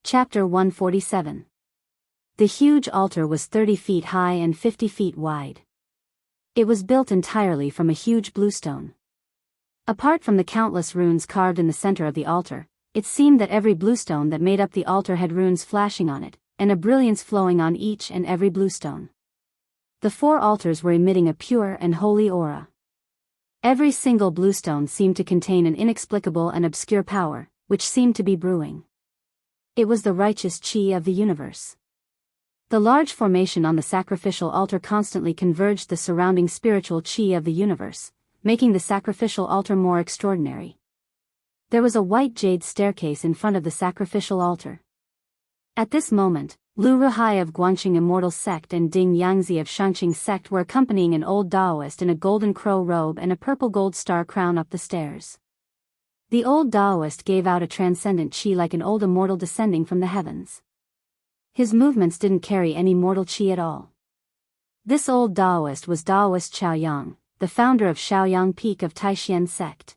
Chapter 147. The huge altar was 30 feet high and 50 feet wide. It was built entirely from a huge bluestone. Apart from the countless runes carved in the center of the altar, it seemed that every bluestone that made up the altar had runes flashing on it, and a brilliance flowing on each and every bluestone. The 4 altars were emitting a pure and holy aura. Every single bluestone seemed to contain an inexplicable and obscure power, which seemed to be brewing. It was the righteous chi of the universe. The large formation on the sacrificial altar constantly converged the surrounding spiritual chi of the universe, making the sacrificial altar more extraordinary. There was a white jade staircase in front of the sacrificial altar. At this moment, Lu Ruhai of Guangxing Immortal Sect and Ding Yangzi of Xianxia sect were accompanying an old Daoist in a golden crow robe and a purple gold star crown up the stairs. The old Daoist gave out a transcendent chi like an old immortal descending from the heavens. His movements didn't carry any mortal chi at all. This old Daoist was Daoist Chaoyang, the founder of Shaoyang Peak of Taishan sect.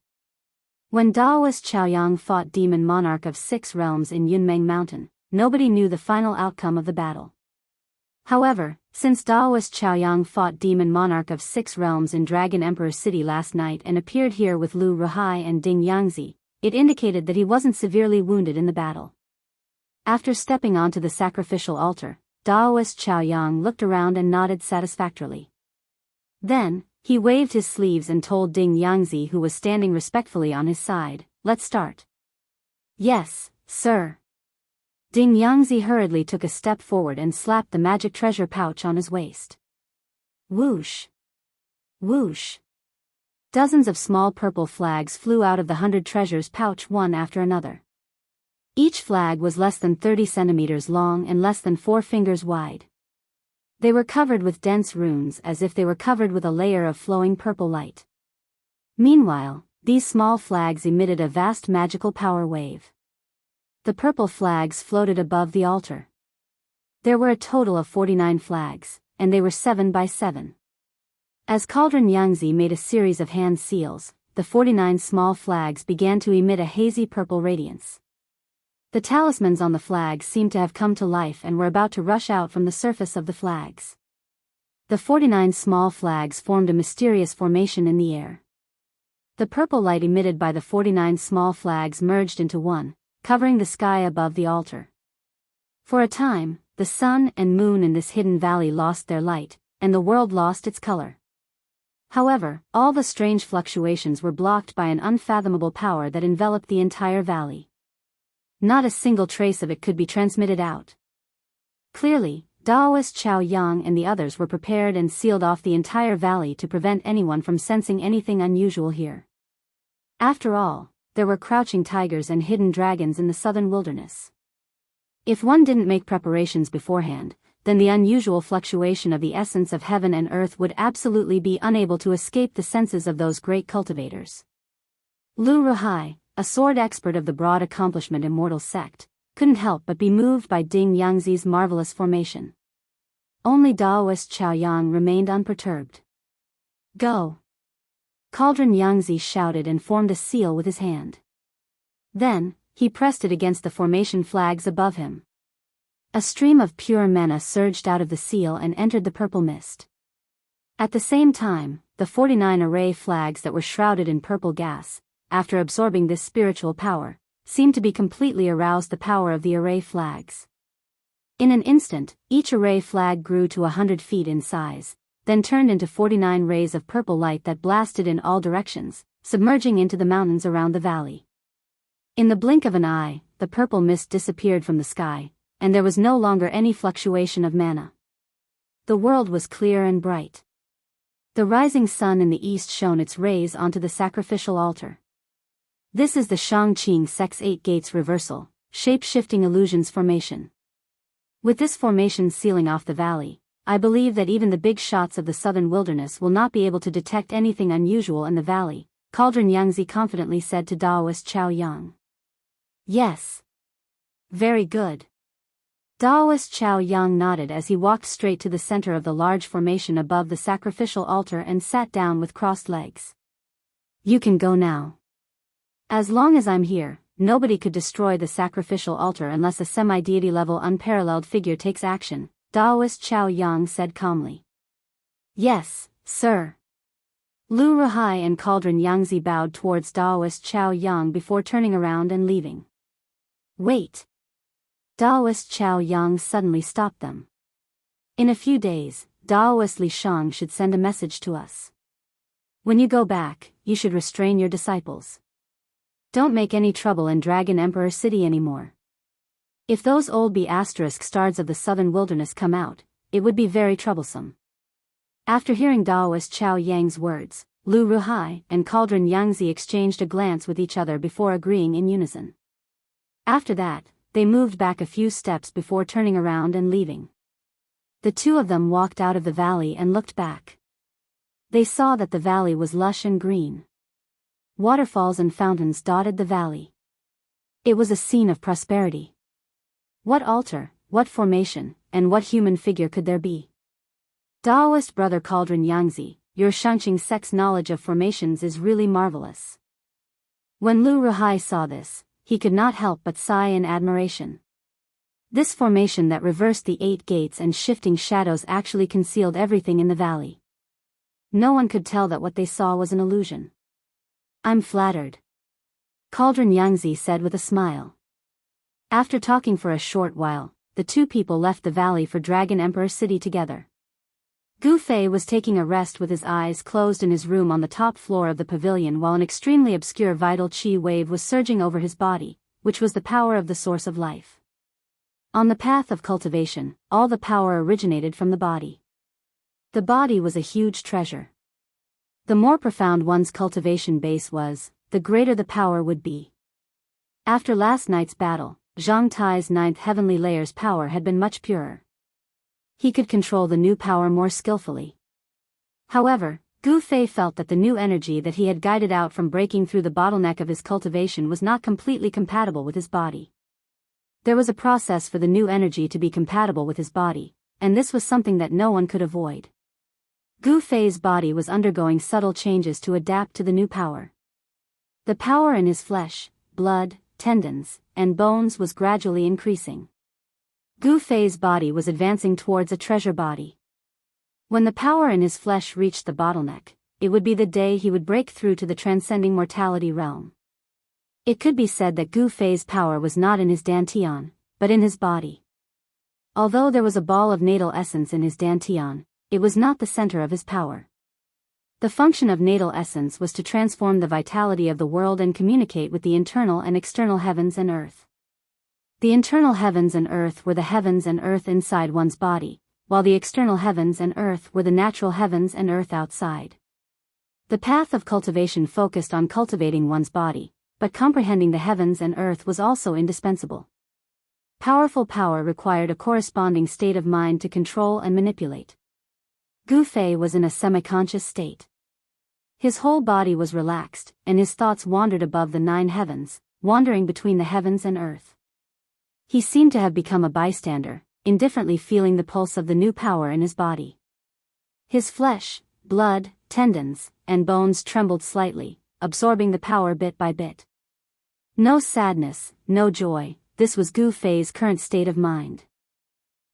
When Daoist Chaoyang fought Demon Monarch of 6 realms in Yunmeng Mountain, nobody knew the final outcome of the battle. However, since Daoist Chaoyang fought Demon Monarch of 6 realms in Dragon Emperor City last night and appeared here with Lu Ruhai and Ding Yangzi, it indicated that he wasn't severely wounded in the battle. After stepping onto the sacrificial altar, Daoist Chaoyang looked around and nodded satisfactorily. Then, he waved his sleeves and told Ding Yangzi, who was standing respectfully on his side, "Let's start." "Yes, sir." Ding Yangzi hurriedly took a step forward and slapped the magic treasure pouch on his waist. Whoosh! Whoosh! Dozens of small purple flags flew out of the 100 treasures pouch one after another. Each flag was less than 30 centimeters long and less than 4 fingers wide. They were covered with dense runes as if they were covered with a layer of flowing purple light. Meanwhile, these small flags emitted a vast magical power wave. The purple flags floated above the altar. There were a total of 49 flags, and they were 7 by 7. As Cauldron Yangzi made a series of hand seals, the 49 small flags began to emit a hazy purple radiance. The talismans on the flags seemed to have come to life and were about to rush out from the surface of the flags. The 49 small flags formed a mysterious formation in the air. The purple light emitted by the 49 small flags merged into one, covering the sky above the altar. For a time, the sun and moon in this hidden valley lost their light, and the world lost its color. However, all the strange fluctuations were blocked by an unfathomable power that enveloped the entire valley. Not a single trace of it could be transmitted out. Clearly, Daoist Chaoyang and the others were prepared and sealed off the entire valley to prevent anyone from sensing anything unusual here. After all, there were crouching tigers and hidden dragons in the southern wilderness. If one didn't make preparations beforehand, then the unusual fluctuation of the essence of heaven and earth would absolutely be unable to escape the senses of those great cultivators. Lu Ruhai, a sword expert of the broad accomplishment Immortal Sect, couldn't help but be moved by Ding Yangzi's marvelous formation. Only Daoist Chaoyang remained unperturbed. "Go!" Cauldron Yangzi shouted and formed a seal with his hand. Then, he pressed it against the formation flags above him. A stream of pure mana surged out of the seal and entered the purple mist. At the same time, the 49 array flags that were shrouded in purple gas, after absorbing this spiritual power, seemed to be completely aroused the power of the array flags. In an instant, each array flag grew to 100 feet in size, then turned into 49 rays of purple light that blasted in all directions, submerging into the mountains around the valley. In the blink of an eye, the purple mist disappeared from the sky, and there was no longer any fluctuation of mana. The world was clear and bright. The rising sun in the east shone its rays onto the sacrificial altar. This is the Shangqing Sect's 8 Gates reversal, shape-shifting illusions formation. With this formation sealing off the valley, I believe that even the big shots of the southern wilderness will not be able to detect anything unusual in the valley, Cauldron Yangzi confidently said to Daoist Chaoyang. "Yes. Very good." Daoist Chaoyang nodded as he walked straight to the center of the large formation above the sacrificial altar and sat down with crossed legs. "You can go now. As long as I'm here, nobody could destroy the sacrificial altar unless a semi-deity level unparalleled figure takes action, Daoist Xiao Yang said calmly. Yes, sir. Lu Ruhai and Cauldron Yangzi bowed towards Daoist Xiao Yang before turning around and leaving. Wait. Daoist Xiao Yang suddenly stopped them. In a few days, Daoist Li Shang should send a message to us. When you go back, you should restrain your disciples. Don't make any trouble in Dragon Emperor City anymore. If those old B***stards of the southern wilderness come out, it would be very troublesome. After hearing Daoist Xiao Yang's words, Lu Ruhai and Cauldron Yangzi exchanged a glance with each other before agreeing in unison. After that, they moved back a few steps before turning around and leaving. The two of them walked out of the valley and looked back. They saw that the valley was lush and green. Waterfalls and fountains dotted the valley. It was a scene of prosperity. What altar, what formation, and what human figure could there be? Daoist brother Cauldron Yangzi, your Xianxia sect's knowledge of formations is really marvelous. When Lu Ruhai saw this, he could not help but sigh in admiration. This formation that reversed the 8 gates and shifting shadows actually concealed everything in the valley. No one could tell that what they saw was an illusion. I'm flattered. Cauldron Yangzi said with a smile. After talking for a short while, the two people left the valley for Dragon Emperor City together. Gu Fei was taking a rest with his eyes closed in his room on the top floor of the pavilion while an extremely obscure vital qi wave was surging over his body, which was the power of the source of life. On the path of cultivation, all the power originated from the body. The body was a huge treasure. The more profound one's cultivation base was, the greater the power would be. After last night's battle, Zhang Tai's 9th heavenly layer's power had been much purer. He could control the new power more skillfully. However, Gu Fei felt that the new energy that he had guided out from breaking through the bottleneck of his cultivation was not completely compatible with his body. There was a process for the new energy to be compatible with his body, and this was something that no one could avoid. Gu Fei's body was undergoing subtle changes to adapt to the new power. The power in his flesh, blood, tendons, and bones was gradually increasing. Gu Fei's body was advancing towards a treasure body. When the power in his flesh reached the bottleneck, it would be the day he would break through to the transcending mortality realm. It could be said that Gu Fei's power was not in his dantian, but in his body. Although there was a ball of natal essence in his dantian, it was not the center of his power. The function of natal essence was to transform the vitality of the world and communicate with the internal and external heavens and earth. The internal heavens and earth were the heavens and earth inside one's body, while the external heavens and earth were the natural heavens and earth outside. The path of cultivation focused on cultivating one's body, but comprehending the heavens and earth was also indispensable. Powerful power required a corresponding state of mind to control and manipulate. Gu Fei was in a semi-conscious state. His whole body was relaxed, and his thoughts wandered above the 9 heavens, wandering between the heavens and earth. He seemed to have become a bystander, indifferently feeling the pulse of the new power in his body. His flesh, blood, tendons, and bones trembled slightly, absorbing the power bit by bit. No sadness, no joy, this was Gu Fei's current state of mind.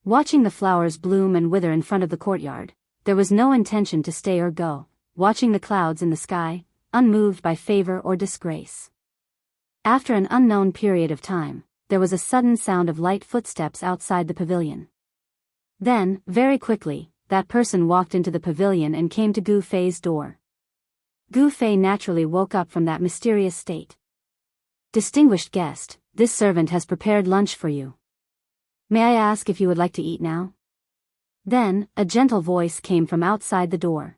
Watching the flowers bloom and wither in front of the courtyard, there was no intention to stay or go, watching the clouds in the sky, unmoved by favor or disgrace. After an unknown period of time, there was a sudden sound of light footsteps outside the pavilion. Then, very quickly, that person walked into the pavilion and came to Gu Fei's door. Gu Fei naturally woke up from that mysterious state. Distinguished guest, this servant has prepared lunch for you. May I ask if you would like to eat now? Then, a gentle voice came from outside the door.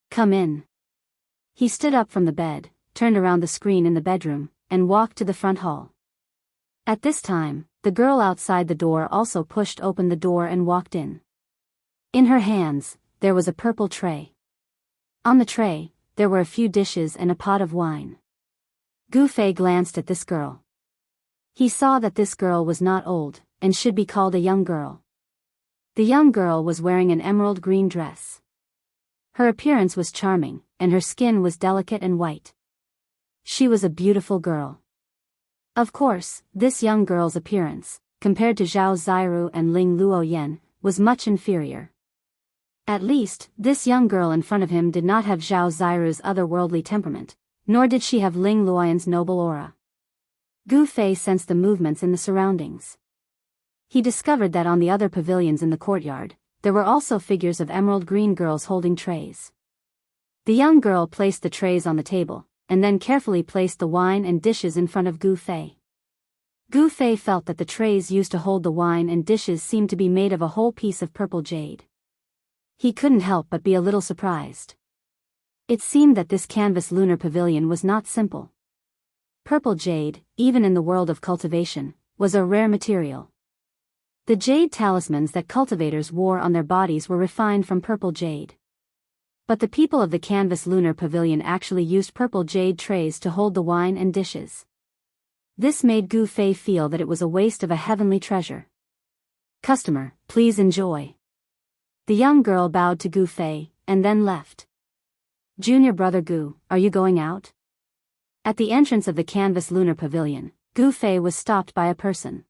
Come in. He stood up from the bed, turned around the screen in the bedroom, and walked to the front hall. At this time, the girl outside the door also pushed open the door and walked in. In her hands, there was a purple tray. On the tray, there were a few dishes and a pot of wine. Gu Fei glanced at this girl. He saw that this girl was not old, and should be called a young girl. The young girl was wearing an emerald green dress. Her appearance was charming, and her skin was delicate and white. She was a beautiful girl. Of course, this young girl's appearance, compared to Zhao Ziru and Ling Luoyan, was much inferior. At least, this young girl in front of him did not have Zhao Ziru's otherworldly temperament, nor did she have Ling Luoyan's noble aura. Gu Fei sensed the movements in the surroundings. He discovered that on the other pavilions in the courtyard, there were also figures of emerald green girls holding trays. The young girl placed the trays on the table, and then carefully placed the wine and dishes in front of Gu Fei. Gu Fei felt that the trays used to hold the wine and dishes seemed to be made of a whole piece of purple jade. He couldn't help but be a little surprised. It seemed that this canvas lunar pavilion was not simple. Purple jade, even in the world of cultivation, was a rare material. The jade talismans that cultivators wore on their bodies were refined from purple jade. But the people of the canvas lunar pavilion actually used purple jade trays to hold the wine and dishes. This made Gu Fei feel that it was a waste of a heavenly treasure. "Customer, please enjoy." The young girl bowed to Gu Fei, and then left. "Junior brother Gu, are you going out?" At the entrance of the canvas lunar pavilion, Gu Fei was stopped by a person.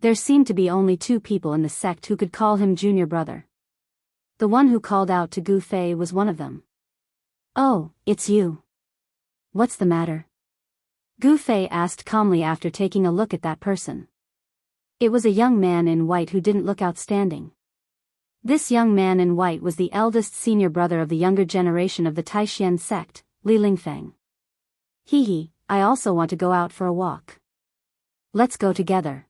There seemed to be only 2 people in the sect who could call him junior brother. The one who called out to Gu Fei was one of them. "Oh, it's you. What's the matter?" Gu Fei asked calmly after taking a look at that person. It was a young man in white who didn't look outstanding. This young man in white was the eldest senior brother of the younger generation of the Taishan sect, Li Lingfeng. "Hee, I also want to go out for a walk. Let's go together."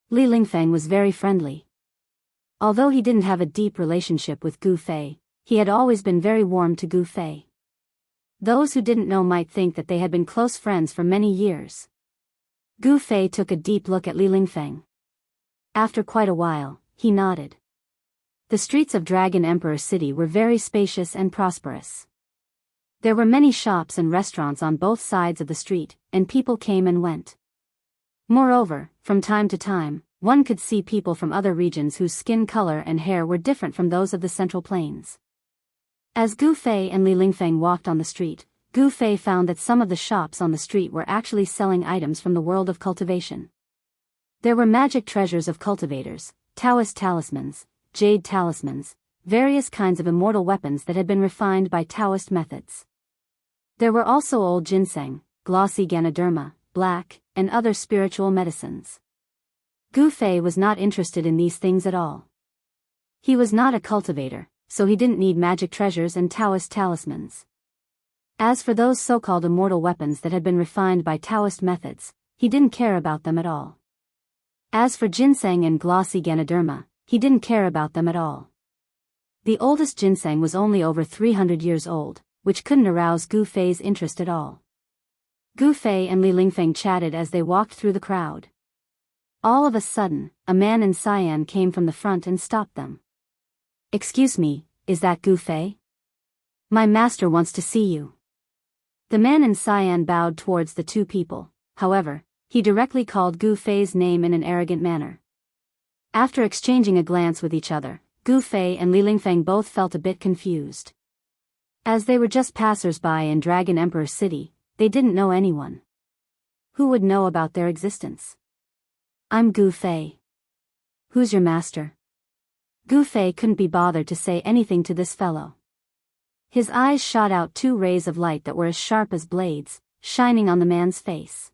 Li Lingfeng was very friendly. Although he didn't have a deep relationship with Gu Fei, he had always been very warm to Gu Fei. Those who didn't know might think that they had been close friends for many years. Gu Fei took a deep look at Li Lingfeng. After quite a while, he nodded. The streets of Dragon Emperor City were very spacious and prosperous. There were many shops and restaurants on both sides of the street, and people came and went. Moreover, from time to time, one could see people from other regions whose skin color and hair were different from those of the Central Plains. As Gu Fei and Li Lingfeng walked on the street, Gu Fei found that some of the shops on the street were actually selling items from the world of cultivation. There were magic treasures of cultivators, Daoist talismans, jade talismans, various kinds of immortal weapons that had been refined by Daoist methods. There were also old ginseng, glossy ganoderma, black, and other spiritual medicines. Gu Fei was not interested in these things at all. He was not a cultivator, so he didn't need magic treasures and Daoist talismans. As for those so-called immortal weapons that had been refined by Daoist methods, he didn't care about them at all. As for ginseng and glossy ganoderma, he didn't care about them at all. The oldest ginseng was only over 300 years old, which couldn't arouse Gu Fei's interest at all. Gu Fei and Li Lingfeng chatted as they walked through the crowd. All of a sudden, a man in cyan came from the front and stopped them. "Excuse me, is that Gu Fei? My master wants to see you." The man in cyan bowed towards the 2 people, however, he directly called Gu Fei's name in an arrogant manner. After exchanging a glance with each other, Gu Fei and Li Lingfeng both felt a bit confused. As they were just passers-by in Dragon Emperor City, they didn't know anyone. Who would know about their existence? "I'm Gu Fei. Who's your master?" Gu Fei couldn't be bothered to say anything to this fellow. His eyes shot out 2 rays of light that were as sharp as blades, shining on the man's face.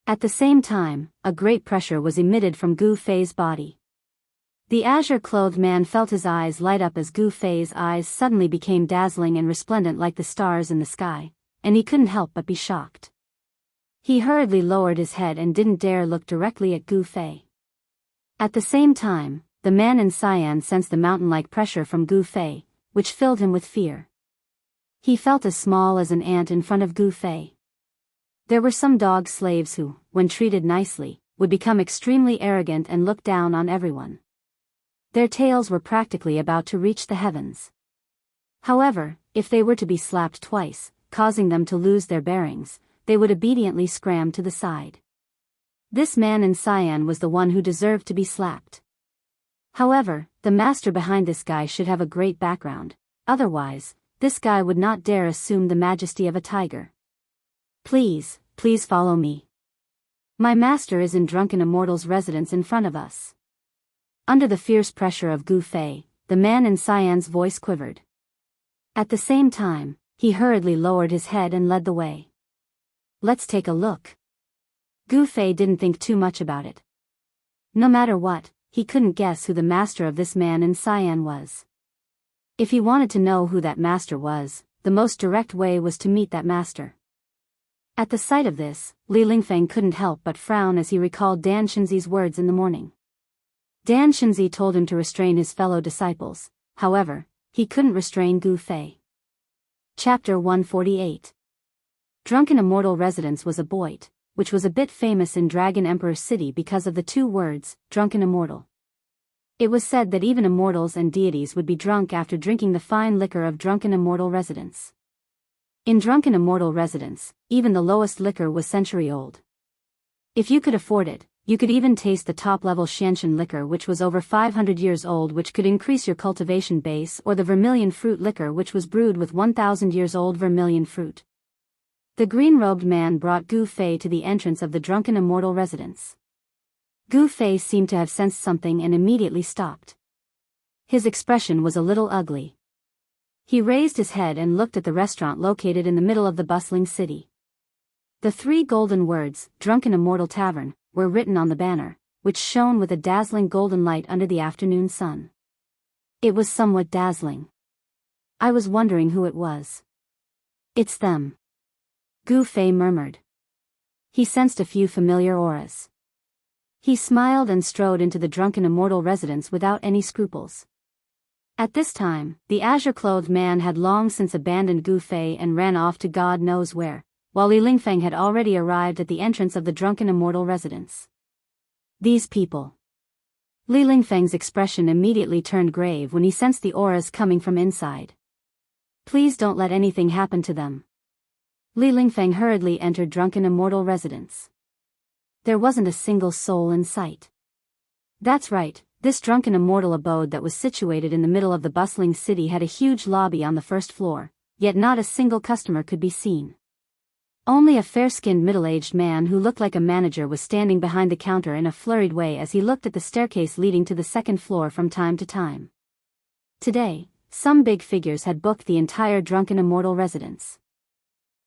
At the same time, a great pressure was emitted from Gu Fei's body. The azure-clothed man felt his eyes light up as Gu Fei's eyes suddenly became dazzling and resplendent like the stars in the sky, and he couldn't help but be shocked. He hurriedly lowered his head and didn't dare look directly at Gu Fei. At the same time, the man in cyan sensed the mountain-like pressure from Gu Fei, which filled him with fear. He felt as small as an ant in front of Gu Fei. There were some dog slaves who, when treated nicely, would become extremely arrogant and look down on everyone. Their tails were practically about to reach the heavens. However, if they were to be slapped twice, causing them to lose their bearings, they would obediently scram to the side. This man in cyan was the one who deserved to be slapped. However, the master behind this guy should have a great background, otherwise, this guy would not dare assume the majesty of a tiger. Please follow me. My master is in drunken immortal's residence in front of us. Under the fierce pressure of Gu Fei, the man in Cyan's voice quivered. At the same time, he hurriedly lowered his head and led the way. Let's take a look. Gu Fei didn't think too much about it. No matter what, he couldn't guess who the master of this man in Cyan was. If he wanted to know who that master was, the most direct way was to meet that master. At the sight of this, Li Lingfeng couldn't help but frown as he recalled Dan Xinzi's words in the morning. Dan Xinzi told him to restrain his fellow disciples, however, he couldn't restrain Gu Fei. Chapter 148. Drunken Immortal Residence was a boit, which was a bit famous in Dragon Emperor City because of the two words, Drunken Immortal. It was said that even immortals and deities would be drunk after drinking the fine liquor of Drunken Immortal Residence. In Drunken Immortal Residence, even the lowest liquor was century-old. If you could afford it, you could even taste the top-level Xianxian liquor which was over 500 years old, which could increase your cultivation base, or the vermilion fruit liquor which was brewed with 1,000 years old vermilion fruit. The green-robed man brought Gu Fei to the entrance of the Drunken Immortal Residence. Gu Fei seemed to have sensed something and immediately stopped. His expression was a little ugly. He raised his head and looked at the restaurant located in the middle of the bustling city. The three golden words, Drunken Immortal Tavern, were written on the banner, which shone with a dazzling golden light under the afternoon sun. It was somewhat dazzling. I was wondering who it was. It's them. Gu Fei murmured. He sensed a few familiar auras. He smiled and strode into the Drunken Immortal Residence without any scruples. At this time, the azure-clothed man had long since abandoned Gu Fei and ran off to God knows where, while Li Lingfeng had already arrived at the entrance of the Drunken Immortal Residence. These people. Li Lingfeng's expression immediately turned grave when he sensed the auras coming from inside. Please don't let anything happen to them. Li Lingfeng hurriedly entered Drunken Immortal Residence. There wasn't a single soul in sight. That's right. This Drunken Immortal abode that was situated in the middle of the bustling city had a huge lobby on the first floor, yet not a single customer could be seen. Only a fair-skinned middle-aged man who looked like a manager was standing behind the counter in a flurried way as he looked at the staircase leading to the second floor from time to time. Today, some big figures had booked the entire Drunken Immortal Residence.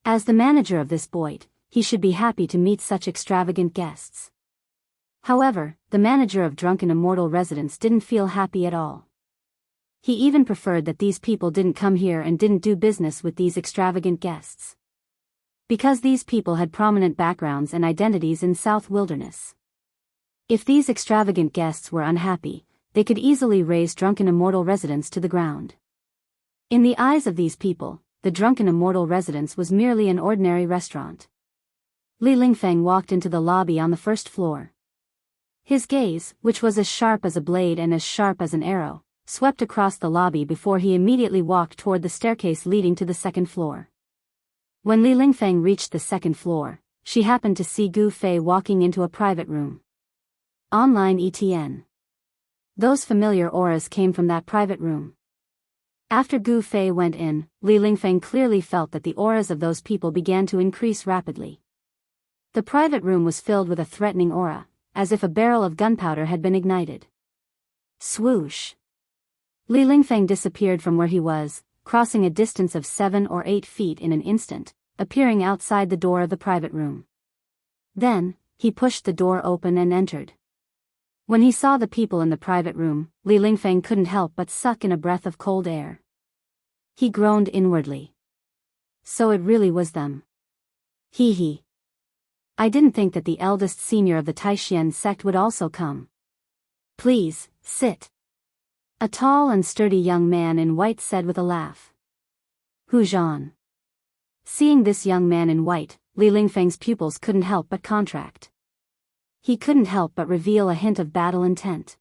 As the manager of this boit, he should be happy to meet such extravagant guests. However, the manager of Drunken Immortal Residence didn't feel happy at all. He even preferred that these people didn't come here and didn't do business with these extravagant guests. Because these people had prominent backgrounds and identities in South Wilderness. If these extravagant guests were unhappy, they could easily raze Drunken Immortal Residence to the ground. In the eyes of these people, the Drunken Immortal Residence was merely an ordinary restaurant. Li Lingfeng walked into the lobby on the first floor. His gaze, which was as sharp as a blade and as sharp as an arrow, swept across the lobby before he immediately walked toward the staircase leading to the second floor. When Li Lingfeng reached the second floor, she happened to see Gu Fei walking into a private room. Online ETN. Those familiar auras came from that private room. After Gu Fei went in, Li Lingfeng clearly felt that the auras of those people began to increase rapidly. The private room was filled with a threatening aura, as if a barrel of gunpowder had been ignited. Swoosh! Li Lingfeng disappeared from where he was, crossing a distance of 7 or 8 feet in an instant, appearing outside the door of the private room. Then, he pushed the door open and entered. When he saw the people in the private room, Li Lingfeng couldn't help but suck in a breath of cold air. He groaned inwardly. So it really was them. Hee hee. I didn't think that the eldest senior of the Taishan sect would also come. Please, sit. A tall and sturdy young man in white said with a laugh. Hu Zhan. Seeing this young man in white, Li Lingfeng's pupils couldn't help but contract. He couldn't help but reveal a hint of battle intent.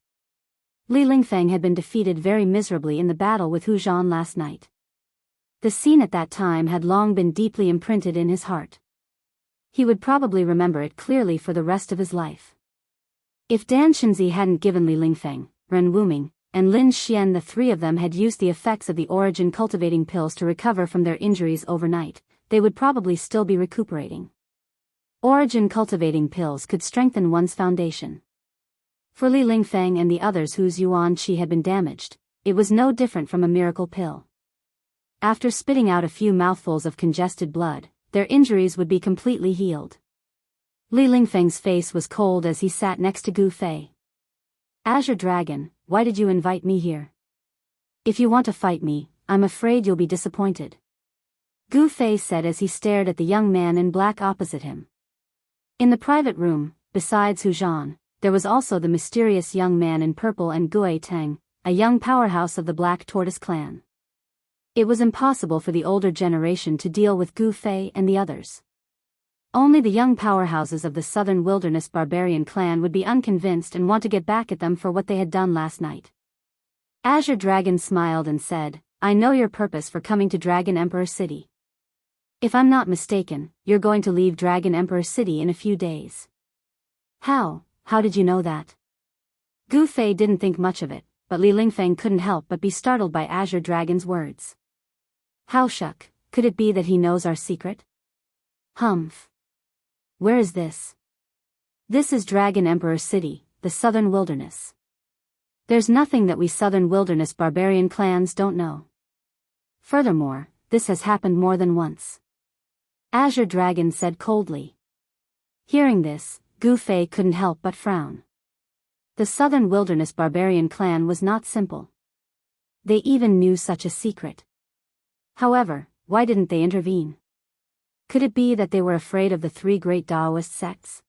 Li Lingfeng had been defeated very miserably in the battle with Hu Zhan last night. The scene at that time had long been deeply imprinted in his heart. He would probably remember it clearly for the rest of his life. If Dan Xinzi hadn't given Li Lingfeng, Ren Wuming, and Lin Xian, the three of them had used the effects of the origin cultivating pills to recover from their injuries overnight, they would probably still be recuperating. Origin cultivating pills could strengthen one's foundation. For Li Lingfeng and the others whose yuan qi had been damaged, it was no different from a miracle pill. After spitting out a few mouthfuls of congested blood, their injuries would be completely healed. Li Lingfeng's face was cold as he sat next to Gu Fei. Azure Dragon, why did you invite me here? If you want to fight me, I'm afraid you'll be disappointed. Gu Fei said as he stared at the young man in black opposite him. In the private room, besides Hu Zhan, there was also the mysterious young man in purple and Gui Teng, a young powerhouse of the Black Tortoise clan. It was impossible for the older generation to deal with Gu Fei and the others. Only the young powerhouses of the Southern Wilderness Barbarian clan would be unconvinced and want to get back at them for what they had done last night. Azure Dragon smiled and said, I know your purpose for coming to Dragon Emperor City. If I'm not mistaken, you're going to leave Dragon Emperor City in a few days. How did you know that? Gu Fei didn't think much of it, but Li Lingfeng couldn't help but be startled by Azure Dragon's words. How shuck, could it be that he knows our secret? Humph. Where is this? This is Dragon Emperor City, the Southern Wilderness. There's nothing that we Southern Wilderness barbarian clans don't know. Furthermore, this has happened more than once. Azure Dragon said coldly. Hearing this, Gu Fei couldn't help but frown. The Southern Wilderness barbarian clan was not simple. They even knew such a secret. However, why didn't they intervene? Could it be that they were afraid of the three great Daoist sects?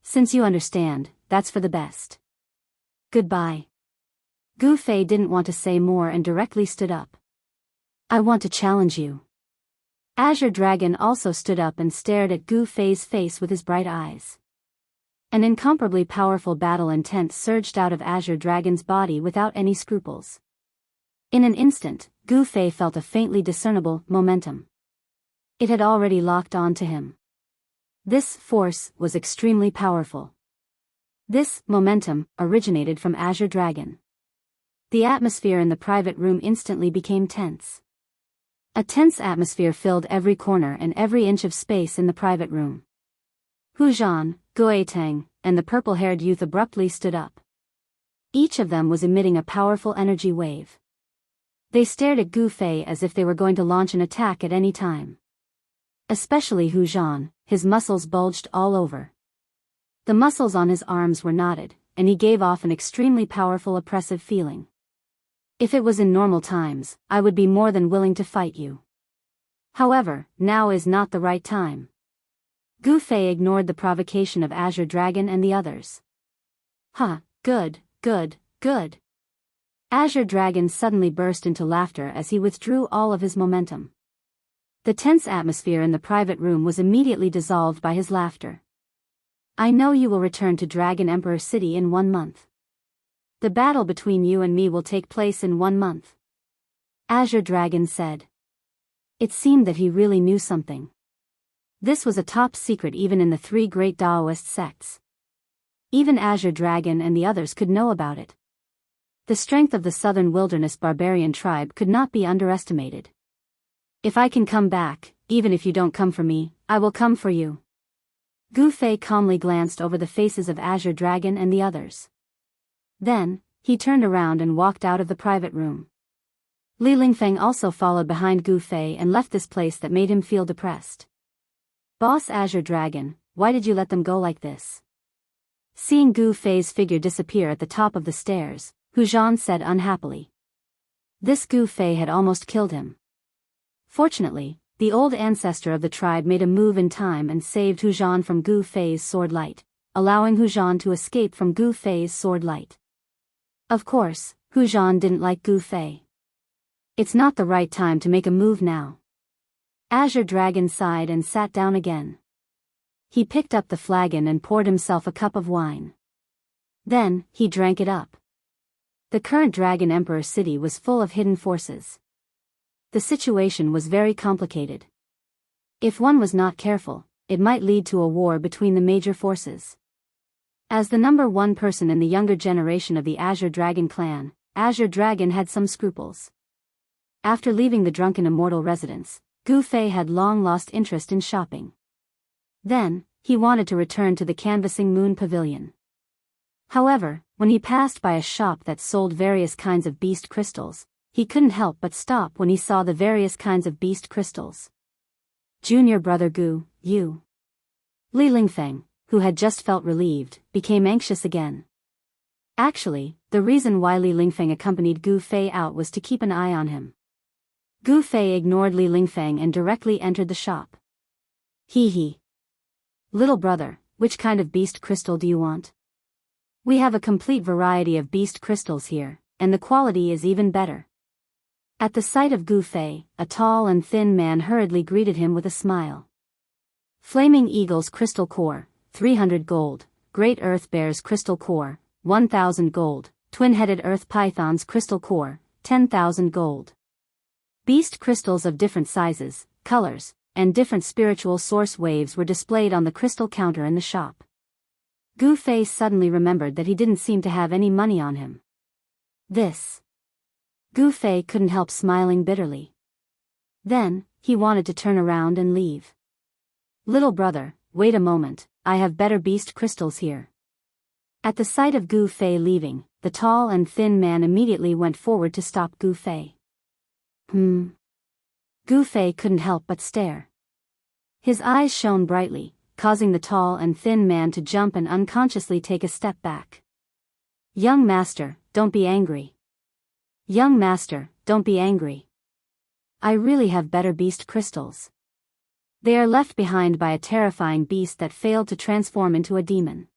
Since you understand, that's for the best. Goodbye. Gu Fei didn't want to say more and directly stood up. I want to challenge you. Azure Dragon also stood up and stared at Gu Fei's face with his bright eyes. An incomparably powerful battle intent surged out of Azure Dragon's body without any scruples. In an instant, Gu Fei felt a faintly discernible momentum. It had already locked on to him. This force was extremely powerful. This momentum originated from Azure Dragon. The atmosphere in the private room instantly became tense. A tense atmosphere filled every corner and every inch of space in the private room. Hu Zhan, Gui Teng, and the purple-haired youth abruptly stood up. Each of them was emitting a powerful energy wave. They stared at Gu Fei as if they were going to launch an attack at any time. Especially Hu Zhan, his muscles bulged all over. The muscles on his arms were knotted, and he gave off an extremely powerful oppressive feeling. If it was in normal times, I would be more than willing to fight you. However, now is not the right time. Gu Fei ignored the provocation of Azure Dragon and the others. Good. Azure Dragon suddenly burst into laughter as he withdrew all of his momentum. The tense atmosphere in the private room was immediately dissolved by his laughter. I know you will return to Dragon Emperor City in 1 month. The battle between you and me will take place in 1 month. Azure Dragon said. It seemed that he really knew something. This was a top secret even in the three great Daoist sects. Even Azure Dragon and the others could know about it. The strength of the Southern Wilderness barbarian tribe could not be underestimated. If I can come back, even if you don't come for me, I will come for you. Gu Fei calmly glanced over the faces of Azure Dragon and the others. Then, he turned around and walked out of the private room. Li Lingfeng also followed behind Gu Fei and left this place that made him feel depressed. Boss Azure Dragon, why did you let them go like this? Seeing Gu Fei's figure disappear at the top of the stairs, Hu Zhan said unhappily. This Gu Fei had almost killed him. Fortunately, the old ancestor of the tribe made a move in time and saved Hu Zhan from Gu Fei's sword light, allowing Hu Zhan to escape from Gu Fei's sword light. Of course, Hu Zhan didn't like Gu Fei. It's not the right time to make a move now. Azure Dragon sighed and sat down again. He picked up the flagon and poured himself a cup of wine. Then, he drank it up. The current Dragon Emperor city was full of hidden forces. The situation was very complicated. If one was not careful, it might lead to a war between the major forces. As the number one person in the younger generation of the Azure Dragon clan, Azure Dragon had some scruples. After leaving the drunken immortal residence, Gu Fei had long lost interest in shopping. Then, he wanted to return to the canvassing moon pavilion. However, when he passed by a shop that sold various kinds of beast crystals, he couldn't help but stop when he saw the various kinds of beast crystals. Junior brother Gu, you. Li Lingfeng, who had just felt relieved, became anxious again. Actually, the reason why Li Lingfeng accompanied Gu Fei out was to keep an eye on him. Gu Fei ignored Li Lingfeng and directly entered the shop. Hee. Little brother, which kind of beast crystal do you want? We have a complete variety of beast crystals here, and the quality is even better. At the sight of Gu Fei, a tall and thin man hurriedly greeted him with a smile. Flaming Eagle's crystal core, 300 gold, Great Earth Bear's crystal core, 1,000 gold, Twin-headed Earth Python's crystal core, 10,000 gold. Beast crystals of different sizes, colors, and different spiritual source waves were displayed on the crystal counter in the shop. Gu Fei suddenly remembered that he didn't seem to have any money on him. This. Gu Fei couldn't help smiling bitterly. Then, he wanted to turn around and leave. Little brother, wait a moment, I have better beast crystals here. At the sight of Gu Fei leaving, the tall and thin man immediately went forward to stop Gu Fei. Gu Fei couldn't help but stare. His eyes shone brightly, causing the tall and thin man to jump and unconsciously take a step back. Young master, don't be angry. Young master, don't be angry. I really have better beast crystals. They are left behind by a terrifying beast that failed to transform into a demon.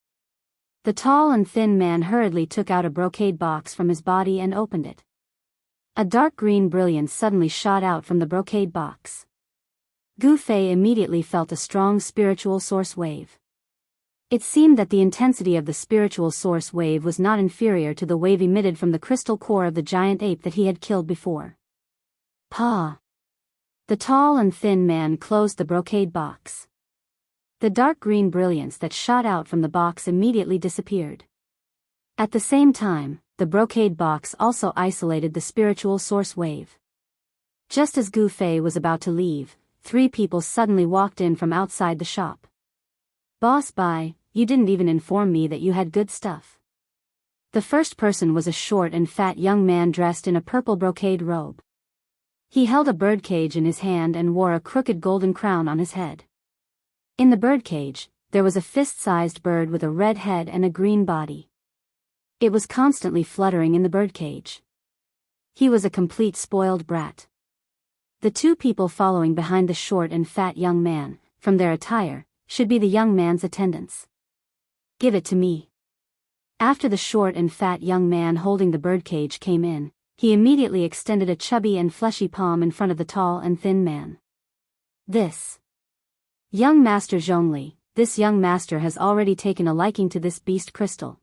The tall and thin man hurriedly took out a brocade box from his body and opened it. A dark green brilliance suddenly shot out from the brocade box. Gu Fei immediately felt a strong spiritual source wave. It seemed that the intensity of the spiritual source wave was not inferior to the wave emitted from the crystal core of the giant ape that he had killed before. Pa! The tall and thin man closed the brocade box. The dark green brilliance that shot out from the box immediately disappeared. At the same time, the brocade box also isolated the spiritual source wave. Just as Gu Fei was about to leave, 3 people suddenly walked in from outside the shop. Boss Bai, you didn't even inform me that you had good stuff. The first person was a short and fat young man dressed in a purple brocade robe. He held a birdcage in his hand and wore a crooked golden crown on his head. In the birdcage, there was a fist-sized bird with a red head and a green body. It was constantly fluttering in the birdcage. He was a complete spoiled brat. The 2 people following behind the short and fat young man, from their attire, should be the young man's attendants. Give it to me. After the short and fat young man holding the birdcage came in, he immediately extended a chubby and fleshy palm in front of the tall and thin man. This. Young Master Zhongli, this young master has already taken a liking to this beast crystal.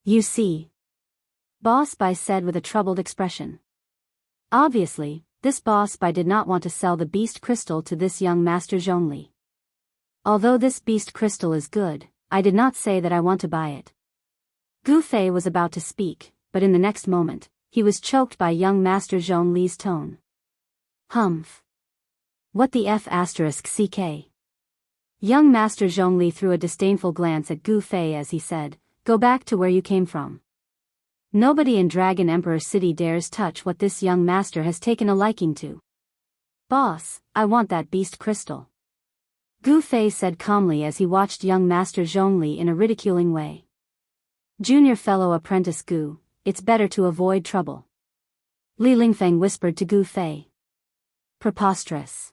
You see. Boss Bai said with a troubled expression. Obviously, this Boss Bai did not want to sell the beast crystal to this young Master Zhongli. Although this beast crystal is good, I did not say that I want to buy it. Gu Fei was about to speak, but in the next moment, he was choked by young Master Zhongli's tone. Humph. What the F***ck? Young Master Zhongli threw a disdainful glance at Gu Fei as he said, Go back to where you came from. Nobody in Dragon Emperor City dares touch what this young master has taken a liking to. Boss, I want that beast crystal. Gu Fei said calmly as he watched young Master Zhongli in a ridiculing way. Junior fellow apprentice Gu, it's better to avoid trouble. Li Lingfeng whispered to Gu Fei. Preposterous.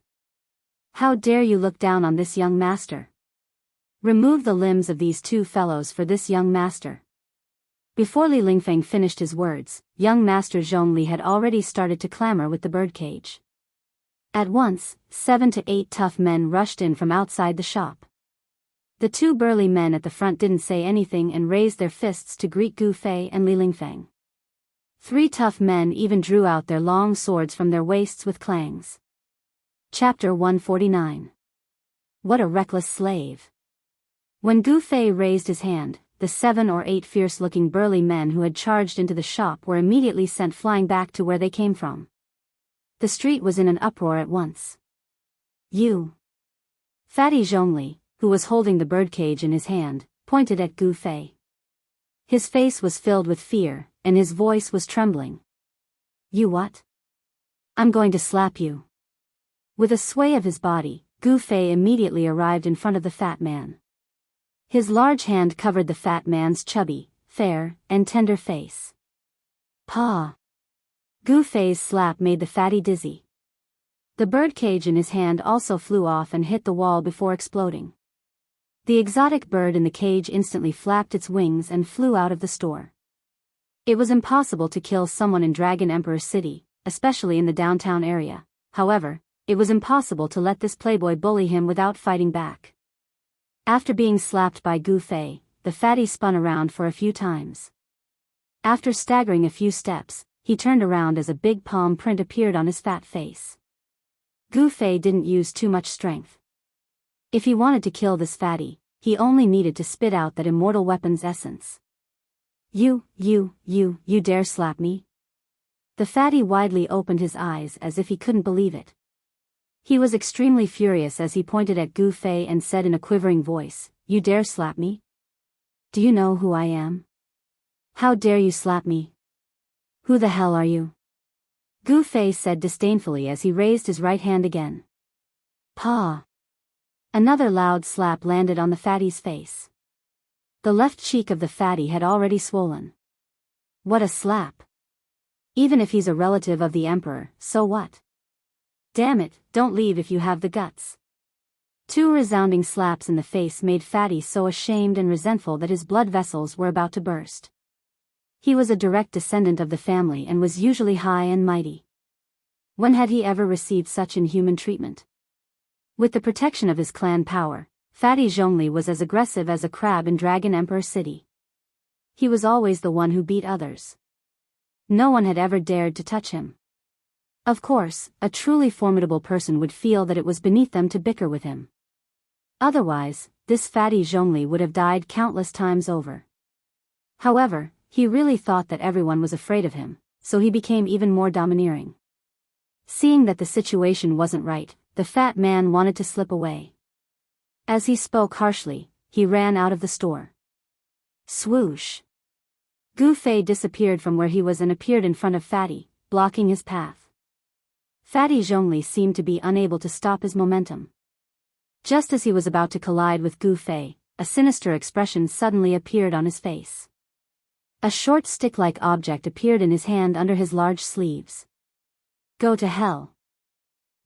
How dare you look down on this young master? Remove the limbs of these 2 fellows for this young master. Before Li Lingfeng finished his words, young Master Zhongli had already started to clamor with the birdcage. At once, 7 to 8 tough men rushed in from outside the shop. The 2 burly men at the front didn't say anything and raised their fists to greet Gu Fei and Li Lingfeng. 3 tough men even drew out their long swords from their waists with clangs. Chapter 149. What a reckless slave. When Gu Fei raised his hand, the 7 or 8 fierce-looking burly men who had charged into the shop were immediately sent flying back to where they came from. The street was in an uproar at once. You. Fatty Zhongli, who who was holding the birdcage in his hand, pointed at Gu Fei. His face was filled with fear, and his voice was trembling. You what? I'm going to slap you. With a sway of his body, Gu Fei immediately arrived in front of the fat man. His large hand covered the fat man's chubby, fair, and tender face. Paw! Gu Fei's slap made the fatty dizzy. The birdcage in his hand also flew off and hit the wall before exploding. The exotic bird in the cage instantly flapped its wings and flew out of the store. It was impossible to kill someone in Dragon Emperor City, especially in the downtown area. However, it was impossible to let this playboy bully him without fighting back. After being slapped by Gu Fei, the fatty spun around for a few times. After staggering a few steps, he turned around as a big palm print appeared on his fat face. Gu Fei didn't use too much strength. If he wanted to kill this fatty, he only needed to spit out that immortal weapon's essence. You dare slap me? The fatty widely opened his eyes as if he couldn't believe it. He was extremely furious as he pointed at Gu Fei and said in a quivering voice, You dare slap me? Do you know who I am? How dare you slap me? Who the hell are you? Gu Fei said disdainfully as he raised his right hand again. Paw! Another loud slap landed on the fatty's face. The left cheek of the fatty had already swollen. What a slap! Even if he's a relative of the emperor, so what? Damn it, don't leave if you have the guts. Two resounding slaps in the face made Fatty so ashamed and resentful that his blood vessels were about to burst. He was a direct descendant of the family and was usually high and mighty. When had he ever received such inhuman treatment? With the protection of his clan power, Fatty Zhongli was as aggressive as a crab in Dragon Emperor City. He was always the one who beat others. No one had ever dared to touch him. Of course, a truly formidable person would feel that it was beneath them to bicker with him. Otherwise, this Fatty Zhongli would have died countless times over. However, he really thought that everyone was afraid of him, so he became even more domineering. Seeing that the situation wasn't right, the fat man wanted to slip away. As he spoke harshly, he ran out of the store. Swoosh! Gu Fei disappeared from where he was and appeared in front of Fatty, blocking his path. Fatty Zhongli seemed to be unable to stop his momentum. Just as he was about to collide with Gu Fei, a sinister expression suddenly appeared on his face. A short stick-like object appeared in his hand under his large sleeves. Go to hell!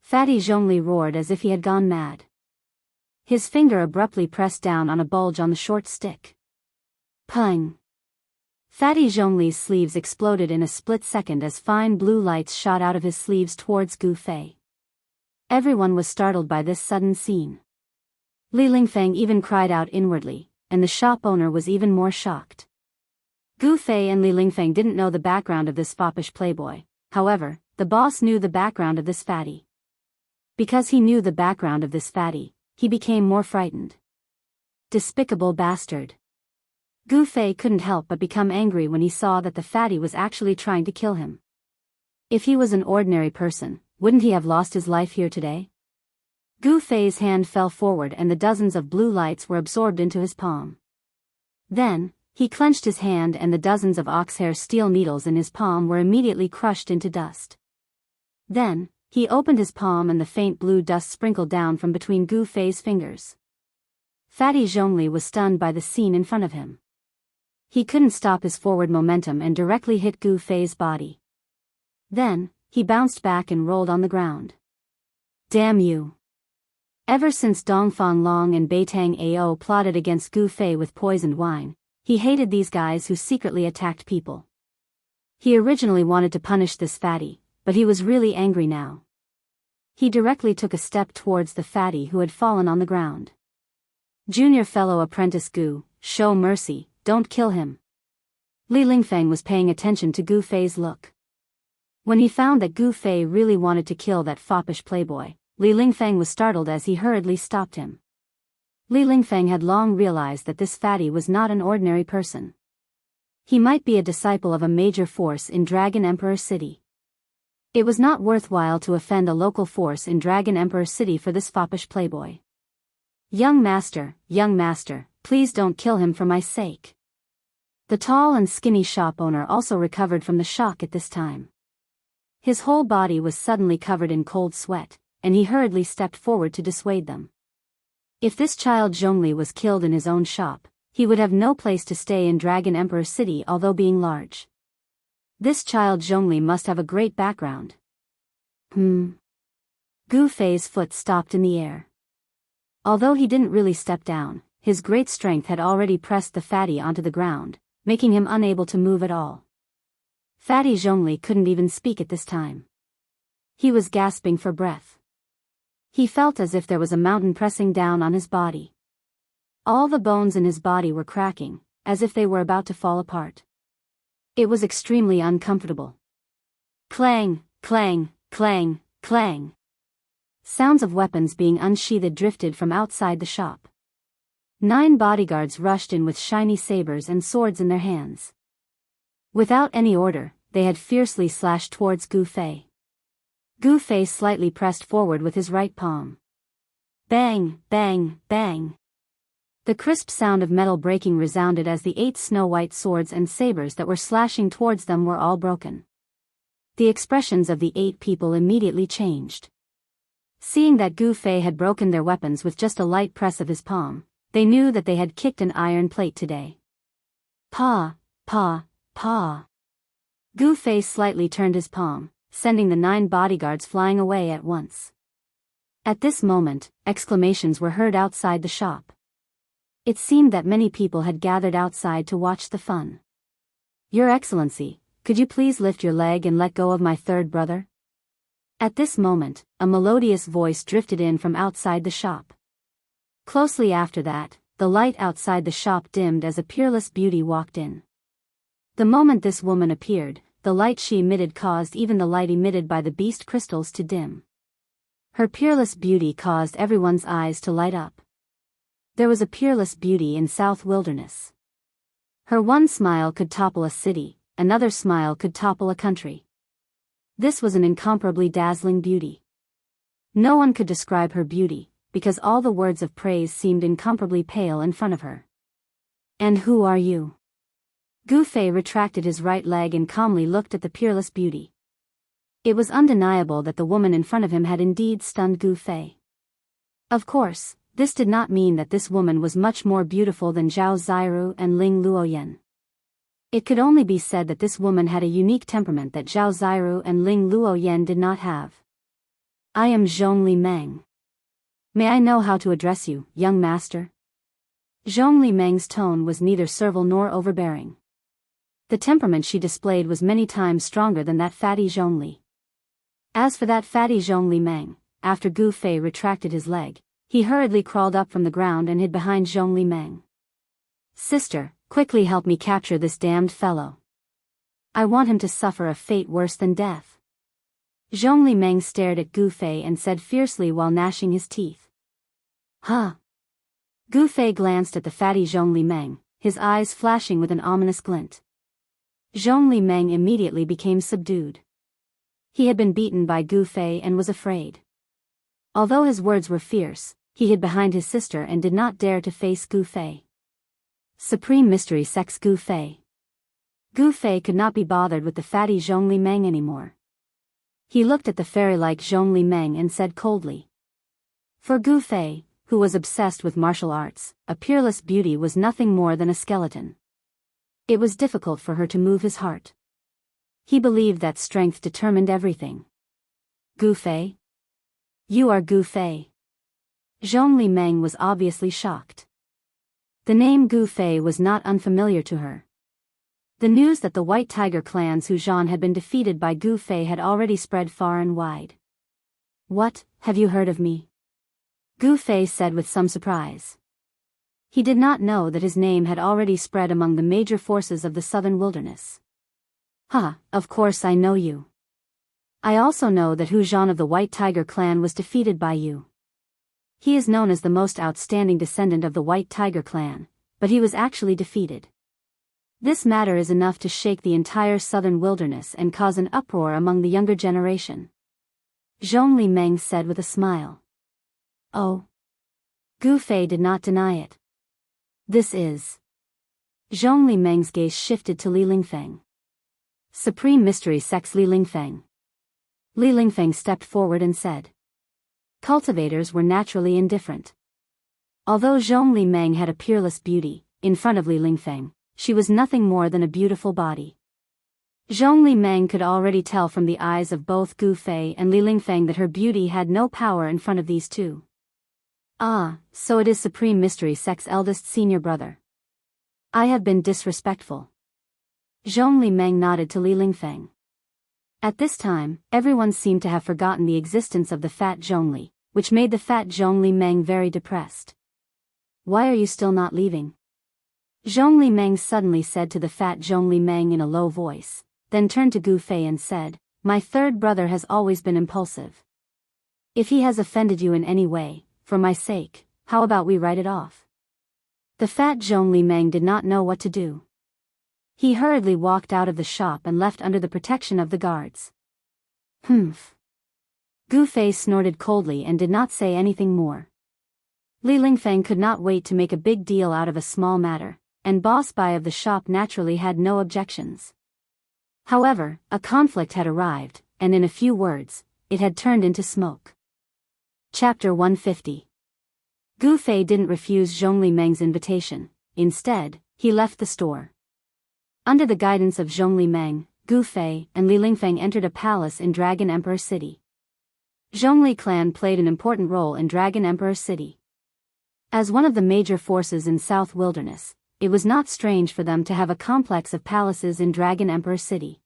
Fatty Zhongli roared as if he had gone mad. His finger abruptly pressed down on a bulge on the short stick. Pung! Fatty Zhongli's sleeves exploded in a split second as fine blue lights shot out of his sleeves towards Gu Fei. Everyone was startled by this sudden scene. Li Lingfeng even cried out inwardly, and the shop owner was even more shocked. Gu Fei and Li Lingfeng didn't know the background of this foppish playboy. However, the boss knew the background of this fatty. Because he knew the background of this fatty, he became more frightened. Despicable bastard. Gu Fei couldn't help but become angry when he saw that the fatty was actually trying to kill him. If he was an ordinary person, wouldn't he have lost his life here today? Gu Fei's hand fell forward and the dozens of blue lights were absorbed into his palm. Then, he clenched his hand and the dozens of oxhair steel needles in his palm were immediately crushed into dust. Then, he opened his palm and the faint blue dust sprinkled down from between Gu Fei's fingers. Fatty Zhongli was stunned by the scene in front of him. He couldn't stop his forward momentum and directly hit Gu Fei's body. Then, he bounced back and rolled on the ground. Damn you! Ever since Dongfang Long and Beitang Ao plotted against Gu Fei with poisoned wine, he hated these guys who secretly attacked people. He originally wanted to punish this fatty, but he was really angry now. He directly took a step towards the fatty who had fallen on the ground. Junior fellow apprentice Gu, show mercy, don't kill him. Li Lingfeng was paying attention to Gu Fei's look. When he found that Gu Fei really wanted to kill that foppish playboy, Li Lingfeng was startled as he hurriedly stopped him. Li Lingfeng had long realized that this fatty was not an ordinary person. He might be a disciple of a major force in Dragon Emperor City. It was not worthwhile to offend a local force in Dragon Emperor City for this foppish playboy. Young master, please don't kill him for my sake." The tall and skinny shop owner also recovered from the shock at this time. His whole body was suddenly covered in cold sweat, and he hurriedly stepped forward to dissuade them. If this child Zhongli was killed in his own shop, he would have no place to stay in Dragon Emperor City although being large. This child Zhongli must have a great background. Gu Fei's foot stopped in the air. Although he didn't really step down, his great strength had already pressed the fatty onto the ground, making him unable to move at all. Fatty Zhongli couldn't even speak at this time. He was gasping for breath. He felt as if there was a mountain pressing down on his body. All the bones in his body were cracking, as if they were about to fall apart. It was extremely uncomfortable. Clang, clang, clang, clang. Sounds of weapons being unsheathed drifted from outside the shop. 9 bodyguards rushed in with shiny sabers and swords in their hands. Without any order, they had fiercely slashed towards Gu Fei. Gu Fei slightly pressed forward with his right palm. Bang, bang, bang. The crisp sound of metal breaking resounded as the 8 snow-white swords and sabers that were slashing towards them were all broken. The expressions of the 8 people immediately changed. Seeing that Gu Fei had broken their weapons with just a light press of his palm, they knew that they had kicked an iron plate today. Pa, pa, pa. Gu Fei slightly turned his palm, sending the 9 bodyguards flying away at once. At this moment, exclamations were heard outside the shop. It seemed that many people had gathered outside to watch the fun. "Your Excellency, could you please lift your leg and let go of my third brother?" At this moment, a melodious voice drifted in from outside the shop. Closely after that, the light outside the shop dimmed as a peerless beauty walked in. The moment this woman appeared, the light she emitted caused even the light emitted by the beast crystals to dim. Her peerless beauty caused everyone's eyes to light up. There was a peerless beauty in South Wilderness. Her one smile could topple a city, another smile could topple a country. This was an incomparably dazzling beauty. No one could describe her beauty, because all the words of praise seemed incomparably pale in front of her. "And who are you?" Gu Fei retracted his right leg and calmly looked at the peerless beauty. It was undeniable that the woman in front of him had indeed stunned Gu Fei. Of course, this did not mean that this woman was much more beautiful than Zhao Ziru and Ling Luoyan. It could only be said that this woman had a unique temperament that Zhao Ziru and Ling Luoyan did not have. "I am Zhongli Meng. May I know how to address you, young master?" Zhongli Meng's tone was neither servile nor overbearing. The temperament she displayed was many times stronger than that fatty Zhongli. As for that fatty Zhongli Meng, after Gu Fei retracted his leg, he hurriedly crawled up from the ground and hid behind Zhongli Meng. "Sister, quickly help me capture this damned fellow. I want him to suffer a fate worse than death." Zhongli Meng stared at Gu Fei and said fiercely while gnashing his teeth. "Huh?" Gu Fei glanced at the fatty Zhongli Meng, his eyes flashing with an ominous glint. Zhongli Meng immediately became subdued. He had been beaten by Gu Fei and was afraid. Although his words were fierce, he hid behind his sister and did not dare to face Gu Fei. Supreme Mystery Sex Gu Fei. Gu Fei could not be bothered with the fatty Zhongli Meng anymore. He looked at the fairy-like Zhongli Meng and said coldly. For Gu Fei, who was obsessed with martial arts, a peerless beauty was nothing more than a skeleton. It was difficult for her to move his heart. He believed that strength determined everything. "Gu Fei? You are Gu Fei?" Zhongli Meng was obviously shocked. The name Gu Fei was not unfamiliar to her. The news that the White Tiger clan's Huzhan had been defeated by Gu Fei had already spread far and wide. "What, have you heard of me?" Gu Fei said with some surprise. He did not know that his name had already spread among the major forces of the southern wilderness. Of course I know you. I also know that Huzhan of the White Tiger clan was defeated by you. He is known as the most outstanding descendant of the White Tiger clan, but he was actually defeated. This matter is enough to shake the entire southern wilderness and cause an uproar among the younger generation. Zhongli Meng said with a smile. "Oh. Gu Fei did not deny it. This is. Zhong Li Meng's gaze shifted to Li Lingfeng. Supreme Mystery Sex Li Lingfeng. Li Lingfeng stepped forward and said. Cultivators were naturally indifferent. Although Zhong Li Meng had a peerless beauty, in front of Li Lingfeng, she was nothing more than a beautiful body. Zhong Li Meng could already tell from the eyes of both Gu Fei and Li Lingfeng that her beauty had no power in front of these two. Ah, so it is Supreme Mystery Sex eldest senior brother. I have been disrespectful. Zhong Li Meng nodded to Li Lingfeng. At this time, everyone seemed to have forgotten the existence of the fat Zhongli, which made the fat Zhongli Meng very depressed. Why are you still not leaving? Zhongli Meng suddenly said to the fat Zhongli Meng in a low voice, then turned to Gu Fei and said, My third brother has always been impulsive. If he has offended you in any way, for my sake, how about we write it off? The fat Zhongli Meng did not know what to do. He hurriedly walked out of the shop and left under the protection of the guards. Humph. Gu Fei snorted coldly and did not say anything more. Li Lingfeng could not wait to make a big deal out of a small matter, and Boss Bai of the shop naturally had no objections. However, a conflict had arrived, and in a few words, it had turned into smoke. Chapter 150. Gu Fei didn't refuse Zhongli Meng's invitation. Instead, he left the store. Under the guidance of Zhongli Meng, Gu Fei and Li Lingfeng entered a palace in Dragon Emperor City. Zhongli clan played an important role in Dragon Emperor City. As one of the major forces in South Wilderness, it was not strange for them to have a complex of palaces in Dragon Emperor City.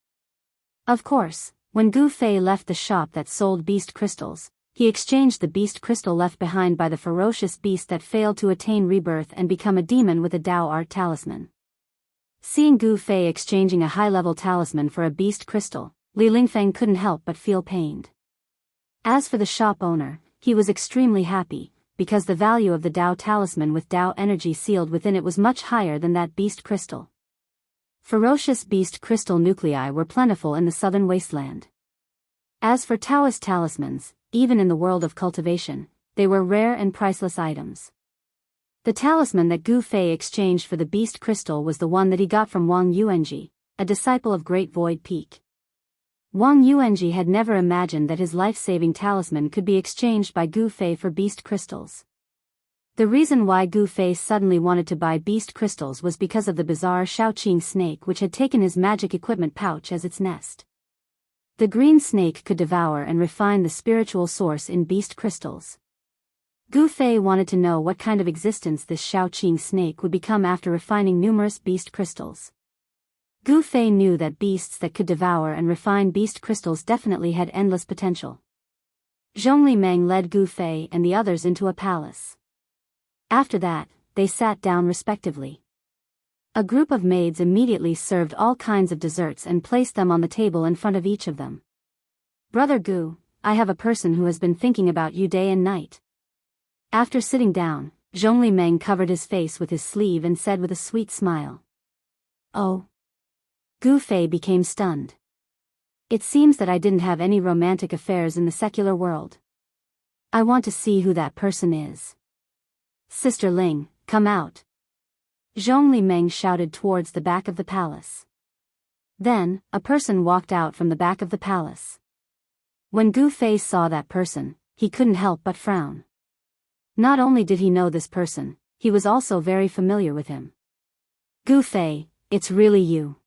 Of course, when Gu Fei left the shop that sold beast crystals, he exchanged the beast crystal left behind by the ferocious beast that failed to attain rebirth and become a demon with a Dao art talisman. Seeing Gu Fei exchanging a high-level talisman for a beast crystal, Li Lingfeng couldn't help but feel pained. As for the shop owner, he was extremely happy, because the value of the Dao talisman with Dao energy sealed within it was much higher than that beast crystal. Ferocious beast crystal nuclei were plentiful in the southern wasteland. As for Taoist talismans, even in the world of cultivation, they were rare and priceless items. The talisman that Gu Fei exchanged for the beast crystal was the one that he got from Wang Yuanji, a disciple of Great Void Peak. Wang Yuanji had never imagined that his life-saving talisman could be exchanged by Gu Fei for beast crystals. The reason why Gu Fei suddenly wanted to buy beast crystals was because of the bizarre Shaoqing snake which had taken his magic equipment pouch as its nest. The green snake could devour and refine the spiritual source in beast crystals. Gu Fei wanted to know what kind of existence this Shaoqing snake would become after refining numerous beast crystals. Gu Fei knew that beasts that could devour and refine beast crystals definitely had endless potential. Zhongli Meng led Gu Fei and the others into a palace. After that, they sat down respectively. A group of maids immediately served all kinds of desserts and placed them on the table in front of each of them. Brother Gu, I have a person who has been thinking about you day and night. After sitting down, Zhongli Meng covered his face with his sleeve and said with a sweet smile. Oh. Gu Fei became stunned. It seems that I didn't have any romantic affairs in the secular world. I want to see who that person is. Sister Ling, come out. Zhongli Meng shouted towards the back of the palace. Then, a person walked out from the back of the palace. When Gu Fei saw that person, he couldn't help but frown. Not only did he know this person, he was also very familiar with him. Gu Fei, it's really you.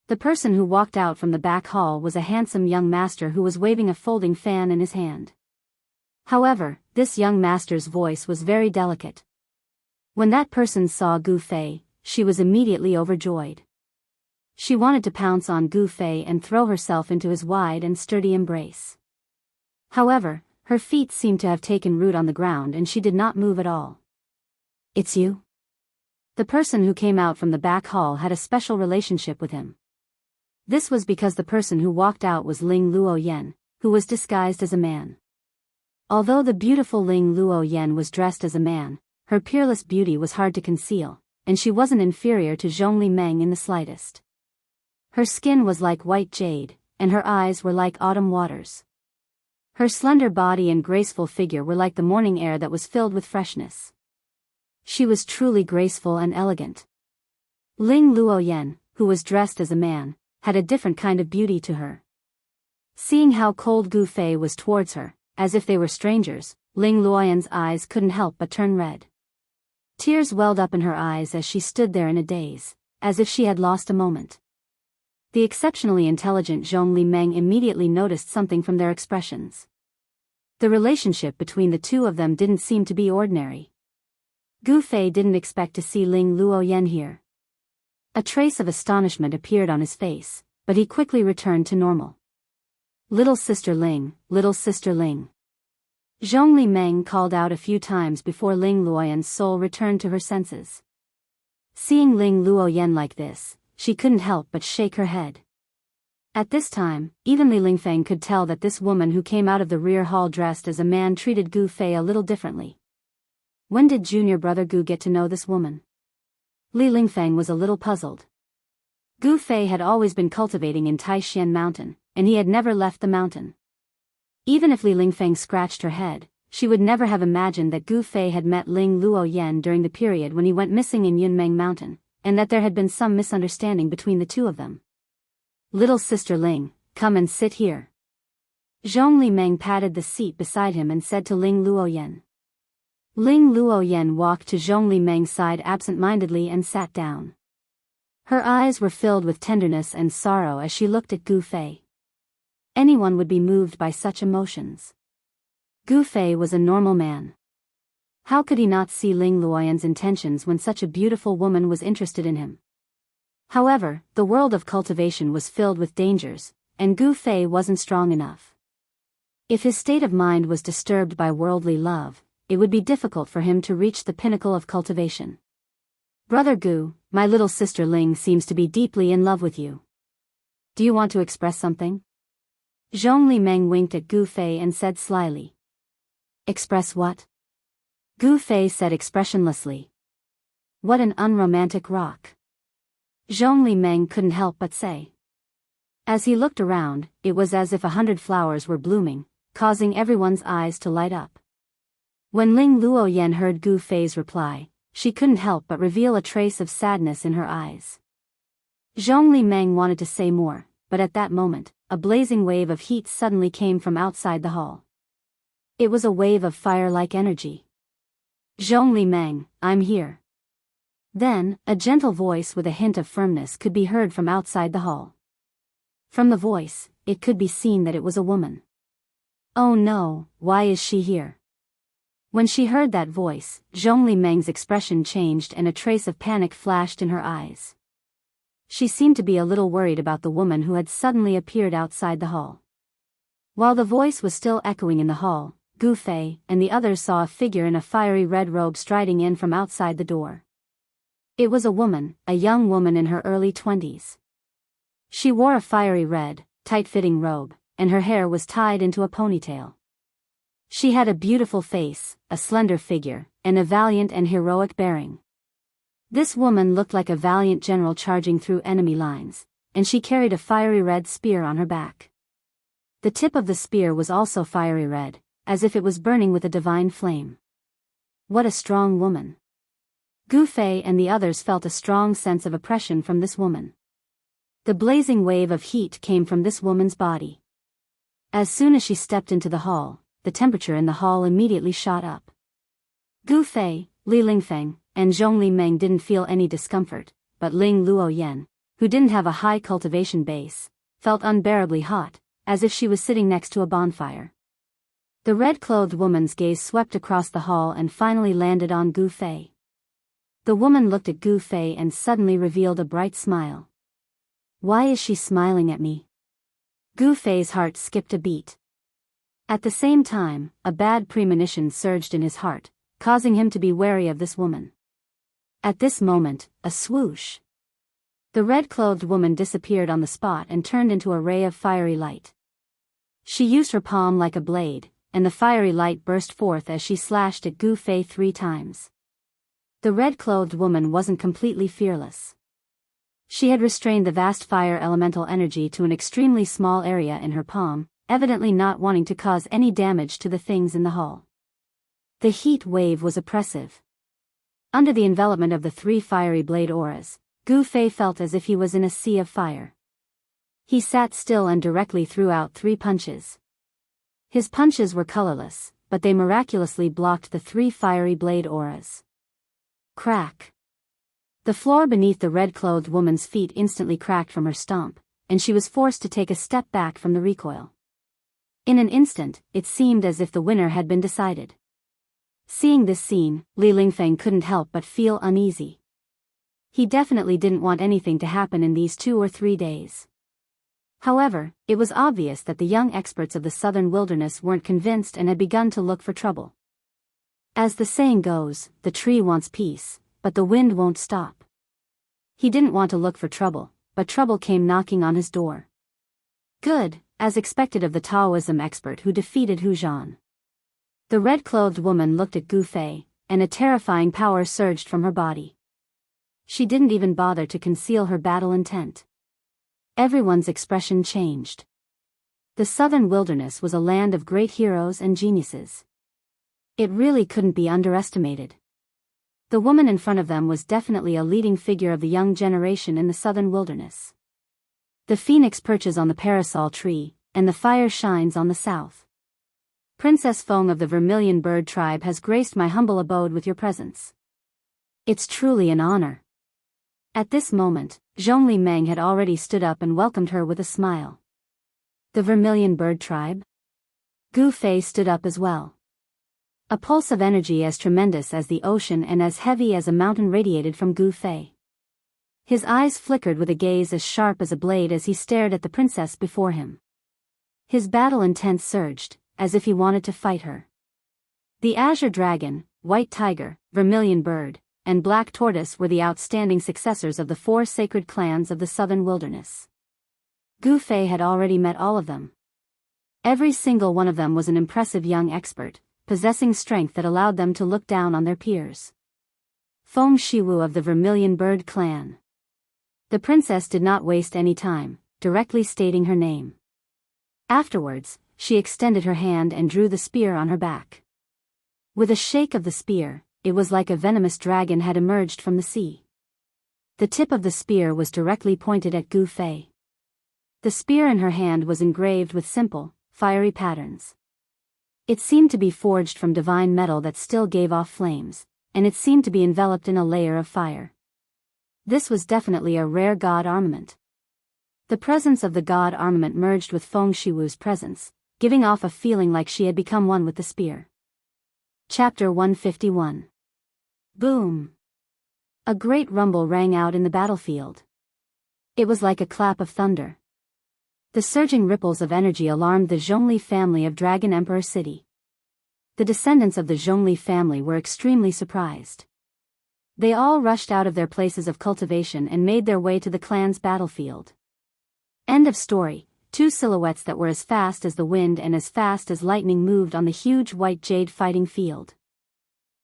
The person who walked out from the back hall was a handsome young master who was waving a folding fan in his hand. However, this young master's voice was very delicate. When that person saw Gu Fei, she was immediately overjoyed. She wanted to pounce on Gu Fei and throw herself into his wide and sturdy embrace. However, her feet seemed to have taken root on the ground and she did not move at all. It's you? The person who came out from the back hall had a special relationship with him. This was because the person who walked out was Ling Luo Yen, who was disguised as a man. Although the beautiful Ling Luo Yen was dressed as a man, her peerless beauty was hard to conceal, and she wasn't inferior to Zhongli Meng in the slightest. Her skin was like white jade, and her eyes were like autumn waters. Her slender body and graceful figure were like the morning air that was filled with freshness. She was truly graceful and elegant. Ling Luoyan, who was dressed as a man, had a different kind of beauty to her. Seeing how cold Gu Fei was towards her, as if they were strangers, Ling Luoyan's eyes couldn't help but turn red. Tears welled up in her eyes as she stood there in a daze, as if she had lost a moment. The exceptionally intelligent Zhongli Meng immediately noticed something from their expressions. The relationship between the two of them didn't seem to be ordinary. Gu Fei didn't expect to see Ling Luoyan here. A trace of astonishment appeared on his face, but he quickly returned to normal. Little sister Ling, little sister Ling. Zhongli Meng called out a few times before Ling Luoyan's soul returned to her senses. Seeing Ling Luoyan like this, she couldn't help but shake her head. At this time, even Li Lingfeng could tell that this woman who came out of the rear hall dressed as a man treated Gu Fei a little differently. When did junior brother Gu get to know this woman? Li Lingfeng was a little puzzled. Gu Fei had always been cultivating in Taishan Mountain, and he had never left the mountain. Even if Li Lingfeng scratched her head, she would never have imagined that Gu Fei had met Ling Luoyan during the period when he went missing in Yunmeng Mountain, and that there had been some misunderstanding between the two of them. Little sister Ling, come and sit here. Zhongli Meng patted the seat beside him and said to Ling Luoyan. Ling Luoyan walked to Zhongli Meng's side absent-mindedly and sat down. Her eyes were filled with tenderness and sorrow as she looked at Gu Fei. Anyone would be moved by such emotions. Gu Fei was a normal man. How could he not see Ling Luoyan's intentions when such a beautiful woman was interested in him? However, the world of cultivation was filled with dangers, and Gu Fei wasn't strong enough. If his state of mind was disturbed by worldly love, it would be difficult for him to reach the pinnacle of cultivation. Brother Gu, my little sister Ling seems to be deeply in love with you. Do you want to express something? Zhongli Meng winked at Gu Fei and said slyly. Express what? Gu Fei said expressionlessly. What an unromantic rock. Zhongli Meng couldn't help but say. As he looked around, it was as if 100 flowers were blooming, causing everyone's eyes to light up. When Ling Luoyan heard Gu Fei's reply, she couldn't help but reveal a trace of sadness in her eyes. Zhongli Meng wanted to say more, but at that moment, a blazing wave of heat suddenly came from outside the hall. It was a wave of fire-like energy. Zhongli Meng, I'm here. Then, a gentle voice with a hint of firmness could be heard from outside the hall. From the voice, it could be seen that it was a woman. Oh no, why is she here? When she heard that voice, Zhongli Meng's expression changed and a trace of panic flashed in her eyes. She seemed to be a little worried about the woman who had suddenly appeared outside the hall. While the voice was still echoing in the hall, Gu Fei and the others saw a figure in a fiery red robe striding in from outside the door. It was a woman, a young woman in her early 20s. She wore a fiery red, tight-fitting robe, and her hair was tied into a ponytail. She had a beautiful face, a slender figure, and a valiant and heroic bearing. This woman looked like a valiant general charging through enemy lines, and she carried a fiery red spear on her back. The tip of the spear was also fiery red, as if it was burning with a divine flame. What a strong woman. Gu Fei and the others felt a strong sense of oppression from this woman. The blazing wave of heat came from this woman's body. As soon as she stepped into the hall, the temperature in the hall immediately shot up. Gu Fei, Li Lingfeng, and Zhongli Meng didn't feel any discomfort, but Ling Luoyan, who didn't have a high cultivation base, felt unbearably hot, as if she was sitting next to a bonfire. The red-clothed woman's gaze swept across the hall and finally landed on Gu Fei. The woman looked at Gu Fei and suddenly revealed a bright smile. Why is she smiling at me? Gu Fei's heart skipped a beat. At the same time, a bad premonition surged in his heart, causing him to be wary of this woman. At this moment, a swoosh. The red-clothed woman disappeared on the spot and turned into a ray of fiery light. She used her palm like a blade, and the fiery light burst forth as she slashed at Gu Fei 3 times. The red-clothed woman wasn't completely fearless. She had restrained the vast fire elemental energy to an extremely small area in her palm, evidently not wanting to cause any damage to the things in the hull. The heat wave was oppressive. Under the envelopment of the 3 fiery blade auras, Gu Fei felt as if he was in a sea of fire. He sat still and directly threw out 3 punches. His punches were colorless, but they miraculously blocked the 3 fiery blade auras. Crack! The floor beneath the red-clothed woman's feet instantly cracked from her stomp, and she was forced to take a step back from the recoil. In an instant, it seemed as if the winner had been decided. Seeing this scene, Li Lingfeng couldn't help but feel uneasy. He definitely didn't want anything to happen in these 2 or 3 days. However, it was obvious that the young experts of the southern wilderness weren't convinced and had begun to look for trouble. As the saying goes, the tree wants peace, but the wind won't stop. He didn't want to look for trouble, but trouble came knocking on his door. Good, as expected of the Taoism expert who defeated Hu Zhan. The red-clothed woman looked at Gu Fei, and a terrifying power surged from her body. She didn't even bother to conceal her battle intent. Everyone's expression changed. The southern wilderness was a land of great heroes and geniuses. It really couldn't be underestimated. The woman in front of them was definitely a leading figure of the young generation in the southern wilderness. The phoenix perches on the parasol tree, and the fire shines on the south. Princess Feng of the Vermilion Bird tribe has graced my humble abode with your presence. It's truly an honor. At this moment, Zhongli Meng had already stood up and welcomed her with a smile. The Vermilion Bird tribe? Gu Fei stood up as well. A pulse of energy as tremendous as the ocean and as heavy as a mountain radiated from Gu Fei. His eyes flickered with a gaze as sharp as a blade as he stared at the princess before him. His battle intent surged, as if he wanted to fight her. The Azure Dragon, White Tiger, Vermilion Bird, and Black Tortoise were the outstanding successors of the 4 sacred clans of the southern wilderness. Gu Fei had already met all of them. Every single one of them was an impressive young expert, possessing strength that allowed them to look down on their peers. Feng Shiwu of the Vermilion Bird clan. The princess did not waste any time, directly stating her name. Afterwards, she extended her hand and drew the spear on her back. With a shake of the spear, it was like a venomous dragon had emerged from the sea. The tip of the spear was directly pointed at Gu Fei. The spear in her hand was engraved with simple, fiery patterns. It seemed to be forged from divine metal that still gave off flames, and it seemed to be enveloped in a layer of fire. This was definitely a rare god armament. The presence of the god armament merged with Feng Shiwu's presence, giving off a feeling like she had become one with the spear. Chapter 151. Boom! A great rumble rang out in the battlefield. It was like a clap of thunder. The surging ripples of energy alarmed the Zhongli family of Dragon Emperor City. The descendants of the Zhongli family were extremely surprised. They all rushed out of their places of cultivation and made their way to the clan's battlefield. End of story. 2 silhouettes that were as fast as the wind and as fast as lightning moved on the huge white jade fighting field.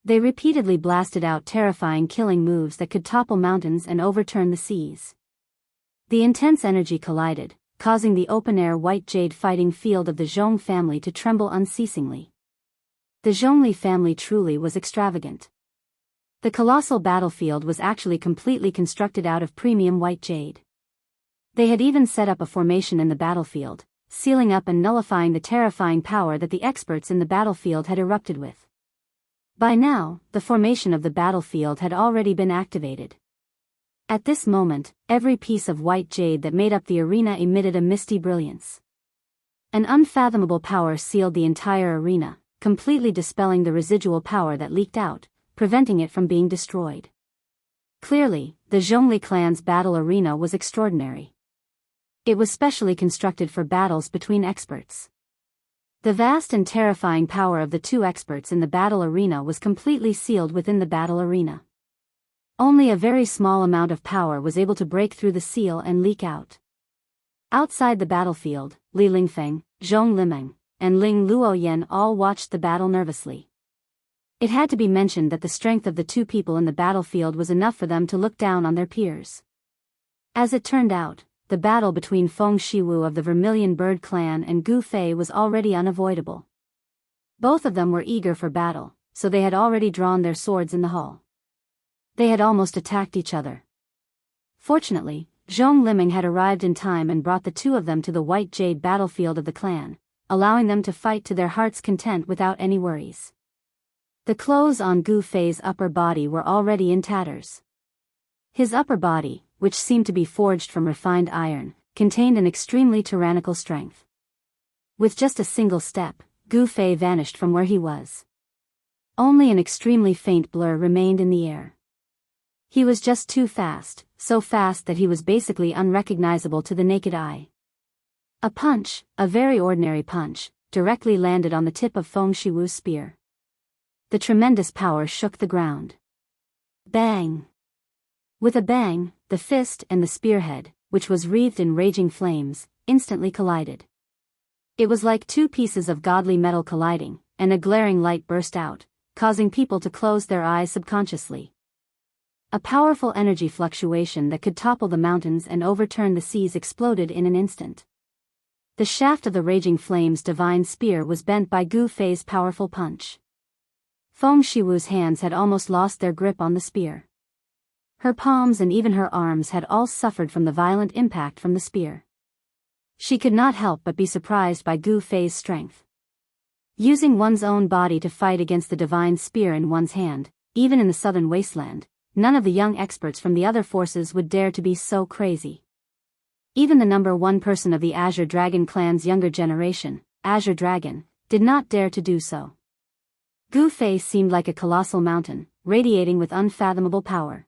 They repeatedly blasted out terrifying killing moves that could topple mountains and overturn the seas. The intense energy collided, causing the open-air white jade fighting field of the Zhong family to tremble unceasingly. The Zhongli family truly was extravagant. The colossal battlefield was actually completely constructed out of premium white jade. They had even set up a formation in the battlefield, sealing up and nullifying the terrifying power that the experts in the battlefield had erupted with. By now, the formation of the battlefield had already been activated. At this moment, every piece of white jade that made up the arena emitted a misty brilliance. An unfathomable power sealed the entire arena, completely dispelling the residual power that leaked out, preventing it from being destroyed. Clearly, the Zhongli clan's battle arena was extraordinary. It was specially constructed for battles between experts. The vast and terrifying power of the 2 experts in the battle arena was completely sealed within the battle arena. Only a very small amount of power was able to break through the seal and leak out. Outside the battlefield, Li Lingfeng, Zhong Limeng, and Ling Luoyan all watched the battle nervously. It had to be mentioned that the strength of the 2 people in the battlefield was enough for them to look down on their peers. As it turned out, the battle between Feng Shiwu of the Vermilion Bird clan and Gu Fei was already unavoidable. Both of them were eager for battle, so they had already drawn their swords in the hall. They had almost attacked each other. Fortunately, Zhong Liming had arrived in time and brought the two of them to the White Jade battlefield of the clan, allowing them to fight to their heart's content without any worries. The clothes on Gu Fei's upper body were already in tatters. His upper body, which seemed to be forged from refined iron, contained an extremely tyrannical strength. With just a single step, Gu Fei vanished from where he was. Only an extremely faint blur remained in the air. He was just too fast, so fast that he was basically unrecognizable to the naked eye. A punch, a very ordinary punch, directly landed on the tip of Feng Shiwu's spear. The tremendous power shook the ground. Bang! With a bang, the fist and the spearhead, which was wreathed in raging flames, instantly collided. It was like two pieces of godly metal colliding, and a glaring light burst out, causing people to close their eyes subconsciously. A powerful energy fluctuation that could topple the mountains and overturn the seas exploded in an instant. The shaft of the raging flames' divine spear was bent by Gu Fei's powerful punch. Feng Shiwu's hands had almost lost their grip on the spear. Her palms and even her arms had all suffered from the violent impact from the spear. She could not help but be surprised by Gu Fei's strength. Using one's own body to fight against the divine spear in one's hand, even in the southern wasteland, none of the young experts from the other forces would dare to be so crazy. Even the number one person of the Azure Dragon clan's younger generation, Azure Dragon, did not dare to do so. Gu Fei seemed like a colossal mountain, radiating with unfathomable power.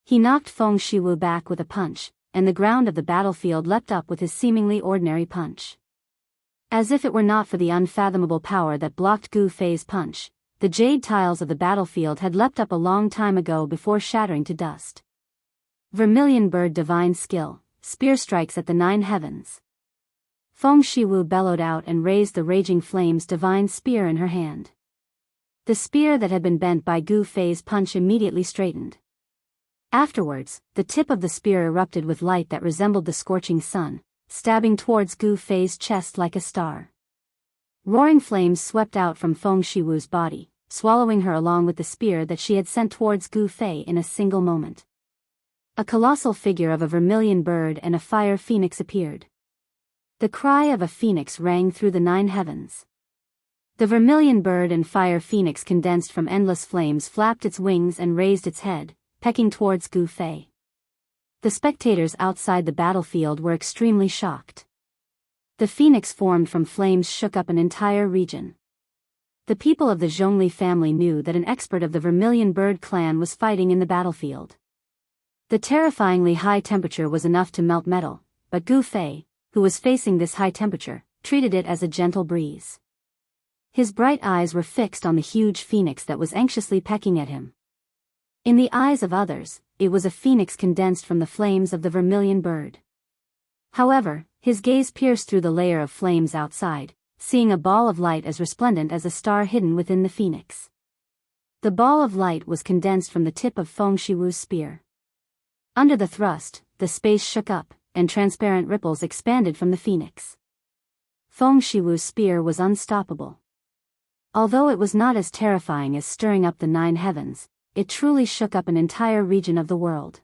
He knocked Feng Shiwu back with a punch, and the ground of the battlefield leapt up with his seemingly ordinary punch. As if it were not for the unfathomable power that blocked Gu Fei's punch, the jade tiles of the battlefield had leapt up a long time ago before shattering to dust. Vermilion Bird divine skill, spear strikes at the 9 heavens. Feng Shiwu bellowed out and raised the raging flames divine spear in her hand. The spear that had been bent by Gu Fei's punch immediately straightened. Afterwards, the tip of the spear erupted with light that resembled the scorching sun, stabbing towards Gu Fei's chest like a star. Roaring flames swept out from Feng Shiwu's body, swallowing her along with the spear that she had sent towards Gu Fei in a single moment. A colossal figure of a vermilion bird and a fire phoenix appeared. The cry of a phoenix rang through the 9 heavens. The vermilion bird and fire phoenix condensed from endless flames flapped its wings and raised its head, pecking towards Gu Fei. The spectators outside the battlefield were extremely shocked. The phoenix formed from flames shook up an entire region. The people of the Zhongli family knew that an expert of the Vermilion Bird clan was fighting in the battlefield. The terrifyingly high temperature was enough to melt metal, but Gu Fei, who was facing this high temperature, treated it as a gentle breeze. His bright eyes were fixed on the huge phoenix that was anxiously pecking at him. In the eyes of others, it was a phoenix condensed from the flames of the Vermilion Bird. However, his gaze pierced through the layer of flames outside, seeing a ball of light as resplendent as a star hidden within the phoenix. The ball of light was condensed from the tip of Feng Shiwu's spear. Under the thrust, the space shook up, and transparent ripples expanded from the phoenix. Feng Shiwu's spear was unstoppable. Although it was not as terrifying as stirring up the 9 heavens, it truly shook up an entire region of the world.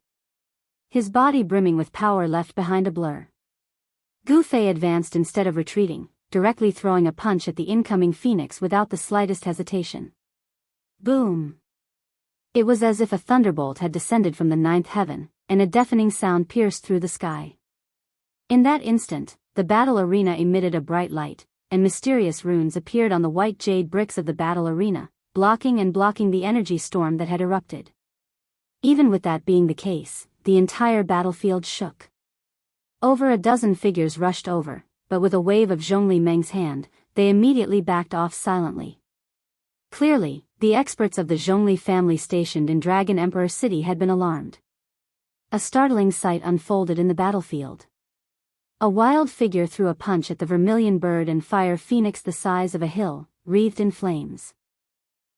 His body brimming with power left behind a blur. Gu Fei advanced instead of retreating, directly throwing a punch at the incoming phoenix without the slightest hesitation. Boom! It was as if a thunderbolt had descended from the 9th heaven, and a deafening sound pierced through the sky. In that instant, the battle arena emitted a bright light, and mysterious runes appeared on the white jade bricks of the battle arena, blocking the energy storm that had erupted. Even with that being the case, the entire battlefield shook. Over a dozen figures rushed over, but with a wave of Zhongli Meng's hand, they immediately backed off silently. Clearly, the experts of the Zhongli family stationed in Dragon Emperor City had been alarmed. A startling sight unfolded in the battlefield. A wild figure threw a punch at the Vermilion Bird and fire phoenix the size of a hill, wreathed in flames.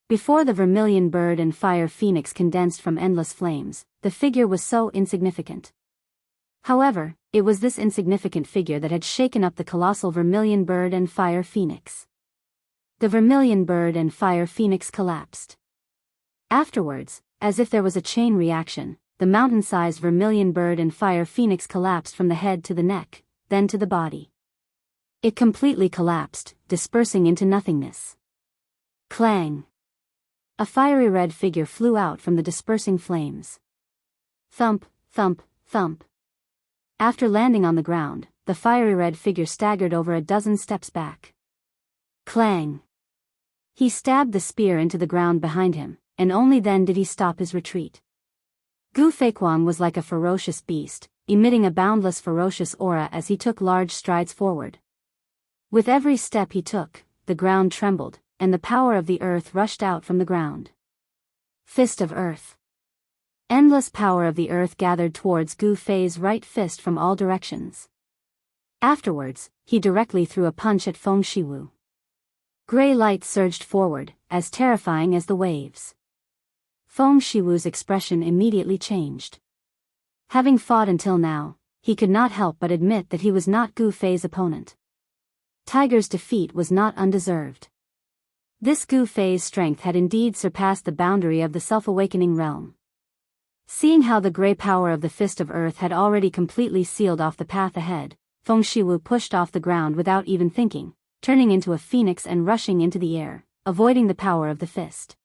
Before the Vermilion Bird and fire phoenix condensed from endless flames, the figure was so insignificant. However, it was this insignificant figure that had shaken up the colossal vermilion bird and fire phoenix. The vermilion bird and fire phoenix collapsed. Afterwards, as if there was a chain reaction, the mountain-sized vermilion bird and fire phoenix collapsed from the head to the neck, then to the body. It completely collapsed, dispersing into nothingness. Clang! A fiery red figure flew out from the dispersing flames. Thump, thump, thump. After landing on the ground, the fiery red figure staggered over a dozen steps back. Clang! He stabbed the spear into the ground behind him, and only then did he stop his retreat. Gu Feiquang was like a ferocious beast, emitting a boundless ferocious aura as he took large strides forward. With every step he took, the ground trembled, and the power of the earth rushed out from the ground. Fist of Earth. Endless power of the earth gathered towards Gu Fei's right fist from all directions. Afterwards, he directly threw a punch at Feng Shiwu. Gray light surged forward, as terrifying as the waves. Feng Shiwu's expression immediately changed. Having fought until now, he could not help but admit that he was not Gu Fei's opponent. Tiger's defeat was not undeserved. This Gu Fei's strength had indeed surpassed the boundary of the self-awakening realm. Seeing how the gray power of the Fist of Earth had already completely sealed off the path ahead, Feng Shiwu pushed off the ground without even thinking, turning into a phoenix and rushing into the air, avoiding the power of the fist.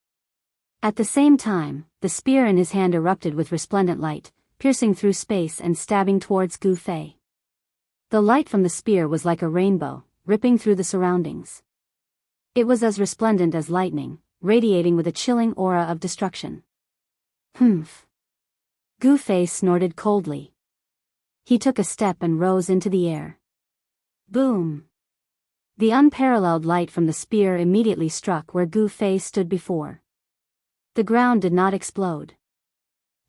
At the same time, the spear in his hand erupted with resplendent light, piercing through space and stabbing towards Gu Fei. The light from the spear was like a rainbow, ripping through the surroundings. It was as resplendent as lightning, radiating with a chilling aura of destruction. Humph! Gu Fei snorted coldly. He took a step and rose into the air. Boom! The unparalleled light from the spear immediately struck where Gu Fei stood before. The ground did not explode.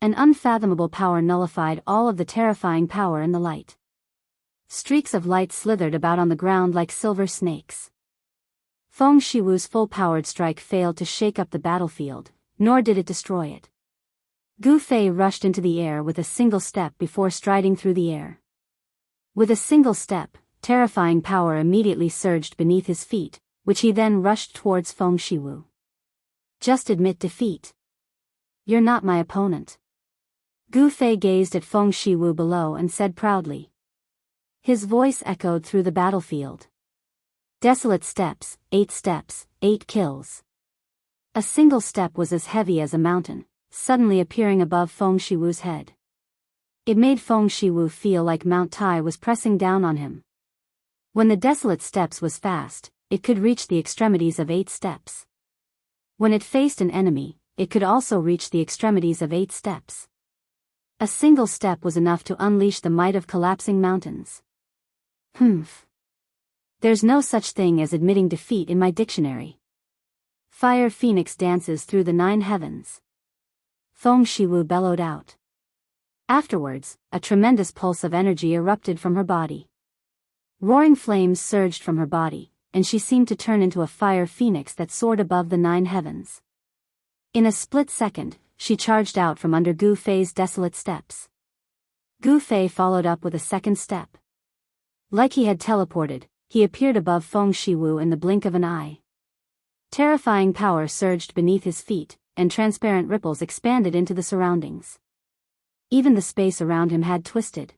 An unfathomable power nullified all of the terrifying power in the light. Streaks of light slithered about on the ground like silver snakes. Feng Shiwu's full-powered strike failed to shake up the battlefield, nor did it destroy it. Gu Fei rushed into the air with a single step before striding through the air. With a single step, terrifying power immediately surged beneath his feet, which he then rushed towards Feng Shiwu. Just admit defeat. You're not my opponent. Gu Fei gazed at Feng Shiwu below and said proudly. His voice echoed through the battlefield. Desolate steps, 8 kills. A single step was as heavy as a mountain, suddenly appearing above Feng Shiwu's head. It made Feng Shiwu feel like Mount Tai was pressing down on him. When the desolate steps was fast, it could reach the extremities of 8 steps. When it faced an enemy, it could also reach the extremities of 8 steps. A single step was enough to unleash the might of collapsing mountains. Humph. There's no such thing as admitting defeat in my dictionary. Fire Phoenix dances through the 9 heavens. Feng Shiwu bellowed out. Afterwards, a tremendous pulse of energy erupted from her body. Roaring flames surged from her body, and she seemed to turn into a fire phoenix that soared above the 9 heavens. In a split second, she charged out from under Gu Fei's desolate steps. Gu Fei followed up with a second step. Like he had teleported, he appeared above Feng Shiwu in the blink of an eye. Terrifying power surged beneath his feet, and transparent ripples expanded into the surroundings. Even the space around him had twisted.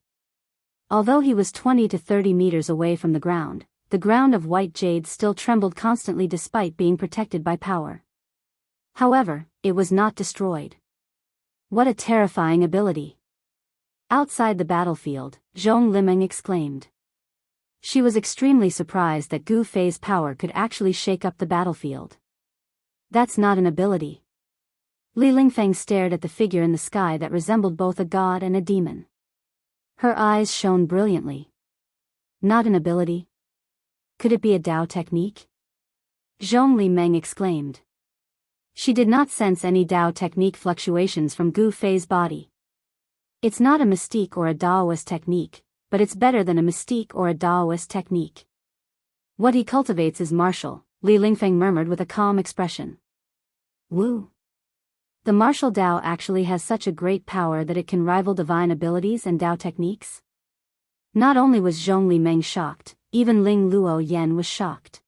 Although he was 20 to 30 meters away from the ground of white jade still trembled constantly despite being protected by power. However, it was not destroyed. What a terrifying ability! Outside the battlefield, Zhong Limeng exclaimed. She was extremely surprised that Gu Fei's power could actually shake up the battlefield. That's not an ability. Li Lingfeng stared at the figure in the sky that resembled both a god and a demon. Her eyes shone brilliantly. Not an ability? Could it be a Dao technique? Zhong Limeng exclaimed. She did not sense any Dao technique fluctuations from Gu Fei's body. It's not a mystique or a Daoist technique, but it's better than a mystique or a Daoist technique. What he cultivates is martial, Li Lingfeng murmured with a calm expression. Woo! The martial Dao actually has such a great power that it can rival divine abilities and Dao techniques? Not only was Zhongli Meng shocked, even Ling Luo Yan was shocked.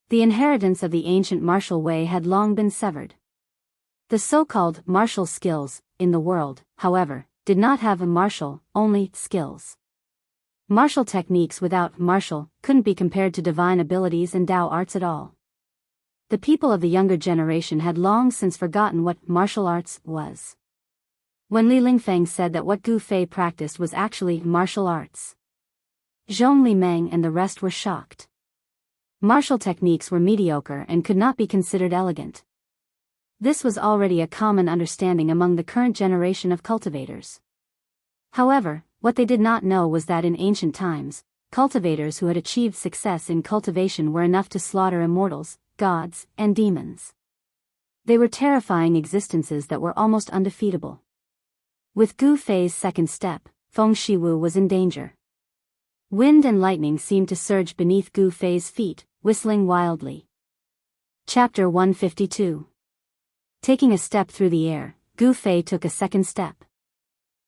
The inheritance of the ancient martial way had long been severed. The so-called martial skills, in the world, however, did not have a martial, only skills. Martial techniques without martial couldn't be compared to divine abilities and Dao arts at all. The people of the younger generation had long since forgotten what martial arts was. When Li Lingfeng said that what Gu Fei practiced was actually martial arts, Zhongli Meng and the rest were shocked. Martial techniques were mediocre and could not be considered elegant. This was already a common understanding among the current generation of cultivators. However, what they did not know was that in ancient times, cultivators who had achieved success in cultivation were enough to slaughter immortals, gods, and demons. They were terrifying existences that were almost undefeatable. With Gu Fei's second step, Feng Shiwu was in danger. Wind and lightning seemed to surge beneath Gu Fei's feet, whistling wildly. Chapter 152. Taking a step through the air, Gu Fei took a second step.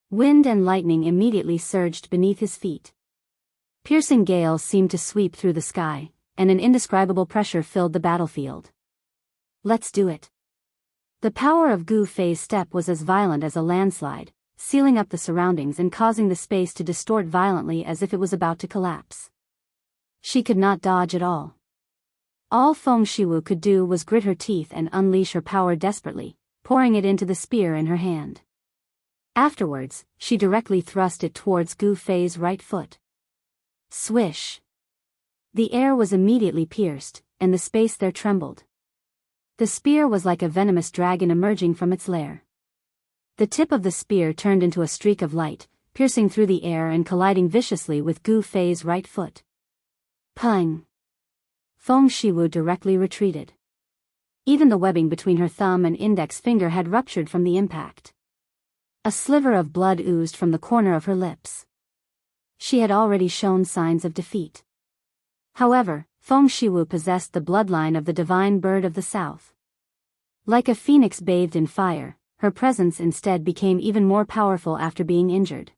Wind and lightning immediately surged beneath his feet. Piercing gales seemed to sweep through the sky, and an indescribable pressure filled the battlefield. Let's do it. The power of Gu Fei's step was as violent as a landslide, sealing up the surroundings and causing the space to distort violently as if it was about to collapse. She could not dodge at all. All Feng Shiwu could do was grit her teeth and unleash her power desperately, pouring it into the spear in her hand. Afterwards, she directly thrust it towards Gu Fei's right foot. Swish! The air was immediately pierced, and the space there trembled. The spear was like a venomous dragon emerging from its lair. The tip of the spear turned into a streak of light, piercing through the air and colliding viciously with Gu Fei's right foot. Pung! Feng Shiwu directly retreated. Even the webbing between her thumb and index finger had ruptured from the impact. A sliver of blood oozed from the corner of her lips. She had already shown signs of defeat. However, Feng Shiwu possessed the bloodline of the divine bird of the south. Like a phoenix bathed in fire, her presence instead became even more powerful after being injured.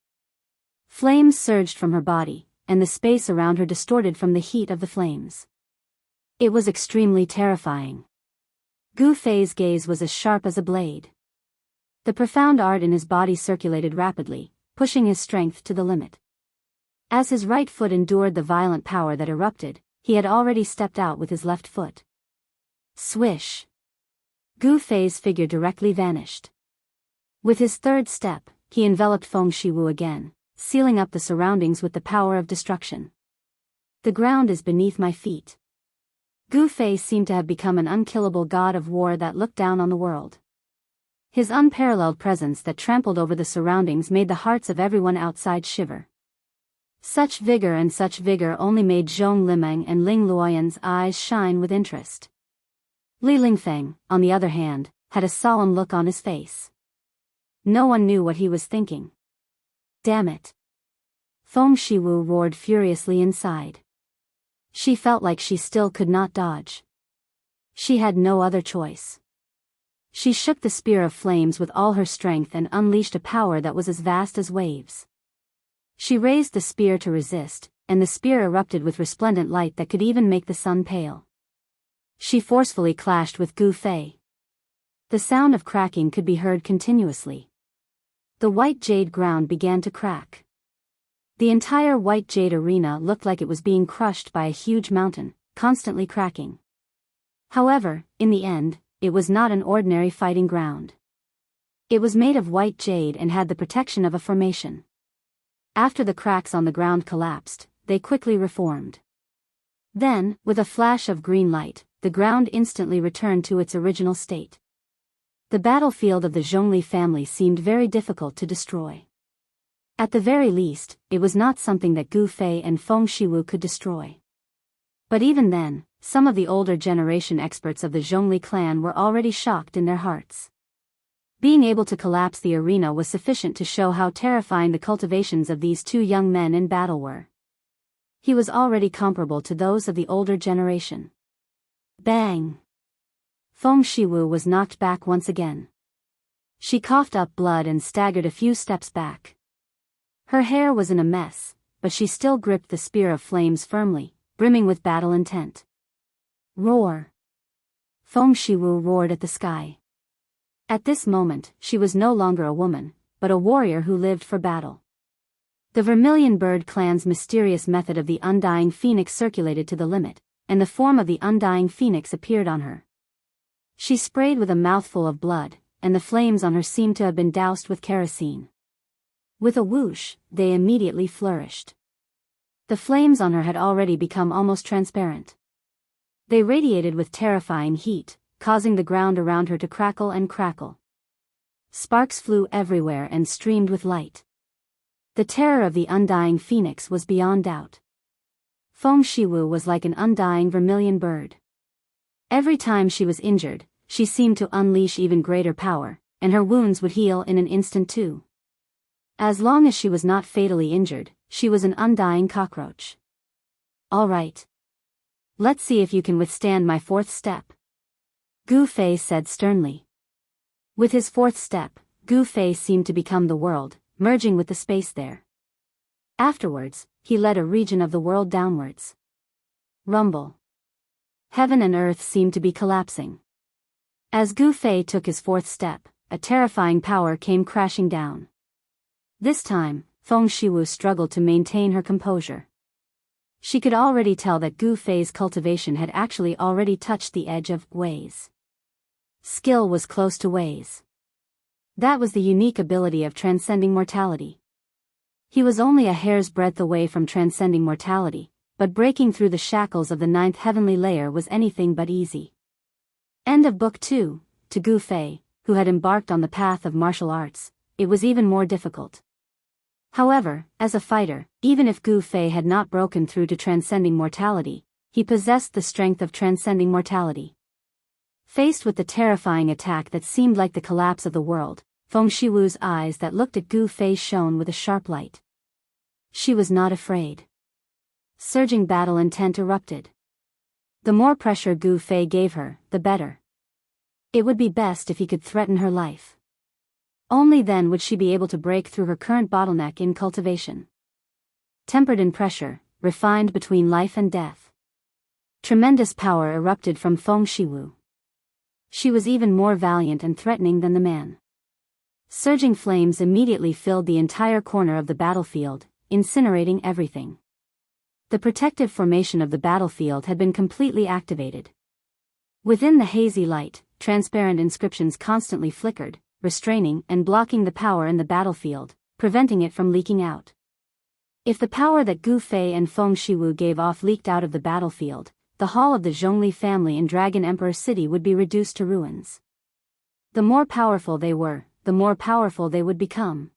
Flames surged from her body, and the space around her distorted from the heat of the flames. It was extremely terrifying. Gu Fei's gaze was as sharp as a blade. The profound art in his body circulated rapidly, pushing his strength to the limit. As his right foot endured the violent power that erupted, he had already stepped out with his left foot. Swish! Gu Fei's figure directly vanished. With his third step, he enveloped Feng Shiwu again, sealing up the surroundings with the power of destruction. The ground is beneath my feet. Gu Fei seemed to have become an unkillable god of war that looked down on the world. His unparalleled presence that trampled over the surroundings made the hearts of everyone outside shiver. Such vigor only made Zhong Limeng and Ling Luoyan's eyes shine with interest. Li Lingfeng, on the other hand, had a solemn look on his face. No one knew what he was thinking. Damn it! Feng Shiwu roared furiously inside. She felt like she still could not dodge. She had no other choice. She shook the spear of flames with all her strength and unleashed a power that was as vast as waves. She raised the spear to resist, and the spear erupted with resplendent light that could even make the sun pale. She forcefully clashed with Gu Fei. The sound of cracking could be heard continuously. The white jade ground began to crack. The entire white jade arena looked like it was being crushed by a huge mountain, constantly cracking. However, in the end, it was not an ordinary fighting ground. It was made of white jade and had the protection of a formation. After the cracks on the ground collapsed, they quickly reformed. Then, with a flash of green light, the ground instantly returned to its original state. The battlefield of the Zhongli family seemed very difficult to destroy. At the very least, it was not something that Gu Fei and Feng Shiwu could destroy. But even then, some of the older generation experts of the Zhongli clan were already shocked in their hearts. Being able to collapse the arena was sufficient to show how terrifying the cultivations of these two young men in battle were. He was already comparable to those of the older generation. Bang! Feng Shiwu was knocked back once again. She coughed up blood and staggered a few steps back. Her hair was in a mess, but she still gripped the spear of flames firmly, brimming with battle intent. Roar! Feng Shiwu roared at the sky. At this moment, she was no longer a woman, but a warrior who lived for battle. The Vermilion Bird clan's mysterious method of the Undying Phoenix circulated to the limit, and the form of the Undying Phoenix appeared on her. She sprayed with a mouthful of blood, and the flames on her seemed to have been doused with kerosene. With a whoosh, they immediately flourished. The flames on her had already become almost transparent. They radiated with terrifying heat, causing the ground around her to crackle and crackle. Sparks flew everywhere and streamed with light. The terror of the Undying Phoenix was beyond doubt. Feng Shiwu was like an undying vermilion bird. Every time she was injured, she seemed to unleash even greater power, and her wounds would heal in an instant too. As long as she was not fatally injured, she was an undying cockroach. All right. Let's see if you can withstand my fourth step. Gu Fei said sternly. With his fourth step, Gu Fei seemed to become the world, merging with the space there. Afterwards, he led a region of the world downwards. Rumble. Heaven and earth seemed to be collapsing. As Gu Fei took his fourth step, a terrifying power came crashing down. This time, Feng Shiwu struggled to maintain her composure. She could already tell that Gu Fei's cultivation had actually already touched the edge of Wei's. Skill was close to Wei's. That was the unique ability of transcending mortality. He was only a hair's breadth away from transcending mortality, but breaking through the shackles of the ninth heavenly layer was anything but easy. End of Book 2. To Gu Fei, who had embarked on the path of martial arts, it was even more difficult. However, as a fighter, even if Gu Fei had not broken through to transcending mortality, he possessed the strength of transcending mortality. Faced with the terrifying attack that seemed like the collapse of the world, Feng Shiwu's eyes that looked at Gu Fei shone with a sharp light. She was not afraid. Surging battle intent erupted. The more pressure Gu Fei gave her, the better. It would be best if he could threaten her life. Only then would she be able to break through her current bottleneck in cultivation. Tempered in pressure, refined between life and death. Tremendous power erupted from Feng Shiwu. She was even more valiant and threatening than the man. Surging flames immediately filled the entire corner of the battlefield, incinerating everything. The protective formation of the battlefield had been completely activated. Within the hazy light, transparent inscriptions constantly flickered, restraining and blocking the power in the battlefield, preventing it from leaking out. If the power that Gu Fei and Feng Shiwu gave off leaked out of the battlefield, the hall of the Zhongli family in Dragon Emperor City would be reduced to ruins. The more powerful they were, the more powerful they would become.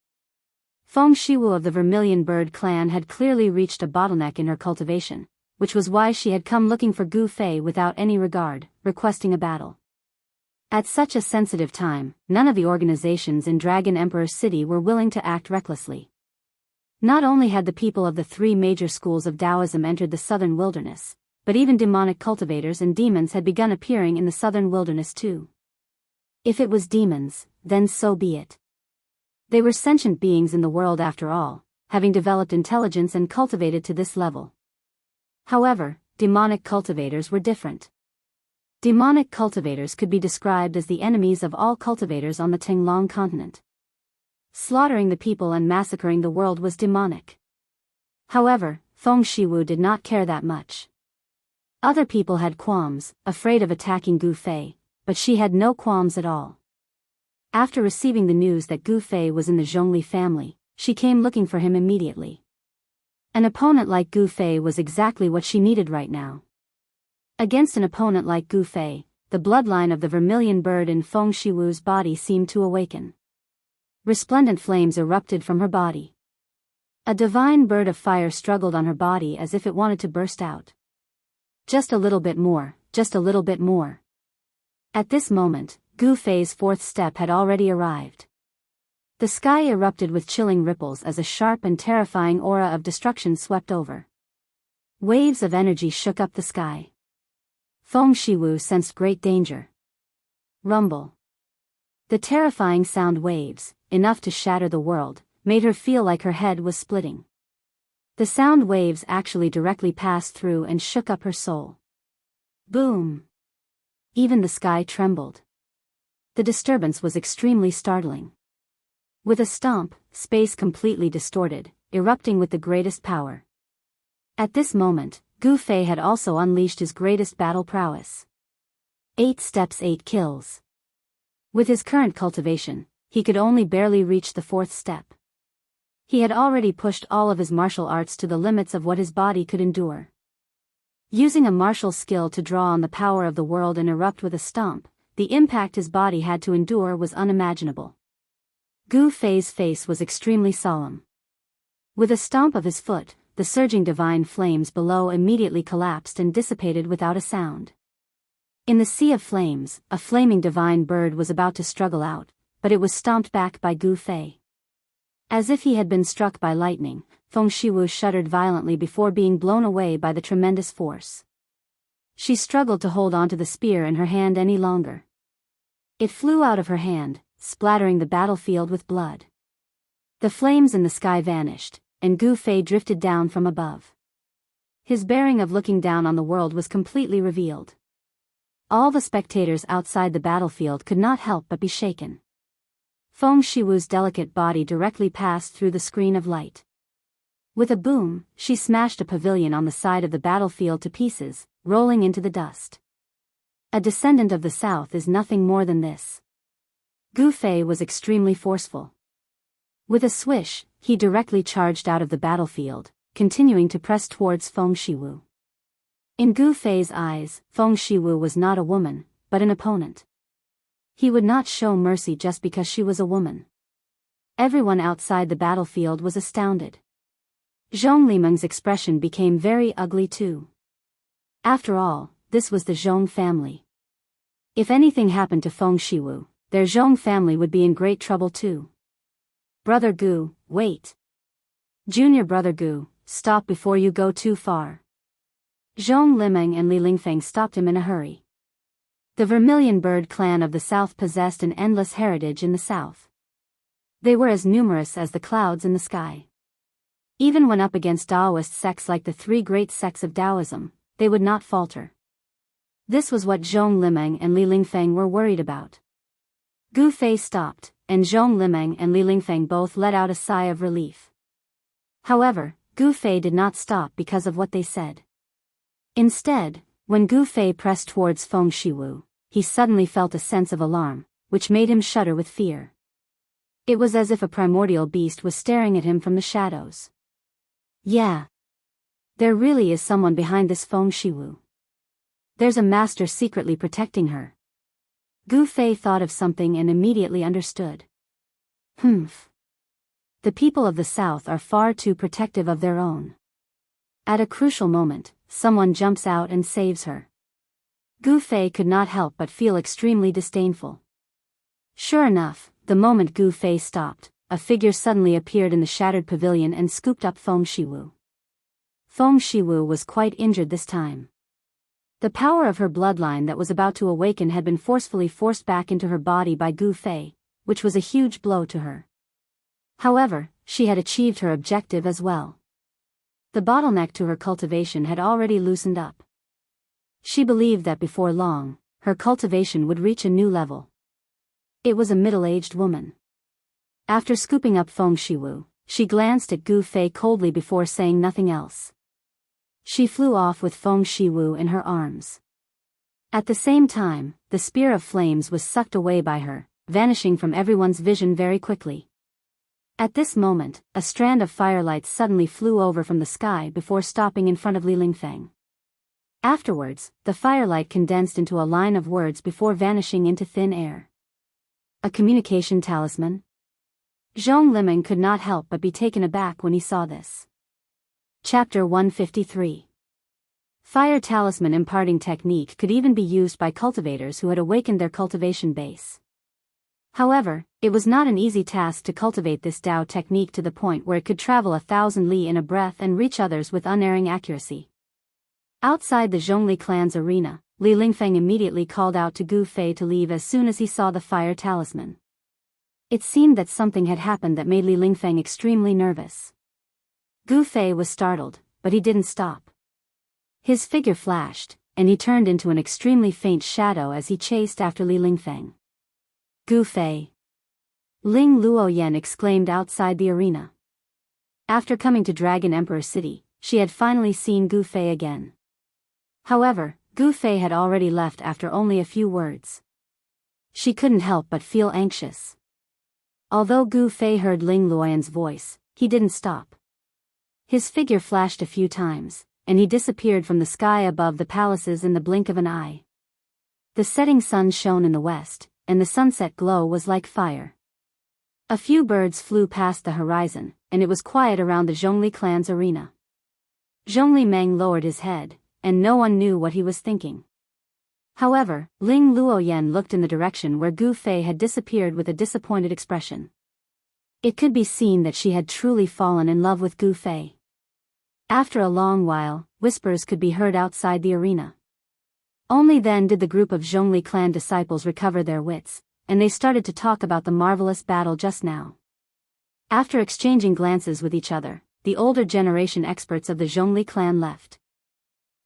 Feng Shiwu of the Vermilion Bird clan had clearly reached a bottleneck in her cultivation, which was why she had come looking for Gu Fei without any regard, requesting a battle. At such a sensitive time, none of the organizations in Dragon Emperor City were willing to act recklessly. Not only had the people of the three major schools of Taoism entered the southern wilderness, but even demonic cultivators and demons had begun appearing in the southern wilderness too. If it was demons, then so be it. They were sentient beings in the world after all, having developed intelligence and cultivated to this level. However, demonic cultivators were different. Demonic cultivators could be described as the enemies of all cultivators on the Tinglong continent. Slaughtering the people and massacring the world was demonic. However, Feng Shiwu did not care that much. Other people had qualms, afraid of attacking Gu Fei, but she had no qualms at all. After receiving the news that Gu Fei was in the Zhongli family, she came looking for him immediately. An opponent like Gu Fei was exactly what she needed right now. Against an opponent like Gu Fei, the bloodline of the Vermilion Bird in Feng Shiwu's body seemed to awaken. Resplendent flames erupted from her body. A divine bird of fire struggled on her body as if it wanted to burst out. Just a little bit more, just a little bit more. At this moment, Gu Fei's fourth step had already arrived. The sky erupted with chilling ripples as a sharp and terrifying aura of destruction swept over. Waves of energy shook up the sky. Feng Shiwu sensed great danger. Rumble. The terrifying sound waves, enough to shatter the world, made her feel like her head was splitting. The sound waves actually directly passed through and shook up her soul. Boom! Even the sky trembled. The disturbance was extremely startling. With a stomp, space completely distorted, erupting with the greatest power. At this moment, Gu Fei had also unleashed his greatest battle prowess. 8 steps 8 kills. With his current cultivation, he could only barely reach the 4th step. He had already pushed all of his martial arts to the limits of what his body could endure. Using a martial skill to draw on the power of the world and erupt with a stomp, the impact his body had to endure was unimaginable. Gu Fei's face was extremely solemn. With a stomp of his foot, the surging divine flames below immediately collapsed and dissipated without a sound. In the sea of flames, a flaming divine bird was about to struggle out, but it was stomped back by Gu Fei. As if he had been struck by lightning, Feng Shiwu shuddered violently before being blown away by the tremendous force. She struggled to hold onto the spear in her hand any longer. It flew out of her hand, splattering the battlefield with blood. The flames in the sky vanished, and Gu Fei drifted down from above. His bearing of looking down on the world was completely revealed. All the spectators outside the battlefield could not help but be shaken. Feng Shiwu's delicate body directly passed through the screen of light. With a boom, she smashed a pavilion on the side of the battlefield to pieces, rolling into the dust. A descendant of the south is nothing more than this. Gu Fei was extremely forceful. With a swish, he directly charged out of the battlefield, continuing to press towards Feng Shiwu. In Gu Fei's eyes, Feng Shiwu was not a woman, but an opponent. He would not show mercy just because she was a woman. Everyone outside the battlefield was astounded. Zhong Limeng's expression became very ugly too. After all, this was the Zhong family. If anything happened to Feng Shiwu, their Zhong family would be in great trouble too. Brother Gu, wait. Junior brother Gu, stop before you go too far. Zhong Limeng and Li Lingfeng stopped him in a hurry. The Vermilion Bird clan of the south possessed an endless heritage in the south. They were as numerous as the clouds in the sky. Even when up against Daoist sects like the 3 great sects of Taoism, they would not falter. This was what Zhong Limeng and Li Lingfeng were worried about. Gu Fei stopped, and Zhong Limeng and Li Lingfeng both let out a sigh of relief. However, Gu Fei did not stop because of what they said. Instead, when Gu Fei pressed towards Feng Shiwu, he suddenly felt a sense of alarm, which made him shudder with fear. It was as if a primordial beast was staring at him from the shadows. Yeah. There really is someone behind this Feng Shiwu. There's a master secretly protecting her. Gu Fei thought of something and immediately understood. The people of the south are far too protective of their own. At a crucial moment, someone jumps out and saves her. Gu Fei could not help but feel extremely disdainful. Sure enough, the moment Gu Fei stopped, a figure suddenly appeared in the shattered pavilion and scooped up Feng Shiwu. Feng Shiwu was quite injured this time. The power of her bloodline that was about to awaken had been forcefully forced back into her body by Gu Fei, which was a huge blow to her. However, she had achieved her objective as well. The bottleneck to her cultivation had already loosened up. She believed that before long, her cultivation would reach a new level. It was a middle-aged woman. After scooping up Feng Shiwu, she glanced at Gu Fei coldly before saying nothing else. She flew off with Feng Shiwu in her arms. At the same time, the spear of flames was sucked away by her, vanishing from everyone's vision very quickly. At this moment, a strand of firelight suddenly flew over from the sky before stopping in front of Li Lingfeng. Afterwards, the firelight condensed into a line of words before vanishing into thin air. A communication talisman? Zhong Limeng could not help but be taken aback when he saw this. Chapter 153. Fire talisman imparting technique could even be used by cultivators who had awakened their cultivation base. However, it was not an easy task to cultivate this Dao technique to the point where it could travel 1,000 li in a breath and reach others with unerring accuracy. Outside the Zhongli clan's arena, Li Lingfeng immediately called out to Gu Fei to leave as soon as he saw the fire talisman. It seemed that something had happened that made Li Lingfeng extremely nervous. Gu Fei was startled, but he didn't stop. His figure flashed, and he turned into an extremely faint shadow as he chased after Li Lingfeng. Gu Fei! Ling Luoyan exclaimed outside the arena. After coming to Dragon Emperor City, she had finally seen Gu Fei again. However, Gu Fei had already left after only a few words. She couldn't help but feel anxious. Although Gu Fei heard Ling Luoyan's voice, he didn't stop. His figure flashed a few times, and he disappeared from the sky above the palaces in the blink of an eye. The setting sun shone in the west, and the sunset glow was like fire. A few birds flew past the horizon, and it was quiet around the Zhongli clan's arena. Zhongli Meng lowered his head, and no one knew what he was thinking. However, Ling Luoyan looked in the direction where Gu Fei had disappeared with a disappointed expression. It could be seen that she had truly fallen in love with Gu Fei. After a long while, whispers could be heard outside the arena. Only then did the group of Zhongli clan disciples recover their wits, and they started to talk about the marvelous battle just now. After exchanging glances with each other, the older generation experts of the Zhongli clan left.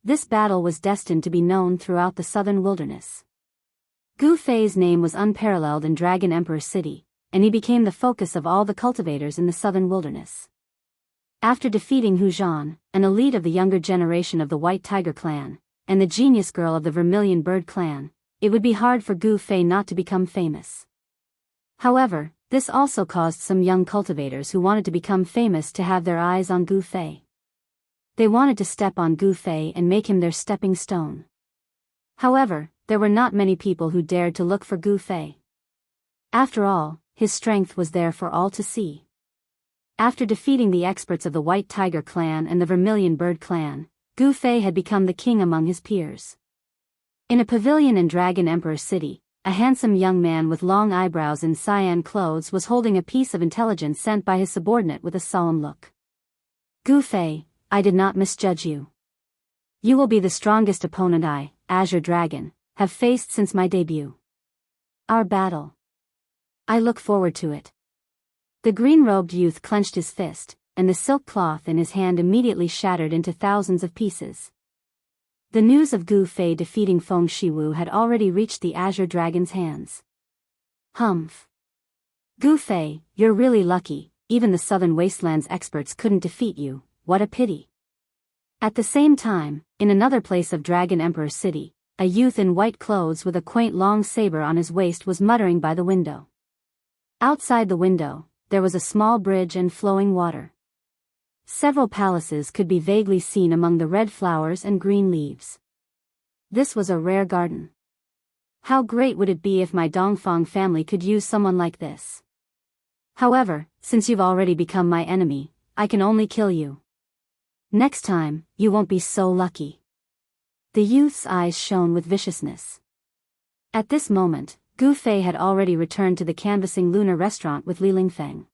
This battle was destined to be known throughout the southern wilderness. Gu Fei's name was unparalleled in Dragon Emperor City, and he became the focus of all the cultivators in the southern wilderness. After defeating Hu Zhan, an elite of the younger generation of the White Tiger clan, and the genius girl of the Vermilion Bird clan, it would be hard for Gu Fei not to become famous. However, this also caused some young cultivators who wanted to become famous to have their eyes on Gu Fei. They wanted to step on Gu Fei and make him their stepping stone. However, there were not many people who dared to look for Gu Fei. After all, his strength was there for all to see. After defeating the experts of the White Tiger clan and the Vermilion Bird clan, Gu Fei had become the king among his peers. In a pavilion in Dragon Emperor City, a handsome young man with long eyebrows in cyan clothes was holding a piece of intelligence sent by his subordinate with a solemn look. Gu Fei, I did not misjudge you. You will be the strongest opponent I, Azure Dragon, have faced since my debut. Our battle. I look forward to it. The green-robed youth clenched his fist, and the silk cloth in his hand immediately shattered into thousands of pieces. The news of Gu Fei defeating Feng Shiwu had already reached the Azure Dragon's hands. Humph. Gu Fei, you're really lucky, even the Southern Wastelands experts couldn't defeat you, what a pity. At the same time, in another place of Dragon Emperor City, a youth in white clothes with a quaint long saber on his waist was muttering by the window. Outside the window, there was a small bridge and flowing water. Several palaces could be vaguely seen among the red flowers and green leaves. This was a rare garden. How great would it be if my Dongfang family could use someone like this? However, since you've already become my enemy, I can only kill you. Next time, you won't be so lucky. The youth's eyes shone with viciousness. At this moment, Gu Fei had already returned to the canvassing lunar restaurant with Li Lingfeng.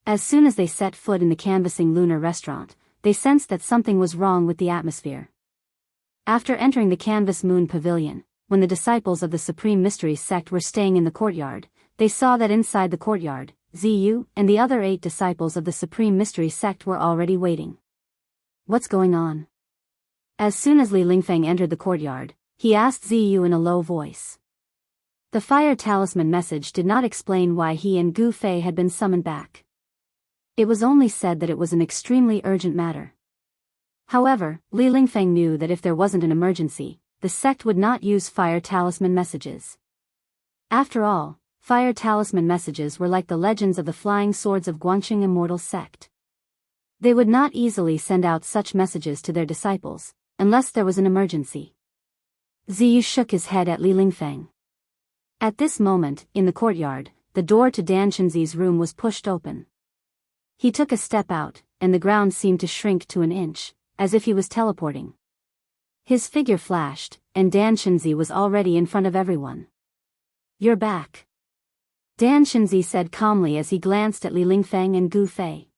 As soon as they set foot in the canvassing lunar restaurant, they sensed that something was wrong with the atmosphere. After entering the canvas moon pavilion, when the disciples of the Supreme Mysteries sect were staying in the courtyard, they saw that inside the courtyard, Ziyu and the other 8 disciples of the Supreme Mysteries sect were already waiting. What's going on? As soon as Li Lingfeng entered the courtyard, he asked Ziyu in a low voice. The fire talisman message did not explain why he and Gu Fei had been summoned back. It was only said that it was an extremely urgent matter. However, Li Lingfeng knew that if there wasn't an emergency, the sect would not use fire talisman messages. After all, fire talisman messages were like the legends of the flying swords of Guangxing immortal sect. They would not easily send out such messages to their disciples, unless there was an emergency. Ziyu shook his head at Li Lingfeng. At this moment, in the courtyard, the door to Dan Chenzi's room was pushed open. He took a step out, and the ground seemed to shrink to an inch, as if he was teleporting. His figure flashed, and Dan Chenzi was already in front of everyone. You're back. Dan Chenzi said calmly as he glanced at Li Lingfeng and Gu Fei.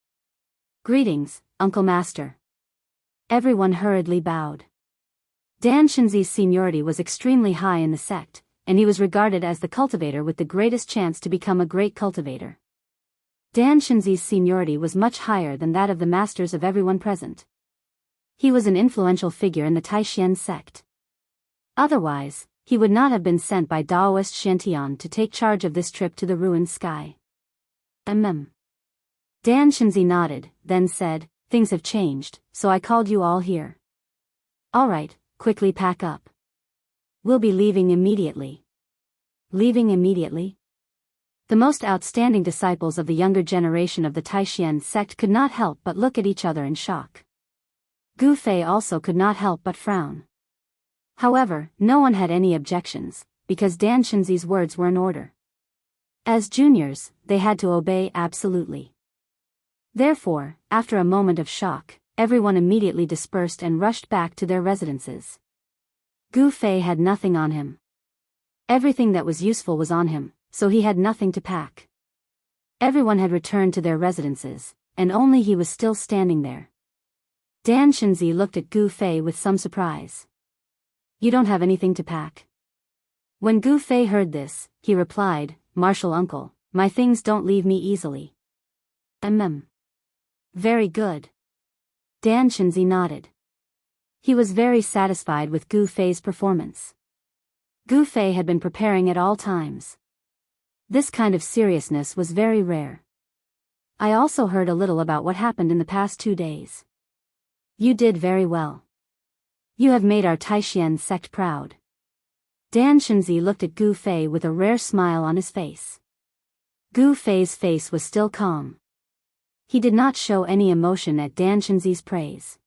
Greetings, Uncle Master. Everyone hurriedly bowed. Dan Chenzi's seniority was extremely high in the sect, and he was regarded as the cultivator with the greatest chance to become a great cultivator. Dan Shenzi's seniority was much higher than that of the masters of everyone present. He was an influential figure in the Taishan sect. Otherwise, he would not have been sent by Daoist Xiantian to take charge of this trip to the ruined sky. Dan Shenzi nodded, then said, "Things have changed, so I called you all here." "All right, quickly pack up. We'll be leaving immediately." Leaving immediately? The most outstanding disciples of the younger generation of the Taishan sect could not help but look at each other in shock. Gu Fei also could not help but frown. However, no one had any objections, because Dan Shenzi's words were an order. As juniors, they had to obey absolutely. Therefore, after a moment of shock, everyone immediately dispersed and rushed back to their residences. Gu Fei had nothing on him. Everything that was useful was on him, so he had nothing to pack. Everyone had returned to their residences, and only he was still standing there. Dan Shenzi looked at Gu Fei with some surprise. "You don't have anything to pack?" When Gu Fei heard this, he replied, "Martial uncle, my things don't leave me easily." Very good. Dan Shenzi nodded. He was very satisfied with Gu Fei's performance. Gu Fei had been preparing at all times. This kind of seriousness was very rare. "I also heard a little about what happened in the past 2 days. You did very well. You have made our Taishan sect proud." Dan Shenzi looked at Gu Fei with a rare smile on his face. Gu Fei's face was still calm. He did not show any emotion at Dan Shenzi's praise.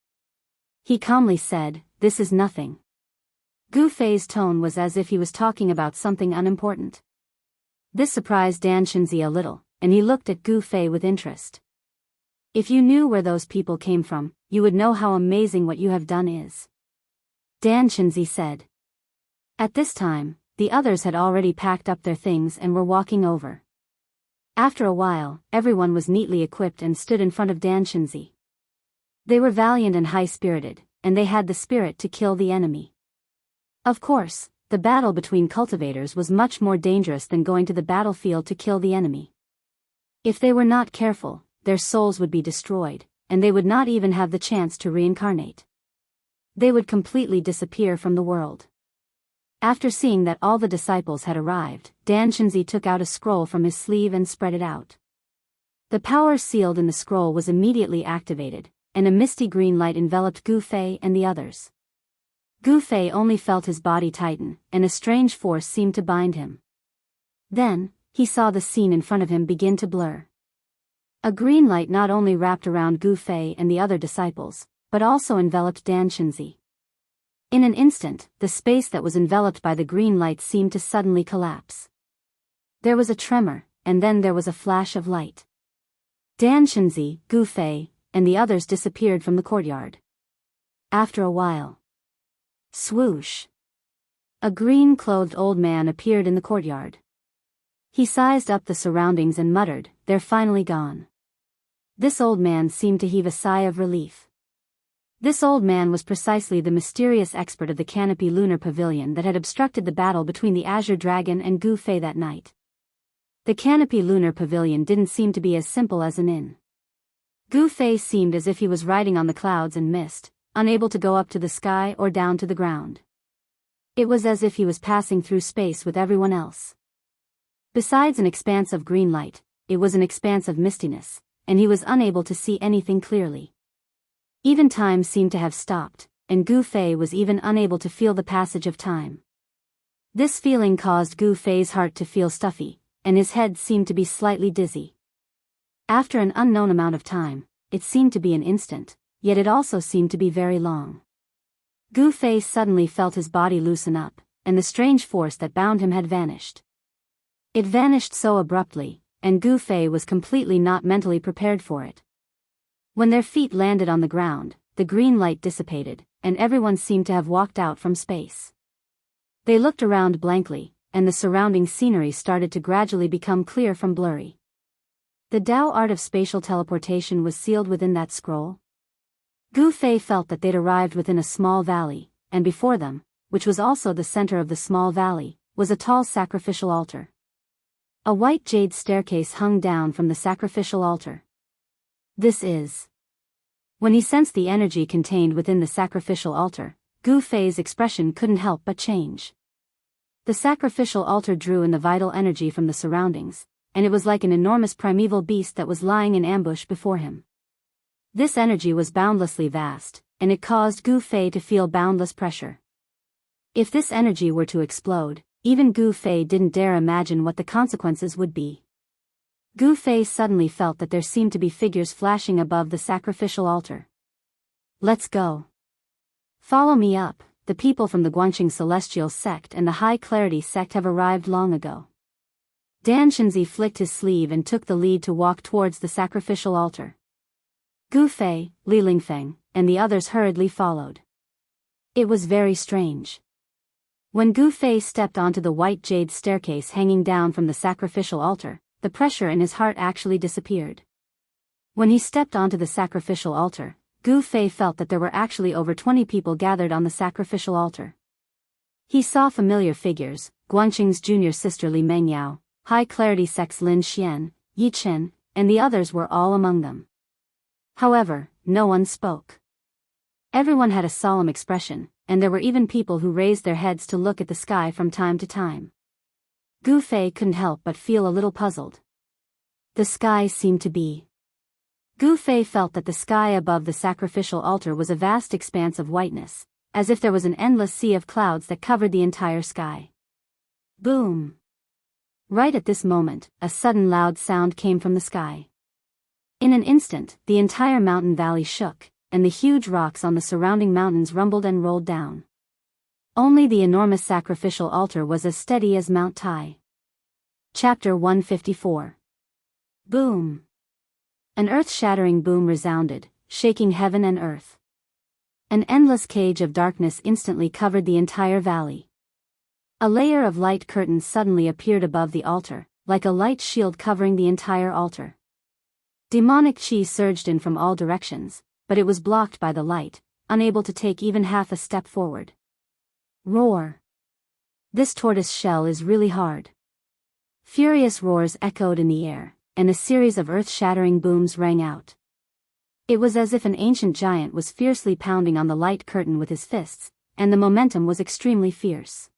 He calmly said, "This is nothing." Gu Fei's tone was as if he was talking about something unimportant. This surprised Dan Shenzi a little, and he looked at Gu Fei with interest. "If you knew where those people came from, you would know how amazing what you have done is," Dan Shenzi said. At this time, the others had already packed up their things and were walking over. After a while, everyone was neatly equipped and stood in front of Dan Shenzi. They were valiant and high-spirited, and they had the spirit to kill the enemy. Of course, the battle between cultivators was much more dangerous than going to the battlefield to kill the enemy. If they were not careful, their souls would be destroyed, and they would not even have the chance to reincarnate. They would completely disappear from the world. After seeing that all the disciples had arrived, Dan Shenzi took out a scroll from his sleeve and spread it out. The power sealed in the scroll was immediately activated, and a misty green light enveloped Gu Fei and the others. Gu Fei only felt his body tighten, and a strange force seemed to bind him. Then, he saw the scene in front of him begin to blur. A green light not only wrapped around Gu Fei and the other disciples, but also enveloped Dan Shenzi. In an instant, the space that was enveloped by the green light seemed to suddenly collapse. There was a tremor, and then there was a flash of light. Dan Shenzi, Gu Fei, and the others disappeared from the courtyard. After a while, swoosh! A green-clothed old man appeared in the courtyard. He sized up the surroundings and muttered, "They're finally gone." This old man seemed to heave a sigh of relief. This old man was precisely the mysterious expert of the Canopy Lunar Pavilion that had obstructed the battle between the Azure Dragon and Gu Fei that night. The Canopy Lunar Pavilion didn't seem to be as simple as an inn. Gu Fei seemed as if he was riding on the clouds and mist, unable to go up to the sky or down to the ground. It was as if he was passing through space with everyone else. Besides an expanse of green light, it was an expanse of mistiness, and he was unable to see anything clearly. Even time seemed to have stopped, and Gu Fei was even unable to feel the passage of time. This feeling caused Gu Fei's heart to feel stuffy, and his head seemed to be slightly dizzy. After an unknown amount of time, it seemed to be an instant, yet it also seemed to be very long. Gu Fei suddenly felt his body loosen up, and the strange force that bound him had vanished. It vanished so abruptly, and Gu Fei was completely not mentally prepared for it. When their feet landed on the ground, the green light dissipated, and everyone seemed to have walked out from space. They looked around blankly, and the surrounding scenery started to gradually become clear from blurry. The Tao art of spatial teleportation was sealed within that scroll. Gu Fei felt that they'd arrived within a small valley, and before them, which was also the center of the small valley, was a tall sacrificial altar. A white jade staircase hung down from the sacrificial altar. This is. When he sensed the energy contained within the sacrificial altar, Gu Fei's expression couldn't help but change. The sacrificial altar drew in the vital energy from the surroundings, and it was like an enormous primeval beast that was lying in ambush before him. This energy was boundlessly vast, and it caused Gu Fei to feel boundless pressure. If this energy were to explode, even Gu Fei didn't dare imagine what the consequences would be. Gu Fei suddenly felt that there seemed to be figures flashing above the sacrificial altar. Let's go. Follow me up, the people from the Guangqing Celestial Sect and the High Clarity Sect have arrived long ago. Dan Shinzi flicked his sleeve and took the lead to walk towards the sacrificial altar. Gu Fei, Li Lingfeng, and the others hurriedly followed. It was very strange. When Gu Fei stepped onto the white jade staircase hanging down from the sacrificial altar, the pressure in his heart actually disappeared. When he stepped onto the sacrificial altar, Gu Fei felt that there were actually over 20 people gathered on the sacrificial altar. He saw familiar figures: Guangqing's junior sister Li Mengyao, High Clarity Sect's Lin Xian, Yi Chen, and the others were all among them. However, no one spoke. Everyone had a solemn expression, and there were even people who raised their heads to look at the sky from time to time. Gu Fei couldn't help but feel a little puzzled. The sky seemed to be. Gu Fei felt that the sky above the sacrificial altar was a vast expanse of whiteness, as if there was an endless sea of clouds that covered the entire sky. Boom! Right at this moment, a sudden loud sound came from the sky. In an instant, the entire mountain valley shook, and the huge rocks on the surrounding mountains rumbled and rolled down. Only the enormous sacrificial altar was as steady as Mount Tai. Chapter 154. Boom! An earth-shattering boom resounded, shaking heaven and earth. An endless cage of darkness instantly covered the entire valley. A layer of light curtains suddenly appeared above the altar, like a light shield covering the entire altar. Demonic chi surged in from all directions, but it was blocked by the light, unable to take even half a step forward. Roar! This tortoise shell is really hard. Furious roars echoed in the air, and a series of earth-shattering booms rang out. It was as if an ancient giant was fiercely pounding on the light curtain with his fists, and the momentum was extremely fierce.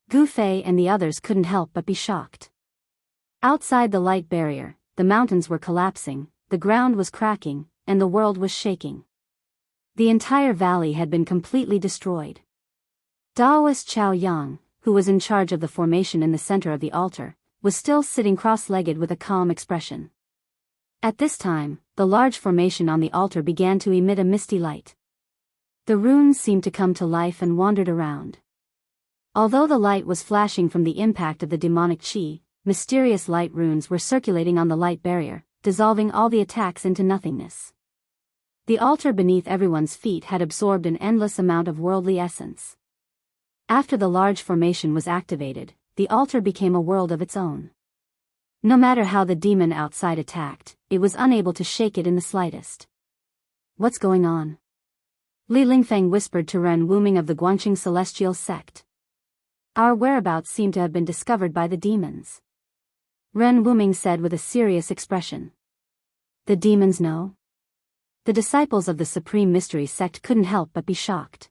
Gu Fei and the others couldn't help but be shocked. Outside the light barrier, the mountains were collapsing, the ground was cracking, and the world was shaking. The entire valley had been completely destroyed. Daoist Xiao Yang, who was in charge of the formation in the center of the altar, was still sitting cross-legged with a calm expression. At this time, the large formation on the altar began to emit a misty light. The runes seemed to come to life and wandered around. Although the light was flashing from the impact of the demonic chi, mysterious light runes were circulating on the light barrier, dissolving all the attacks into nothingness. The altar beneath everyone's feet had absorbed an endless amount of worldly essence. After the large formation was activated, the altar became a world of its own. No matter how the demon outside attacked, it was unable to shake it in the slightest. What's going on? Li Lingfeng whispered to Ren Wuming of the Guangqing Celestial Sect. Our whereabouts seem to have been discovered by the demons. Ren Wuming said with a serious expression. The demons know? The disciples of the Supreme Mystery Sect couldn't help but be shocked.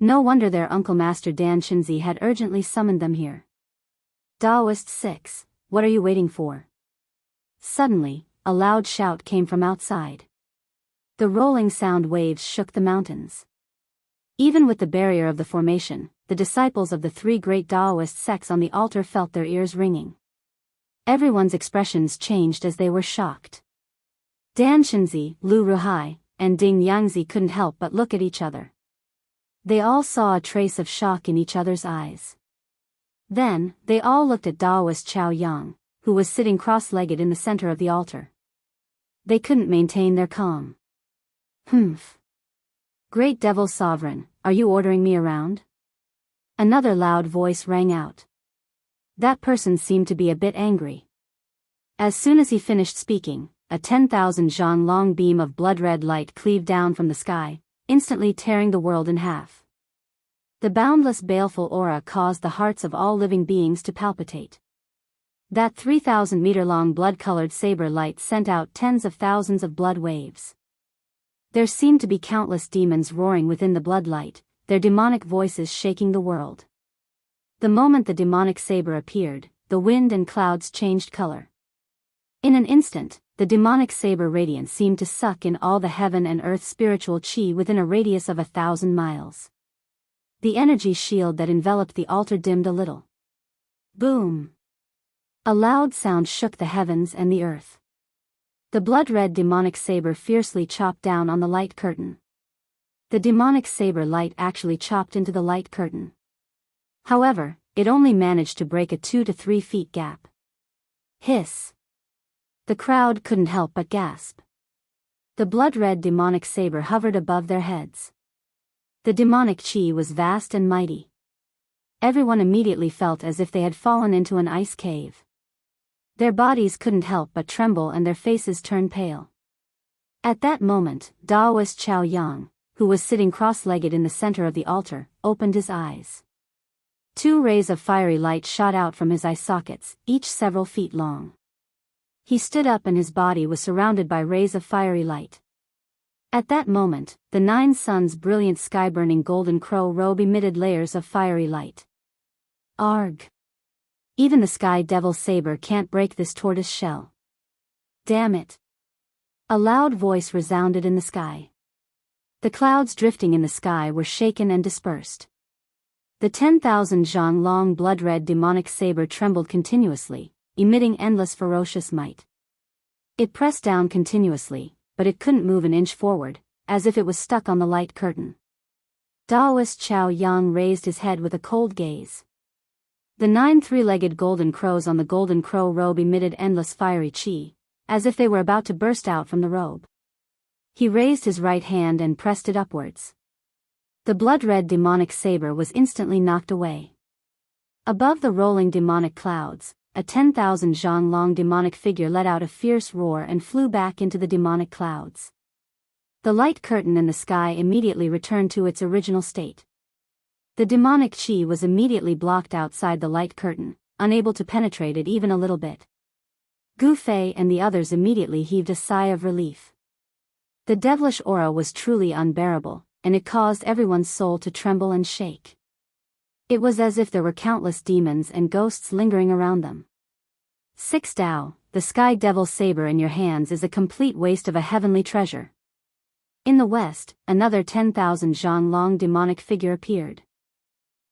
No wonder their Uncle Master Dan Shinzi had urgently summoned them here. Daoist 6, what are you waiting for? Suddenly, a loud shout came from outside. The rolling sound waves shook the mountains. Even with the barrier of the formation, the disciples of the three great Daoist sects on the altar felt their ears ringing. Everyone's expressions changed as they were shocked. Dan Shinzi, Lu Ruhai, and Ding Yangzi couldn't help but look at each other. They all saw a trace of shock in each other's eyes. Then, they all looked at Daoist Xiao Yang, who was sitting cross-legged in the center of the altar. They couldn't maintain their calm. Humph. Great Devil Sovereign, are you ordering me around? Another loud voice rang out. That person seemed to be a bit angry. As soon as he finished speaking, a 10,000 zhang long beam of blood-red light cleaved down from the sky, instantly tearing the world in half. The boundless baleful aura caused the hearts of all living beings to palpitate. That 3,000-meter-long blood-colored saber light sent out tens of thousands of blood waves. There seemed to be countless demons roaring within the blood light, their demonic voices shaking the world. The moment the demonic saber appeared, the wind and clouds changed color. In an instant, the demonic saber radiance seemed to suck in all the heaven and earth spiritual chi within a radius of 1,000 miles. The energy shield that enveloped the altar dimmed a little. Boom! A loud sound shook the heavens and the earth. The blood-red demonic saber fiercely chopped down on the light curtain. The demonic saber light actually chopped into the light curtain. However, it only managed to break a 2 to 3 feet gap. Hiss! The crowd couldn't help but gasp. The blood-red demonic saber hovered above their heads. The demonic chi was vast and mighty. Everyone immediately felt as if they had fallen into an ice cave. Their bodies couldn't help but tremble and their faces turned pale. At that moment, Daoist Xianxia, who was sitting cross-legged in the center of the altar, opened his eyes. 2 rays of fiery light shot out from his eye sockets, each several feet long. He stood up and his body was surrounded by rays of fiery light. At that moment, the 9 suns' brilliant sky-burning golden crow robe emitted layers of fiery light. Arg! Even the sky devil's saber can't break this tortoise shell. Damn it! A loud voice resounded in the sky. The clouds drifting in the sky were shaken and dispersed. The 10,000 zhang long blood-red demonic saber trembled continuously, emitting endless ferocious might. It pressed down continuously, but it couldn't move an inch forward, as if it was stuck on the light curtain. Daoist Xianxia raised his head with a cold gaze. The 9 three-legged golden crows on the golden crow robe emitted endless fiery chi, as if they were about to burst out from the robe. He raised his right hand and pressed it upwards. The blood-red demonic saber was instantly knocked away. Above the rolling demonic clouds, a 10,000 zhang long demonic figure let out a fierce roar and flew back into the demonic clouds. The light curtain in the sky immediately returned to its original state. The demonic chi was immediately blocked outside the light curtain, unable to penetrate it even a little bit. Gu Fei and the others immediately heaved a sigh of relief. The devilish aura was truly unbearable, and it caused everyone's soul to tremble and shake. It was as if there were countless demons and ghosts lingering around them. 6 Dao, the sky devil's saber in your hands is a complete waste of a heavenly treasure. In the west, another 10,000 zhang long demonic figure appeared.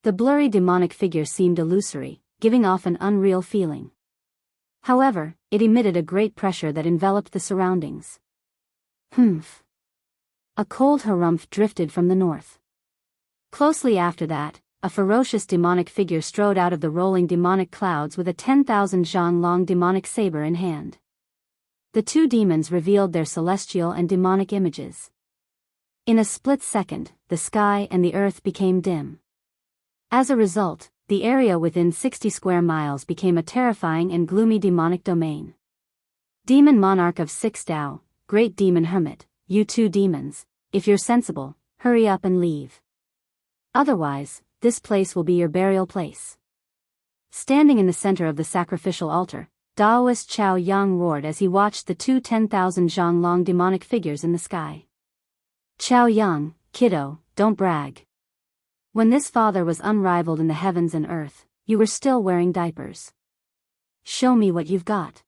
The blurry demonic figure seemed illusory, giving off an unreal feeling. However, it emitted a great pressure that enveloped the surroundings. Humph! A cold harumph drifted from the north. Closely after that, a ferocious demonic figure strode out of the rolling demonic clouds with a 10,000 zhang long demonic saber in hand. The 2 demons revealed their celestial and demonic images. In a split second, the sky and the earth became dim. As a result, the area within 60 square miles became a terrifying and gloomy demonic domain. Demon Monarch of 6 Dao, Great Demon Hermit, you 2 demons, if you're sensible, hurry up and leave. Otherwise, this place will be your burial place. Standing in the center of the sacrificial altar, Daoist Xianxia roared as he watched the 2 10,000 zhang long demonic figures in the sky. Xianxia, kiddo, don't brag. When this father was unrivaled in the heavens and earth, you were still wearing diapers. Show me what you've got.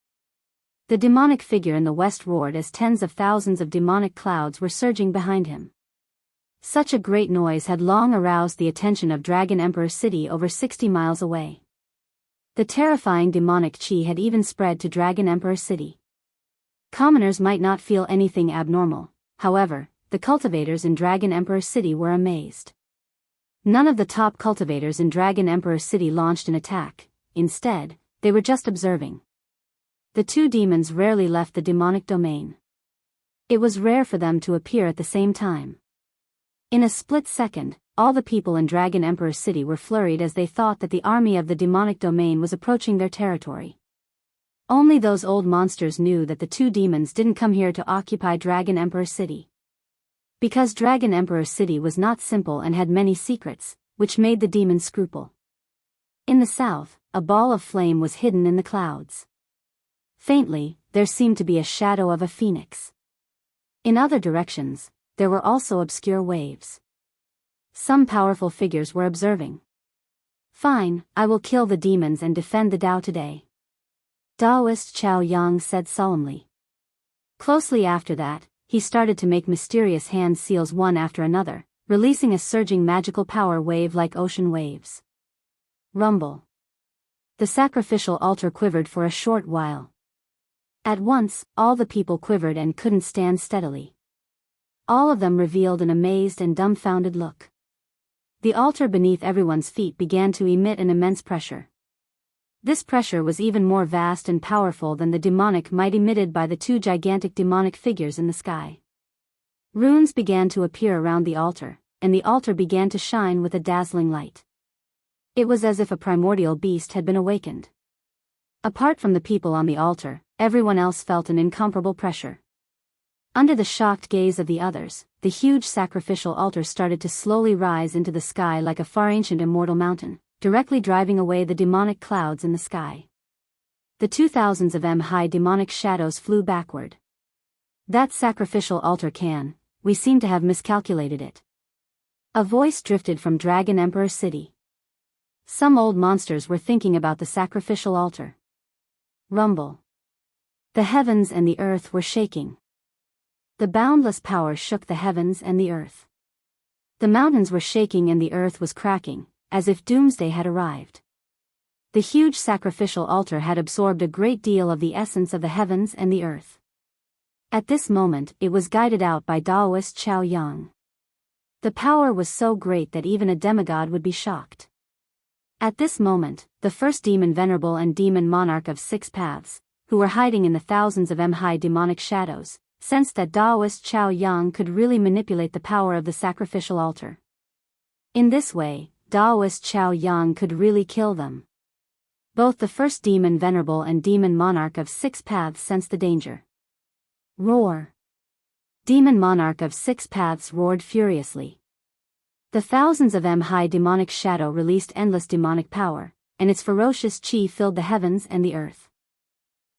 The demonic figure in the west roared as tens of thousands of demonic clouds were surging behind him. Such a great noise had long aroused the attention of Dragon Emperor City over 60 miles away. The terrifying demonic chi had even spread to Dragon Emperor City. Commoners might not feel anything abnormal, however, the cultivators in Dragon Emperor City were amazed. None of the top cultivators in Dragon Emperor City launched an attack, instead, they were just observing. The 2 demons rarely left the demonic domain. It was rare for them to appear at the same time. In a split second, all the people in Dragon Emperor City were flurried as they thought that the army of the demonic domain was approaching their territory. Only those old monsters knew that the 2 demons didn't come here to occupy Dragon Emperor City. Because Dragon Emperor City was not simple and had many secrets, which made the demons scruple. In the south, a ball of flame was hidden in the clouds. Faintly, there seemed to be a shadow of a phoenix. In other directions, there were also obscure waves. Some powerful figures were observing. Fine, I will kill the demons and defend the Tao today, Daoist Xiao Yang said solemnly. Closely after that, he started to make mysterious hand seals one after another, releasing a surging magical power wave like ocean waves. Rumble. The sacrificial altar quivered for a short while. At once, all the people quivered and couldn't stand steadily. All of them revealed an amazed and dumbfounded look. The altar beneath everyone's feet began to emit an immense pressure. This pressure was even more vast and powerful than the demonic might emitted by the two gigantic demonic figures in the sky. Runes began to appear around the altar, and the altar began to shine with a dazzling light. It was as if a primordial beast had been awakened. Apart from the people on the altar, everyone else felt an incomparable pressure. Under the shocked gaze of the others, the huge sacrificial altar started to slowly rise into the sky like a far ancient immortal mountain, directly driving away the demonic clouds in the sky. The 2,000s of high demonic shadows flew backward. That sacrificial altar we seem to have miscalculated it. A voice drifted from Dragon Emperor City. Some old monsters were thinking about the sacrificial altar. Rumble. The heavens and the earth were shaking. The boundless power shook the heavens and the earth. The mountains were shaking and the earth was cracking, as if doomsday had arrived. The huge sacrificial altar had absorbed a great deal of the essence of the heavens and the earth. At this moment, it was guided out by Daoist Xiao Yang. The power was so great that even a demigod would be shocked. At this moment, the first demon venerable and demon monarch of 6 paths, who were hiding in the thousands of high demonic shadows, sensed that Daoist Xiao Yang could really manipulate the power of the sacrificial altar. In this way, Daoist Xiao Yang could really kill them. Both the first demon venerable and demon monarch of 6 paths sensed the danger. Roar. Demon monarch of 6 paths roared furiously. The thousands of high demonic shadow released endless demonic power, and its ferocious chi filled the heavens and the earth.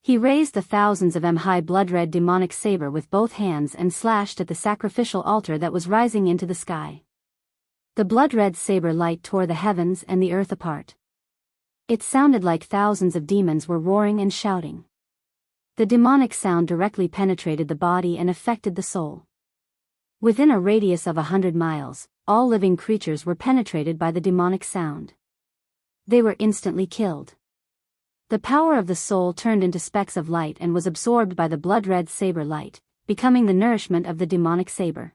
He raised the thousands of high blood-red demonic saber with both hands and slashed at the sacrificial altar that was rising into the sky. The blood-red saber light tore the heavens and the earth apart. It sounded like thousands of demons were roaring and shouting. The demonic sound directly penetrated the body and affected the soul. Within a radius of 100 miles, all living creatures were penetrated by the demonic sound. They were instantly killed. The power of the soul turned into specks of light and was absorbed by the blood-red saber light, becoming the nourishment of the demonic saber.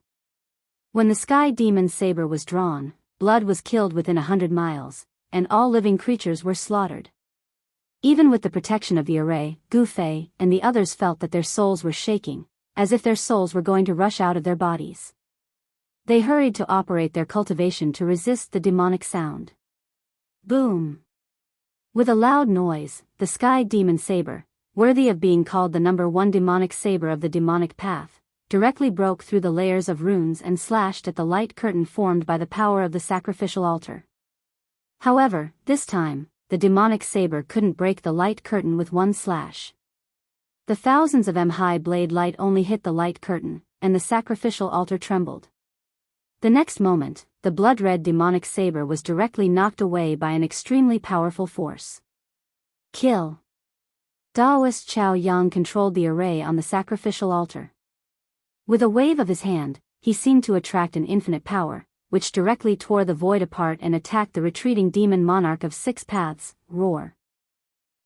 When the sky demon saber was drawn, blood was killed within 100 miles, and all living creatures were slaughtered. Even with the protection of the array, Gu Fei and the others felt that their souls were shaking, as if their souls were going to rush out of their bodies. They hurried to operate their cultivation to resist the demonic sound. Boom! With a loud noise, the sky demon saber, worthy of being called the #1 demonic saber of the demonic path, directly broke through the layers of runes and slashed at the light curtain formed by the power of the sacrificial altar. However, this time, the demonic saber couldn't break the light curtain with one slash. The thousands of high blade light only hit the light curtain, and the sacrificial altar trembled. The next moment, the blood-red demonic saber was directly knocked away by an extremely powerful force. Kill. Daoist Xiao Yang controlled the array on the sacrificial altar. With a wave of his hand, he seemed to attract an infinite power, which directly tore the void apart and attacked the retreating demon monarch of 6 paths. Roar.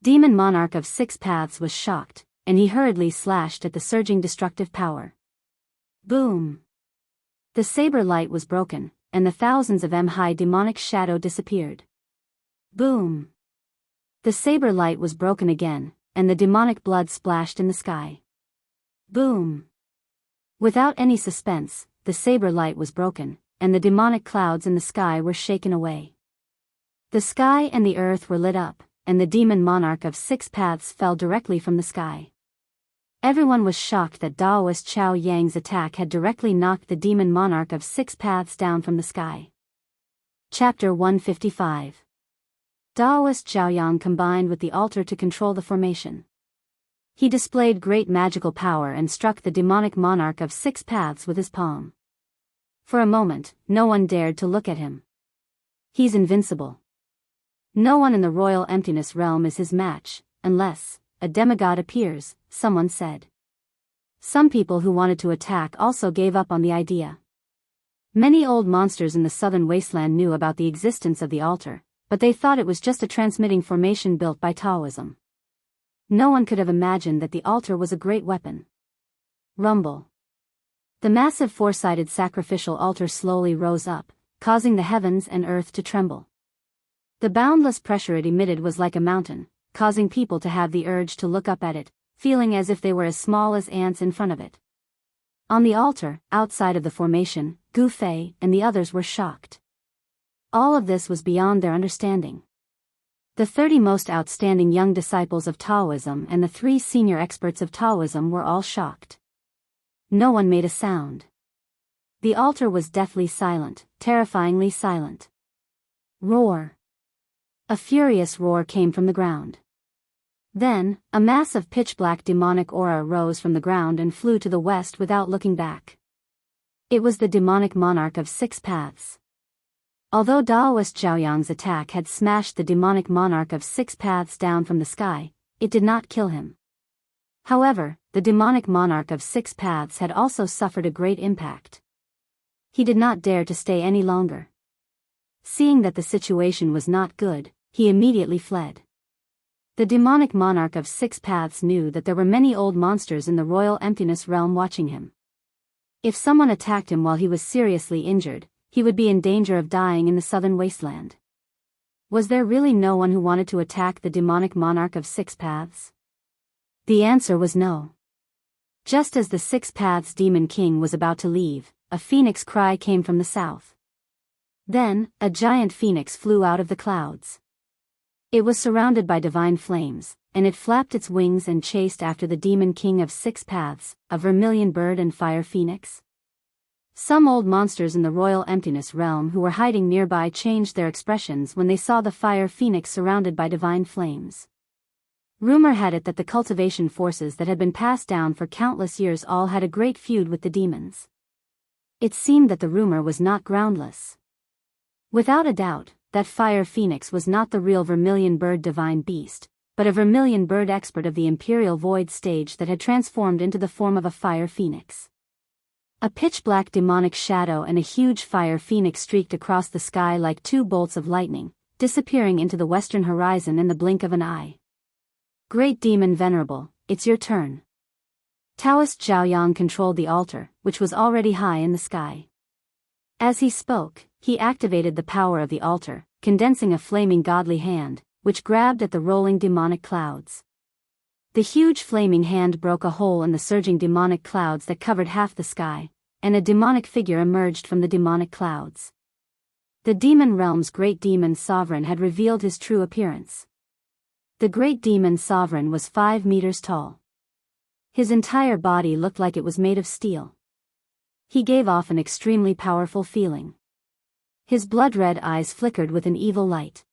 Demon monarch of 6 paths was shocked, and he hurriedly slashed at the surging destructive power. Boom! The saber light was broken, and the thousands of high demonic shadow disappeared. Boom! The saber light was broken again, and the demonic blood splashed in the sky. Boom! Without any suspense, the saber light was broken, and the demonic clouds in the sky were shaken away. The sky and the earth were lit up, and the demon monarch of 6 paths fell directly from the sky. Everyone was shocked that Daoist Xiao Yang's attack had directly knocked the demon monarch of 6 paths down from the sky. Chapter 155. Daoist Zhaoyang combined with the altar to control the formation. He displayed great magical power and struck the demonic monarch of 6 paths with his palm. For a moment, no one dared to look at him. He's invincible. No one in the royal emptiness realm is his match, unless a demigod appears, someone said. Some people who wanted to attack also gave up on the idea. Many old monsters in the southern wasteland knew about the existence of the altar, but they thought it was just a transmitting formation built by Taoism. No one could have imagined that the altar was a great weapon. Rumble. The massive 4-sided sacrificial altar slowly rose up, causing the heavens and earth to tremble. The boundless pressure it emitted was like a mountain, causing people to have the urge to look up at it, feeling as if they were as small as ants in front of it. On the altar, outside of the formation, Gu Fei and the others were shocked. All of this was beyond their understanding. The 30 most outstanding young disciples of Taoism and the 3 senior experts of Taoism were all shocked. No one made a sound. The altar was deathly silent, terrifyingly silent. Roar. A furious roar came from the ground. Then, a mass of pitch-black demonic aura rose from the ground and flew to the west without looking back. It was the demonic monarch of 6 paths. Although Daoist Zhaoyang's attack had smashed the demonic monarch of 6 paths down from the sky, it did not kill him. However, the demonic monarch of 6 paths had also suffered a great impact. He did not dare to stay any longer. Seeing that the situation was not good, he immediately fled. The demonic monarch of 6 paths knew that there were many old monsters in the royal emptiness realm watching him. If someone attacked him while he was seriously injured, he would be in danger of dying in the southern wasteland. Was there really no one who wanted to attack the demonic monarch of 6 paths? The answer was no. Just as the 6 paths demon king was about to leave, a phoenix cry came from the south. Then, a giant phoenix flew out of the clouds. It was surrounded by divine flames, and it flapped its wings and chased after the demon king of 6 paths, a vermilion bird and fire phoenix. Some old monsters in the royal emptiness realm who were hiding nearby changed their expressions when they saw the fire phoenix surrounded by divine flames. Rumor had it that the cultivation forces that had been passed down for countless years all had a great feud with the demons. It seemed that the rumor was not groundless. Without a doubt, that fire phoenix was not the real vermilion bird divine beast, but a vermilion bird expert of the imperial void stage that had transformed into the form of a fire phoenix. A pitch-black demonic shadow and a huge fire phoenix streaked across the sky like 2 bolts of lightning, disappearing into the western horizon in the blink of an eye. Great Demon Venerable, it's your turn. Taoist Zhaoyang controlled the altar, which was already high in the sky. As he spoke, he activated the power of the altar, condensing a flaming godly hand, which grabbed at the rolling demonic clouds. The huge flaming hand broke a hole in the surging demonic clouds that covered half the sky, and a demonic figure emerged from the demonic clouds. The demon realm's great demon sovereign had revealed his true appearance. The great demon sovereign was 5 meters tall. His entire body looked like it was made of steel. He gave off an extremely powerful feeling. His blood-red eyes flickered with an evil light.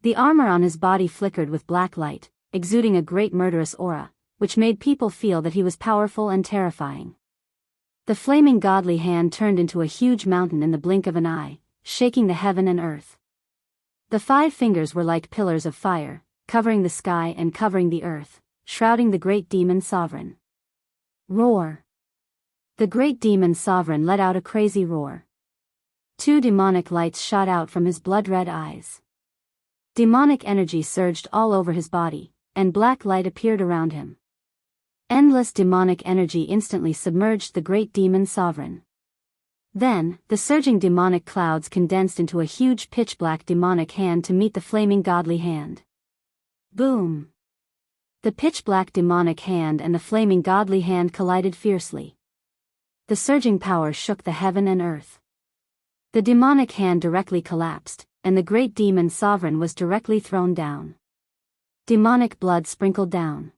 The armor on his body flickered with black light, exuding a great murderous aura, which made people feel that he was powerful and terrifying. The flaming godly hand turned into a huge mountain in the blink of an eye, shaking the heaven and earth. The 5 fingers were like pillars of fire, covering the sky and covering the earth, shrouding the great demon sovereign. Roar! The great demon sovereign let out a crazy roar. 2 demonic lights shot out from his blood-red eyes. Demonic energy surged all over his body, and black light appeared around him. Endless demonic energy instantly submerged the great demon sovereign. Then, the surging demonic clouds condensed into a huge pitch-black demonic hand to meet the flaming godly hand. Boom! The pitch-black demonic hand and the flaming godly hand collided fiercely. The surging power shook the heaven and earth. The demonic hand directly collapsed, and the great demon sovereign was directly thrown down. Demonic blood sprinkled down.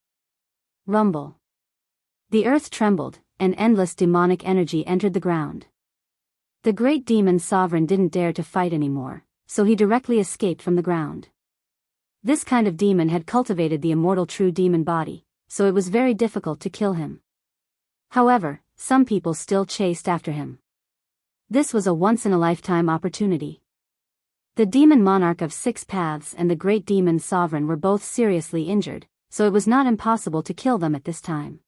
Rumble. The earth trembled, and endless demonic energy entered the ground. The great demon sovereign didn't dare to fight anymore, so he directly escaped from the ground. This kind of demon had cultivated the immortal true demon body, so it was very difficult to kill him. However, some people still chased after him. This was a once-in-a-lifetime opportunity. The demon monarch of 6 paths and the great demon sovereign were both seriously injured, so it was not impossible to kill them at this time.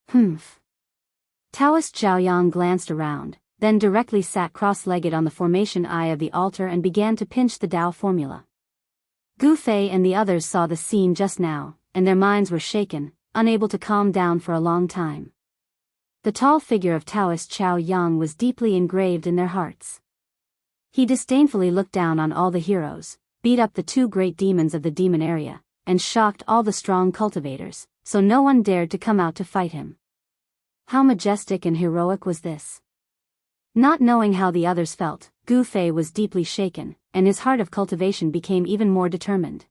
Humph. Daoist Xiaoyang glanced around, then directly sat cross-legged on the formation eye of the altar and began to pinch the Tao formula. Gu Fei and the others saw the scene just now, and their minds were shaken, unable to calm down for a long time. The tall figure of Daoist Xiaoyang was deeply engraved in their hearts. He disdainfully looked down on all the heroes, beat up the 2 great demons of the demon area, and shocked all the strong cultivators, so no one dared to come out to fight him. How majestic and heroic was this? Not knowing how the others felt, Gu Fei was deeply shaken, and his heart of cultivation became even more determined.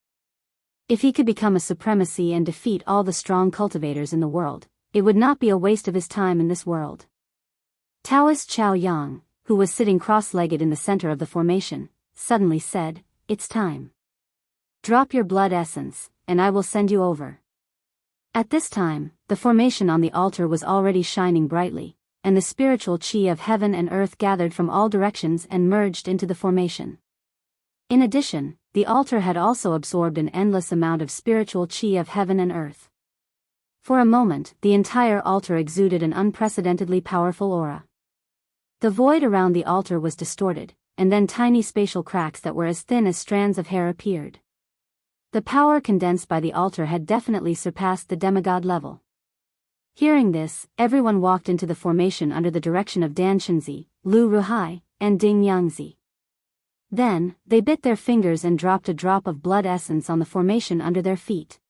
If he could become a supremacy and defeat all the strong cultivators in the world, it would not be a waste of his time in this world. Daoist Xiaoyang, who was sitting cross-legged in the center of the formation, suddenly said, "It's time. Drop your blood essence, and I will send you over." At this time, the formation on the altar was already shining brightly, and the spiritual qi of heaven and earth gathered from all directions and merged into the formation. In addition, the altar had also absorbed an endless amount of spiritual qi of heaven and earth. For a moment, the entire altar exuded an unprecedentedly powerful aura. The void around the altar was distorted, and then tiny spatial cracks that were as thin as strands of hair appeared. The power condensed by the altar had definitely surpassed the demigod level. Hearing this, everyone walked into the formation under the direction of Dan Shenzi, Lu Ruhai, and Ding Yangzi. Then, they bit their fingers and dropped a drop of blood essence on the formation under their feet.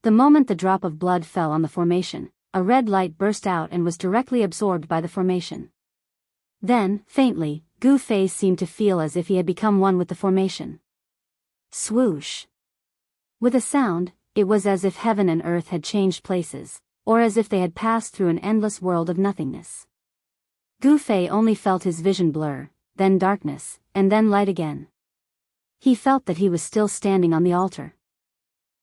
The moment the drop of blood fell on the formation, a red light burst out and was directly absorbed by the formation. Then, faintly, Gu Fei seemed to feel as if he had become one with the formation. Swoosh! With a sound, it was as if heaven and earth had changed places, or as if they had passed through an endless world of nothingness. Gu Fei only felt his vision blur, then darkness, and then light again. He felt that he was still standing on the altar.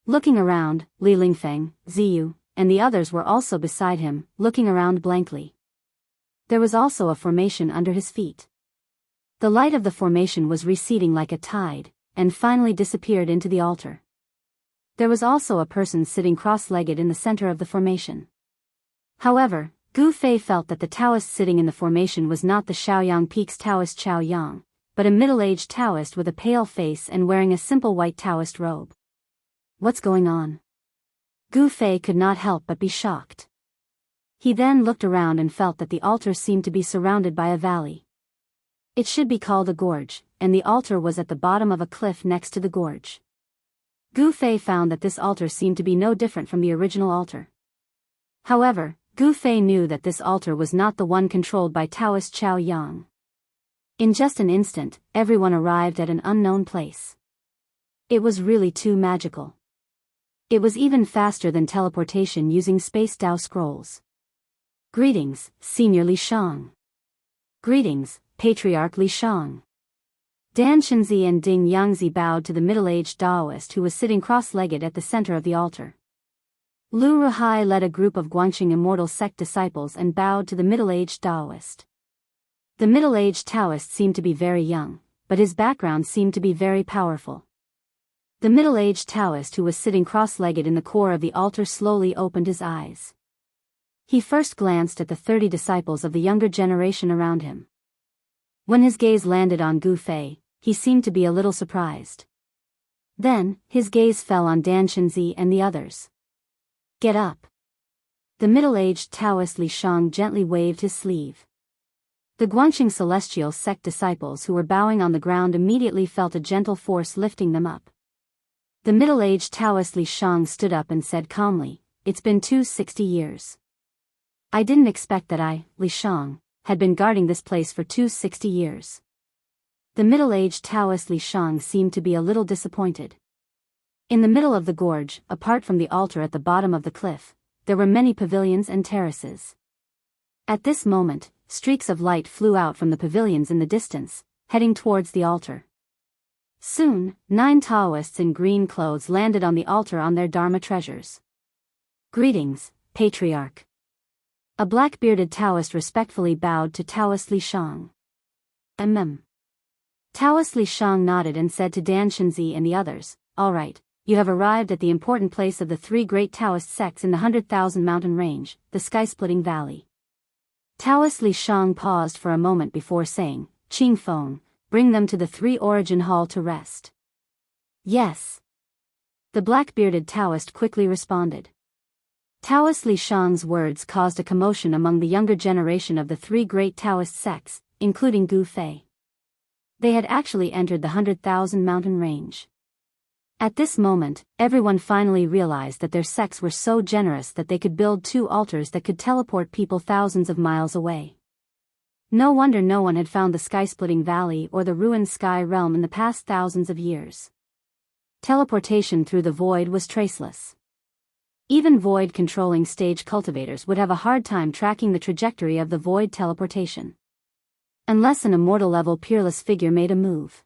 Looking around, Li Lingfeng, Ziyu, and the others were also beside him, looking around blankly. There was also a formation under his feet. The light of the formation was receding like a tide, and finally disappeared into the altar. There was also a person sitting cross-legged in the center of the formation. However, Gu Fei felt that the Taoist sitting in the formation was not the Shaoyang Peak's Taoist Xiaoyang, but a middle-aged Taoist with a pale face and wearing a simple white Taoist robe. What's going on? Gu Fei could not help but be shocked. He then looked around and felt that the altar seemed to be surrounded by a valley. It should be called a gorge, and the altar was at the bottom of a cliff next to the gorge. Gu Fei found that this altar seemed to be no different from the original altar. However, Gu Fei knew that this altar was not the one controlled by Taoist Xiaoyang. In just an instant, everyone arrived at an unknown place. It was really too magical. It was even faster than teleportation using Space Dao scrolls. Greetings, Senior Li Shang. Greetings, Patriarch Li Shang. Dan Shenzi and Ding Yangzi bowed to the middle-aged Daoist who was sitting cross-legged at the center of the altar. Lu Ruhai led a group of Guangxing immortal sect disciples and bowed to the middle-aged Daoist. The middle-aged Taoist seemed to be very young, but his background seemed to be very powerful. The middle-aged Taoist who was sitting cross-legged in the core of the altar slowly opened his eyes. He first glanced at the 30 disciples of the younger generation around him. When his gaze landed on Gu Fei, he seemed to be a little surprised. Then, his gaze fell on Dan Shenzi and the others. Get up. The middle-aged Taoist Li Shang gently waved his sleeve. The Guangxing celestial sect disciples who were bowing on the ground immediately felt a gentle force lifting them up. The middle-aged Taoist Li Shang stood up and said calmly, "It's been 260 years. I didn't expect that I, Li Shang, had been guarding this place for 260 years. The middle-aged Taoist Li Shang seemed to be a little disappointed. In the middle of the gorge, apart from the altar at the bottom of the cliff, there were many pavilions and terraces. At this moment, streaks of light flew out from the pavilions in the distance, heading towards the altar. Soon, 9 Daoists in green clothes landed on the altar on their Dharma treasures. "Greetings, Patriarch." A black-bearded Taoist respectfully bowed to Taoist Li Shang. Taoist Li Shang nodded and said to Dan Shenzi and the others, "All right, you have arrived at the important place of the 3 great Taoist sects in the 100,000 mountain range, the sky-splitting valley." Taoist Li Shang paused for a moment before saying, "Qing Feng, bring them to the 3 Origin Hall to rest." "Yes." The black-bearded Taoist quickly responded. Taoist Li Shang's words caused a commotion among the younger generation of the 3 great Taoist sects, including Gu Fei. They had actually entered the 100,000 mountain range. At this moment, everyone finally realized that their sects were so generous that they could build 2 altars that could teleport people thousands of miles away. No wonder no one had found the sky-splitting valley or the ruined sky realm in the past thousands of years. Teleportation through the void was traceless. Even void-controlling stage cultivators would have a hard time tracking the trajectory of the void teleportation. Unless an immortal-level peerless figure made a move.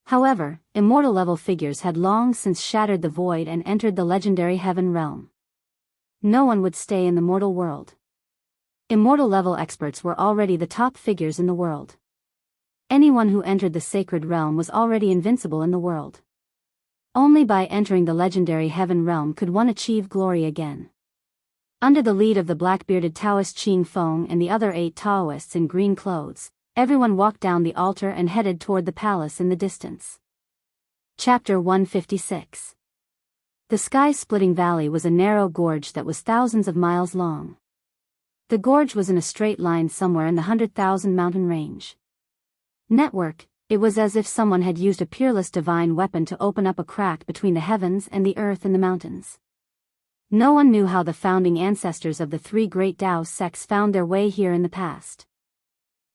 However, immortal-level figures had long since shattered the void and entered the legendary heaven realm. No one would stay in the mortal world. Immortal-level experts were already the top figures in the world. Anyone who entered the sacred realm was already invincible in the world. Only by entering the legendary heaven realm could one achieve glory again. Under the lead of the black-bearded Taoist Qing Feng and the other 8 Taoists in green clothes, everyone walked down the altar and headed toward the palace in the distance. Chapter 156. The sky-splitting valley was a narrow gorge that was thousands of miles long. The gorge was in a straight line somewhere in the 100,000 mountain range. Network. It was as if someone had used a peerless divine weapon to open up a crack between the heavens and the earth and the mountains. No one knew how the founding ancestors of the 3 great Dao sects found their way here in the past.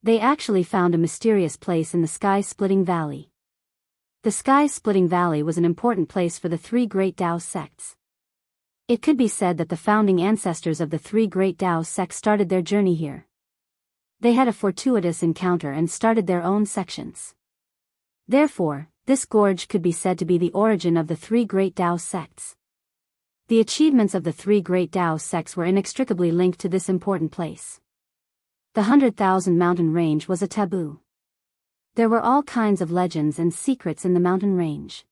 They actually found a mysterious place in the sky-splitting valley. The sky-splitting valley was an important place for the 3 great Dao sects. It could be said that the founding ancestors of the 3 great Dao sects started their journey here. They had a fortuitous encounter and started their own sections. Therefore, this gorge could be said to be the origin of the 3 great Dao sects. The achievements of the 3 great Dao sects were inextricably linked to this important place. The 100,000 mountain range was a taboo. There were all kinds of legends and secrets in the mountain range.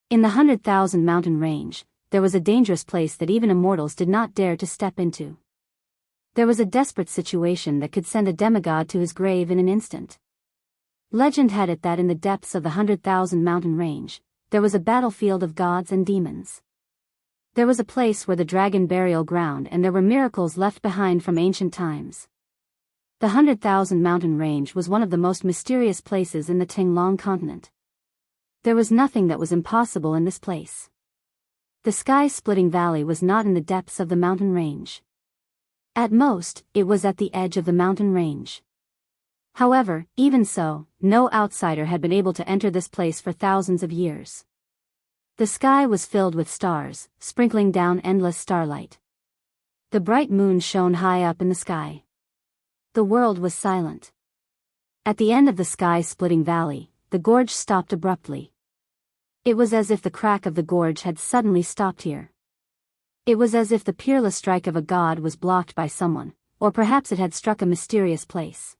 In the 100,000 mountain range, there was a dangerous place that even immortals did not dare to step into. There was a desperate situation that could send a demigod to his grave in an instant. Legend had it that in the depths of the 100,000 mountain range, there was a battlefield of gods and demons. There was a place where the dragon burial ground and there were miracles left behind from ancient times. The 100,000 mountain range was one of the most mysterious places in the Tinglong continent. There was nothing that was impossible in this place. The sky-splitting valley was not in the depths of the mountain range. At most, it was at the edge of the mountain range. However, even so, no outsider had been able to enter this place for thousands of years. The sky was filled with stars, sprinkling down endless starlight. The bright moon shone high up in the sky. The world was silent. At the end of the sky-splitting valley, the gorge stopped abruptly. It was as if the crack of the gorge had suddenly stopped here. It was as if the peerless strike of a god was blocked by someone, or perhaps it had struck a mysterious place.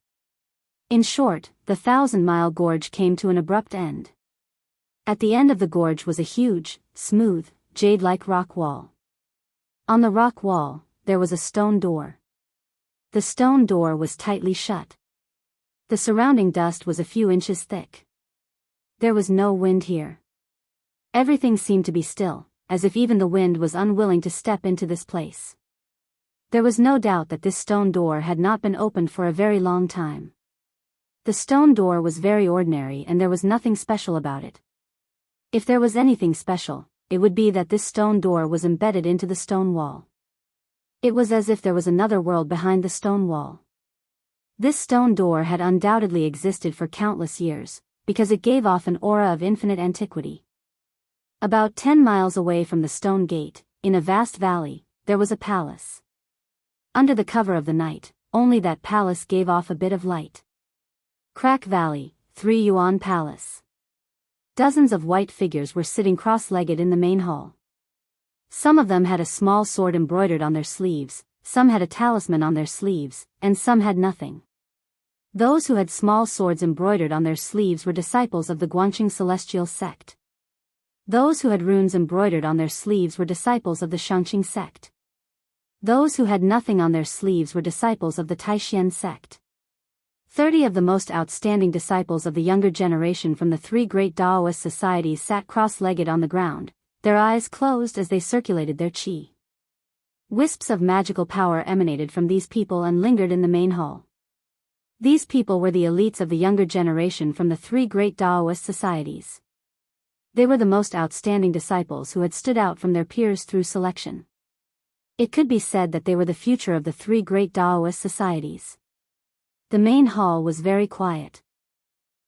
In short, the 1,000-mile gorge came to an abrupt end. At the end of the gorge was a huge, smooth, jade-like rock wall. On the rock wall, there was a stone door. The stone door was tightly shut. The surrounding dust was a few inches thick. There was no wind here. Everything seemed to be still, as if even the wind was unwilling to step into this place. There was no doubt that this stone door had not been opened for a very long time. The stone door was very ordinary and there was nothing special about it. If there was anything special, it would be that this stone door was embedded into the stone wall. It was as if there was another world behind the stone wall. This stone door had undoubtedly existed for countless years, because it gave off an aura of infinite antiquity. About 10 miles away from the stone gate, in a vast valley, there was a palace. Under the cover of the night, only that palace gave off a bit of light. Crack Valley, 3 Yuan Palace. Dozens of white figures were sitting cross-legged in the main hall. Some of them had a small sword embroidered on their sleeves, some had a talisman on their sleeves, and some had nothing. Those who had small swords embroidered on their sleeves were disciples of the Guanxing celestial sect. Those who had runes embroidered on their sleeves were disciples of the Xianxia sect. Those who had nothing on their sleeves were disciples of the Taishan sect. 30 of the most outstanding disciples of the younger generation from the 3 great Daoist societies sat cross-legged on the ground, their eyes closed as they circulated their qi. Wisps of magical power emanated from these people and lingered in the main hall. These people were the elites of the younger generation from the 3 great Daoist societies. They were the most outstanding disciples who had stood out from their peers through selection. It could be said that they were the future of the 3 great Daoist societies. The main hall was very quiet.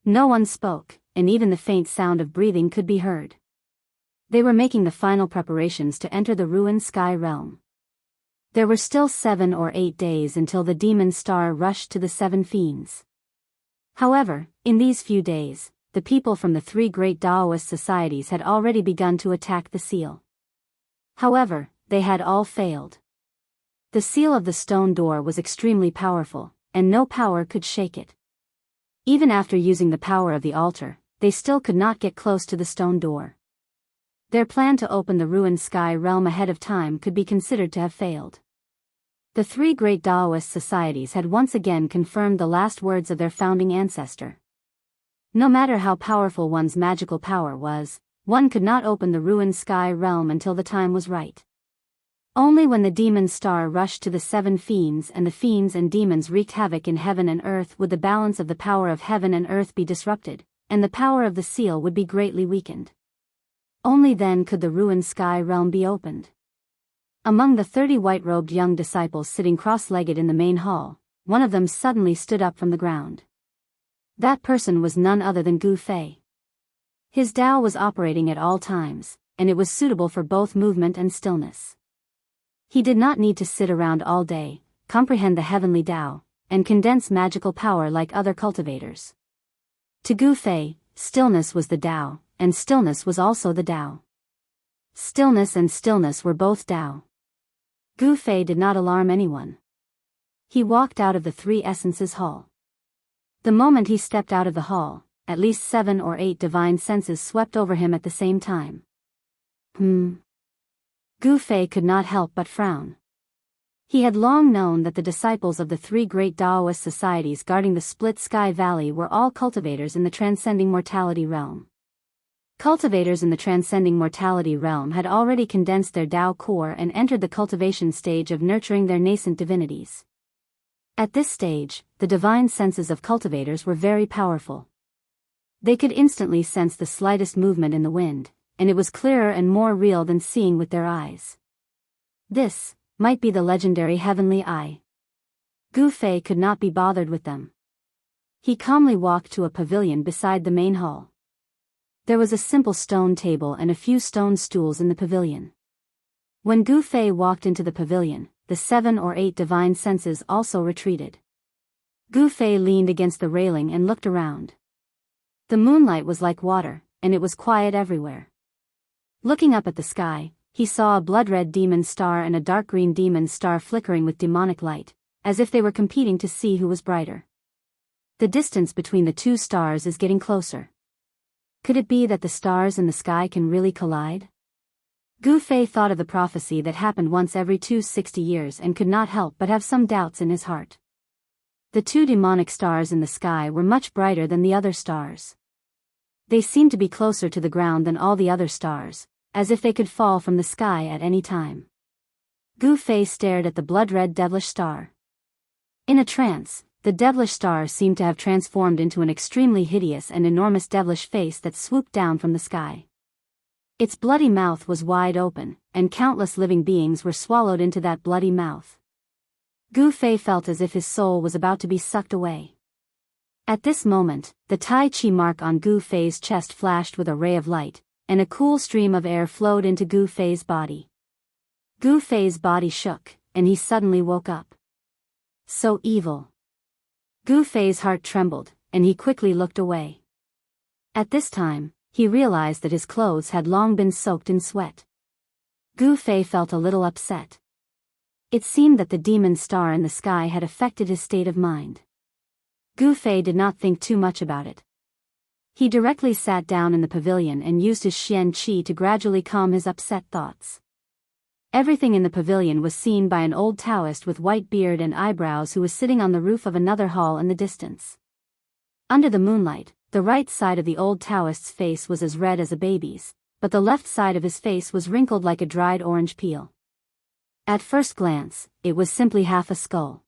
No one spoke, and even the faint sound of breathing could be heard. They were making the final preparations to enter the ruined sky realm. There were still 7 or 8 days until the demon star rushed to the 7 fiends. However, in these few days, the people from the 3 great Daoist societies had already begun to attack the seal. However, they had all failed. The seal of the stone door was extremely powerful, and no power could shake it. Even after using the power of the altar, they still could not get close to the stone door. Their plan to open the ruined sky realm ahead of time could be considered to have failed. The 3 great Daoist societies had once again confirmed the last words of their founding ancestor. No matter how powerful one's magical power was, one could not open the ruined sky realm until the time was right. Only when the demon star rushed to the 7 fiends and the fiends and demons wreaked havoc in heaven and earth would the balance of the power of heaven and earth be disrupted, and the power of the seal would be greatly weakened. Only then could the ruined sky realm be opened. Among the 30 white-robed young disciples sitting cross-legged in the main hall, one of them suddenly stood up from the ground. That person was none other than Gu Fei. His Tao was operating at all times, and it was suitable for both movement and stillness. He did not need to sit around all day, comprehend the heavenly Tao, and condense magical power like other cultivators. To Gu Fei, stillness was the Tao, and stillness was also the Tao. Stillness and stillness were both Tao. Gu Fei did not alarm anyone. He walked out of the 3 essences hall. The moment he stepped out of the hall, at least 7 or 8 divine senses swept over him at the same time. Gu Fei could not help but frown. He had long known that the disciples of the 3 great Daoist societies guarding the split sky valley were all cultivators in the transcending mortality realm. Cultivators in the transcending mortality realm had already condensed their Tao core and entered the cultivation stage of nurturing their nascent divinities. At this stage, the divine senses of cultivators were very powerful. They could instantly sense the slightest movement in the wind, and it was clearer and more real than seeing with their eyes. This might be the legendary heavenly eye. Gu Fei could not be bothered with them. He calmly walked to a pavilion beside the main hall. There was a simple stone table and a few stone stools in the pavilion. When Gu Fei walked into the pavilion, the 7 or 8 divine senses also retreated. Gu Fei leaned against the railing and looked around. The moonlight was like water, and it was quiet everywhere. Looking up at the sky, he saw a blood-red demon star and a dark green demon star flickering with demonic light, as if they were competing to see who was brighter. The distance between the 2 stars is getting closer. Could it be that the stars in the sky can really collide? Gu Fei thought of the prophecy that happened once every 260 years and could not help but have some doubts in his heart. The 2 demonic stars in the sky were much brighter than the other stars. They seemed to be closer to the ground than all the other stars, as if they could fall from the sky at any time. Gu Fei stared at the blood-red devilish star. In a trance, the devilish star seemed to have transformed into an extremely hideous and enormous devilish face that swooped down from the sky. Its bloody mouth was wide open, and countless living beings were swallowed into that bloody mouth. Gu Fei felt as if his soul was about to be sucked away. At this moment, the Tai Chi mark on Gu Fei's chest flashed with a ray of light, and a cool stream of air flowed into Gu Fei's body. Gu Fei's body shook, and he suddenly woke up. So evil. Gu Fei's heart trembled, and he quickly looked away. At this time, he realized that his clothes had long been soaked in sweat. Gu Fei felt a little upset. It seemed that the demon star in the sky had affected his state of mind. Gu Fei did not think too much about it. He directly sat down in the pavilion and used his Xian Qi to gradually calm his upset thoughts. Everything in the pavilion was seen by an old Taoist with white beard and eyebrows who was sitting on the roof of another hall in the distance. Under the moonlight, the right side of the old Taoist's face was as red as a baby's, but the left side of his face was wrinkled like a dried orange peel. At first glance, it was simply half a skull.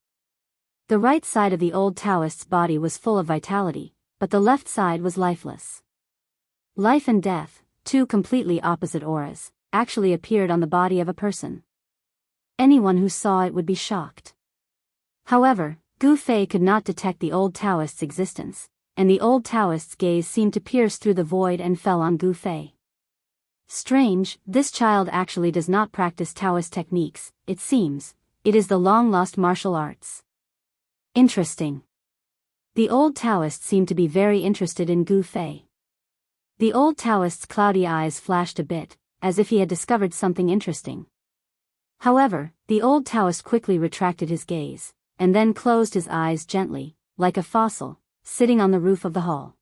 The right side of the old Taoist's body was full of vitality, but the left side was lifeless. Life and death, two completely opposite auras, actually appeared on the body of a person. Anyone who saw it would be shocked. However, Gu Fei could not detect the old Taoist's existence, and the old Taoist's gaze seemed to pierce through the void and fell on Gu Fei. Strange, this child actually does not practice Taoist techniques, it seems. It is the long-lost martial arts. Interesting. The old Taoist seemed to be very interested in Gu Fei. The old Taoist's cloudy eyes flashed a bit, as if he had discovered something interesting. However, the old Taoist quickly retracted his gaze, and then closed his eyes gently, like a fossil, sitting on the roof of the hall.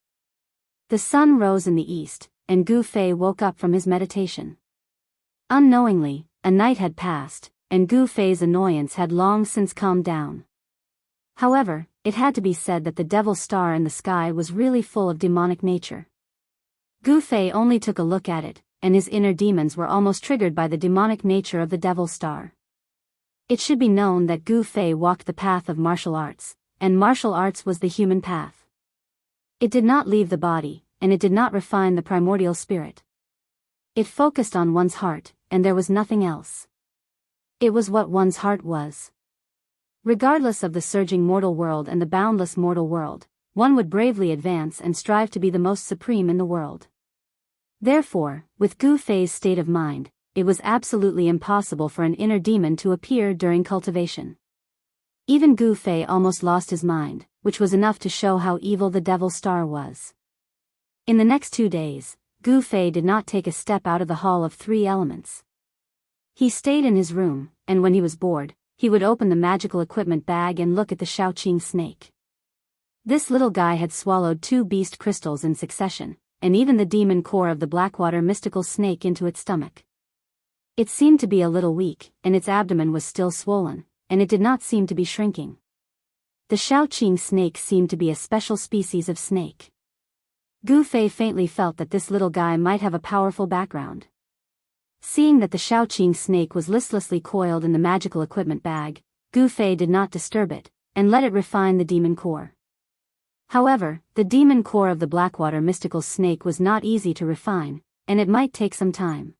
The sun rose in the east, and Gu Fei woke up from his meditation. Unknowingly, a night had passed, and Gu Fei's annoyance had long since calmed down. However, it had to be said that the devil star in the sky was really full of demonic nature. Gu Fei only took a look at it, and his inner demons were almost triggered by the demonic nature of the devil star. It should be known that Gu Fei walked the path of martial arts, and martial arts was the human path. It did not leave the body, and it did not refine the primordial spirit. It focused on one's heart, and there was nothing else. It was what one's heart was. Regardless of the surging mortal world and the boundless mortal world, one would bravely advance and strive to be the most supreme in the world. Therefore, with Gu Fei's state of mind, it was absolutely impossible for an inner demon to appear during cultivation. Even Gu Fei almost lost his mind, which was enough to show how evil the devil star was. In the next 2 days, Gu Fei did not take a step out of the Hall of Three Elements. He stayed in his room, and when he was bored, he would open the magical equipment bag and look at the Shaoqing snake. This little guy had swallowed 2 beast crystals in succession, and even the demon core of the Blackwater mystical snake into its stomach. It seemed to be a little weak, and its abdomen was still swollen, and it did not seem to be shrinking. The Shaoqing snake seemed to be a special species of snake. Gu Fei faintly felt that this little guy might have a powerful background. Seeing that the Shaoqing snake was listlessly coiled in the magical equipment bag, Gu Fei did not disturb it, and let it refine the demon core. However, the demon core of the Blackwater mystical snake was not easy to refine, and it might take some time.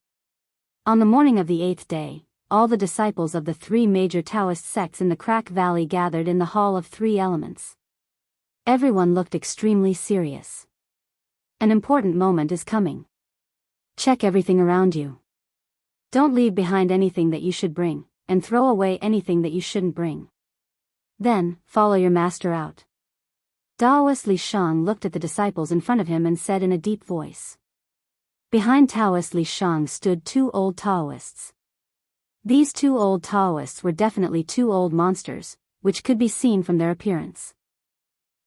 On the morning of the 8th day, all the disciples of the 3 major Taoist sects in the Carefree Valley gathered in the Hall of Three Elements. Everyone looked extremely serious. An important moment is coming. Check everything around you. Don't leave behind anything that you should bring, and throw away anything that you shouldn't bring. Then, follow your master out. Daoist Li Shang looked at the disciples in front of him and said in a deep voice. Behind Taoist Li Shang stood 2 old Taoists. These 2 old Taoists were definitely 2 old monsters, which could be seen from their appearance.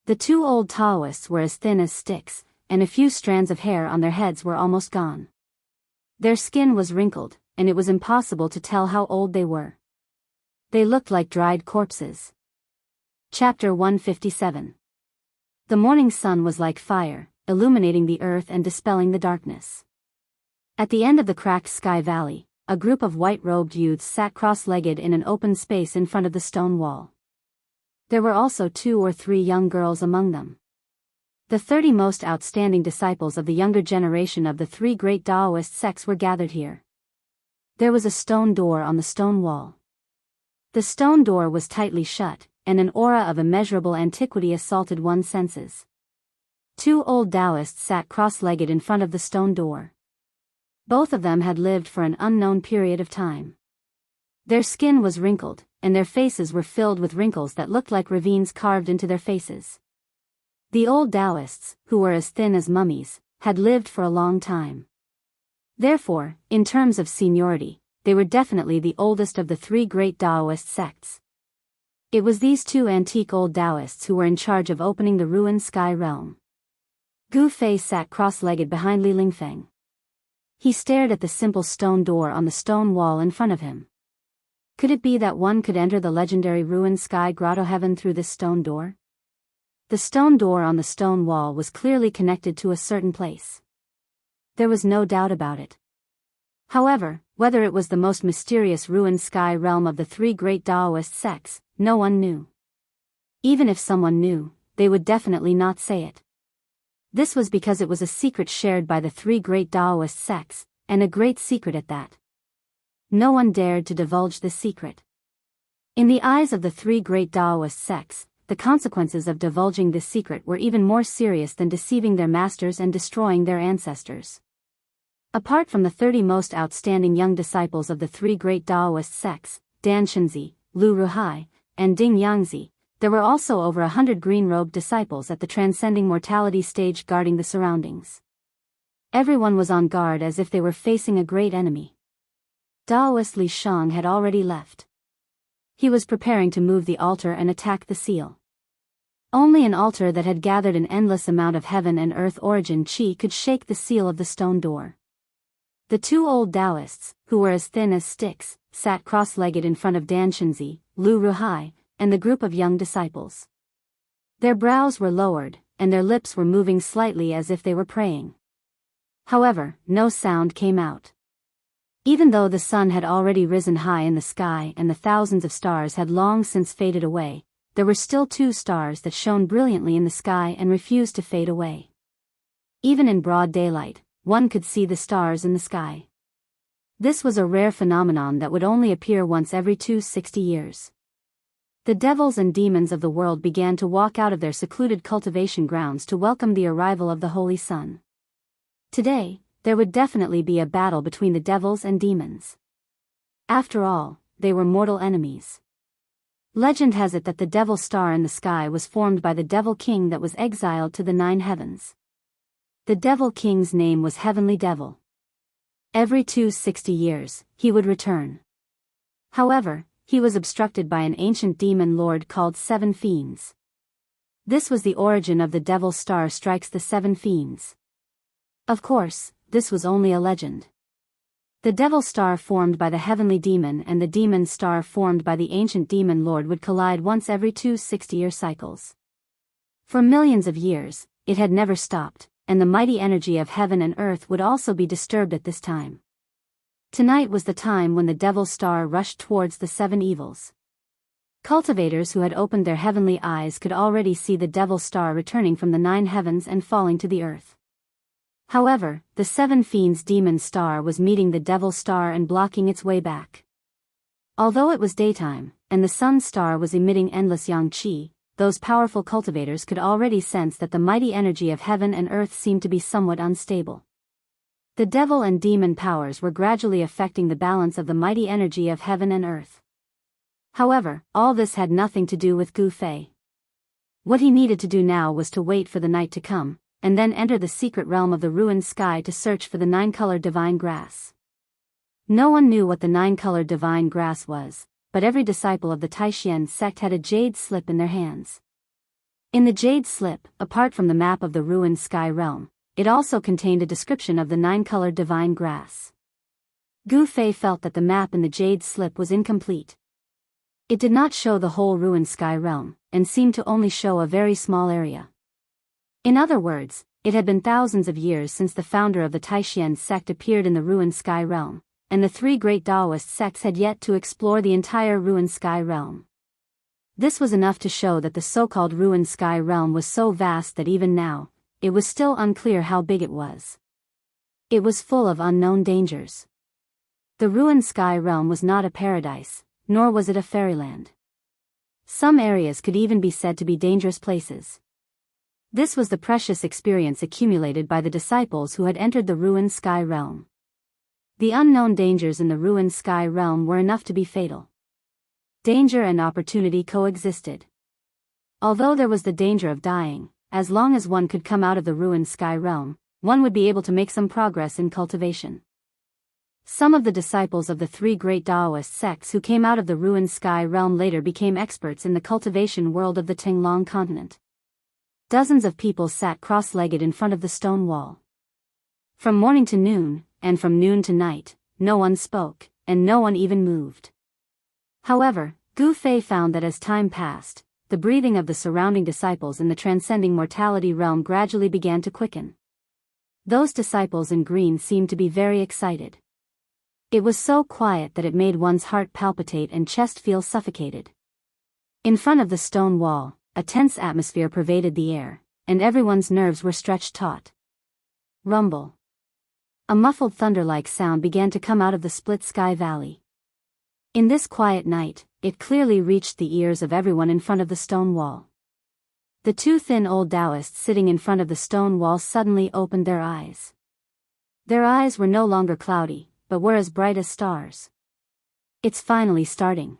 The 2 old Taoists were as thin as sticks, and a few strands of hair on their heads were almost gone. Their skin was wrinkled, and it was impossible to tell how old they were. They looked like dried corpses. Chapter 157. The morning sun was like fire, illuminating the earth and dispelling the darkness. At the end of the cracked sky valley, a group of white-robed youths sat cross-legged in an open space in front of the stone wall. There were also 2 or 3 young girls among them. The 30 most outstanding disciples of the younger generation of the 3 great Daoist sects were gathered here. There was a stone door on the stone wall. The stone door was tightly shut, and an aura of immeasurable antiquity assaulted one's senses. 2 old Daoists sat cross-legged in front of the stone door. Both of them had lived for an unknown period of time. Their skin was wrinkled, and their faces were filled with wrinkles that looked like ravines carved into their faces. The old Daoists, who were as thin as mummies, had lived for a long time. Therefore, in terms of seniority, they were definitely the oldest of the three great Daoist sects. It was these two antique old Daoists who were in charge of opening the ruined sky realm. Gu Fei sat cross-legged behind Li Lingfeng. He stared at the simple stone door on the stone wall in front of him. Could it be that one could enter the legendary ruined sky grotto heaven through this stone door? The stone door on the stone wall was clearly connected to a certain place. There was no doubt about it. However, whether it was the most mysterious ruined sky realm of the three great Daoist sects, no one knew. Even if someone knew, they would definitely not say it. This was because it was a secret shared by the three great Daoist sects, and a great secret at that. No one dared to divulge this secret. In the eyes of the three great Daoist sects, the consequences of divulging this secret were even more serious than deceiving their masters and destroying their ancestors. Apart from the 30 most outstanding young disciples of the three great Daoist sects, Dan Shenzi, Lu Ruhai, and Ding Yangzi, there were also over 100 green-robed disciples at the transcending mortality stage guarding the surroundings. Everyone was on guard as if they were facing a great enemy. Daoist Li Shang had already left. He was preparing to move the altar and attack the seal. Only an altar that had gathered an endless amount of heaven and earth origin chi could shake the seal of the stone door. The two old Daoists, who were as thin as sticks, sat cross-legged in front of Dan Shenzi, Lu Ruhai, and the group of young disciples. Their brows were lowered, and their lips were moving slightly as if they were praying. However, no sound came out. Even though the sun had already risen high in the sky and the thousands of stars had long since faded away, there were still 2 stars that shone brilliantly in the sky and refused to fade away. Even in broad daylight, one could see the stars in the sky. This was a rare phenomenon that would only appear once every 260 years. The devils and demons of the world began to walk out of their secluded cultivation grounds to welcome the arrival of the Holy Sun. Today, there would definitely be a battle between the devils and demons. After all, they were mortal enemies. Legend has it that the devil star in the sky was formed by the devil king that was exiled to the 9 heavens. The devil king's name was Heavenly Devil. Every 260 years, he would return. However, he was obstructed by an ancient demon lord called 7 Fiends. This was the origin of the devil star strikes the 7 Fiends. Of course, this was only a legend. The devil star formed by the heavenly demon and the demon star formed by the ancient demon lord would collide once every 260-year cycles. For millions of years, it had never stopped, and the mighty energy of heaven and earth would also be disturbed at this time. Tonight was the time when the devil star rushed towards the 7 evils. Cultivators who had opened their heavenly eyes could already see the devil star returning from the 9 heavens and falling to the earth. However, the 7 Fiends' demon star was meeting the devil star and blocking its way back. Although it was daytime, and the sun star was emitting endless yang qi, those powerful cultivators could already sense that the mighty energy of heaven and earth seemed to be somewhat unstable. The devil and demon powers were gradually affecting the balance of the mighty energy of heaven and earth. However, all this had nothing to do with Gu Fei. What he needed to do now was to wait for the night to come, and then enter the secret realm of the ruined sky to search for the 9-colored divine grass. No one knew what the 9-colored divine grass was, but every disciple of the Taishan sect had a jade slip in their hands. In the jade slip, apart from the map of the ruined sky realm, it also contained a description of the 9-colored divine grass. Gu Fei felt that the map in the jade slip was incomplete. It did not show the whole ruined sky realm, and seemed to only show a very small area. In other words, it had been thousands of years since the founder of the Taishan sect appeared in the ruined sky realm, and the 3 great Daoist sects had yet to explore the entire ruined sky realm. This was enough to show that the so-called ruined sky realm was so vast that even now, it was still unclear how big it was. It was full of unknown dangers. The ruined sky realm was not a paradise, nor was it a fairyland. Some areas could even be said to be dangerous places. This was the precious experience accumulated by the disciples who had entered the ruined sky realm. The unknown dangers in the ruined sky realm were enough to be fatal. Danger and opportunity coexisted. Although there was the danger of dying, as long as one could come out of the ruined sky realm, one would be able to make some progress in cultivation. Some of the disciples of the three great Daoist sects who came out of the ruined sky realm later became experts in the cultivation world of the Tinglong continent. Dozens of people sat cross-legged in front of the stone wall. From morning to noon, and from noon to night, no one spoke, and no one even moved. However, Gu Fei found that as time passed, the breathing of the surrounding disciples in the transcending mortality realm gradually began to quicken. Those disciples in green seemed to be very excited. It was so quiet that it made one's heart palpitate and chest feel suffocated. In front of the stone wall, a tense atmosphere pervaded the air, and everyone's nerves were stretched taut. Rumble. A muffled thunder-like sound began to come out of the split sky valley. In this quiet night, it clearly reached the ears of everyone in front of the stone wall. The two thin old Daoists sitting in front of the stone wall suddenly opened their eyes. Their eyes were no longer cloudy, but were as bright as stars. It's finally starting.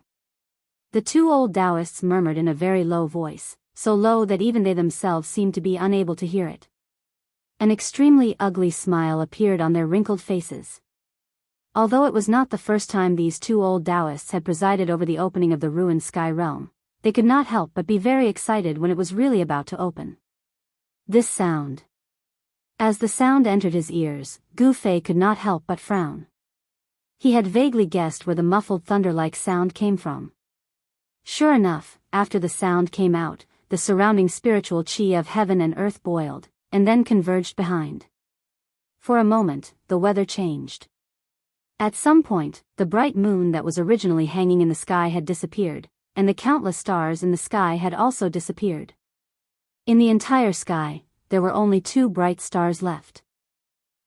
The two old Daoists murmured in a very low voice, so low that even they themselves seemed to be unable to hear it. An extremely ugly smile appeared on their wrinkled faces. Although it was not the first time these two old Daoists had presided over the opening of the ruined sky realm, they could not help but be very excited when it was really about to open. This sound. As the sound entered his ears, Gu Fei could not help but frown. He had vaguely guessed where the muffled thunder-like sound came from. Sure enough, after the sound came out, the surrounding spiritual chi of heaven and earth boiled, and then converged behind. For a moment, the weather changed. At some point, the bright moon that was originally hanging in the sky had disappeared, and the countless stars in the sky had also disappeared. In the entire sky, there were only two bright stars left.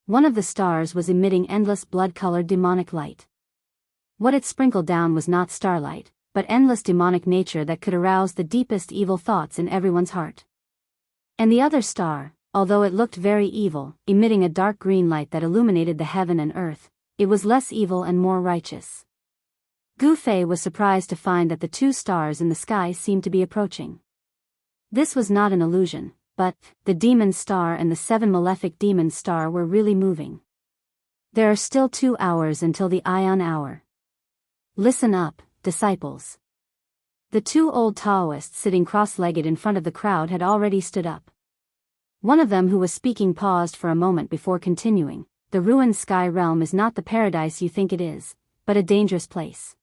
One of the stars was emitting endless blood-colored demonic light. What it sprinkled down was not starlight, but endless demonic nature that could arouse the deepest evil thoughts in everyone's heart. And the other star, although it looked very evil, emitting a dark green light that illuminated the heaven and earth, it was less evil and more righteous. Gu Fei was surprised to find that the two stars in the sky seemed to be approaching. This was not an illusion, but the demon star and the seven malefic demon star were really moving. There are still 2 hours until the Ion hour. Listen up, disciples. The two old Taoists sitting cross-legged in front of the crowd had already stood up. One of them who was speaking paused for a moment before continuing. The ruined sky realm is not the paradise you think it is, but a dangerous place.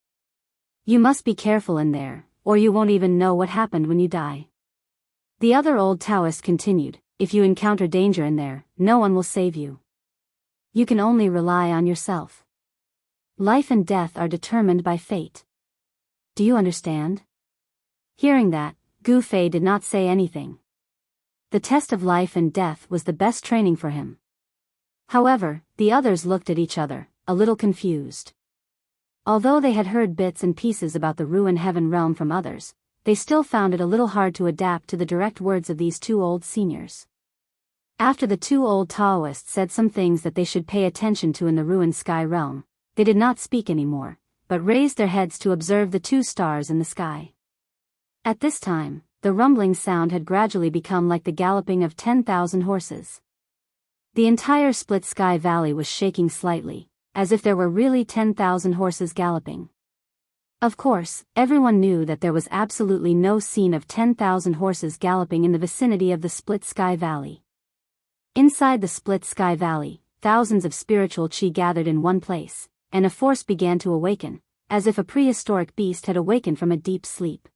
You must be careful in there, or you won't even know what happened when you die. The other old Taoist continued, if you encounter danger in there, no one will save you. You can only rely on yourself. Life and death are determined by fate. Do you understand? Hearing that, Gu Fei did not say anything. The test of life and death was the best training for him. However, the others looked at each other, a little confused. Although they had heard bits and pieces about the ruined heaven realm from others, they still found it a little hard to adapt to the direct words of these two old seniors. After the two old Taoists said some things that they should pay attention to in the ruined sky realm, they did not speak anymore, but raised their heads to observe the two stars in the sky. At this time, the rumbling sound had gradually become like the galloping of 10,000 horses. The entire split sky valley was shaking slightly, as if there were really 10,000 horses galloping. Of course, everyone knew that there was absolutely no scene of 10,000 horses galloping in the vicinity of the split sky valley. Inside the split sky valley, thousands of spiritual chi gathered in one place, and a force began to awaken, as if a prehistoric beast had awakened from a deep sleep.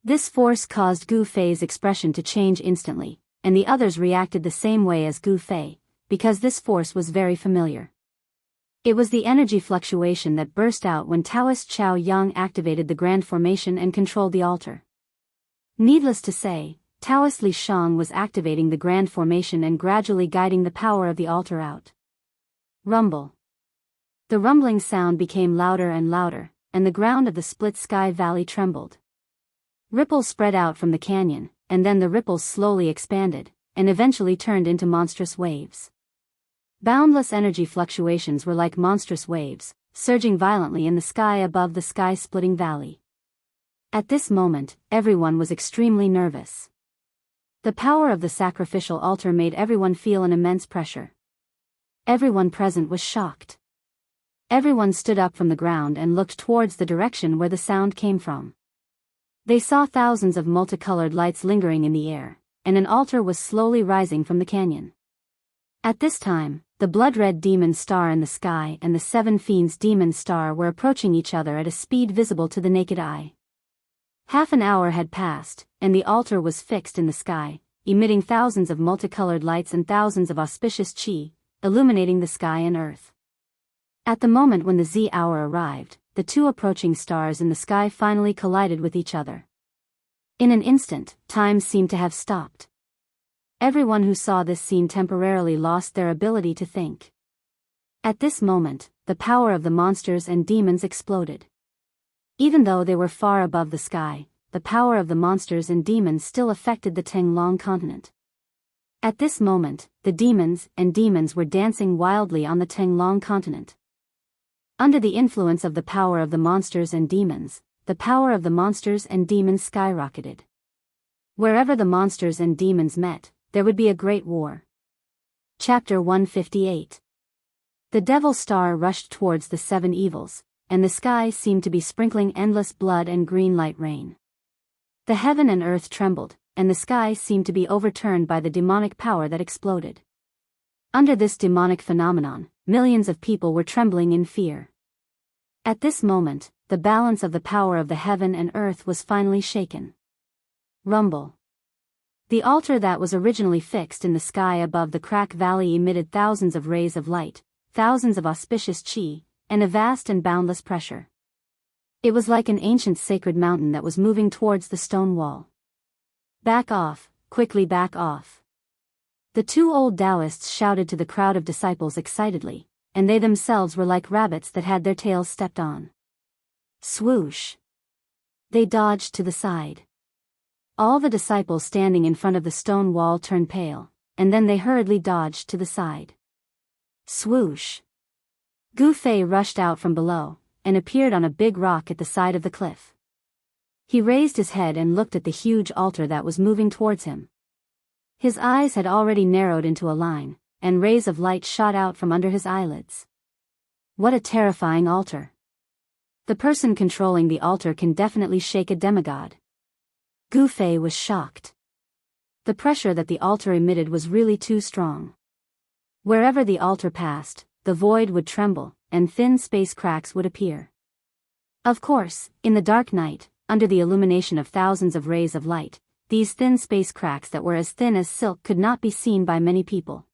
This force caused Gu Fei's expression to change instantly, and the others reacted the same way as Gu Fei, because this force was very familiar. It was the energy fluctuation that burst out when Taoist Chao Yang activated the Grand Formation and controlled the altar. Needless to say, Taoist Li Shang was activating the Grand Formation and gradually guiding the power of the altar out. Rumble. The rumbling sound became louder and louder, and the ground of the split sky valley trembled. Ripples spread out from the canyon, and then the ripples slowly expanded, and eventually turned into monstrous waves. Boundless energy fluctuations were like monstrous waves, surging violently in the sky above the sky-splitting valley. At this moment, everyone was extremely nervous. The power of the sacrificial altar made everyone feel an immense pressure. Everyone present was shocked. Everyone stood up from the ground and looked towards the direction where the sound came from. They saw thousands of multicolored lights lingering in the air, and an altar was slowly rising from the canyon. At this time, the blood-red demon star in the sky and the seven fiends demon star were approaching each other at a speed visible to the naked eye. Half an hour had passed, and the altar was fixed in the sky, emitting thousands of multicolored lights and thousands of auspicious chi, illuminating the sky and earth. At the moment when the Z hour arrived, the two approaching stars in the sky finally collided with each other. In an instant, time seemed to have stopped. Everyone who saw this scene temporarily lost their ability to think. At this moment, the power of the monsters and demons exploded. Even though they were far above the sky, the power of the monsters and demons still affected the Tenglong continent. At this moment, the demons were dancing wildly on the Tenglong continent. Under the influence of the power of the monsters and demons, the power of the monsters and demons skyrocketed. Wherever the monsters and demons met, there would be a great war. Chapter 158. The Devil Star rushed towards the seven evils, and the sky seemed to be sprinkling endless blood and green light rain. The heaven and earth trembled, and the sky seemed to be overturned by the demonic power that exploded. Under this demonic phenomenon, millions of people were trembling in fear. At this moment, the balance of the power of the heaven and earth was finally shaken. Rumble. The altar that was originally fixed in the sky above the Crack Valley emitted thousands of rays of light, thousands of auspicious chi, and a vast and boundless pressure. It was like an ancient sacred mountain that was moving towards the stone wall. Back off, quickly back off. The two old Daoists shouted to the crowd of disciples excitedly, and they themselves were like rabbits that had their tails stepped on. Swoosh! They dodged to the side. All the disciples standing in front of the stone wall turned pale, and then they hurriedly dodged to the side. Swoosh! Gu Fei rushed out from below, and appeared on a big rock at the side of the cliff. He raised his head and looked at the huge altar that was moving towards him. His eyes had already narrowed into a line, and rays of light shot out from under his eyelids. What a terrifying altar! The person controlling the altar can definitely shake a demigod. Gu Fei was shocked. The pressure that the altar emitted was really too strong. Wherever the altar passed, the void would tremble, and thin space cracks would appear. Of course, in the dark night, under the illumination of thousands of rays of light, these thin space cracks that were as thin as silk could not be seen by many people.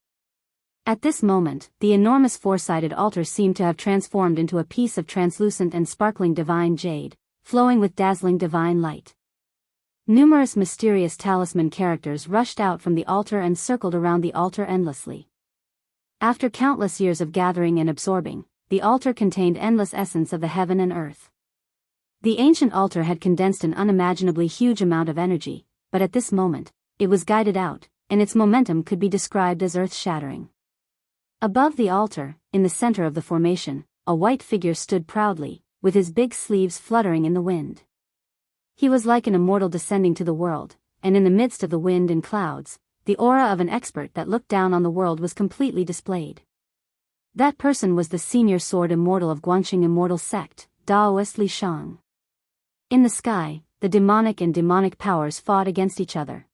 At this moment, the enormous four-sided altar seemed to have transformed into a piece of translucent and sparkling divine jade, flowing with dazzling divine light. Numerous mysterious talisman characters rushed out from the altar and circled around the altar endlessly. After countless years of gathering and absorbing, the altar contained endless essence of the heaven and earth. The ancient altar had condensed an unimaginably huge amount of energy, but at this moment, it was guided out, and its momentum could be described as earth-shattering. Above the altar, in the center of the formation, a white figure stood proudly, with his big sleeves fluttering in the wind. He was like an immortal descending to the world, and in the midst of the wind and clouds, the aura of an expert that looked down on the world was completely displayed. That person was the senior sword immortal of Guangxing Immortal Sect, Daoist Li Shang. In the sky, the demonic and demonic powers fought against each other.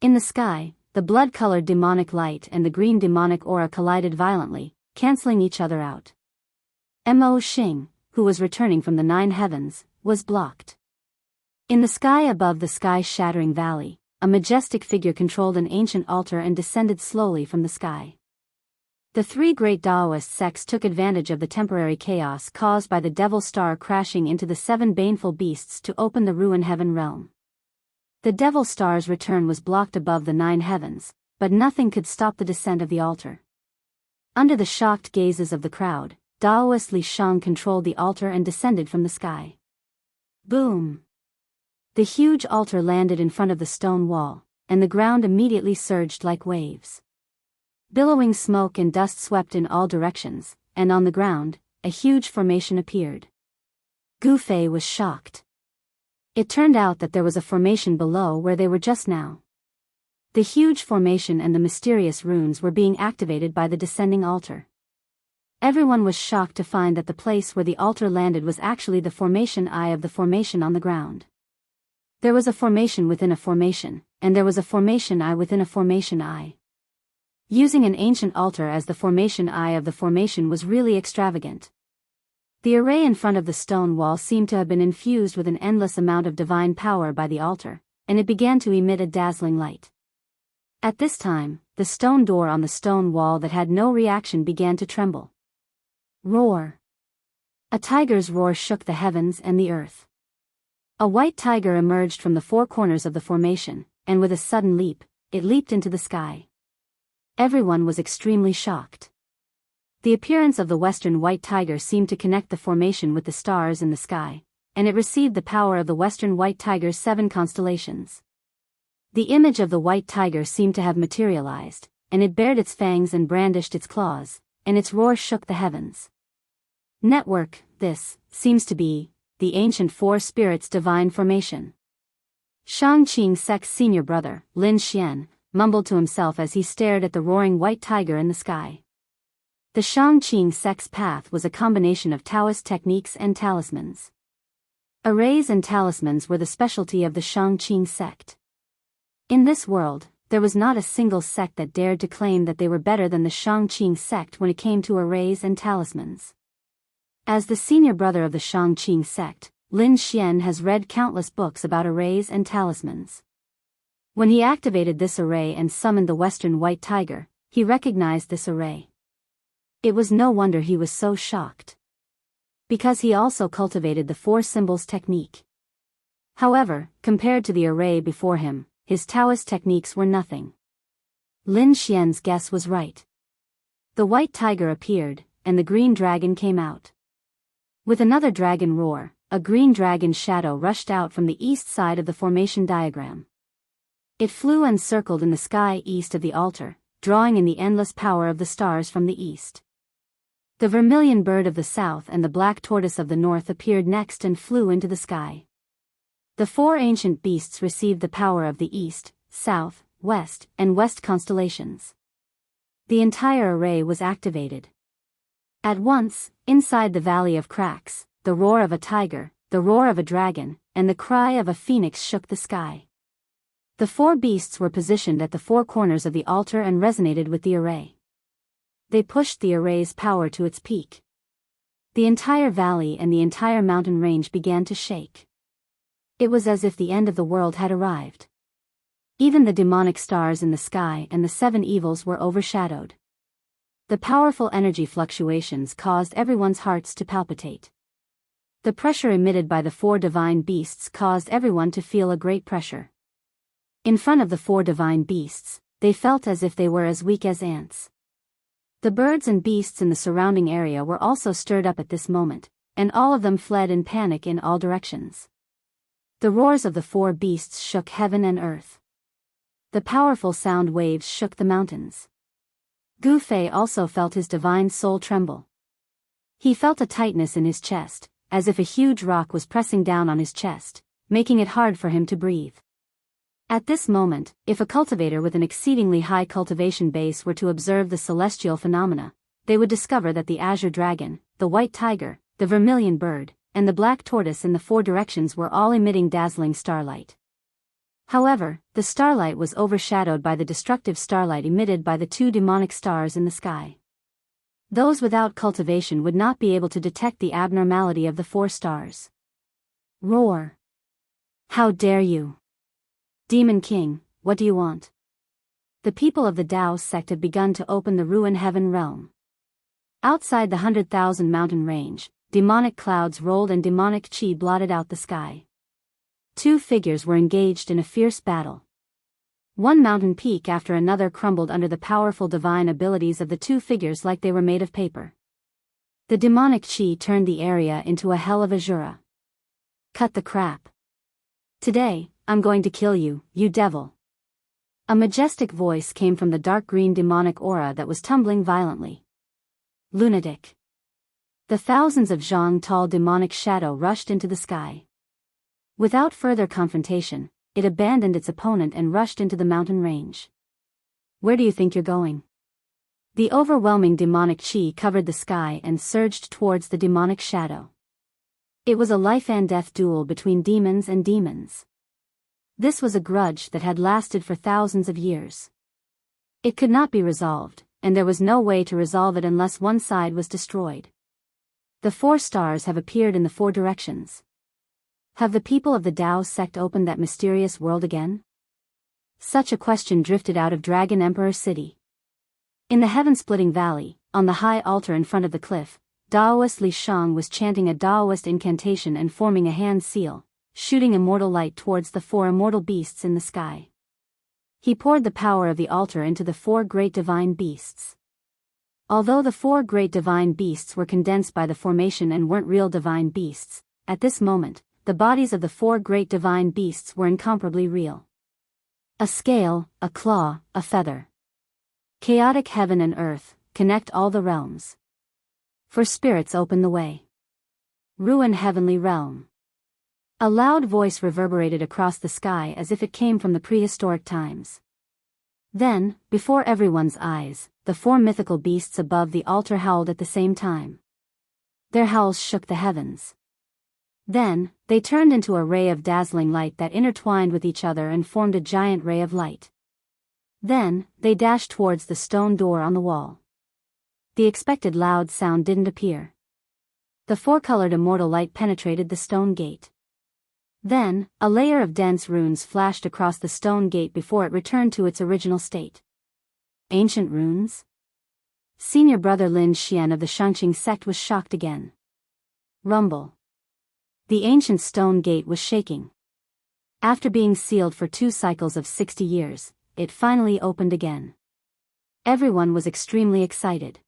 In the sky, the blood-colored demonic light and the green demonic aura collided violently, canceling each other out. Mo Xing, who was returning from the 9 heavens, was blocked. In the sky above the sky-shattering valley, a majestic figure controlled an ancient altar and descended slowly from the sky. The 3 great Daoist sects took advantage of the temporary chaos caused by the Devil Star crashing into the 7 baneful beasts to open the ruin heaven realm. The Devil Star's return was blocked above the 9 heavens, but nothing could stop the descent of the altar. Under the shocked gazes of the crowd, Daoist Li Shang controlled the altar and descended from the sky. Boom! The huge altar landed in front of the stone wall, and the ground immediately surged like waves. Billowing smoke and dust swept in all directions, and on the ground, a huge formation appeared. Gu Fei was shocked. It turned out that there was a formation below where they were just now. The huge formation and the mysterious runes were being activated by the descending altar. Everyone was shocked to find that the place where the altar landed was actually the formation eye of the formation on the ground. There was a formation within a formation, and there was a formation eye within a formation eye. Using an ancient altar as the formation eye of the formation was really extravagant. The array in front of the stone wall seemed to have been infused with an endless amount of divine power by the altar, and it began to emit a dazzling light. At this time, the stone door on the stone wall that had no reaction began to tremble. Roar! A tiger's roar shook the heavens and the earth. A white tiger emerged from the four corners of the formation, and with a sudden leap, it leaped into the sky. Everyone was extremely shocked. The appearance of the western white tiger seemed to connect the formation with the stars in the sky, and it received the power of the western white tiger's 7 constellations. The image of the white tiger seemed to have materialized, and it bared its fangs and brandished its claws, and its roar shook the heavens. Network, this seems to be the ancient four spirits' divine formation. Xianxia's senior brother, Lin Xian, mumbled to himself as he stared at the roaring white tiger in the sky. The Xianxia's path was a combination of Taoist techniques and talismans. Arrays and talismans were the specialty of the Xianxia sect. In this world, there was not a single sect that dared to claim that they were better than the Xianxia sect when it came to arrays and talismans. As the senior brother of the Xianxia sect, Lin Xian has read countless books about arrays and talismans. When he activated this array and summoned the western white tiger, he recognized this array. It was no wonder he was so shocked. Because he also cultivated the four symbols technique. However, compared to the array before him, his Taoist techniques were nothing. Lin Xian's guess was right. The white tiger appeared, and the green dragon came out. With another dragon roar, a green dragon shadow rushed out from the east side of the formation diagram. It flew and circled in the sky east of the altar, drawing in the endless power of the stars from the east. The vermilion bird of the south and the black tortoise of the north appeared next and flew into the sky. The four ancient beasts received the power of the east, south, west, and west constellations. The entire array was activated. At once, inside the Valley of Cracks, the roar of a tiger, the roar of a dragon, and the cry of a phoenix shook the sky. The four beasts were positioned at the four corners of the altar and resonated with the array. They pushed the array's power to its peak. The entire valley and the entire mountain range began to shake. It was as if the end of the world had arrived. Even the demonic stars in the sky and the 7 evils were overshadowed. The powerful energy fluctuations caused everyone's hearts to palpitate. The pressure emitted by the 4 divine beasts caused everyone to feel a great pressure. In front of the 4 divine beasts, they felt as if they were as weak as ants. The birds and beasts in the surrounding area were also stirred up at this moment, and all of them fled in panic in all directions. The roars of the 4 beasts shook heaven and earth. The powerful sound waves shook the mountains. Gu Fei also felt his divine soul tremble. He felt a tightness in his chest, as if a huge rock was pressing down on his chest, making it hard for him to breathe. At this moment, if a cultivator with an exceedingly high cultivation base were to observe the celestial phenomena, they would discover that the azure dragon, the white tiger, the vermilion bird, and the black tortoise in the 4 directions were all emitting dazzling starlight. However, the starlight was overshadowed by the destructive starlight emitted by the 2 demonic stars in the sky. Those without cultivation would not be able to detect the abnormality of the 4 stars. Roar! How dare you! Demon King, what do you want? The people of the Daoist sect have begun to open the ruin heaven realm. Outside the 100,000 mountain range, demonic clouds rolled and demonic chi blotted out the sky. 2 figures were engaged in a fierce battle. One mountain peak after another crumbled under the powerful divine abilities of the 2 figures like they were made of paper. The demonic chi turned the area into a hell of azura. Cut the crap. Today, I'm going to kill you, you devil. A majestic voice came from the dark green demonic aura that was tumbling violently. Lunatic. The thousands of zhang tall demonic shadow rushed into the sky. Without further confrontation, it abandoned its opponent and rushed into the mountain range. Where do you think you're going? The overwhelming demonic chi covered the sky and surged towards the demonic shadow. It was a life and death duel between demons and demons. This was a grudge that had lasted for thousands of years. It could not be resolved, and there was no way to resolve it unless one side was destroyed. The 4 stars have appeared in the 4 directions. Have the people of the Dao sect opened that mysterious world again? Such a question drifted out of Dragon Emperor City. In the heaven-splitting valley, on the high altar in front of the cliff, Daoist Li Shang was chanting a Daoist incantation and forming a hand seal, shooting immortal light towards the 4 immortal beasts in the sky. He poured the power of the altar into the 4 great divine beasts. Although the 4 great divine beasts were condensed by the formation and weren't real divine beasts, at this moment, the bodies of the 4 great divine beasts were incomparably real. A scale, a claw, a feather. Chaotic heaven and earth, connect all the realms. For spirits open the way. Ruin heavenly realm. A loud voice reverberated across the sky as if it came from the prehistoric times. Then, before everyone's eyes, the 4 mythical beasts above the altar howled at the same time. Their howls shook the heavens. Then, they turned into a ray of dazzling light that intertwined with each other and formed a giant ray of light. Then, they dashed towards the stone door on the wall. The expected loud sound didn't appear. The 4-colored immortal light penetrated the stone gate. Then, a layer of dense runes flashed across the stone gate before it returned to its original state. Ancient runes? Senior brother Lin Xian of the Xianxia sect was shocked again. Rumble. The ancient stone gate was shaking. After being sealed for 2 cycles of 60 years, it finally opened again. Everyone was extremely excited.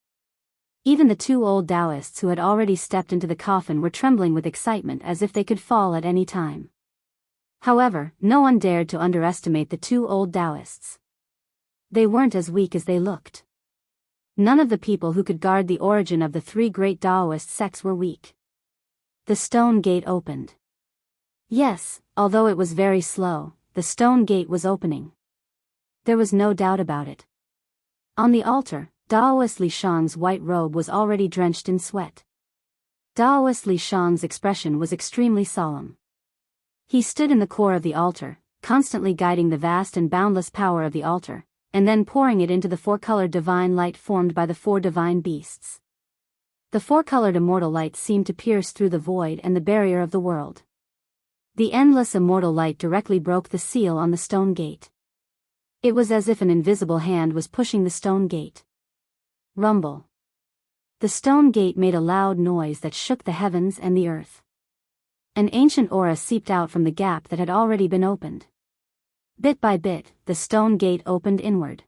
Even the 2 old Daoists who had already stepped into the coffin were trembling with excitement as if they could fall at any time. However, no one dared to underestimate the 2 old Daoists. They weren't as weak as they looked. None of the people who could guard the origin of the 3 great Daoist sects were weak. The stone gate opened. Yes, although it was very slow, the stone gate was opening. There was no doubt about it. On the altar, Daoist Li Shang's white robe was already drenched in sweat. Daoist Li Shang's expression was extremely solemn. He stood in the core of the altar, constantly guiding the vast and boundless power of the altar, and then pouring it into the 4-colored divine light formed by the 4 divine beasts. The 4-colored immortal light seemed to pierce through the void and the barrier of the world. The endless immortal light directly broke the seal on the stone gate. It was as if an invisible hand was pushing the stone gate. Rumble. The stone gate made a loud noise that shook the heavens and the earth. An ancient aura seeped out from the gap that had already been opened. Bit by bit, the stone gate opened inward.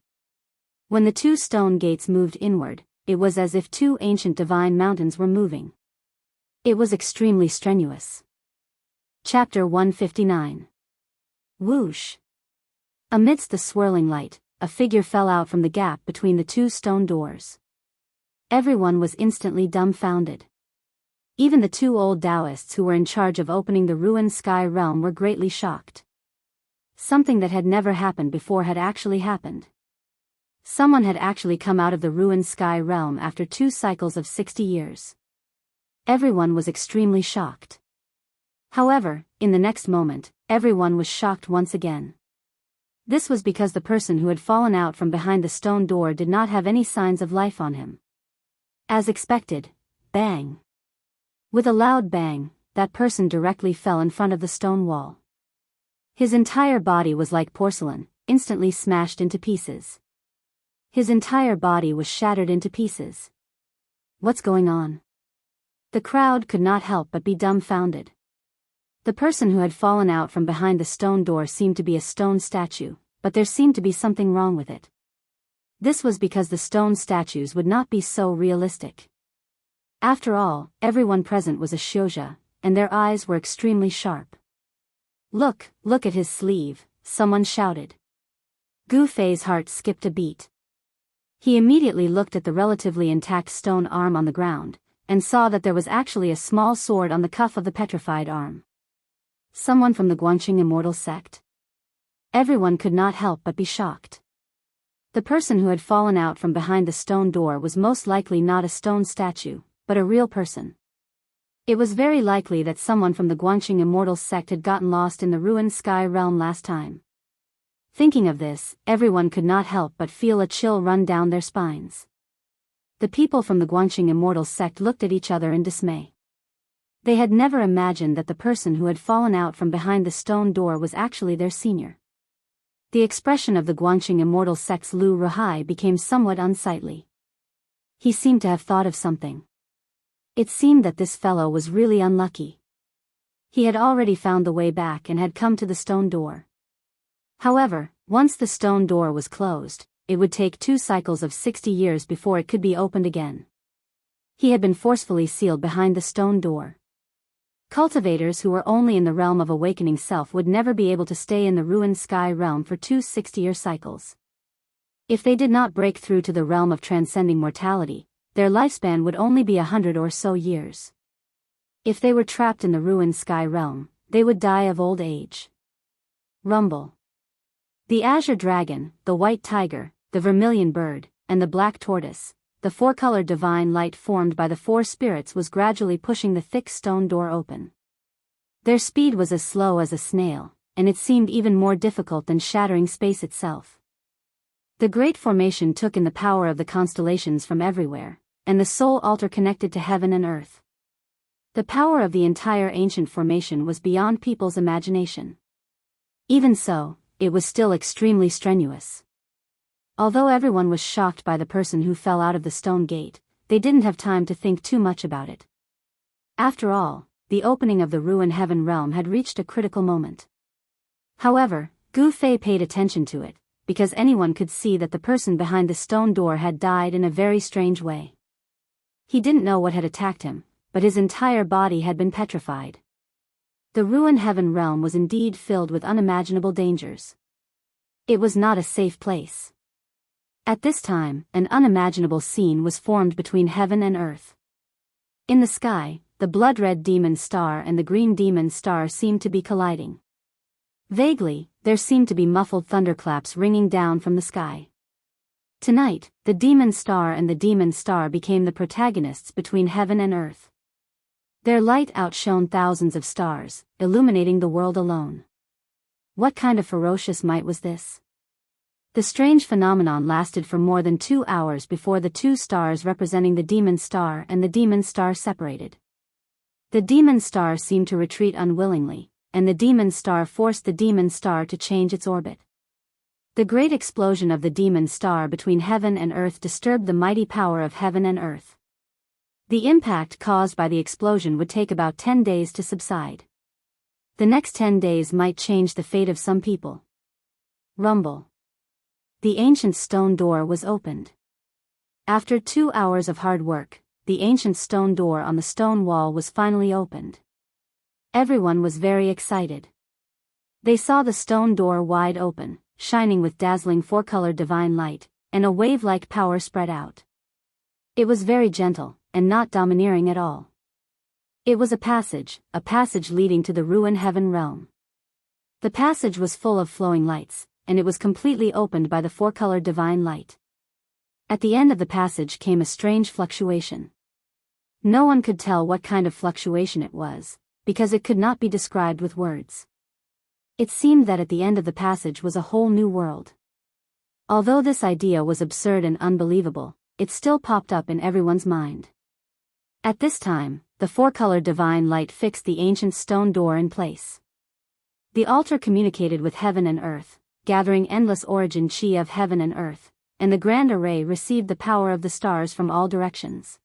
When the 2 stone gates moved inward, it was as if 2 ancient divine mountains were moving. It was extremely strenuous. Chapter 159. Whoosh. Amidst the swirling light, a figure fell out from the gap between the 2 stone doors. Everyone was instantly dumbfounded. Even the 2 old Daoists who were in charge of opening the ruined sky realm were greatly shocked. Something that had never happened before had actually happened. Someone had actually come out of the ruined sky realm after 2 cycles of 60 years. Everyone was extremely shocked. However, in the next moment, everyone was shocked once again. This was because the person who had fallen out from behind the stone door did not have any signs of life on him. As expected, bang. With a loud bang, that person directly fell in front of the stone wall. His entire body was like porcelain, instantly smashed into pieces. His entire body was shattered into pieces. What's going on? The crowd could not help but be dumbfounded. The person who had fallen out from behind the stone door seemed to be a stone statue, but there seemed to be something wrong with it. This was because the stone statues would not be so realistic. After all, everyone present was a Xianxia, and their eyes were extremely sharp. Look at his sleeve, someone shouted. Gu Fei's heart skipped a beat. He immediately looked at the relatively intact stone arm on the ground, and saw that there was actually a small sword on the cuff of the petrified arm. Someone from the Guangqing immortal sect? Everyone could not help but be shocked. The person who had fallen out from behind the stone door was most likely not a stone statue, but a real person. It was very likely that someone from the Guangqing immortal sect had gotten lost in the ruined sky realm last time. Thinking of this, everyone could not help but feel a chill run down their spines. The people from the Guangqing immortal sect looked at each other in dismay. They had never imagined that the person who had fallen out from behind the stone door was actually their senior. The expression of the Guangqing immortal sect's Lu Ruhai became somewhat unsightly. He seemed to have thought of something. It seemed that this fellow was really unlucky. He had already found the way back and had come to the stone door. However, once the stone door was closed, it would take 2 cycles of 60 years before it could be opened again. He had been forcefully sealed behind the stone door. Cultivators who were only in the realm of awakening self would never be able to stay in the ruined sky realm for 2 60-year cycles. If they did not break through to the realm of transcending mortality, their lifespan would only be 100 or so years. If they were trapped in the ruined sky realm, they would die of old age. Rumble. The azure dragon, the white tiger, the vermilion bird, and the black tortoise, the 4-colored divine light formed by the 4 spirits, was gradually pushing the thick stone door open. Their speed was as slow as a snail, and it seemed even more difficult than shattering space itself. The great formation took in the power of the constellations from everywhere, and the soul altar connected to heaven and earth. The power of the entire ancient formation was beyond people's imagination. Even so, it was still extremely strenuous. Although everyone was shocked by the person who fell out of the stone gate, they didn't have time to think too much about it. After all, the opening of the ruined heaven realm had reached a critical moment. However, Gu Fei paid attention to it, because anyone could see that the person behind the stone door had died in a very strange way. He didn't know what had attacked him, but his entire body had been petrified. The ruined heaven realm was indeed filled with unimaginable dangers. It was not a safe place. At this time, an unimaginable scene was formed between heaven and earth. In the sky, the blood-red demon star and the green demon star seemed to be colliding. Vaguely, there seemed to be muffled thunderclaps ringing down from the sky. Tonight, the demon star and the demon star became the protagonists between heaven and earth. Their light outshone thousands of stars, illuminating the world alone. What kind of ferocious might was this? The strange phenomenon lasted for more than 2 hours before the 2 stars representing the demon star and the demon star separated. The demon star seemed to retreat unwillingly, and the demon star forced the demon star to change its orbit. The great explosion of the demon star between heaven and earth disturbed the mighty power of heaven and earth. The impact caused by the explosion would take about 10 days to subside. The next 10 days might change the fate of some people. Rumble. The ancient stone door was opened. After 2 hours of hard work, the ancient stone door on the stone wall was finally opened. Everyone was very excited. They saw the stone door wide open, shining with dazzling 4-colored divine light, and a wave-like power spread out. It was very gentle, and not domineering at all. It was a passage leading to the ruined heaven realm. The passage was full of flowing lights, and it was completely opened by the 4-colored divine light. At the end of the passage came a strange fluctuation. No one could tell what kind of fluctuation it was, because it could not be described with words. It seemed that at the end of the passage was a whole new world. Although this idea was absurd and unbelievable, it still popped up in everyone's mind. At this time, the 4-colored divine light fixed the ancient stone door in place. The altar communicated with heaven and earth, gathering endless origin chi of heaven and earth, and the grand array received the power of the stars from all directions.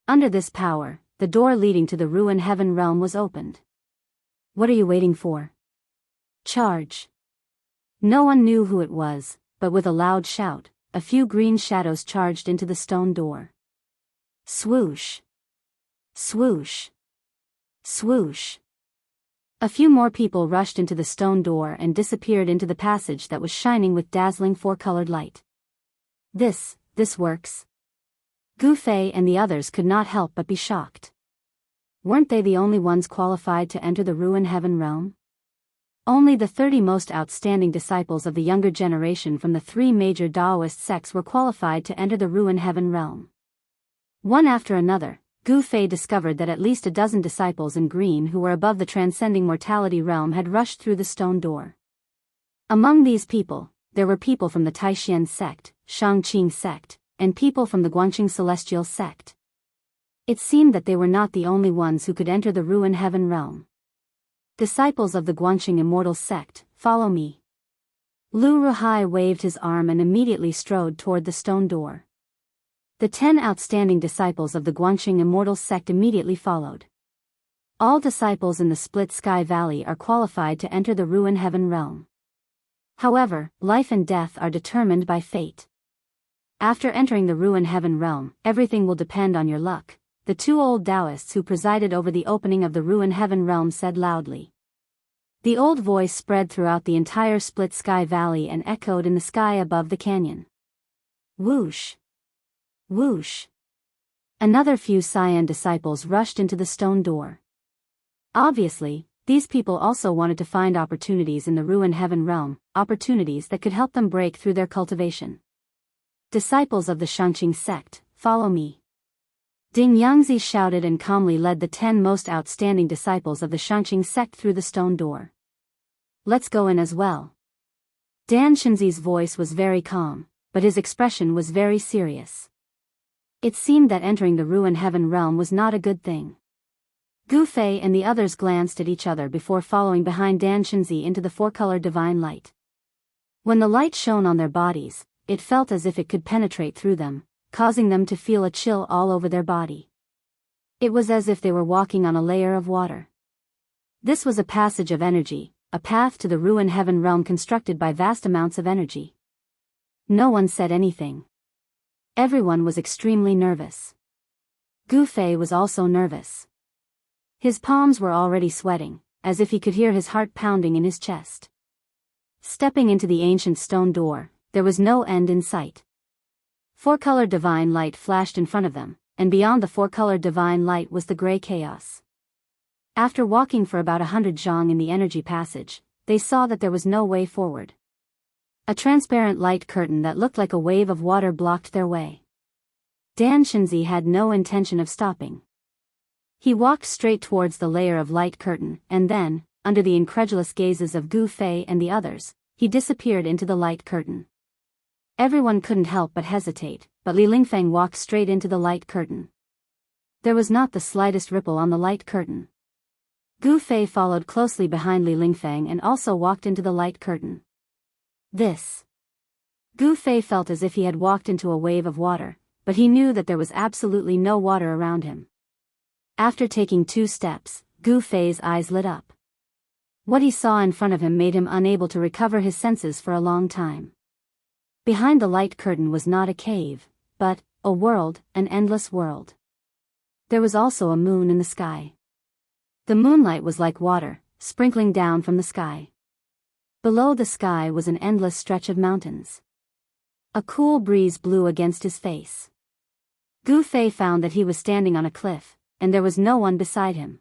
Under this power, the door leading to the ruined heaven realm was opened. What are you waiting for? Charge. No one knew who it was, but with a loud shout, a few green shadows charged into the stone door. Swoosh. Swoosh. Swoosh. A few more people rushed into the stone door and disappeared into the passage that was shining with dazzling 4-colored light. This works. Gu Fei and the others could not help but be shocked. Weren't they the only ones qualified to enter the Ruin Heaven realm? Only the 30 most outstanding disciples of the younger generation from the 3 major Daoist sects were qualified to enter the Ruin Heaven realm. One after another, Gu Fei discovered that at least a dozen disciples in green who were above the transcending mortality realm had rushed through the stone door. Among these people, there were people from the Taishan sect, Shangqing sect, and people from the Guangqing celestial sect. It seemed that they were not the only ones who could enter the Ruin Heaven realm. Disciples of the Guangqing immortal sect, follow me. Lu Ruhai waved his arm and immediately strode toward the stone door. The 10 outstanding disciples of the Guangqing immortal sect immediately followed. All disciples in the Split Sky Valley are qualified to enter the Ruin Heaven realm. However, life and death are determined by fate. After entering the Ruin Heaven realm, everything will depend on your luck, the 2 old Daoists who presided over the opening of the Ruin Heaven realm said loudly. The old voice spread throughout the entire Split Sky Valley and echoed in the sky above the canyon. Whoosh! Whoosh! Another few Cyan disciples rushed into the stone door. Obviously, these people also wanted to find opportunities in the Ruin Heaven realm, opportunities that could help them break through their cultivation. Disciples of the Shangqing sect, follow me. Ding Yangzi shouted and calmly led the 10 most outstanding disciples of the Shangqing sect through the stone door. Let's go in as well. Dan Shinzi's voice was very calm, but his expression was very serious. It seemed that entering the Ruin Heaven realm was not a good thing. Gu Fei and the others glanced at each other before following behind Dan Shinzi into the 4-color divine light. When the light shone on their bodies, it felt as if it could penetrate through them, causing them to feel a chill all over their body. It was as if they were walking on a layer of water. This was a passage of energy, a path to the Ruin Heaven realm constructed by vast amounts of energy. No one said anything. Everyone was extremely nervous. Gu Fei was also nervous. His palms were already sweating, as if he could hear his heart pounding in his chest. Stepping into the ancient stone door, there was no end in sight. 4-color divine light flashed in front of them, and beyond the 4-color divine light was the gray chaos. After walking for about 100 zhang in the energy passage, they saw that there was no way forward. A transparent light curtain that looked like a wave of water blocked their way. Dan Shinzi had no intention of stopping. He walked straight towards the layer of light curtain, and then, under the incredulous gazes of Gu Fei and the others, he disappeared into the light curtain. Everyone couldn't help but hesitate, but Li Lingfeng walked straight into the light curtain. There was not the slightest ripple on the light curtain. Gu Fei followed closely behind Li Lingfeng and also walked into the light curtain. Gu Fei felt as if he had walked into a wave of water, but he knew that there was absolutely no water around him. After taking 2 steps, Gu Fei's eyes lit up. What he saw in front of him made him unable to recover his senses for a long time. Behind the light curtain was not a cave, but a world, an endless world. There was also a moon in the sky. The moonlight was like water, sprinkling down from the sky. Below the sky was an endless stretch of mountains. A cool breeze blew against his face. Gu Fei found that he was standing on a cliff, and there was no one beside him.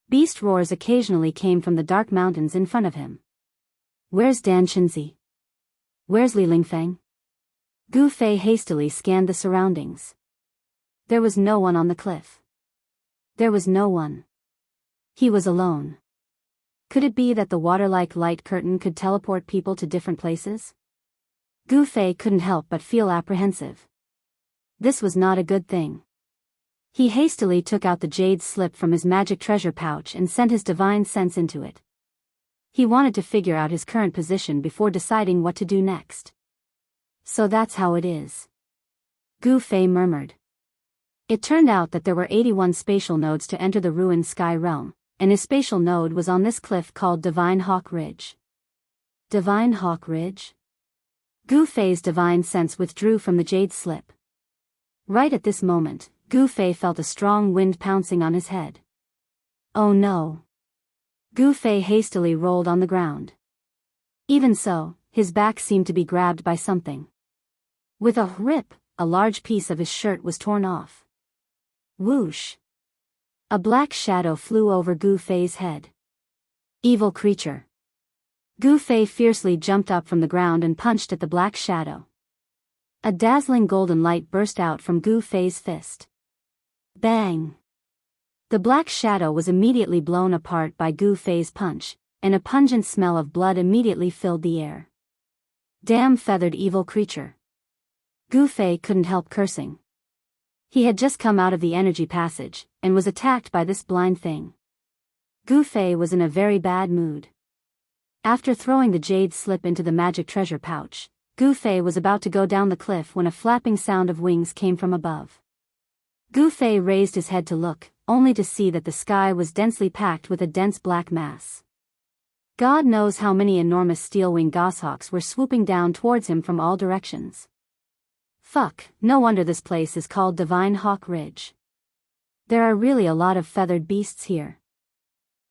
Beast roars occasionally came from the dark mountains in front of him. Where's Dan Shinzi? Where's Li Lingfeng? Gu Fei hastily scanned the surroundings. There was no one on the cliff. There was no one. He was alone. Could it be that the water-like light curtain could teleport people to different places? Gu Fei couldn't help but feel apprehensive. This was not a good thing. He hastily took out the jade slip from his magic treasure pouch and sent his divine sense into it. He wanted to figure out his current position before deciding what to do next. So that's how it is. Gu Fei murmured. It turned out that there were 81 spatial nodes to enter the ruined sky realm, and his spatial node was on this cliff called Divine Hawk Ridge. Divine Hawk Ridge? Gu Fei's divine sense withdrew from the jade slip. Right at this moment, Gu Fei felt a strong wind pouncing on his head. Oh no! Gu Fei hastily rolled on the ground. Even so, his back seemed to be grabbed by something. With a rip, a large piece of his shirt was torn off. Whoosh! A black shadow flew over Gu Fei's head. Evil creature. Gu Fei fiercely jumped up from the ground and punched at the black shadow. A dazzling golden light burst out from Gu Fei's fist. Bang! The black shadow was immediately blown apart by Gu Fei's punch, and a pungent smell of blood immediately filled the air. Damn feathered evil creature. Gu Fei couldn't help cursing. He had just come out of the energy passage, and was attacked by this blind thing. Gu Fei was in a very bad mood. After throwing the jade slip into the magic treasure pouch, Gu Fei was about to go down the cliff when a flapping sound of wings came from above. Gu Fei raised his head to look, only to see that the sky was densely packed with a dense black mass. God knows how many enormous steel-winged goshawks were swooping down towards him from all directions. Fuck, no wonder this place is called Divine Hawk Ridge. There are really a lot of feathered beasts here.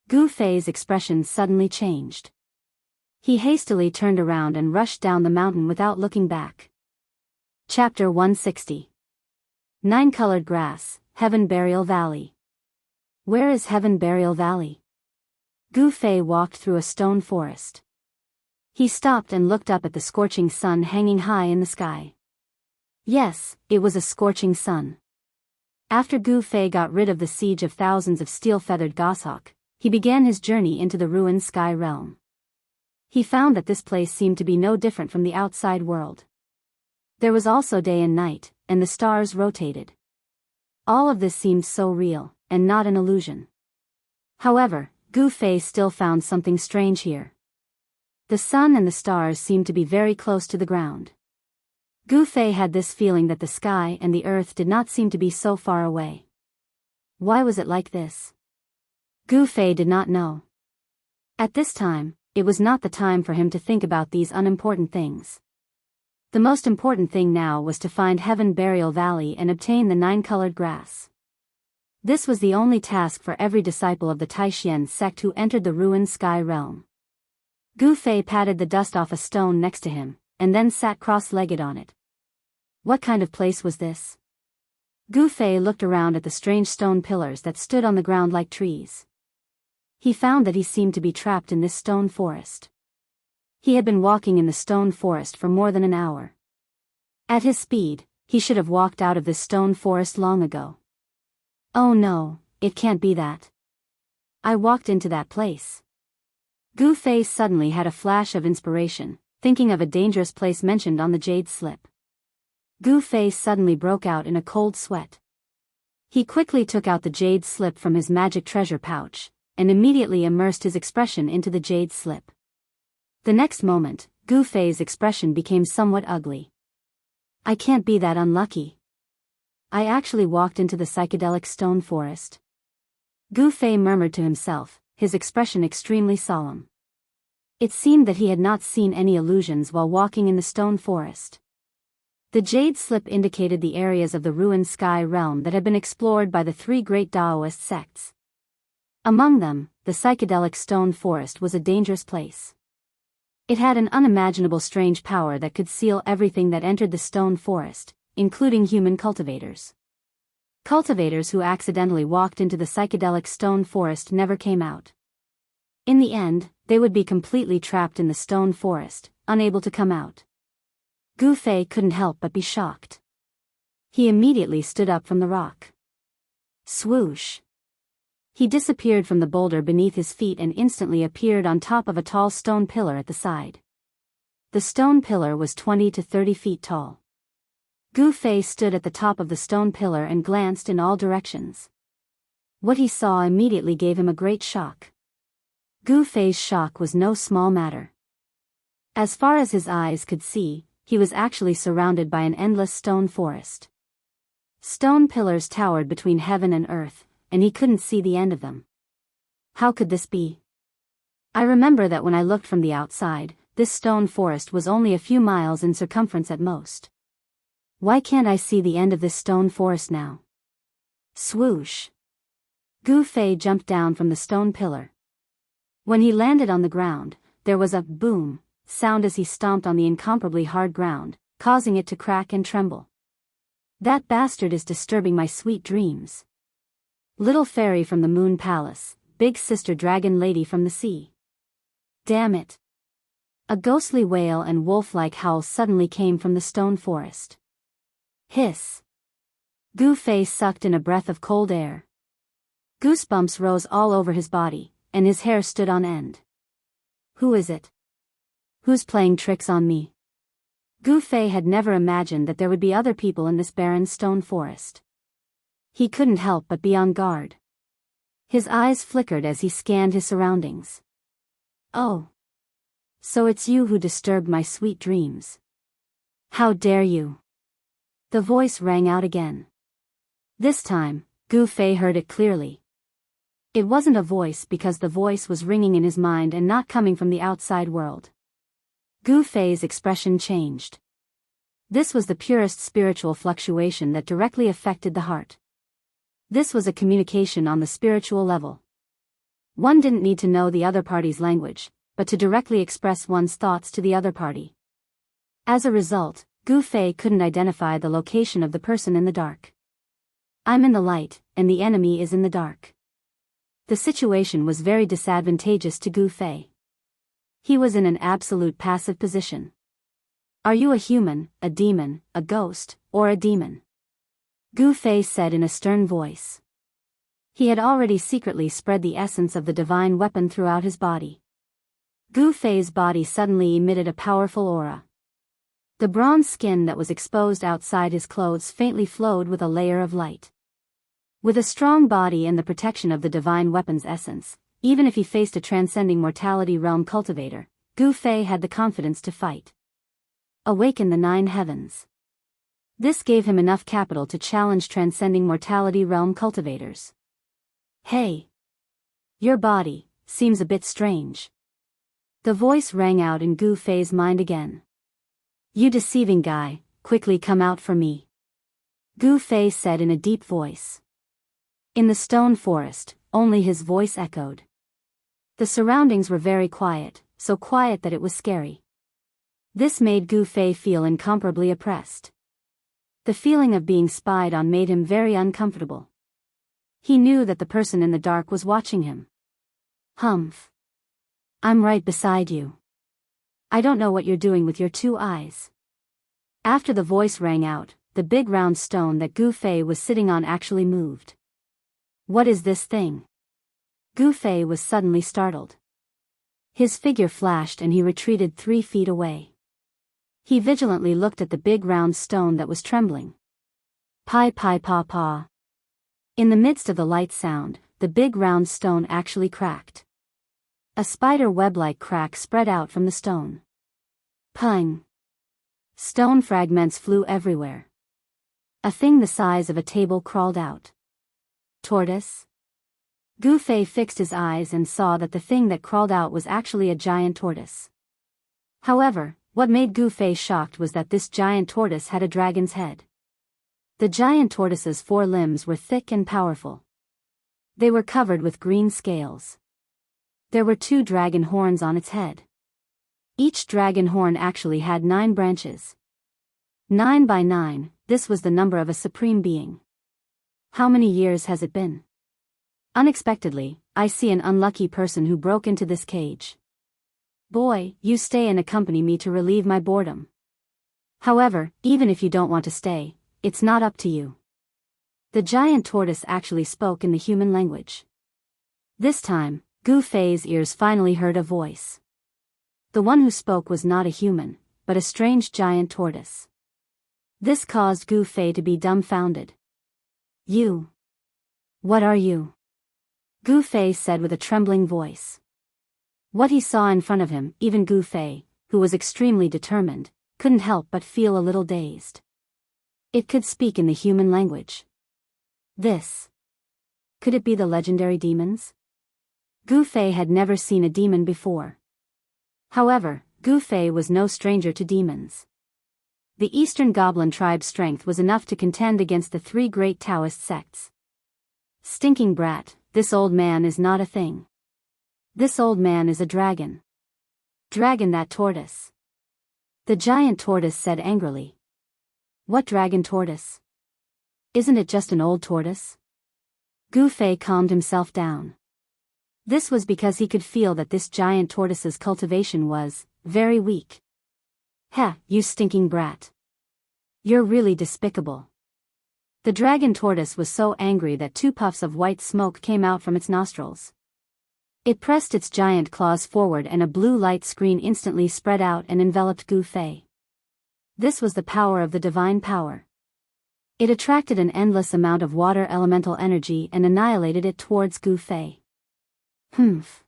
Gu Fei's expression suddenly changed. He hastily turned around and rushed down the mountain without looking back. Chapter 160. Nine-Colored Grass, Heaven Burial Valley. Where is Heaven Burial Valley? Gu Fei walked through a stone forest. He stopped and looked up at the scorching sun hanging high in the sky. Yes, it was a scorching sun. After Gu Fei got rid of the siege of thousands of steel-feathered goshawk, he began his journey into the ruined sky realm. He found that this place seemed to be no different from the outside world. There was also day and night, and the stars rotated. All of this seemed so real, and not an illusion. However, Gu Fei still found something strange here. The sun and the stars seemed to be very close to the ground. Gu Fei had this feeling that the sky and the earth did not seem to be so far away. Why was it like this? Gu Fei did not know. At this time, it was not the time for him to think about these unimportant things. The most important thing now was to find Heaven Burial Valley and obtain the nine-colored grass. This was the only task for every disciple of the Taishan sect who entered the ruined sky realm. Gu Fei patted the dust off a stone next to him, and then sat cross-legged on it. What kind of place was this? Gu Fei looked around at the strange stone pillars that stood on the ground like trees. He found that he seemed to be trapped in this stone forest. He had been walking in the stone forest for more than an hour. At his speed, he should have walked out of this stone forest long ago. Oh no, it can't be that. I walked into that place. Gu Fei suddenly had a flash of inspiration, thinking of a dangerous place mentioned on the jade slip. Gu Fei suddenly broke out in a cold sweat. He quickly took out the jade slip from his magic treasure pouch, and immediately immersed his expression into the jade slip. The next moment, Gu Fei's expression became somewhat ugly. I can't be that unlucky. I actually walked into the psychedelic stone forest. Gu Fei murmured to himself, his expression extremely solemn. It seemed that he had not seen any illusions while walking in the stone forest. The jade slip indicated the areas of the ruined sky realm that had been explored by the three great Daoist sects. Among them, the psychedelic stone forest was a dangerous place. It had an unimaginable strange power that could seal everything that entered the stone forest, including human cultivators. Cultivators who accidentally walked into the psychedelic stone forest never came out. In the end, they would be completely trapped in the stone forest, unable to come out. Gu Fei couldn't help but be shocked. He immediately stood up from the rock. Swoosh! He disappeared from the boulder beneath his feet and instantly appeared on top of a tall stone pillar at the side. The stone pillar was 20 to 30 feet tall. Gu Fei stood at the top of the stone pillar and glanced in all directions. What he saw immediately gave him a great shock. Gu Fei's shock was no small matter. As far as his eyes could see, he was actually surrounded by an endless stone forest. Stone pillars towered between heaven and earth, and he couldn't see the end of them. How could this be? I remember that when I looked from the outside, this stone forest was only a few miles in circumference at most. Why can't I see the end of this stone forest now? Swoosh! Gu Fei jumped down from the stone pillar. When he landed on the ground, there was a boom sound as he stomped on the incomparably hard ground, causing it to crack and tremble. That bastard is disturbing my sweet dreams. Little fairy from the moon palace, big sister dragon lady from the sea. Damn it. A ghostly wail and wolf-like howl suddenly came from the stone forest. Hiss. Gu Fei sucked in a breath of cold air. Goosebumps rose all over his body, and his hair stood on end. Who is it? Who's playing tricks on me? Gu Fei had never imagined that there would be other people in this barren stone forest. He couldn't help but be on guard. His eyes flickered as he scanned his surroundings. Oh. So it's you who disturbed my sweet dreams. How dare you? The voice rang out again. This time, Gu Fei heard it clearly. It wasn't a voice because the voice was ringing in his mind and not coming from the outside world. Gu Fei's expression changed. This was the purest spiritual fluctuation that directly affected the heart. This was a communication on the spiritual level. One didn't need to know the other party's language, but to directly express one's thoughts to the other party. As a result, Gu Fei couldn't identify the location of the person in the dark. I'm in the light, and the enemy is in the dark. The situation was very disadvantageous to Gu Fei. He was in an absolute passive position. Are you a human, a demon, a ghost, or a demon? Gu Fei said in a stern voice. He had already secretly spread the essence of the divine weapon throughout his body. Gu Fei's body suddenly emitted a powerful aura. The bronze skin that was exposed outside his clothes faintly flowed with a layer of light. With a strong body and the protection of the divine weapon's essence, even if he faced a transcending mortality realm cultivator, Gu Fei had the confidence to fight. Awaken the 9 heavens. This gave him enough capital to challenge transcending mortality realm cultivators. Hey! Your body seems a bit strange. The voice rang out in Gu Fei's mind again. You deceiving guy, quickly come out for me. Gu Fei said in a deep voice. In the stone forest, only his voice echoed. The surroundings were very quiet, so quiet that it was scary. This made Gu Fei feel incomparably oppressed. The feeling of being spied on made him very uncomfortable. He knew that the person in the dark was watching him. Humph. I'm right beside you. I don't know what you're doing with your 2 eyes. After the voice rang out, the big round stone that Gu Fei was sitting on actually moved. What is this thing? Gu Fei was suddenly startled. His figure flashed and he retreated 3 feet away. He vigilantly looked at the big round stone that was trembling. Pai pai pa pa. In the midst of the light sound, the big round stone actually cracked. A spider web-like crack spread out from the stone. Pung! Stone fragments flew everywhere. A thing the size of a table crawled out. Tortoise? Gu Fei fixed his eyes and saw that the thing that crawled out was actually a giant tortoise. However, what made Gu Fei shocked was that this giant tortoise had a dragon's head. The giant tortoise's 4 limbs were thick and powerful. They were covered with green scales. There were 2 dragon horns on its head. Each dragon horn actually had 9 branches. 9 by 9, this was the number of a supreme being. How many years has it been? Unexpectedly, I see an unlucky person who broke into this cage. Boy, you stay and accompany me to relieve my boredom. However, even if you don't want to stay, it's not up to you. The giant tortoise actually spoke in the human language. This time, Gu Fei's ears finally heard a voice. The one who spoke was not a human, but a strange giant tortoise. This caused Gu Fei to be dumbfounded. You. What are you? Gu Fei said with a trembling voice. What he saw in front of him, even Gu Fei, who was extremely determined, couldn't help but feel a little dazed. It could speak in the human language. This. Could it be the legendary demons? Gu Fei had never seen a demon before. However, Gu Fei was no stranger to demons. The Eastern Goblin tribe's strength was enough to contend against the 3 great Taoist sects. Stinking brat, this old man is not a thing. This old man is a dragon. Dragon that tortoise. The giant tortoise said angrily. What dragon tortoise? Isn't it just an old tortoise? Gu Fei calmed himself down. This was because he could feel that this giant tortoise's cultivation was very weak. Heh, you stinking brat. You're really despicable. The dragon tortoise was so angry that 2 puffs of white smoke came out from its nostrils. It pressed its giant claws forward and a blue light screen instantly spread out and enveloped Gu Fei. This was the power of the divine power. It attracted an endless amount of water elemental energy and annihilated it towards Gu Fei. Humph.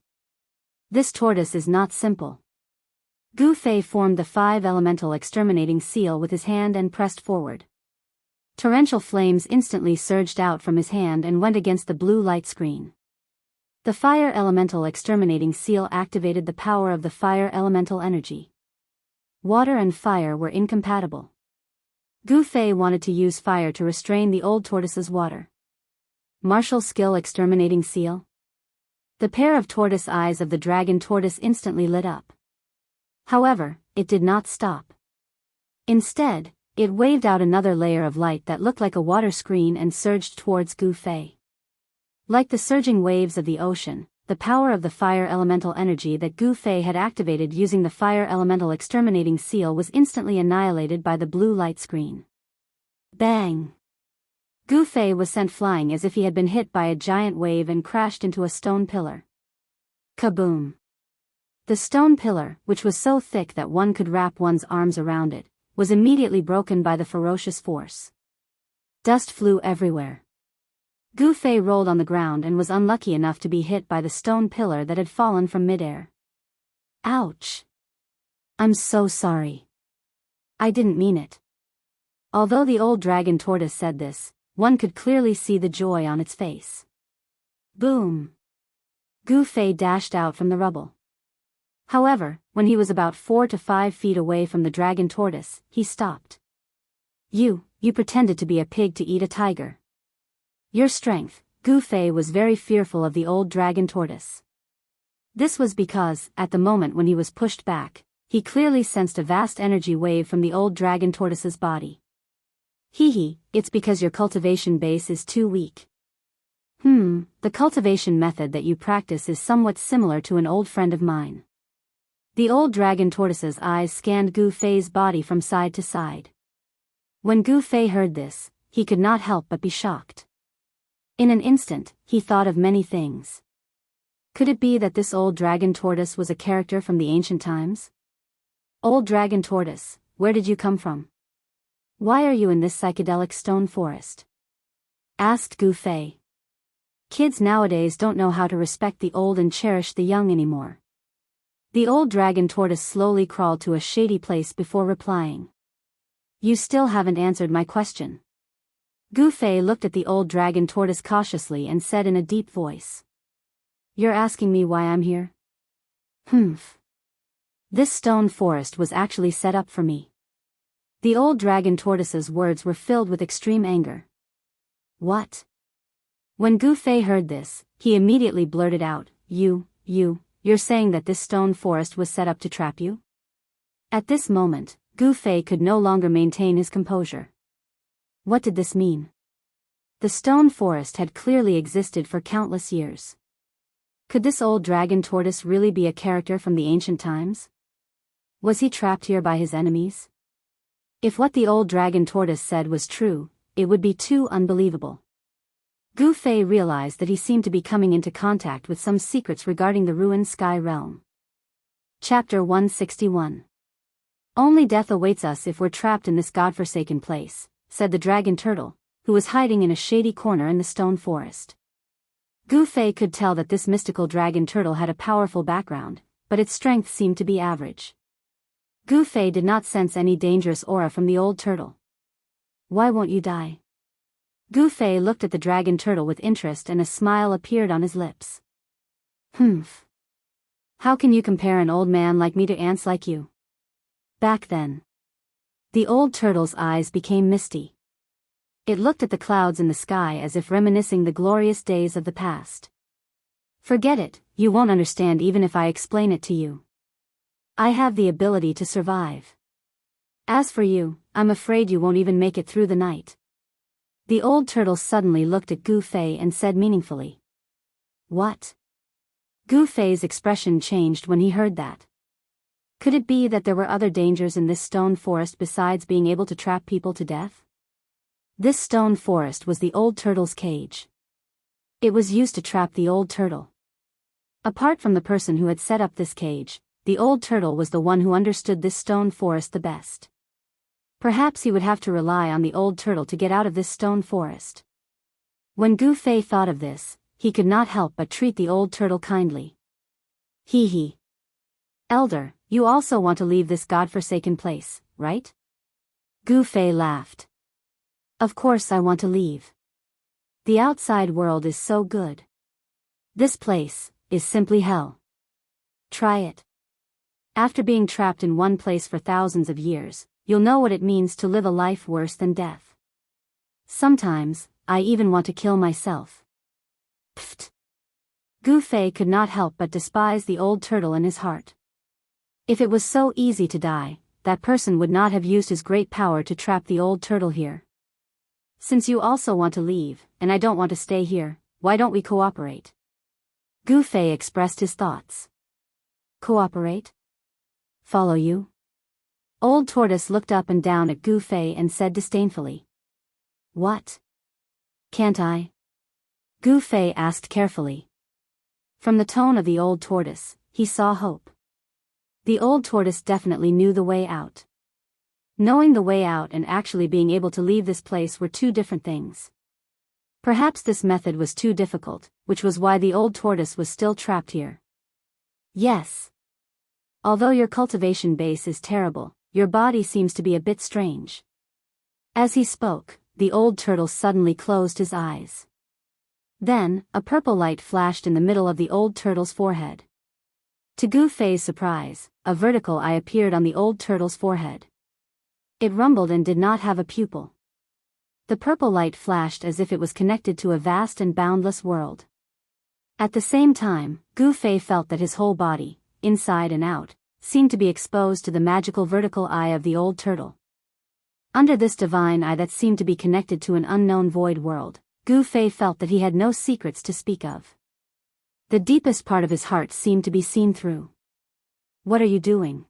This tortoise is not simple. Gu Fei formed the 5 elemental exterminating seal with his hand and pressed forward. Torrential flames instantly surged out from his hand and went against the blue light screen. The fire elemental exterminating seal activated the power of the fire elemental energy. Water and fire were incompatible. Gu Fei wanted to use fire to restrain the old tortoise's water. Martial skill exterminating seal? The pair of tortoise eyes of the dragon tortoise instantly lit up. However, it did not stop. Instead, it waved out another layer of light that looked like a water screen and surged towards Gu Fei. Like the surging waves of the ocean, the power of the fire elemental energy that Gu Fei had activated using the fire elemental exterminating seal was instantly annihilated by the blue light screen. Bang! Gu Fei was sent flying as if he had been hit by a giant wave and crashed into a stone pillar. Kaboom! The stone pillar, which was so thick that one could wrap one's arms around it, was immediately broken by the ferocious force. Dust flew everywhere. Gu Fei rolled on the ground and was unlucky enough to be hit by the stone pillar that had fallen from midair. Ouch! I'm so sorry. I didn't mean it. Although the old dragon tortoise said this, one could clearly see the joy on its face. Boom! Gu Fei dashed out from the rubble. However, when he was about 4 to 5 feet away from the dragon tortoise, he stopped. You pretended to be a pig to eat a tiger. Your strength. Gu Fei was very fearful of the old dragon tortoise. This was because, at the moment when he was pushed back, he clearly sensed a vast energy wave from the old dragon tortoise's body. Hee, it's because your cultivation base is too weak. The cultivation method that you practice is somewhat similar to an old friend of mine. The old dragon tortoise's eyes scanned Gu Fei's body from side to side. When Gu Fei heard this, he could not help but be shocked. In an instant, he thought of many things. Could it be that this old dragon tortoise was a character from the ancient times? Old dragon tortoise, where did you come from? Why are you in this psychedelic stone forest? Asked Gu Fei. Kids nowadays don't know how to respect the old and cherish the young anymore. The old dragon tortoise slowly crawled to a shady place before replying. You still haven't answered my question. Gu Fei looked at the old dragon tortoise cautiously and said in a deep voice. You're asking me why I'm here? This stone forest was actually set up for me. The old dragon tortoise's words were filled with extreme anger. What? When Gu Fei heard this, he immediately blurted out, You're saying that this stone forest was set up to trap you? At this moment, Gu Fei could no longer maintain his composure. What did this mean? The stone forest had clearly existed for countless years. Could this old dragon tortoise really be a character from the ancient times? Was he trapped here by his enemies? If what the old dragon tortoise said was true, it would be too unbelievable. Gu Fei realized that he seemed to be coming into contact with some secrets regarding the ruined sky realm. Chapter 161. Only death awaits us if we're trapped in this godforsaken place, said the dragon turtle, who was hiding in a shady corner in the stone forest. Gu Fei could tell that this mystical dragon turtle had a powerful background, but its strength seemed to be average. Gu Fei did not sense any dangerous aura from the old turtle. Why won't you die? Gu Fei looked at the dragon turtle with interest and a smile appeared on his lips. How can you compare an old man like me to ants like you? Back then. The old turtle's eyes became misty. It looked at the clouds in the sky as if reminiscing the glorious days of the past. Forget it, you won't understand even if I explain it to you. I have the ability to survive. As for you, I'm afraid you won't even make it through the night. The old turtle suddenly looked at Gu Fei and said meaningfully. What? Gu Fei's expression changed when he heard that. Could it be that there were other dangers in this stone forest besides being able to trap people to death? This stone forest was the old turtle's cage. It was used to trap the old turtle. Apart from the person who had set up this cage, the old turtle was the one who understood this stone forest the best. Perhaps he would have to rely on the old turtle to get out of this stone forest. When Gu Fei thought of this, he could not help but treat the old turtle kindly. Hee hee. Elder, you also want to leave this godforsaken place, right? Gu Fei laughed. Of course I want to leave. The outside world is so good. This place is simply hell. Try it. After being trapped in one place for thousands of years, you'll know what it means to live a life worse than death. Sometimes, I even want to kill myself. Pfft. Gu Fei could not help but despise the old turtle in his heart. If it was so easy to die, that person would not have used his great power to trap the old turtle here. Since you also want to leave, and I don't want to stay here, why don't we cooperate? Gu Fei expressed his thoughts. Cooperate? Follow you? Old Tortoise looked up and down at Gu Fei and said disdainfully. What? Can't I? Gu Fei asked carefully. From the tone of the old tortoise, he saw hope. The old tortoise definitely knew the way out. Knowing the way out and actually being able to leave this place were two different things. Perhaps this method was too difficult, which was why the old tortoise was still trapped here. Yes. Although your cultivation base is terrible, your body seems to be a bit strange. As he spoke, the old turtle suddenly closed his eyes. Then, a purple light flashed in the middle of the old turtle's forehead. To Gu Fei's surprise, a vertical eye appeared on the old turtle's forehead. It rumbled and did not have a pupil. The purple light flashed as if it was connected to a vast and boundless world. At the same time, Gu Fei felt that his whole body, inside and out, seemed to be exposed to the magical vertical eye of the old turtle. Under this divine eye that seemed to be connected to an unknown void world, Gu Fei felt that he had no secrets to speak of. The deepest part of his heart seemed to be seen through. What are you doing?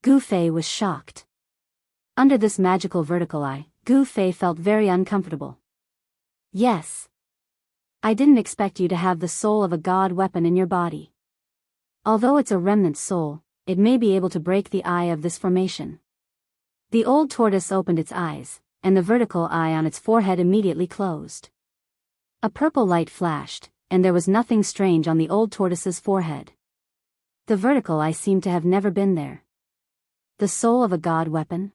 Gu Fei was shocked. Under this magical vertical eye, Gu Fei felt very uncomfortable. Yes. I didn't expect you to have the soul of a god weapon in your body. Although it's a remnant soul, it may be able to break the eye of this formation. The old tortoise opened its eyes, and the vertical eye on its forehead immediately closed. A purple light flashed, and there was nothing strange on the old tortoise's forehead. The vertical eye seemed to have never been there. The soul of a god weapon?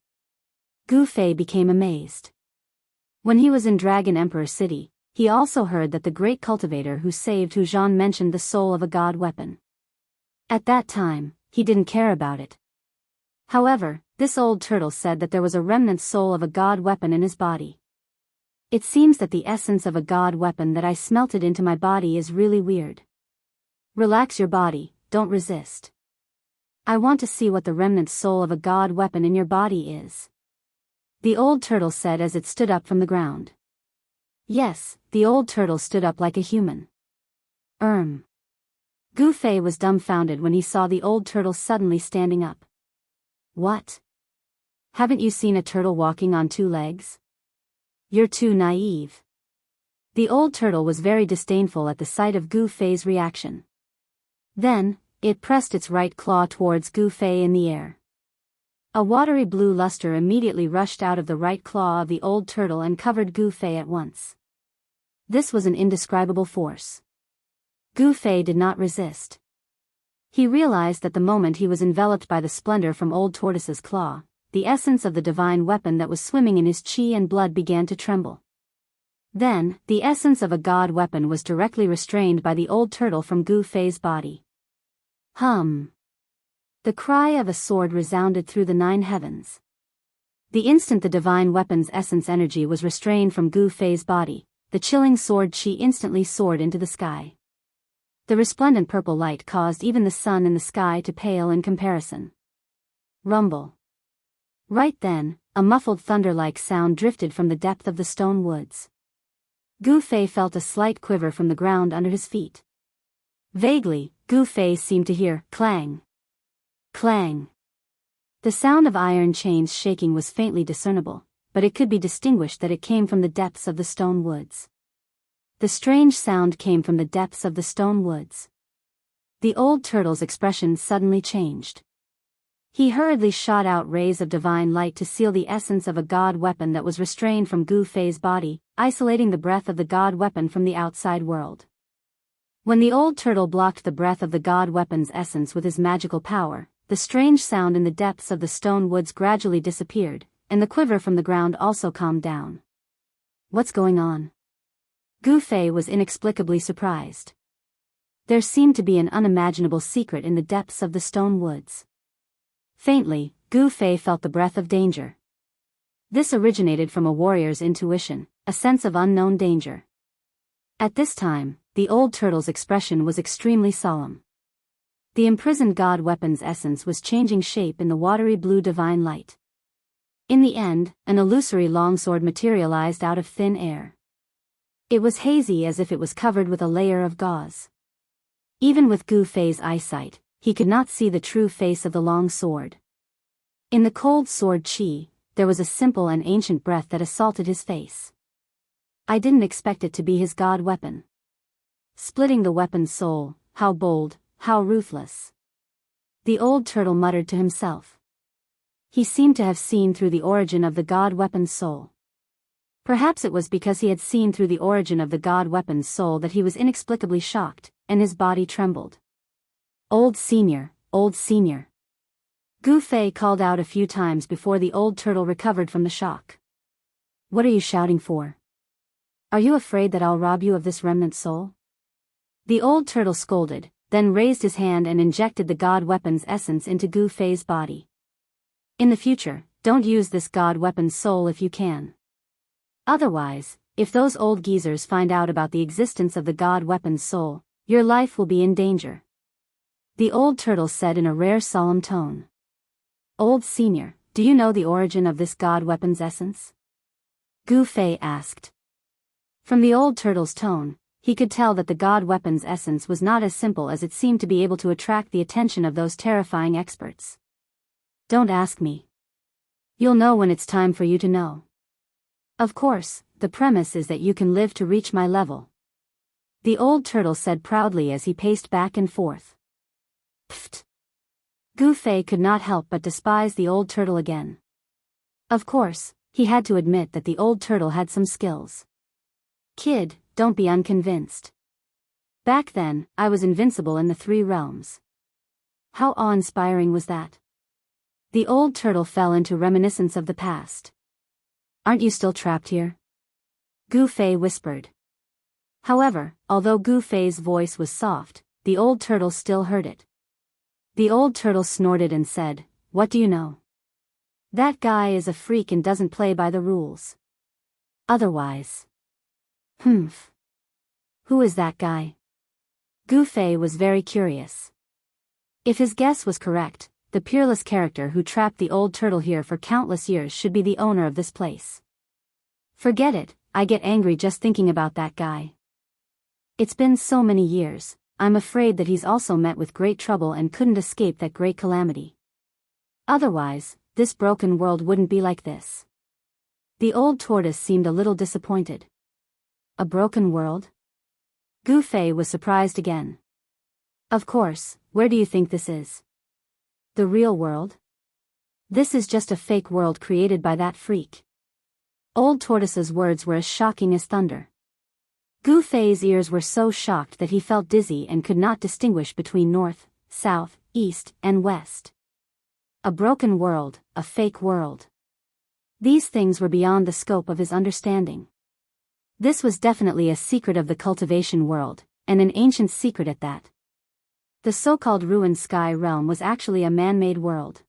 Gu Fei became amazed. When he was in Dragon Emperor City, he also heard that the great cultivator who saved Hu Zhan mentioned the soul of a god weapon. At that time, he didn't care about it. However, this old turtle said that there was a remnant soul of a god weapon in his body. It seems that the essence of a god weapon that I smelted into my body is really weird. Relax your body, don't resist. I want to see what the remnant soul of a god weapon in your body is. The old turtle said as it stood up from the ground. Yes, the old turtle stood up like a human. Gu Fei was dumbfounded when he saw the old turtle suddenly standing up. What? Haven't you seen a turtle walking on two legs? You're too naive. The old turtle was very disdainful at the sight of Gu Fei's reaction. Then, it pressed its right claw towards Gu Fei in the air. A watery blue luster immediately rushed out of the right claw of the old turtle and covered Gu Fei at once. This was an indescribable force. Gu Fei did not resist. He realized that the moment he was enveloped by the splendor from old tortoise's claw, the essence of the divine weapon that was swimming in his chi and blood began to tremble. Then, the essence of a god weapon was directly restrained by the old turtle from Gu Fei's body. Hum. The cry of a sword resounded through the 9 heavens. The instant the divine weapon's essence energy was restrained from Gu Fei's body, the chilling sword chi instantly soared into the sky. The resplendent purple light caused even the sun in the sky to pale in comparison. Rumble. Right then, a muffled thunder-like sound drifted from the depth of the stone woods. Gu Fei felt a slight quiver from the ground under his feet. Vaguely, Gu Fei seemed to hear clang. Clang. The sound of iron chains shaking was faintly discernible, but it could be distinguished that it came from the depths of the stone woods. The strange sound came from the depths of the stone woods. The old turtle's expression suddenly changed. He hurriedly shot out rays of divine light to seal the essence of a god weapon that was restrained from Gu Fei's body, isolating the breath of the god weapon from the outside world. When the old turtle blocked the breath of the god weapon's essence with his magical power, the strange sound in the depths of the stone woods gradually disappeared, and the quiver from the ground also calmed down. What's going on? Gu Fei was inexplicably surprised. There seemed to be an unimaginable secret in the depths of the stone woods. Faintly, Gu Fei felt the breath of danger. This originated from a warrior's intuition, a sense of unknown danger. At this time, the old turtle's expression was extremely solemn. The imprisoned god weapon's essence was changing shape in the watery blue divine light. In the end, an illusory longsword materialized out of thin air. It was hazy as if it was covered with a layer of gauze. Even with Gu Fei's eyesight, he could not see the true face of the long sword. In the cold sword chi, there was a simple and ancient breath that assaulted his face. I didn't expect it to be his god weapon. Splitting the weapon's soul, how bold, how ruthless. The old turtle muttered to himself. He seemed to have seen through the origin of the god weapon's soul. Perhaps it was because he had seen through the origin of the god weapon's soul that he was inexplicably shocked, and his body trembled. Old senior, old senior. Gu Fei called out a few times before the old turtle recovered from the shock. What are you shouting for? Are you afraid that I'll rob you of this remnant soul? The old turtle scolded, then raised his hand and injected the god weapon's essence into Gu Fei's body. In the future, don't use this god weapon's soul if you can. Otherwise, if those old geezers find out about the existence of the god weapon's soul, your life will be in danger. The old turtle said in a rare solemn tone. Old senior, do you know the origin of this god weapon's essence? Gu Fei asked. From the old turtle's tone, he could tell that the god weapon's essence was not as simple as it seemed to be able to attract the attention of those terrifying experts. Don't ask me. You'll know when it's time for you to know. Of course, the premise is that you can live to reach my level. The old turtle said proudly as he paced back and forth. Pfft. Gu Fei could not help but despise the old turtle again. Of course, he had to admit that the old turtle had some skills. Kid, don't be unconvinced. Back then, I was invincible in the 3 realms. How awe-inspiring was that? The old turtle fell into reminiscence of the past. Aren't you still trapped here? Gu Fei whispered. However, although Gu Fei's voice was soft, the old turtle still heard it. The old turtle snorted and said, What do you know? That guy is a freak and doesn't play by the rules. Otherwise. Humph. Who is that guy? Gu Fei was very curious. If his guess was correct, the peerless character who trapped the old turtle here for countless years should be the owner of this place. Forget it, I get angry just thinking about that guy. It's been so many years, I'm afraid that he's also met with great trouble and couldn't escape that great calamity. Otherwise, this broken world wouldn't be like this. The old tortoise seemed a little disappointed. A broken world? Gu Fei was surprised again. Of course, where do you think this is? The real world? This is just a fake world created by that freak. Old Tortoise's words were as shocking as thunder. Gu Fei's ears were so shocked that he felt dizzy and could not distinguish between north, south, east, and west. A broken world, a fake world. These things were beyond the scope of his understanding. This was definitely a secret of the cultivation world, and an ancient secret at that. The so-called ruined sky realm was actually a man-made world.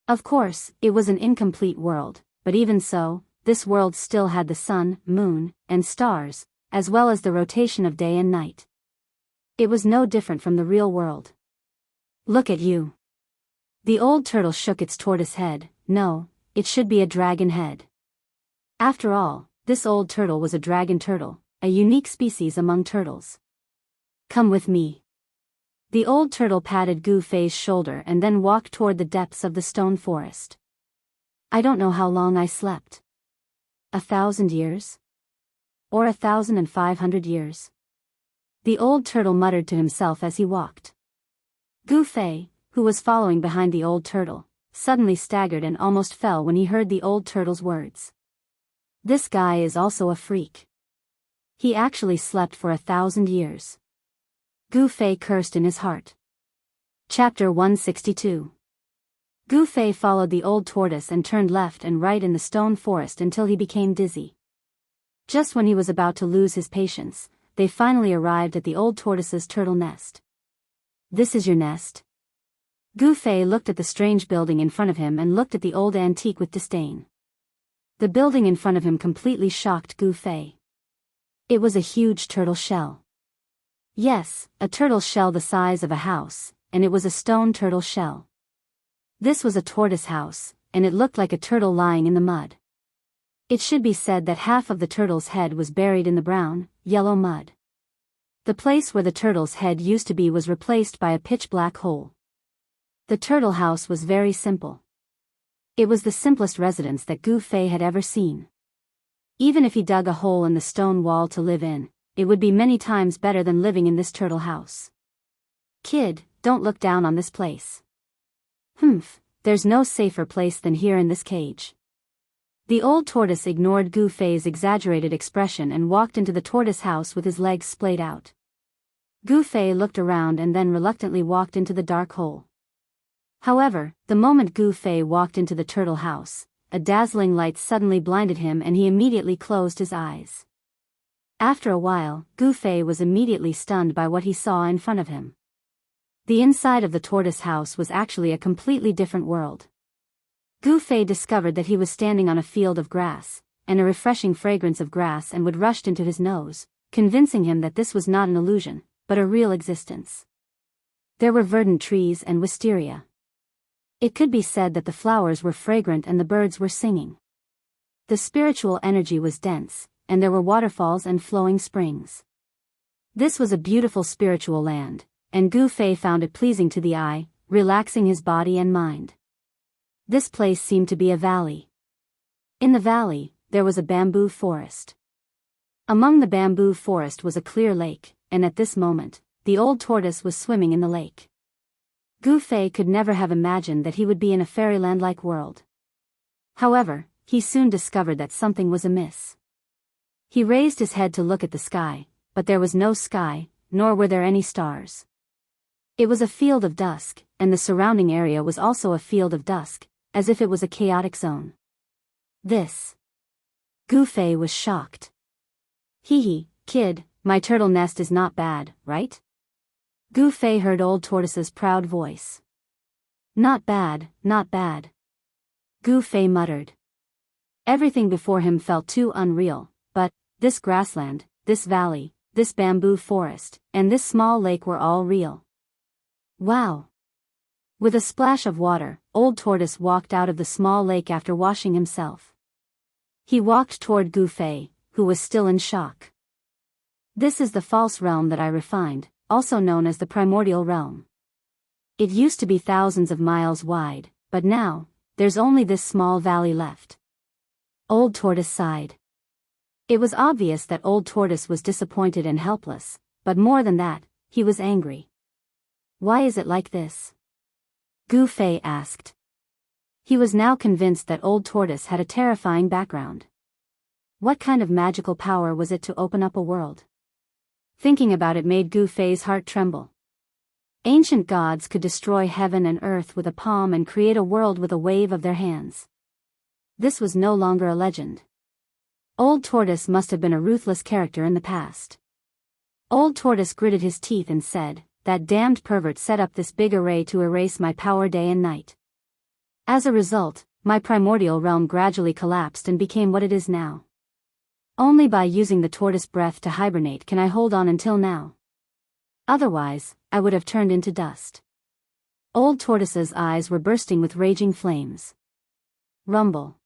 Of course, it was an incomplete world, but even so, this world still had the sun, moon, and stars, as well as the rotation of day and night. It was no different from the real world. Look at you. The old turtle shook its tortoise head. No, it should be a dragon head. After all, this old turtle was a dragon turtle, a unique species among turtles. Come with me. The old turtle patted Gu Fei's shoulder and then walked toward the depths of the stone forest. I don't know how long I slept. 1,000 years? Or 1,500 years? The old turtle muttered to himself as he walked. Gu Fei, who was following behind the old turtle, suddenly staggered and almost fell when he heard the old turtle's words. This guy is also a freak. He actually slept for 1,000 years. Gu Fei cursed in his heart. Chapter 162. Gu Fei followed the old tortoise and turned left and right in the stone forest until he became dizzy. Just when he was about to lose his patience, they finally arrived at the old tortoise's turtle nest. This is your nest? Gu Fei looked at the strange building in front of him and looked at the old antique with disdain. The building in front of him completely shocked Gu Fei. It was a huge turtle shell. Yes, a turtle shell the size of a house, and it was a stone turtle shell. This was a tortoise house, and it looked like a turtle lying in the mud. It should be said that half of the turtle's head was buried in the brown, yellow mud. The place where the turtle's head used to be was replaced by a pitch-black hole. The turtle house was very simple. It was the simplest residence that Gu Fei had ever seen. Even if he dug a hole in the stone wall to live in, it would be many times better than living in this turtle house. Kid, don't look down on this place. There's no safer place than here in this cage. The old tortoise ignored Gu Fei's exaggerated expression and walked into the tortoise house with his legs splayed out. Gu Fei looked around and then reluctantly walked into the dark hole. However, the moment Gu Fei walked into the turtle house, a dazzling light suddenly blinded him and he immediately closed his eyes. After a while, Gu Fei was immediately stunned by what he saw in front of him. The inside of the tortoise house was actually a completely different world. Gu Fei discovered that he was standing on a field of grass, and a refreshing fragrance of grass and wood rushed into his nose, convincing him that this was not an illusion, but a real existence. There were verdant trees and wisteria. It could be said that the flowers were fragrant and the birds were singing. The spiritual energy was dense, and there were waterfalls and flowing springs. This was a beautiful spiritual land, and Gu Fei found it pleasing to the eye, relaxing his body and mind. This place seemed to be a valley. In the valley, there was a bamboo forest. Among the bamboo forest was a clear lake, and at this moment, the old tortoise was swimming in the lake. Gu Fei could never have imagined that he would be in a fairyland-like world. However, he soon discovered that something was amiss. He raised his head to look at the sky, but there was no sky, nor were there any stars. It was a field of dusk, and the surrounding area was also a field of dusk, as if it was a chaotic zone. Gu Fei was shocked. Hee, kid, my turtle nest is not bad, right? Gu Fei heard old tortoise's proud voice. Not bad, not bad. Gu Fei muttered. Everything before him felt too unreal, but this grassland, this valley, this bamboo forest, and this small lake were all real. Wow! With a splash of water, old tortoise walked out of the small lake after washing himself. He walked toward Gu Fei, who was still in shock. This is the false realm that I refined, also known as the primordial realm. It used to be thousands of miles wide, but now, there's only this small valley left. Old tortoise sighed. It was obvious that old tortoise was disappointed and helpless, but more than that, he was angry. Why is it like this? Gu Fei asked. He was now convinced that old tortoise had a terrifying background. What kind of magical power was it to open up a world? Thinking about it made Gu Fei's heart tremble. Ancient gods could destroy heaven and earth with a palm and create a world with a wave of their hands. This was no longer a legend. Old tortoise must have been a ruthless character in the past. Old tortoise gritted his teeth and said, "That damned pervert set up this big array to erase my power day and night. As a result, my primordial realm gradually collapsed and became what it is now. Only by using the tortoise breath to hibernate can I hold on until now. Otherwise, I would have turned into dust." Old tortoise's eyes were bursting with raging flames. rumble.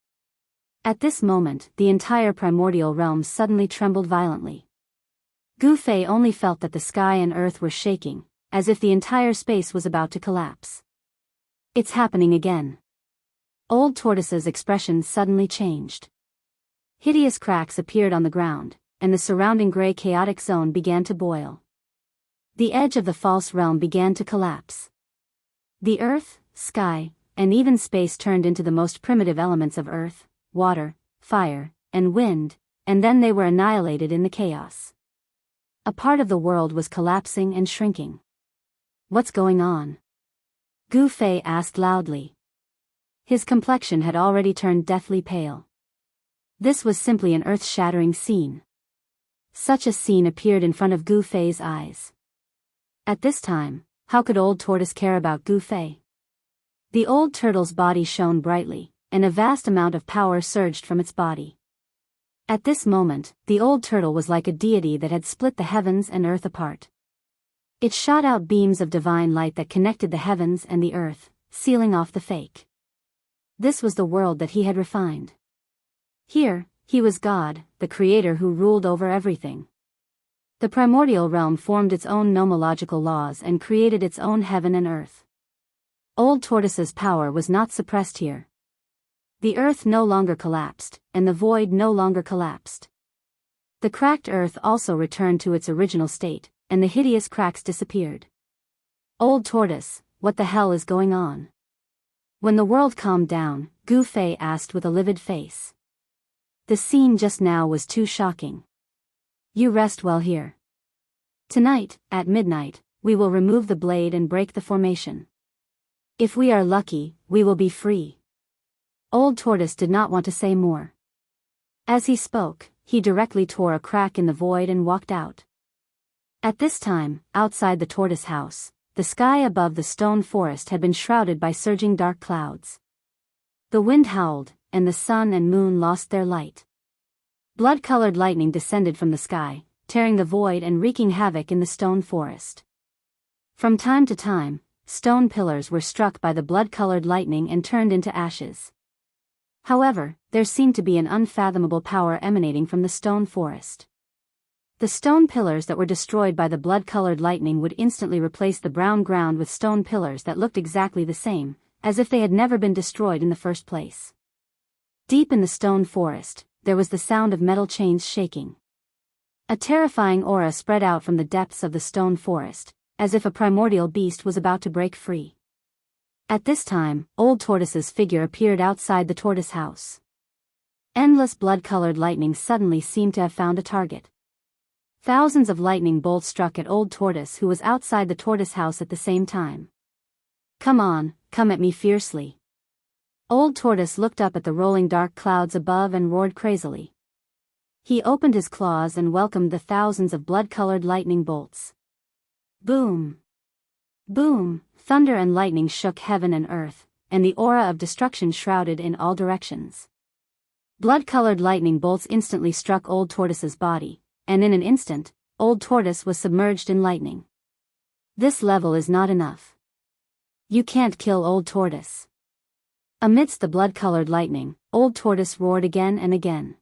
At this moment, the entire primordial realm suddenly trembled violently. Gu Fei only felt that the sky and earth were shaking, as if the entire space was about to collapse. It's happening again. Old Tortoise's expression suddenly changed. Hideous cracks appeared on the ground, and the surrounding gray chaotic zone began to boil. The edge of the false realm began to collapse. The earth, sky, and even space turned into the most primitive elements of earth, water, fire, and wind, and then they were annihilated in the chaos. A part of the world was collapsing and shrinking. What's going on? Gu Fei asked loudly. His complexion had already turned deathly pale. This was simply an earth-shattering scene. Such a scene appeared in front of Gu Fei's eyes. At this time, how could Old Tortoise care about Gu Fei? The old turtle's body shone brightly, and a vast amount of power surged from its body. At this moment, the old turtle was like a deity that had split the heavens and earth apart. It shot out beams of divine light that connected the heavens and the earth, sealing off the fake. This was the world that he had refined. Here, he was God, the creator who ruled over everything. The primordial realm formed its own nomological laws and created its own heaven and earth. Old Tortoise's power was not suppressed here. The earth no longer collapsed, and the void no longer collapsed. The cracked earth also returned to its original state, and the hideous cracks disappeared. Old Tortoise, what the hell is going on? When the world calmed down, Gu Fei asked with a livid face. The scene just now was too shocking. You rest well here. Tonight, at midnight, we will remove the blade and break the formation. If we are lucky, we will be free. Old Tortoise did not want to say more. As he spoke, he directly tore a crack in the void and walked out. At this time, outside the tortoise house, the sky above the stone forest had been shrouded by surging dark clouds. The wind howled, and the sun and moon lost their light. Blood-colored lightning descended from the sky, tearing the void and wreaking havoc in the stone forest. From time to time, stone pillars were struck by the blood-colored lightning and turned into ashes. However, there seemed to be an unfathomable power emanating from the stone forest. The stone pillars that were destroyed by the blood-colored lightning would instantly replace the brown ground with stone pillars that looked exactly the same, as if they had never been destroyed in the first place. Deep in the stone forest, there was the sound of metal chains shaking. A terrifying aura spread out from the depths of the stone forest, as if a primordial beast was about to break free. At this time, Old Tortoise's figure appeared outside the tortoise house. Endless blood-colored lightning suddenly seemed to have found a target. Thousands of lightning bolts struck at Old Tortoise, who was outside the tortoise house at the same time. Come on, come at me fiercely. Old Tortoise looked up at the rolling dark clouds above and roared crazily. He opened his claws and welcomed the thousands of blood-colored lightning bolts. Boom! Boom! Thunder and lightning shook heaven and earth, and the aura of destruction shrouded in all directions. Blood-colored lightning bolts instantly struck Old Tortoise's body, and in an instant, Old Tortoise was submerged in lightning. This level is not enough. You can't kill Old Tortoise. Amidst the blood-colored lightning, Old Tortoise roared again and again.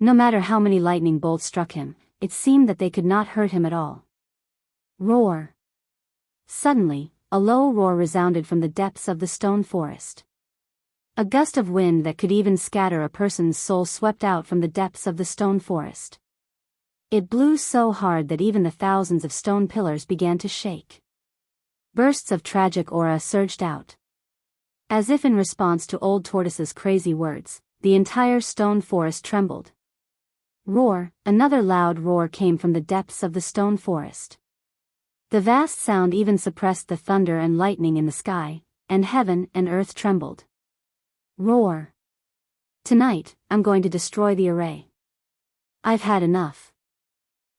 No matter how many lightning bolts struck him, it seemed that they could not hurt him at all. Roar! Suddenly, a low roar resounded from the depths of the stone forest. A gust of wind that could even scatter a person's soul swept out from the depths of the stone forest. It blew so hard that even the thousands of stone pillars began to shake. Bursts of tragic aura surged out. As if in response to Old Tortoise's crazy words, the entire stone forest trembled. Roar! Another loud roar came from the depths of the stone forest. The vast sound even suppressed the thunder and lightning in the sky, and heaven and earth trembled. Roar! Tonight, I'm going to destroy the array. I've had enough.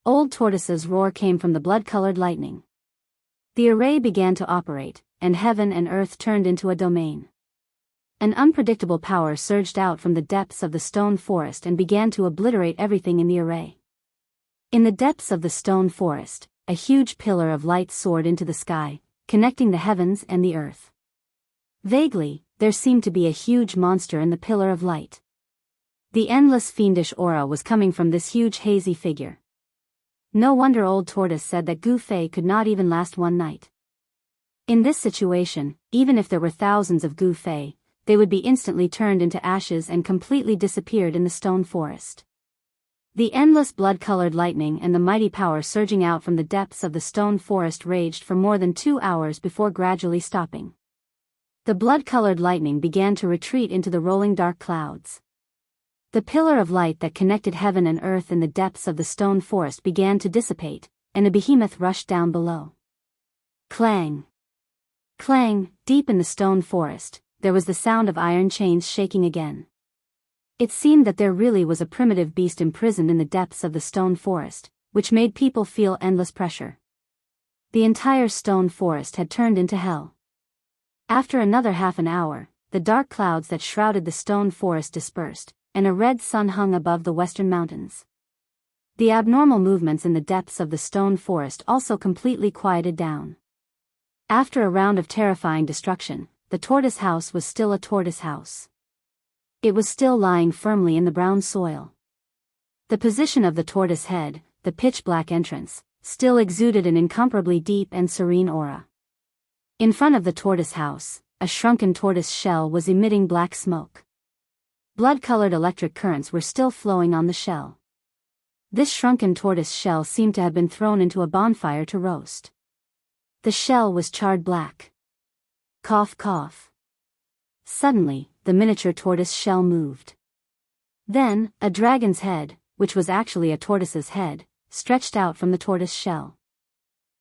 Old Tortoise's roar came from the blood-colored lightning. The array began to operate, and heaven and earth turned into a domain. An unpredictable power surged out from the depths of the stone forest and began to obliterate everything in the array. In the depths of the stone forest, a huge pillar of light soared into the sky, connecting the heavens and the earth. Vaguely, there seemed to be a huge monster in the pillar of light. The endless fiendish aura was coming from this huge hazy figure. No wonder Old Tortoise said that Gu Fei could not even last one night. In this situation, even if there were thousands of Gu Fei, they would be instantly turned into ashes and completely disappeared in the stone forest. The endless blood-colored lightning and the mighty power surging out from the depths of the stone forest raged for more than 2 hours before gradually stopping. The blood-colored lightning began to retreat into the rolling dark clouds. The pillar of light that connected heaven and earth in the depths of the stone forest began to dissipate, and a behemoth rushed down below. Clang! Clang! Deep in the stone forest, there was the sound of iron chains shaking again. It seemed that there really was a primitive beast imprisoned in the depths of the stone forest, which made people feel endless pressure. The entire stone forest had turned into hell. After another half an hour, the dark clouds that shrouded the stone forest dispersed, and a red sun hung above the western mountains. The abnormal movements in the depths of the stone forest also completely quieted down. After a round of terrifying destruction, the tortoise house was still a tortoise house. It was still lying firmly in the brown soil. The position of the tortoise head, the pitch-black entrance, still exuded an incomparably deep and serene aura. In front of the tortoise house, a shrunken tortoise shell was emitting black smoke. Blood-colored electric currents were still flowing on the shell. This shrunken tortoise shell seemed to have been thrown into a bonfire to roast. The shell was charred black. Cough, cough. Suddenly, the miniature tortoise shell moved. Then, a dragon's head, which was actually a tortoise's head, stretched out from the tortoise shell.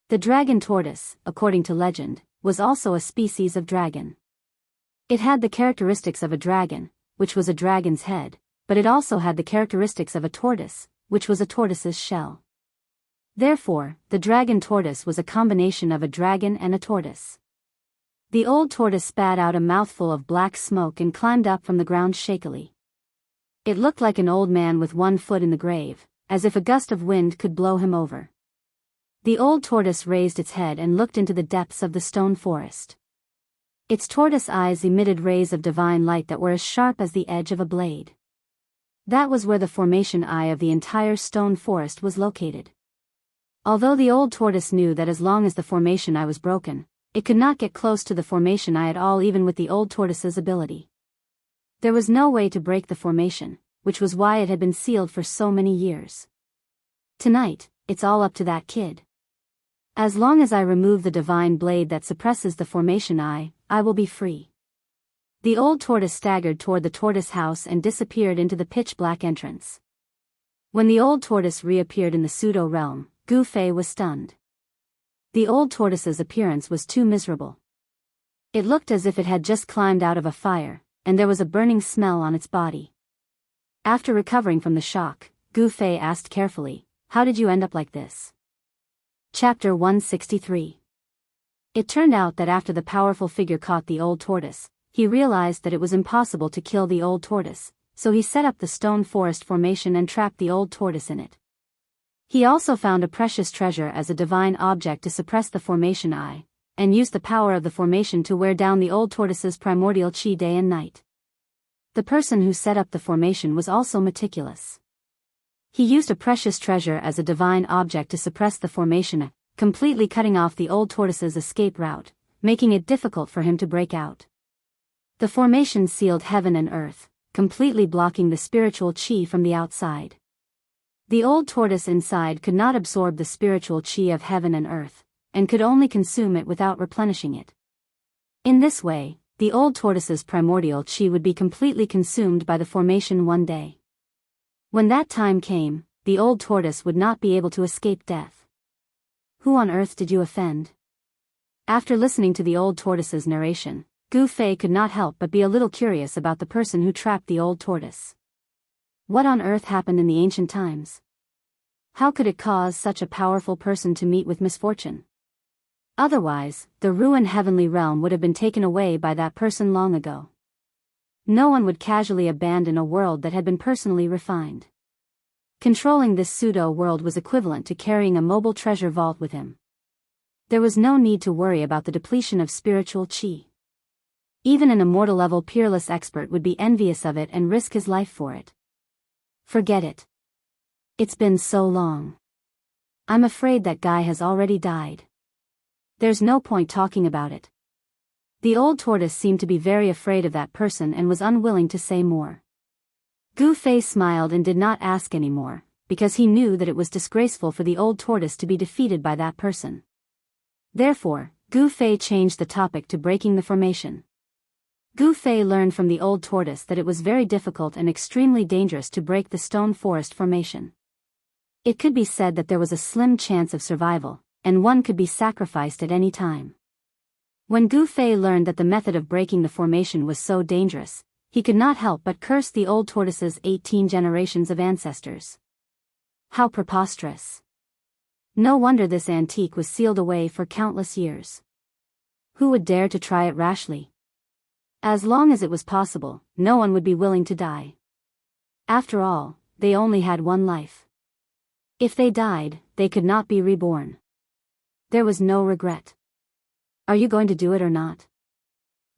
The dragon tortoise, according to legend, was also a species of dragon. It had the characteristics of a dragon, which was a dragon's head, but it also had the characteristics of a tortoise, which was a tortoise's shell. Therefore, the dragon tortoise was a combination of a dragon and a tortoise. The old tortoise spat out a mouthful of black smoke and climbed up from the ground shakily. It looked like an old man with one foot in the grave, as if a gust of wind could blow him over. The old tortoise raised its head and looked into the depths of the stone forest. Its tortoise eyes emitted rays of divine light that were as sharp as the edge of a blade. That was where the formation eye of the entire stone forest was located. Although the old tortoise knew that as long as the formation eye was broken, it could not get close to the formation eye at all, even with the old tortoise's ability. There was no way to break the formation, which was why it had been sealed for so many years. Tonight, it's all up to that kid. As long as I remove the divine blade that suppresses the formation eye, I will be free. The old tortoise staggered toward the tortoise house and disappeared into the pitch-black entrance. When the old tortoise reappeared in the pseudo-realm, Gu Fei was stunned. The old tortoise's appearance was too miserable. It looked as if it had just climbed out of a fire, and there was a burning smell on its body. After recovering from the shock, Gu Fei asked carefully, "How did you end up like this?" Chapter 163. It turned out that after the powerful figure caught the old tortoise, he realized that it was impossible to kill the old tortoise, so he set up the stone forest formation and trapped the old tortoise in it. He also found a precious treasure as a divine object to suppress the formation eye, and used the power of the formation to wear down the old tortoise's primordial chi day and night. The person who set up the formation was also meticulous. He used a precious treasure as a divine object to suppress the formation, completely cutting off the old tortoise's escape route, making it difficult for him to break out. The formation sealed heaven and earth, completely blocking the spiritual chi from the outside. The old tortoise inside could not absorb the spiritual chi of heaven and earth, and could only consume it without replenishing it. In this way, the old tortoise's primordial chi would be completely consumed by the formation one day. When that time came, the old tortoise would not be able to escape death. Who on earth did you offend? After listening to the old tortoise's narration, Gu Fei could not help but be a little curious about the person who trapped the old tortoise. What on earth happened in the ancient times? How could it cause such a powerful person to meet with misfortune? Otherwise, the ruined heavenly realm would have been taken away by that person long ago. No one would casually abandon a world that had been personally refined. Controlling this pseudo-world was equivalent to carrying a mobile treasure vault with him. There was no need to worry about the depletion of spiritual chi. Even an immortal-level peerless expert would be envious of it and risk his life for it. Forget it. It's been so long. I'm afraid that guy has already died. There's no point talking about it. The old tortoise seemed to be very afraid of that person and was unwilling to say more. Gu Fei smiled and did not ask any more, because he knew that it was disgraceful for the old tortoise to be defeated by that person. Therefore, Gu Fei changed the topic to breaking the formation. Gu Fei learned from the old tortoise that it was very difficult and extremely dangerous to break the stone forest formation. It could be said that there was a slim chance of survival, and one could be sacrificed at any time. When Gu Fei learned that the method of breaking the formation was so dangerous, he could not help but curse the old tortoise's 18 generations of ancestors. How preposterous. No wonder this antique was sealed away for countless years. Who would dare to try it rashly? As long as it was possible, no one would be willing to die. After all, they only had one life. If they died, they could not be reborn. There was no regret. Are you going to do it or not?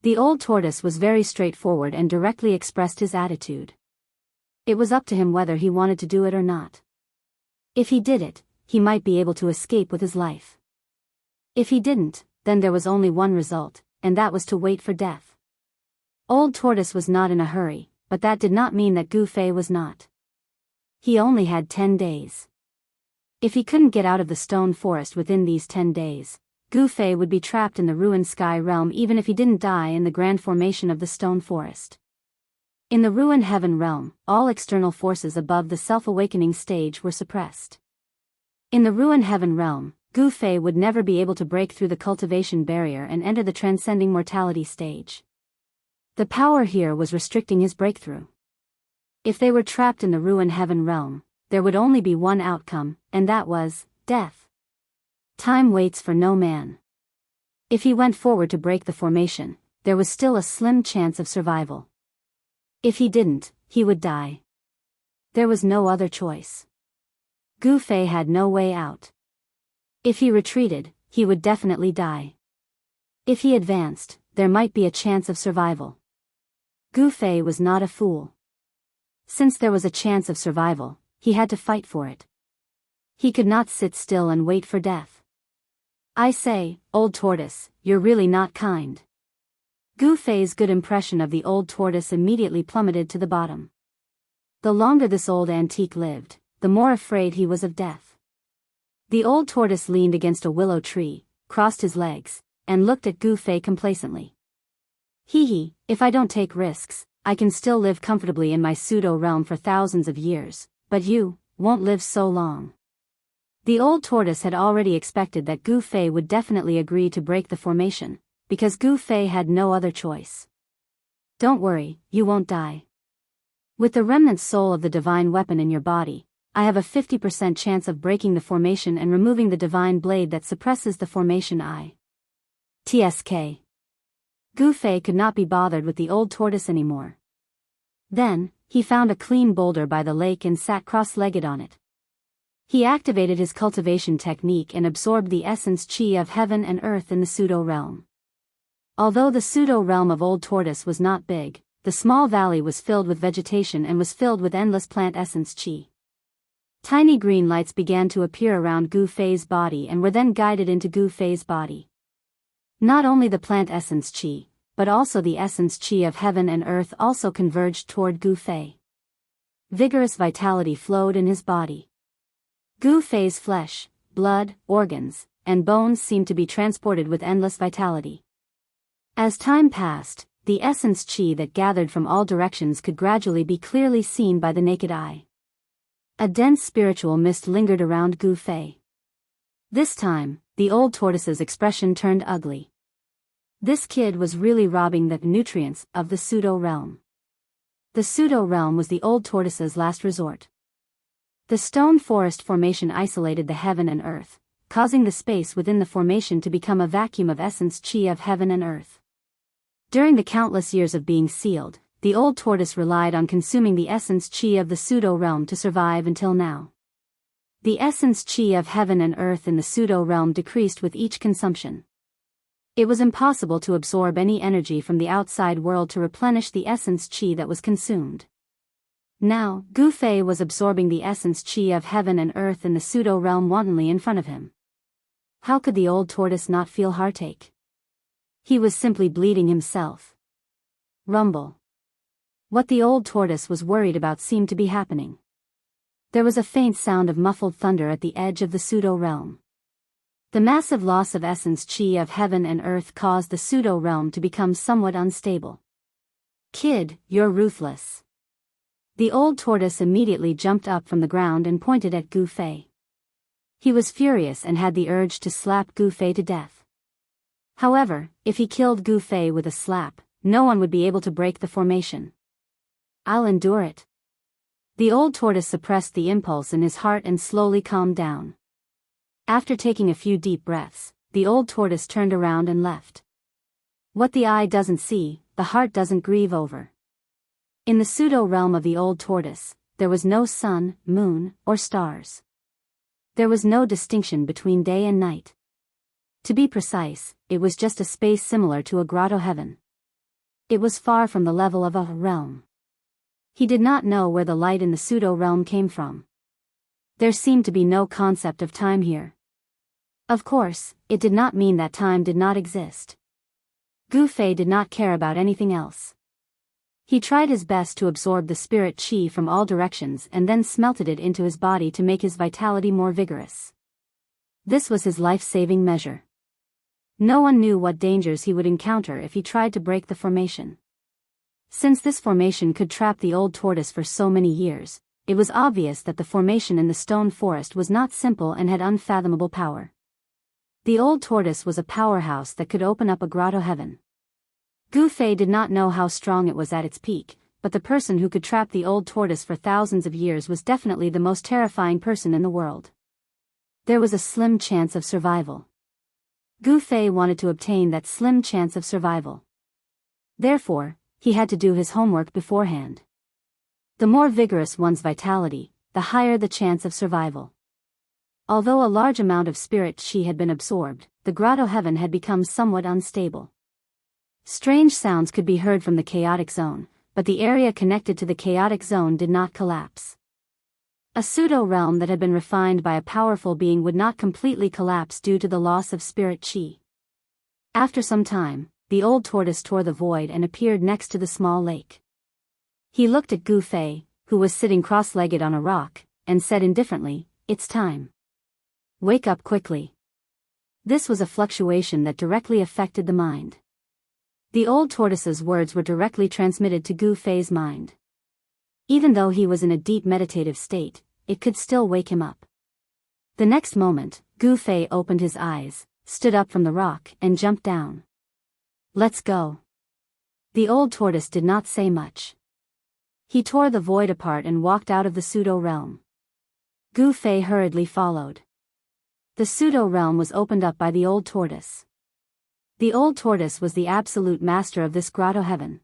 The old tortoise was very straightforward and directly expressed his attitude. It was up to him whether he wanted to do it or not. If he did it, he might be able to escape with his life. If he didn't, then there was only one result, and that was to wait for death. Old Tortoise was not in a hurry, but that did not mean that Gu Fei was not. He only had 10 days. If he couldn't get out of the stone forest within these 10 days, Gu Fei would be trapped in the ruined sky realm even if he didn't die in the grand formation of the stone forest. In the ruined heaven realm, all external forces above the self-awakening stage were suppressed. In the ruined heaven realm, Gu Fei would never be able to break through the cultivation barrier and enter the transcending mortality stage. The power here was restricting his breakthrough. If they were trapped in the ruined heaven realm, there would only be one outcome, and that was death. Time waits for no man. If he went forward to break the formation, there was still a slim chance of survival. If he didn't, he would die. There was no other choice. Gu Fei had no way out. If he retreated, he would definitely die. If he advanced, there might be a chance of survival. Gu Fei was not a fool. Since there was a chance of survival, he had to fight for it. He could not sit still and wait for death. I say, old tortoise, you're really not kind. Gu Fei's good impression of the old tortoise immediately plummeted to the bottom. The longer this old antique lived, the more afraid he was of death. The old tortoise leaned against a willow tree, crossed his legs, and looked at Gu Fei complacently. Hee, if I don't take risks, I can still live comfortably in my pseudo-realm for thousands of years, but you won't live so long. The old tortoise had already expected that Gu Fei would definitely agree to break the formation, because Gu Fei had no other choice. Don't worry, you won't die. With the remnant soul of the divine weapon in your body, I have a 50% chance of breaking the formation and removing the divine blade that suppresses the formation TSK. Gu Fei could not be bothered with the old tortoise anymore. Then, he found a clean boulder by the lake and sat cross-legged on it. He activated his cultivation technique and absorbed the essence chi of heaven and earth in the pseudo-realm. Although the pseudo-realm of Old Tortoise was not big, the small valley was filled with vegetation and was filled with endless plant essence chi. Tiny green lights began to appear around Gu Fei's body and were then guided into Gu Fei's body. Not only the plant essence chi, but also the essence chi of heaven and earth also converged toward Gu Fei. Vigorous vitality flowed in his body. Gu Fei's flesh, blood, organs, and bones seemed to be transported with endless vitality. As time passed, the essence chi that gathered from all directions could gradually be clearly seen by the naked eye. A dense spiritual mist lingered around Gu Fei. This time, the old tortoise's expression turned ugly. This kid was really robbing the nutrients of the pseudo-realm. The pseudo-realm was the old tortoise's last resort. The stone forest formation isolated the heaven and earth, causing the space within the formation to become a vacuum of essence chi of heaven and earth. During the countless years of being sealed, the old tortoise relied on consuming the essence chi of the pseudo-realm to survive until now. The essence chi of heaven and earth in the pseudo-realm decreased with each consumption. It was impossible to absorb any energy from the outside world to replenish the essence qi that was consumed. Now, Gu Fei was absorbing the essence qi of heaven and earth in the pseudo-realm wantonly in front of him. How could the old tortoise not feel heartache? He was simply bleeding himself. Rumble. What the old tortoise was worried about seemed to be happening. There was a faint sound of muffled thunder at the edge of the pseudo-realm. The massive loss of essence qi of heaven and earth caused the pseudo-realm to become somewhat unstable. Kid, you're ruthless. The old tortoise immediately jumped up from the ground and pointed at Gu Fei. He was furious and had the urge to slap Gu Fei to death. However, if he killed Gu Fei with a slap, no one would be able to break the formation. I'll endure it. The old tortoise suppressed the impulse in his heart and slowly calmed down. After taking a few deep breaths, the old tortoise turned around and left. What the eye doesn't see, the heart doesn't grieve over. In the pseudo-realm of the old tortoise, there was no sun, moon, or stars. There was no distinction between day and night. To be precise, it was just a space similar to a grotto heaven. It was far from the level of a realm. He did not know where the light in the pseudo-realm came from. There seemed to be no concept of time here. Of course, it did not mean that time did not exist. Gu Fei did not care about anything else. He tried his best to absorb the spirit qi from all directions and then smelted it into his body to make his vitality more vigorous. This was his life-saving measure. No one knew what dangers he would encounter if he tried to break the formation. Since this formation could trap the old tortoise for so many years, it was obvious that the formation in the stone forest was not simple and had unfathomable power. The old tortoise was a powerhouse that could open up a grotto heaven. Gu Fei did not know how strong it was at its peak, but the person who could trap the old tortoise for thousands of years was definitely the most terrifying person in the world. There was a slim chance of survival. Gu Fei wanted to obtain that slim chance of survival. Therefore, he had to do his homework beforehand. The more vigorous one's vitality, the higher the chance of survival. Although a large amount of spirit qi had been absorbed, the grotto heaven had become somewhat unstable. Strange sounds could be heard from the chaotic zone, but the area connected to the chaotic zone did not collapse. A pseudo-realm that had been refined by a powerful being would not completely collapse due to the loss of spirit qi. After some time, the old tortoise tore the void and appeared next to the small lake. He looked at Gu Fei, who was sitting cross-legged on a rock, and said indifferently, "It's time. Wake up quickly." This was a fluctuation that directly affected the mind. The old tortoise's words were directly transmitted to Gu Fei's mind. Even though he was in a deep meditative state, it could still wake him up. The next moment, Gu Fei opened his eyes, stood up from the rock, and jumped down. "Let's go." The old tortoise did not say much. He tore the void apart and walked out of the pseudo-realm. Gu Fei hurriedly followed. The pseudo-realm was opened up by the old tortoise. The old tortoise was the absolute master of this grotto heaven.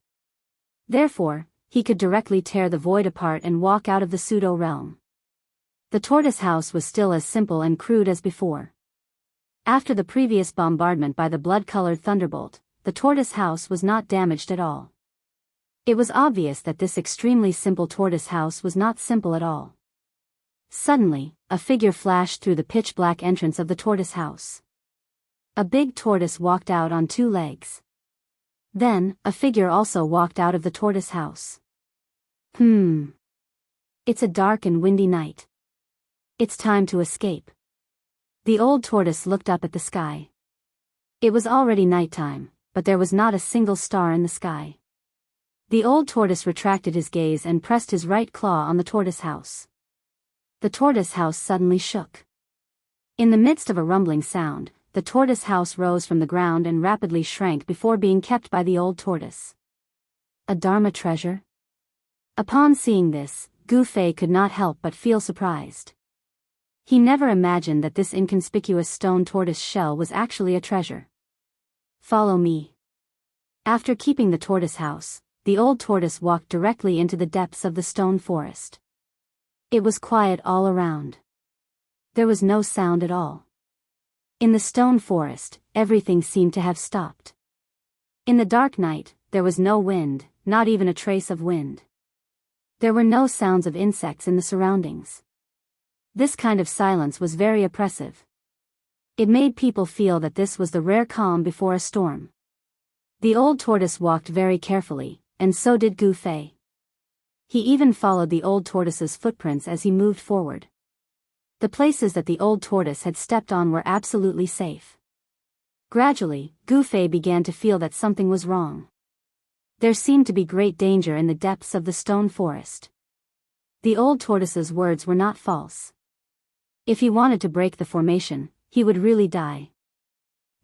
Therefore, he could directly tear the void apart and walk out of the pseudo-realm. The tortoise house was still as simple and crude as before. After the previous bombardment by the blood-colored thunderbolt, the tortoise house was not damaged at all. It was obvious that this extremely simple tortoise house was not simple at all. Suddenly, a figure flashed through the pitch-black entrance of the tortoise house. A big tortoise walked out on two legs. Then, a figure also walked out of the tortoise house. It's a dark and windy night. It's time to escape. The old tortoise looked up at the sky. It was already nighttime, but there was not a single star in the sky. The old tortoise retracted his gaze and pressed his right claw on the tortoise house. The tortoise house suddenly shook. In the midst of a rumbling sound, the tortoise house rose from the ground and rapidly shrank before being kept by the old tortoise. A Dharma treasure? Upon seeing this, Gu Fei could not help but feel surprised. He never imagined that this inconspicuous stone tortoise shell was actually a treasure. Follow me. After keeping the tortoise house, the old tortoise walked directly into the depths of the stone forest. It was quiet all around. There was no sound at all. In the stone forest, everything seemed to have stopped. In the dark night, there was no wind, not even a trace of wind. There were no sounds of insects in the surroundings. This kind of silence was very oppressive. It made people feel that this was the rare calm before a storm. The old tortoise walked very carefully, and so did Gu Fei. He even followed the old tortoise's footprints as he moved forward. The places that the old tortoise had stepped on were absolutely safe. Gradually, Gu Fei began to feel that something was wrong. There seemed to be great danger in the depths of the stone forest. The old tortoise's words were not false. If he wanted to break the formation, he would really die.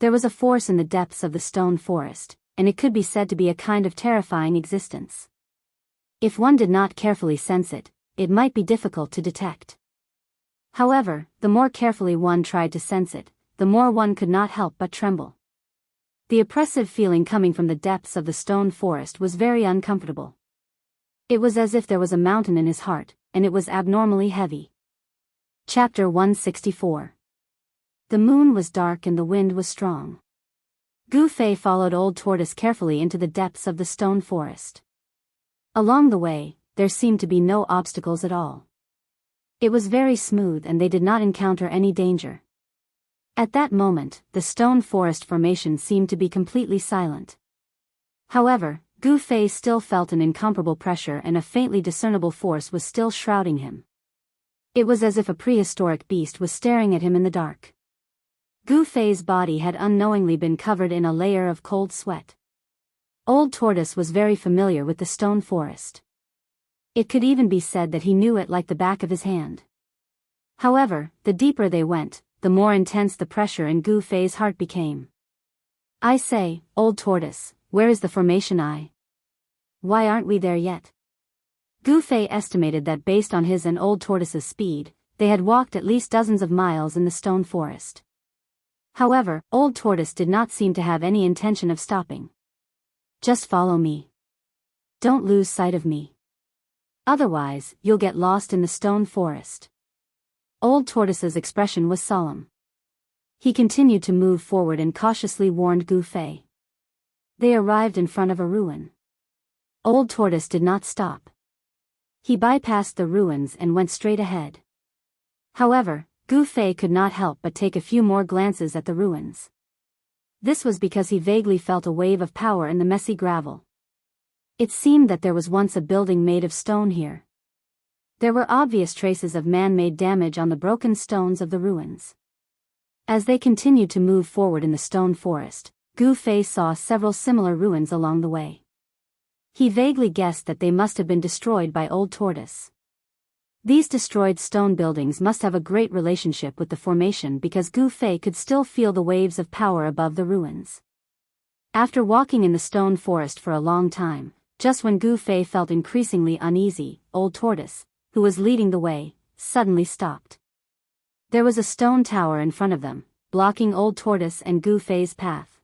There was a force in the depths of the stone forest, and it could be said to be a kind of terrifying existence. If one did not carefully sense it, it might be difficult to detect. However, the more carefully one tried to sense it, the more one could not help but tremble. The oppressive feeling coming from the depths of the stone forest was very uncomfortable. It was as if there was a mountain in his heart, and it was abnormally heavy. Chapter 164. The moon was dark and the wind was strong. Gu Fei followed Old Tortoise carefully into the depths of the stone forest. Along the way, there seemed to be no obstacles at all. It was very smooth and they did not encounter any danger. At that moment, the stone forest formation seemed to be completely silent. However, Gu Fei still felt an incomparable pressure and a faintly discernible force was still shrouding him. It was as if a prehistoric beast was staring at him in the dark. Gu Fei's body had unknowingly been covered in a layer of cold sweat. Old Tortoise was very familiar with the stone forest. It could even be said that he knew it like the back of his hand. However, the deeper they went, the more intense the pressure in Gu Fei's heart became. I say, Old Tortoise, where is the formation eye? Why aren't we there yet? Gu Fei estimated that based on his and Old Tortoise's speed, they had walked at least dozens of miles in the stone forest. However, Old Tortoise did not seem to have any intention of stopping. Just follow me. Don't lose sight of me. Otherwise, you'll get lost in the stone forest. Old Tortoise's expression was solemn. He continued to move forward and cautiously warned Gu Fei. They arrived in front of a ruin. Old Tortoise did not stop. He bypassed the ruins and went straight ahead. However, Gu Fei could not help but take a few more glances at the ruins. This was because he vaguely felt a wave of power in the messy gravel. It seemed that there was once a building made of stone here. There were obvious traces of man-made damage on the broken stones of the ruins. As they continued to move forward in the stone forest, Gu Fei saw several similar ruins along the way. He vaguely guessed that they must have been destroyed by Old Tortoise. These destroyed stone buildings must have a great relationship with the formation because Gu Fei could still feel the waves of power above the ruins. After walking in the stone forest for a long time, just when Gu Fei felt increasingly uneasy, Old Tortoise, who was leading the way, suddenly stopped. There was a stone tower in front of them, blocking Old Tortoise and Gu Fei's path.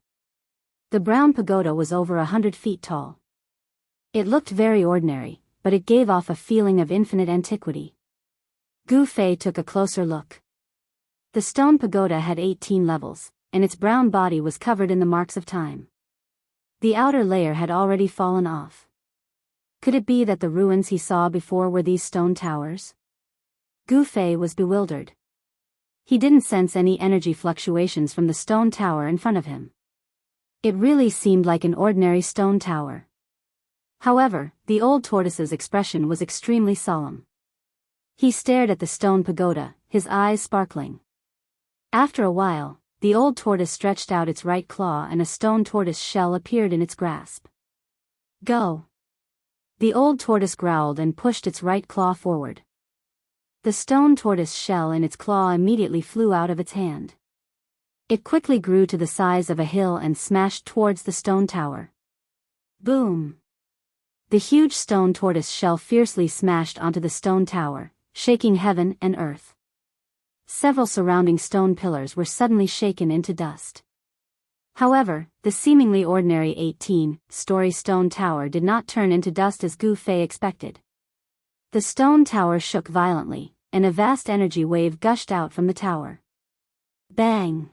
The brown pagoda was over 100 feet tall. It looked very ordinary, but it gave off a feeling of infinite antiquity. Gu Fei took a closer look. The stone pagoda had 18 levels, and its brown body was covered in the marks of time. The outer layer had already fallen off. Could it be that the ruins he saw before were these stone towers? Gu Fei was bewildered. He didn't sense any energy fluctuations from the stone tower in front of him. It really seemed like an ordinary stone tower. However, the Old Tortoise's expression was extremely solemn. He stared at the stone pagoda, his eyes sparkling. After a while, the Old Tortoise stretched out its right claw and a stone tortoise shell appeared in its grasp. Go! The Old Tortoise growled and pushed its right claw forward. The stone tortoise shell in its claw immediately flew out of its hand. It quickly grew to the size of a hill and smashed towards the stone tower. Boom! The huge stone tortoise shell fiercely smashed onto the stone tower, shaking heaven and earth. Several surrounding stone pillars were suddenly shaken into dust. However, the seemingly ordinary 18-story stone tower did not turn into dust as Gu Fei expected. The stone tower shook violently, and a vast energy wave gushed out from the tower. Bang!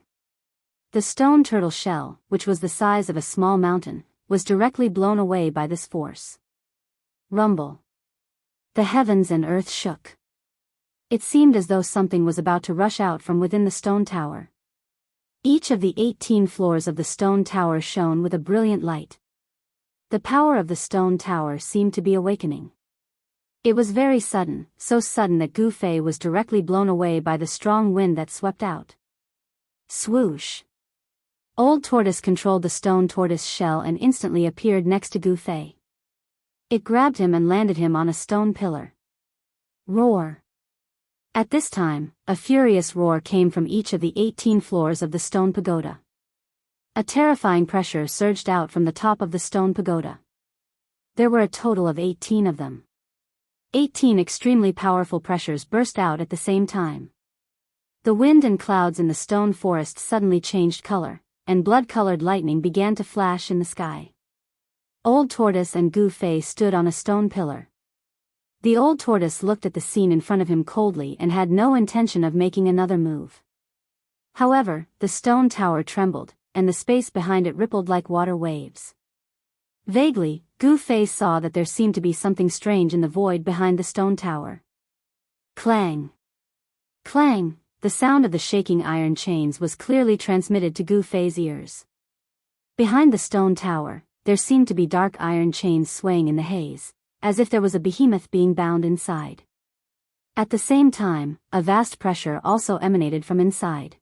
The stone turtle shell, which was the size of a small mountain, was directly blown away by this force. Rumble. The heavens and earth shook. It seemed as though something was about to rush out from within the stone tower. Each of the 18 floors of the stone tower shone with a brilliant light. The power of the stone tower seemed to be awakening. It was very sudden, so sudden that Gu Fei was directly blown away by the strong wind that swept out. Swoosh! Old Tortoise controlled the stone tortoise shell and instantly appeared next to Gu Fei. It grabbed him and landed him on a stone pillar. Roar! At this time, a furious roar came from each of the 18 floors of the stone pagoda. A terrifying pressure surged out from the top of the stone pagoda. There were a total of 18 of them. 18 extremely powerful pressures burst out at the same time. The wind and clouds in the stone forest suddenly changed color, and blood-colored lightning began to flash in the sky. Old Tortoise and Gu Fei stood on a stone pillar. The old tortoise looked at the scene in front of him coldly and had no intention of making another move. However, the stone tower trembled, and the space behind it rippled like water waves. Vaguely, Gu Fei saw that there seemed to be something strange in the void behind the stone tower. Clang! Clang! The sound of the shaking iron chains was clearly transmitted to Gu Fei's ears. Behind the stone tower, there seemed to be dark iron chains swaying in the haze, as if there was a behemoth being bound inside. At the same time, a vast pressure also emanated from inside.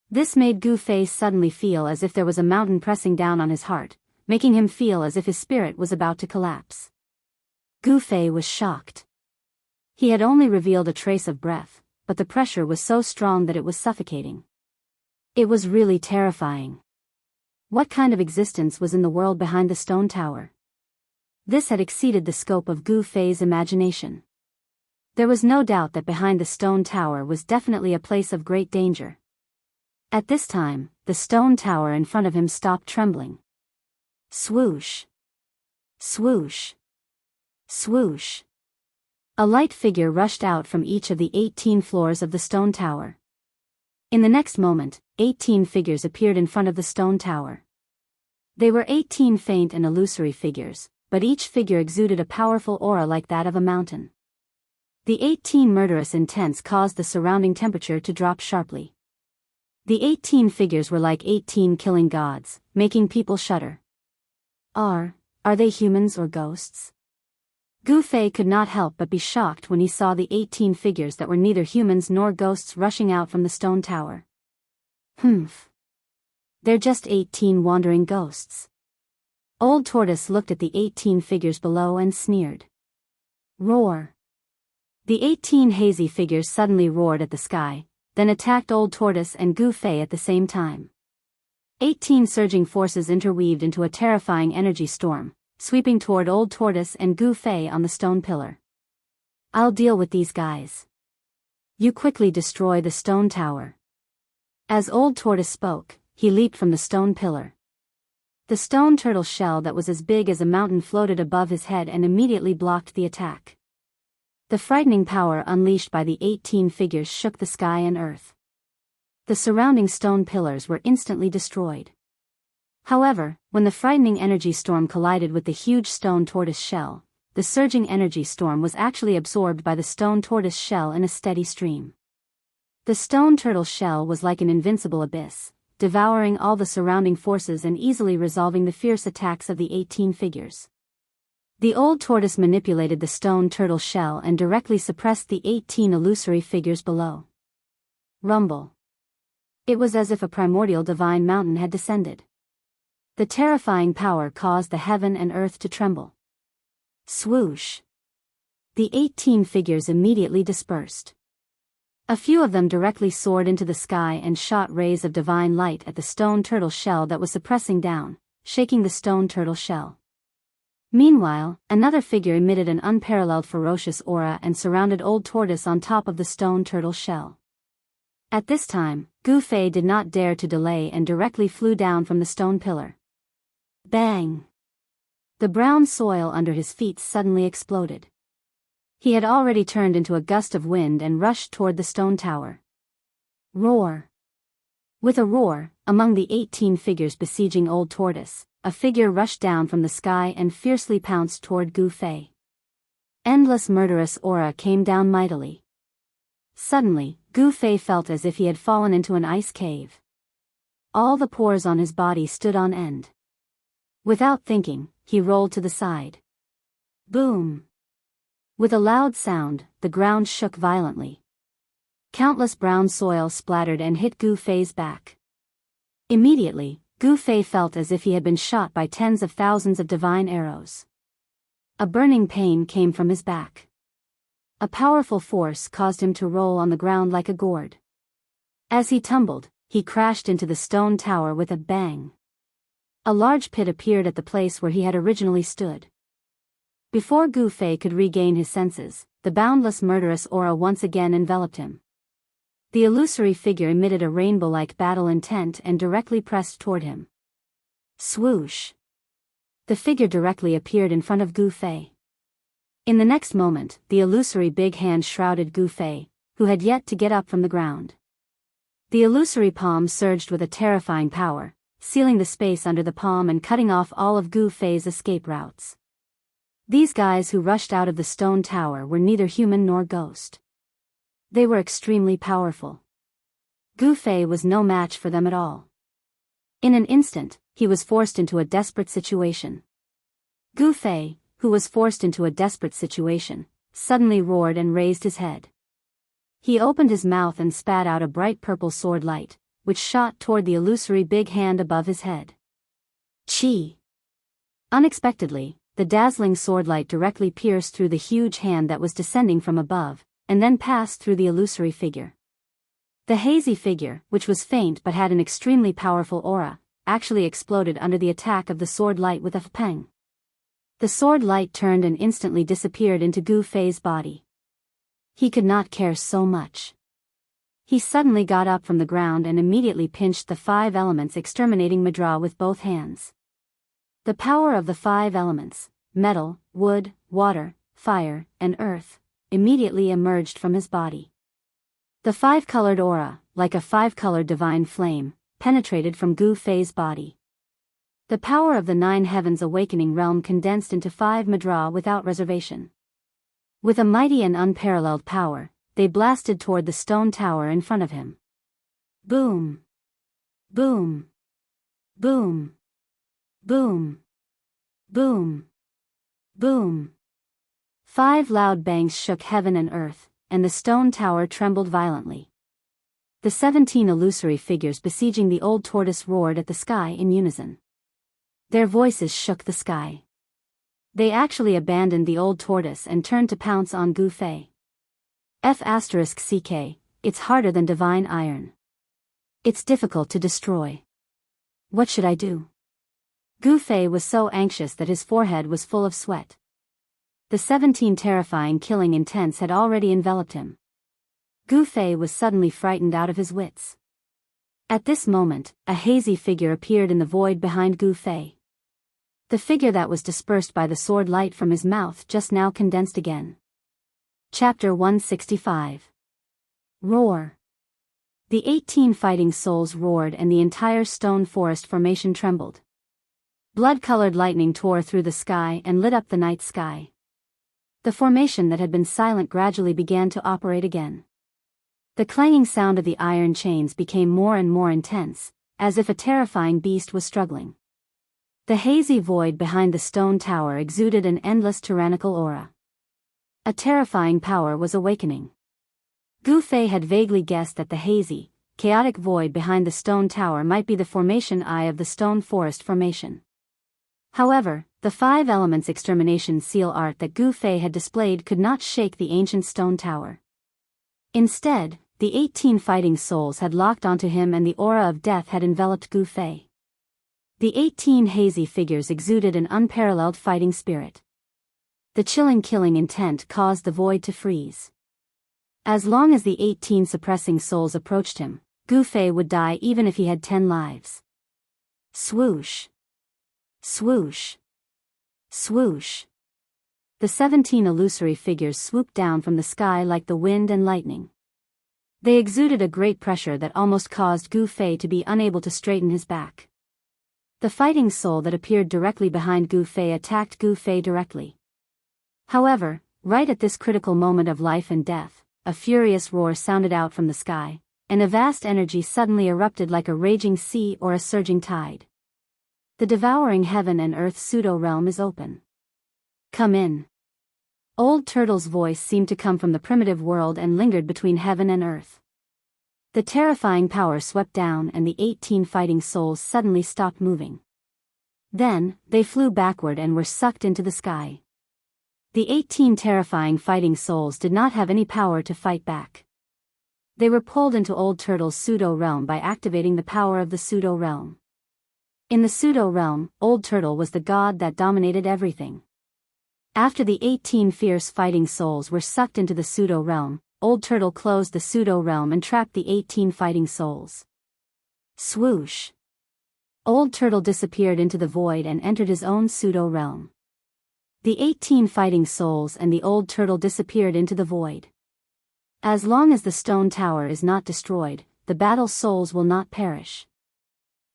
This made Gu Fei suddenly feel as if there was a mountain pressing down on his heart, making him feel as if his spirit was about to collapse. Gu Fei was shocked. He had only revealed a trace of breath, but the pressure was so strong that it was suffocating. It was really terrifying. What kind of existence was in the world behind the stone tower? This had exceeded the scope of Gu Fei's imagination. There was no doubt that behind the stone tower was definitely a place of great danger. At this time, the stone tower in front of him stopped trembling. Swoosh! Swoosh! Swoosh! A light figure rushed out from each of the 18 floors of the stone tower. In the next moment, 18 figures appeared in front of the stone tower. They were 18 faint and illusory figures, but each figure exuded a powerful aura like that of a mountain. The 18 murderous intents caused the surrounding temperature to drop sharply. The 18 figures were like 18 killing gods, making people shudder. Are they humans or ghosts? Gu Fei could not help but be shocked when he saw the 18 figures that were neither humans nor ghosts rushing out from the stone tower. Humph. They're just 18 wandering ghosts. Old Tortoise looked at the 18 figures below and sneered. Roar. The 18 hazy figures suddenly roared at the sky, then attacked Old Tortoise and Gu Fei at the same time. 18 surging forces interweaved into a terrifying energy storm, sweeping toward Old Tortoise and Gu Fei on the stone pillar. I'll deal with these guys. You quickly destroy the stone tower. As Old Tortoise spoke, he leaped from the stone pillar. The stone turtle shell that was as big as a mountain floated above his head and immediately blocked the attack. The frightening power unleashed by the 18 figures shook the sky and earth. The surrounding stone pillars were instantly destroyed. However, when the frightening energy storm collided with the huge stone tortoise shell, the surging energy storm was actually absorbed by the stone tortoise shell in a steady stream. The stone turtle shell was like an invincible abyss, devouring all the surrounding forces and easily resolving the fierce attacks of the 18 figures. The old tortoise manipulated the stone turtle shell and directly suppressed the 18 illusory figures below. Rumble. It was as if a primordial divine mountain had descended. The terrifying power caused the heaven and earth to tremble. Swoosh. The 18 figures immediately dispersed. A few of them directly soared into the sky and shot rays of divine light at the stone turtle shell that was suppressing down, shaking the stone turtle shell. Meanwhile, another figure emitted an unparalleled ferocious aura and surrounded Old Tortoise on top of the stone turtle shell. At this time, Gu Fei did not dare to delay and directly flew down from the stone pillar. Bang! The brown soil under his feet suddenly exploded. He had already turned into a gust of wind and rushed toward the stone tower. Roar! With a roar, among the 18 figures besieging Old Tortoise, a figure rushed down from the sky and fiercely pounced toward Gu Fei. Endless murderous aura came down mightily. Suddenly, Gu Fei felt as if he had fallen into an ice cave. All the pores on his body stood on end. Without thinking, he rolled to the side. Boom! With a loud sound, the ground shook violently. Countless brown soil splattered and hit Gu Fei's back. Immediately, Gu Fei felt as if he had been shot by tens of thousands of divine arrows. A burning pain came from his back. A powerful force caused him to roll on the ground like a gourd. As he tumbled, he crashed into the stone tower with a bang. A large pit appeared at the place where he had originally stood. Before Gu Fei could regain his senses, the boundless murderous aura once again enveloped him. The illusory figure emitted a rainbow-like battle intent and directly pressed toward him. Swoosh! The figure directly appeared in front of Gu Fei. In the next moment, the illusory big hand shrouded Gu Fei, who had yet to get up from the ground. The illusory palm surged with a terrifying power, sealing the space under the palm and cutting off all of Gu Fei's escape routes. These guys who rushed out of the stone tower were neither human nor ghost. They were extremely powerful. Gu Fei was no match for them at all. In an instant, he was forced into a desperate situation. Gu Fei, who was forced into a desperate situation, suddenly roared and raised his head. He opened his mouth and spat out a bright purple sword light, which shot toward the illusory big hand above his head. Chi! Unexpectedly, the dazzling sword light directly pierced through the huge hand that was descending from above, and then passed through the illusory figure. The hazy figure, which was faint but had an extremely powerful aura, actually exploded under the attack of the sword light with a pang. The sword light turned and instantly disappeared into Gu Fei's body. He could not care so much. He suddenly got up from the ground and immediately pinched the 5 elements, exterminating Madra with both hands. The power of the 5 elements, metal, wood, water, fire, and earth, immediately emerged from his body. The 5-colored aura, like a 5-colored divine flame, penetrated from Gu Fei's body. The power of the 9 heavens awakening realm condensed into 5 Madra without reservation. With a mighty and unparalleled power, they blasted toward the stone tower in front of him. Boom! Boom! Boom! Boom! Boom! Boom! 5 loud bangs shook heaven and earth, and the stone tower trembled violently. The 17 illusory figures besieging the old tortoise roared at the sky in unison. Their voices shook the sky. They actually abandoned the old tortoise and turned to pounce on Gu Fei. F***CK, it's harder than divine iron. It's difficult to destroy. What should I do? Gu Fei was so anxious that his forehead was full of sweat. The 17 terrifying killing intents had already enveloped him. Gu Fei was suddenly frightened out of his wits. At this moment, a hazy figure appeared in the void behind Gu Fei. The figure that was dispersed by the sword light from his mouth just now condensed again. Chapter 165. Roar. The 18 fighting souls roared and the entire stone forest formation trembled. Blood-colored lightning tore through the sky and lit up the night sky. The formation that had been silent gradually began to operate again. The clanging sound of the iron chains became more and more intense, as if a terrifying beast was struggling. The hazy void behind the stone tower exuded an endless tyrannical aura. A terrifying power was awakening. Gu Fei had vaguely guessed that the hazy, chaotic void behind the stone tower might be the formation eye of the stone forest formation. However, the 5 elements extermination seal art that Gu Fei had displayed could not shake the ancient stone tower. Instead, the 18 fighting souls had locked onto him and the aura of death had enveloped Gu Fei. The 18 hazy figures exuded an unparalleled fighting spirit. The chilling killing intent caused the void to freeze. As long as the 18 suppressing souls approached him, Gu Fei would die even if he had 10 lives. Swoosh! Swoosh! Swoosh! The 17 illusory figures swooped down from the sky like the wind and lightning. They exuded a great pressure that almost caused Gu Fei to be unable to straighten his back. The fighting soul that appeared directly behind Gu Fei attacked Gu Fei directly. However, right at this critical moment of life and death, a furious roar sounded out from the sky, and a vast energy suddenly erupted like a raging sea or a surging tide. The devouring heaven and earth pseudo-realm is open. Come in. Old Turtle's voice seemed to come from the primitive world and lingered between heaven and earth. The terrifying power swept down and the 18 fighting souls suddenly stopped moving. Then, they flew backward and were sucked into the sky. The 18 terrifying fighting souls did not have any power to fight back. They were pulled into Old Turtle's pseudo-realm by activating the power of the pseudo-realm. In the pseudo-realm, Old Turtle was the god that dominated everything. After the 18 fierce fighting souls were sucked into the pseudo-realm, Old Turtle closed the pseudo-realm and trapped the 18 fighting souls. Swoosh! Old Turtle disappeared into the void and entered his own pseudo-realm. The 18 fighting souls and the Old Turtle disappeared into the void. As long as the stone tower is not destroyed, the battle souls will not perish.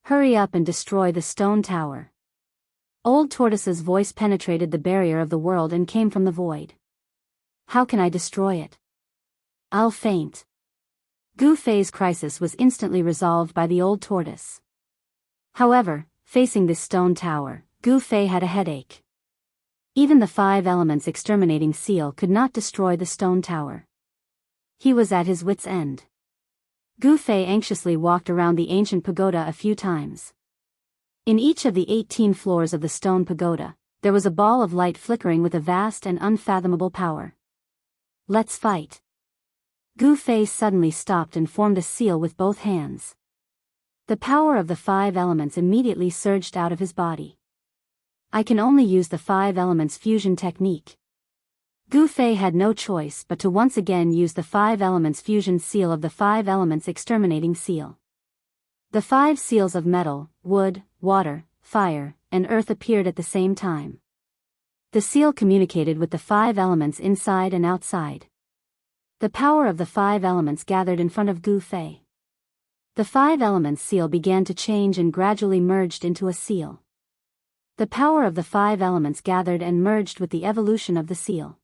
Hurry up and destroy the stone tower. Old Tortoise's voice penetrated the barrier of the world and came from the void. How can I destroy it? I'll faint. Gu Fei's crisis was instantly resolved by the Old Tortoise. However, facing this stone tower, Gu Fei had a headache. Even the 5 elements exterminating seal could not destroy the stone tower. He was at his wit's end. Gu Fei anxiously walked around the ancient pagoda a few times. In each of the 18 floors of the stone pagoda, there was a ball of light flickering with a vast and unfathomable power. Let's fight. Gu Fei suddenly stopped and formed a seal with both hands. The power of the 5 elements immediately surged out of his body. I can only use the 5 elements fusion technique. Gu Fei had no choice but to once again use the 5 elements fusion seal of the 5 elements exterminating seal. The 5 seals of metal, wood, water, fire, and earth appeared at the same time. The seal communicated with the 5 elements inside and outside. The power of the 5 elements gathered in front of Gu Fei. The 5 elements seal began to change and gradually merged into a seal. The power of the 5 elements gathered and merged with the evolution of the seal.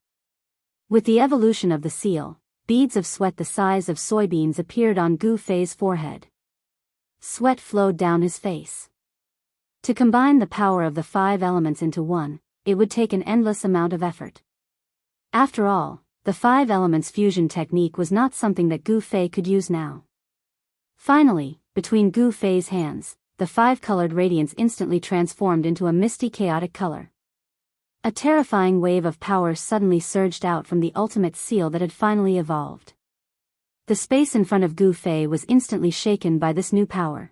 With the evolution of the seal, beads of sweat the size of soybeans appeared on Gu Fei's forehead. Sweat flowed down his face. To combine the power of the 5 elements into one, it would take an endless amount of effort. After all, the 5 elements fusion technique was not something that Gu Fei could use now. Finally, between Gu Fei's hands, the 5-colored radiance instantly transformed into a misty chaotic color. A terrifying wave of power suddenly surged out from the ultimate seal that had finally evolved. The space in front of Gu Fei was instantly shaken by this new power.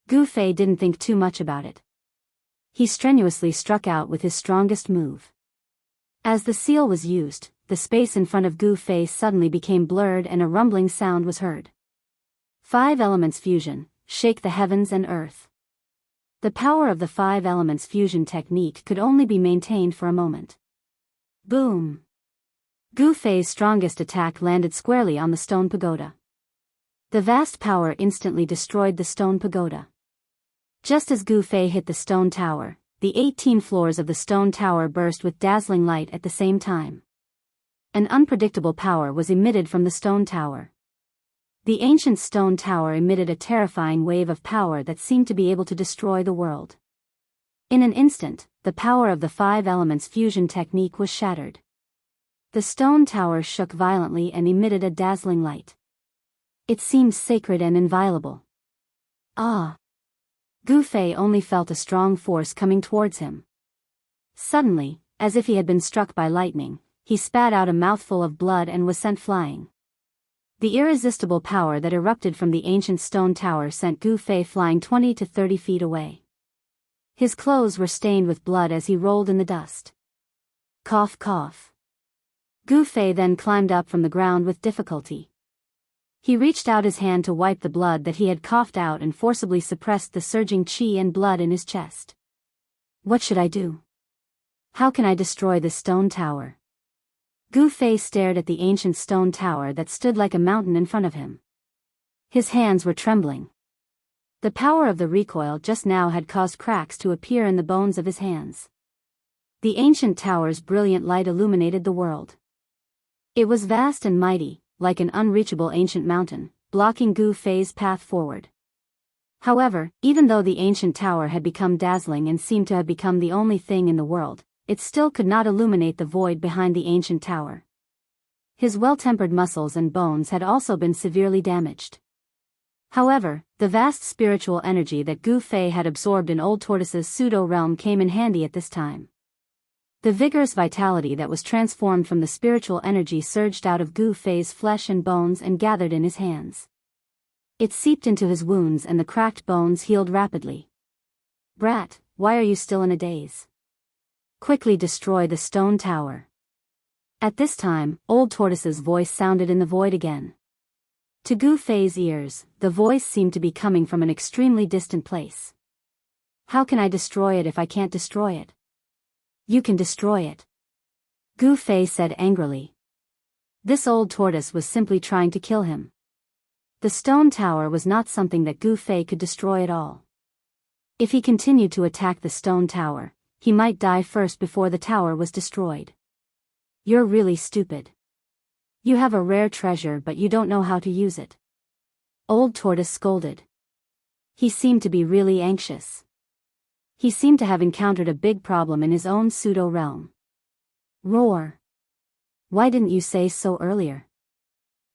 Gu Fei didn't think too much about it. He strenuously struck out with his strongest move. As the seal was used, the space in front of Gu Fei suddenly became blurred and a rumbling sound was heard. 5 elements fusion, shake the heavens and earth. The power of the 5 elements fusion technique could only be maintained for a moment. Boom! Gu Fei's strongest attack landed squarely on the stone pagoda. The vast power instantly destroyed the stone pagoda. Just as Gu Fei hit the stone tower, the 18 floors of the stone tower burst with dazzling light at the same time. An unpredictable power was emitted from the stone tower. The ancient stone tower emitted a terrifying wave of power that seemed to be able to destroy the world. In an instant, the power of the 5 elements fusion technique was shattered. The stone tower shook violently and emitted a dazzling light. It seemed sacred and inviolable. Ah! Gu Fei only felt a strong force coming towards him. Suddenly, as if he had been struck by lightning, he spat out a mouthful of blood and was sent flying. The irresistible power that erupted from the ancient stone tower sent Gu Fei flying 20 to 30 feet away. His clothes were stained with blood as he rolled in the dust. Cough cough. Gu Fei then climbed up from the ground with difficulty. He reached out his hand to wipe the blood that he had coughed out and forcibly suppressed the surging qi and blood in his chest. What should I do? How can I destroy this stone tower? Gu Fei stared at the ancient stone tower that stood like a mountain in front of him. His hands were trembling. The power of the recoil just now had caused cracks to appear in the bones of his hands. The ancient tower's brilliant light illuminated the world. It was vast and mighty, like an unreachable ancient mountain, blocking Gu Fei's path forward. However, even though the ancient tower had become dazzling and seemed to have become the only thing in the world, it still could not illuminate the void behind the ancient tower. His well-tempered muscles and bones had also been severely damaged. However, the vast spiritual energy that Gu Fei had absorbed in Old Tortoise's pseudo-realm came in handy at this time. The vigorous vitality that was transformed from the spiritual energy surged out of Gu Fei's flesh and bones and gathered in his hands. It seeped into his wounds and the cracked bones healed rapidly. "Brat, why are you still in a daze? Quickly destroy the stone tower." At this time, Old Tortoise's voice sounded in the void again. To Gu Fei's ears, the voice seemed to be coming from an extremely distant place. "How can I destroy it if I can't destroy it?" "You can destroy it," Gu Fei said angrily. This old tortoise was simply trying to kill him. The stone tower was not something that Gu Fei could destroy at all. If he continued to attack the stone tower, he might die first before the tower was destroyed. "You're really stupid. You have a rare treasure but you don't know how to use it," Old Tortoise scolded. He seemed to be really anxious. He seemed to have encountered a big problem in his own pseudo-realm. "Roar. Why didn't you say so earlier?"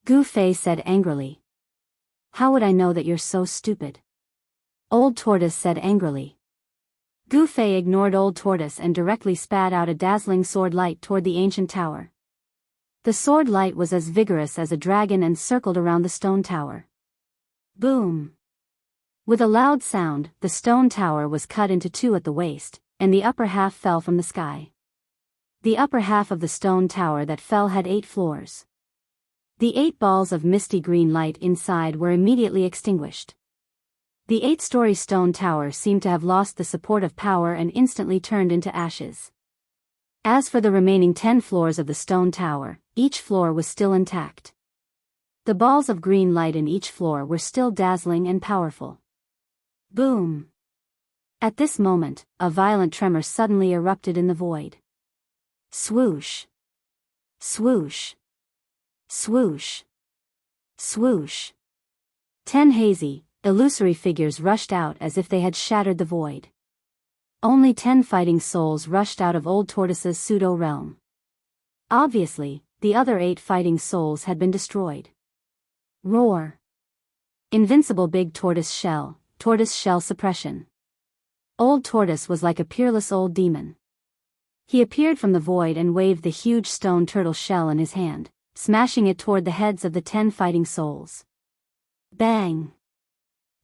Gu Fei said angrily. "How would I know that you're so stupid?" Old Tortoise said angrily. Gu Fei ignored Old Tortoise and directly spat out a dazzling sword light toward the ancient tower. The sword light was as vigorous as a dragon and circled around the stone tower. Boom! With a loud sound, the stone tower was cut into two at the waist, and the upper half fell from the sky. The upper half of the stone tower that fell had 8 floors. The 8 balls of misty green light inside were immediately extinguished. The 8-story stone tower seemed to have lost the support of power and instantly turned into ashes. As for the remaining 10 floors of the stone tower, each floor was still intact. The balls of green light in each floor were still dazzling and powerful. Boom! At this moment, a violent tremor suddenly erupted in the void. Swoosh! Swoosh! Swoosh! Swoosh! 10 hazy, illusory figures rushed out as if they had shattered the void. Only 10 fighting souls rushed out of Old Tortoise's pseudo-realm. Obviously, the other 8 fighting souls had been destroyed. Roar! Invincible big tortoise shell suppression. Old Tortoise was like a peerless old demon. He appeared from the void and waved the huge stone turtle shell in his hand, smashing it toward the heads of the 10 fighting souls. Bang!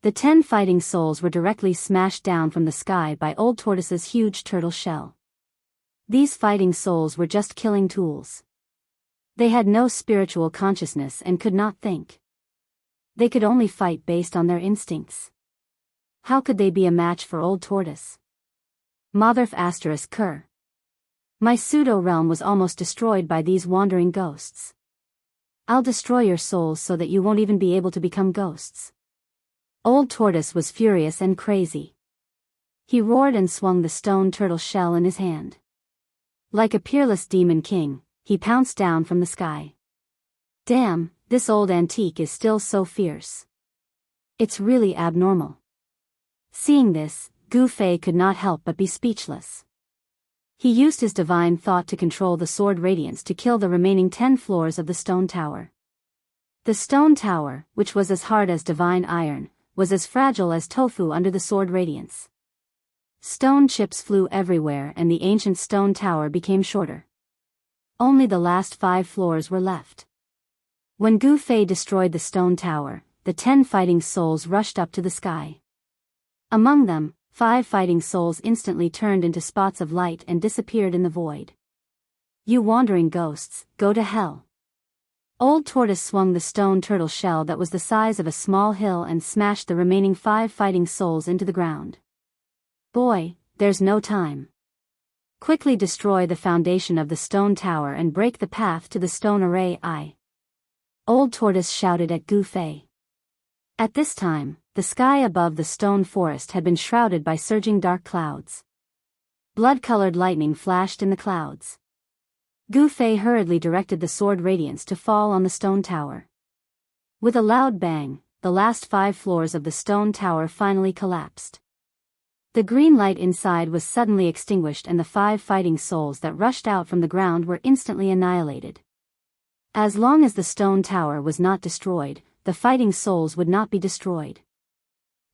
The 10 fighting souls were directly smashed down from the sky by Old Tortoise's huge turtle shell. These fighting souls were just killing tools. They had no spiritual consciousness and could not think. They could only fight based on their instincts. How could they be a match for Old Tortoise? Motherf ****. My pseudo-realm was almost destroyed by these wandering ghosts. I'll destroy your souls so that you won't even be able to become ghosts. Old Tortoise was furious and crazy. He roared and swung the stone turtle shell in his hand. Like a peerless demon king, he pounced down from the sky. Damn, this old antique is still so fierce. It's really abnormal. Seeing this, Gu Fei could not help but be speechless. He used his divine thought to control the sword radiance to kill the remaining 10 floors of the stone tower. The stone tower, which was as hard as divine iron, was as fragile as tofu under the sword radiance. Stone chips flew everywhere and the ancient stone tower became shorter. Only the last 5 floors were left. When Gu Fei destroyed the stone tower, the 10 fighting souls rushed up to the sky. Among them, 5 fighting souls instantly turned into spots of light and disappeared in the void. You wandering ghosts, go to hell. Old Tortoise swung the stone turtle shell that was the size of a small hill and smashed the remaining 5 fighting souls into the ground. Boy, there's no time. Quickly destroy the foundation of the stone tower and break the path to the stone array. Old Tortoise shouted at Gu Fei. At this time, the sky above the stone forest had been shrouded by surging dark clouds. Blood-colored lightning flashed in the clouds. Gu Fei hurriedly directed the sword radiance to fall on the stone tower. With a loud bang, the last 5 floors of the stone tower finally collapsed. The green light inside was suddenly extinguished and the 5 fighting souls that rushed out from the ground were instantly annihilated. As long as the stone tower was not destroyed, the fighting souls would not be destroyed.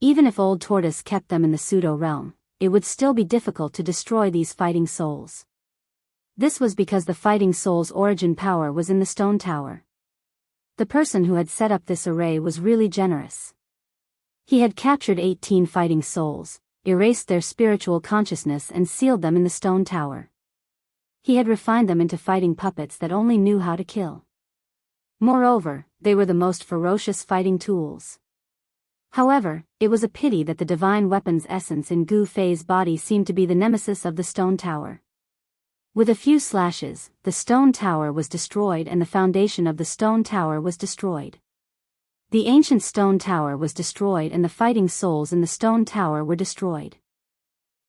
Even if Old Tortoise kept them in the pseudo-realm, it would still be difficult to destroy these fighting souls. This was because the fighting soul's origin power was in the stone tower. The person who had set up this array was really generous. He had captured 18 fighting souls, erased their spiritual consciousness and sealed them in the stone tower. He had refined them into fighting puppets that only knew how to kill. Moreover, they were the most ferocious fighting tools. However, it was a pity that the divine weapon's essence in Gu Fei's body seemed to be the nemesis of the stone tower. With a few slashes, the stone tower was destroyed and the foundation of the stone tower was destroyed. The ancient stone tower was destroyed and the fighting souls in the stone tower were destroyed.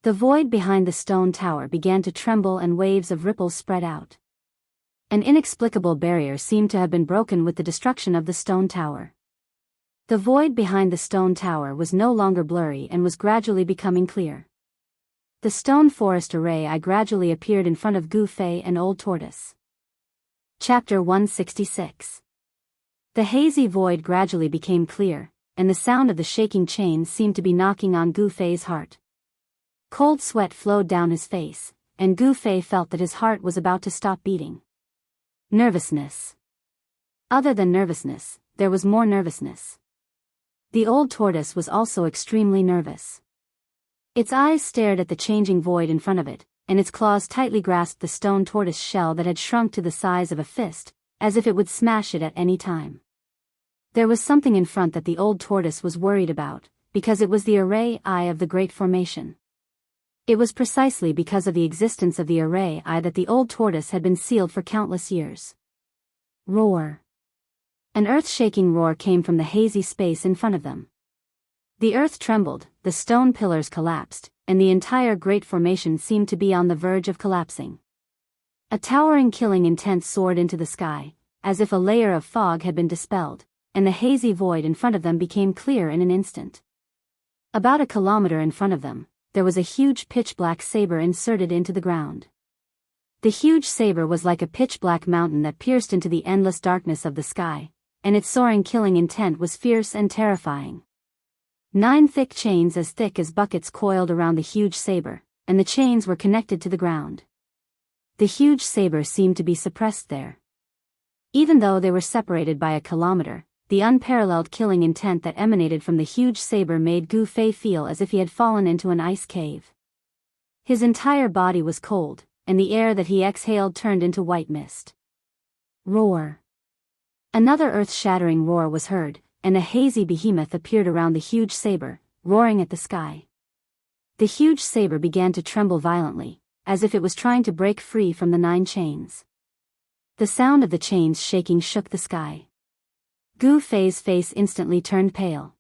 The void behind the stone tower began to tremble and waves of ripples spread out. An inexplicable barrier seemed to have been broken with the destruction of the stone tower. The void behind the stone tower was no longer blurry and was gradually becoming clear. The stone forest array gradually appeared in front of Gu Fei and Old Tortoise. Chapter 166. The hazy void gradually became clear, and the sound of the shaking chains seemed to be knocking on Gu Fei's heart. Cold sweat flowed down his face, and Gu Fei felt that his heart was about to stop beating. Nervousness. Other than nervousness, there was more nervousness. The Old Tortoise was also extremely nervous. Its eyes stared at the changing void in front of it, and its claws tightly grasped the stone tortoise shell that had shrunk to the size of a fist, as if it would smash it at any time. There was something in front that the Old Tortoise was worried about, because it was the array of the Great Formation. It was precisely because of the existence of the array that the Old Tortoise had been sealed for countless years. Roar. An earth-shaking roar came from the hazy space in front of them. The earth trembled, the stone pillars collapsed, and the entire Great Formation seemed to be on the verge of collapsing. A towering killing intent soared into the sky, as if a layer of fog had been dispelled, and the hazy void in front of them became clear in an instant. About a kilometer in front of them, there was a huge pitch-black saber inserted into the ground. The huge saber was like a pitch-black mountain that pierced into the endless darkness of the sky, and its soaring killing intent was fierce and terrifying. 9 thick chains as thick as buckets coiled around the huge saber, and the chains were connected to the ground. The huge saber seemed to be suppressed there. Even though they were separated by a kilometer, the unparalleled killing intent that emanated from the huge saber made Gu Fei feel as if he had fallen into an ice cave. His entire body was cold, and the air that he exhaled turned into white mist. Roar. Another earth-shattering roar was heard, and a hazy behemoth appeared around the huge saber, roaring at the sky. The huge saber began to tremble violently, as if it was trying to break free from the 9 chains. The sound of the chains shaking shook the sky. Gu Fei's face instantly turned pale.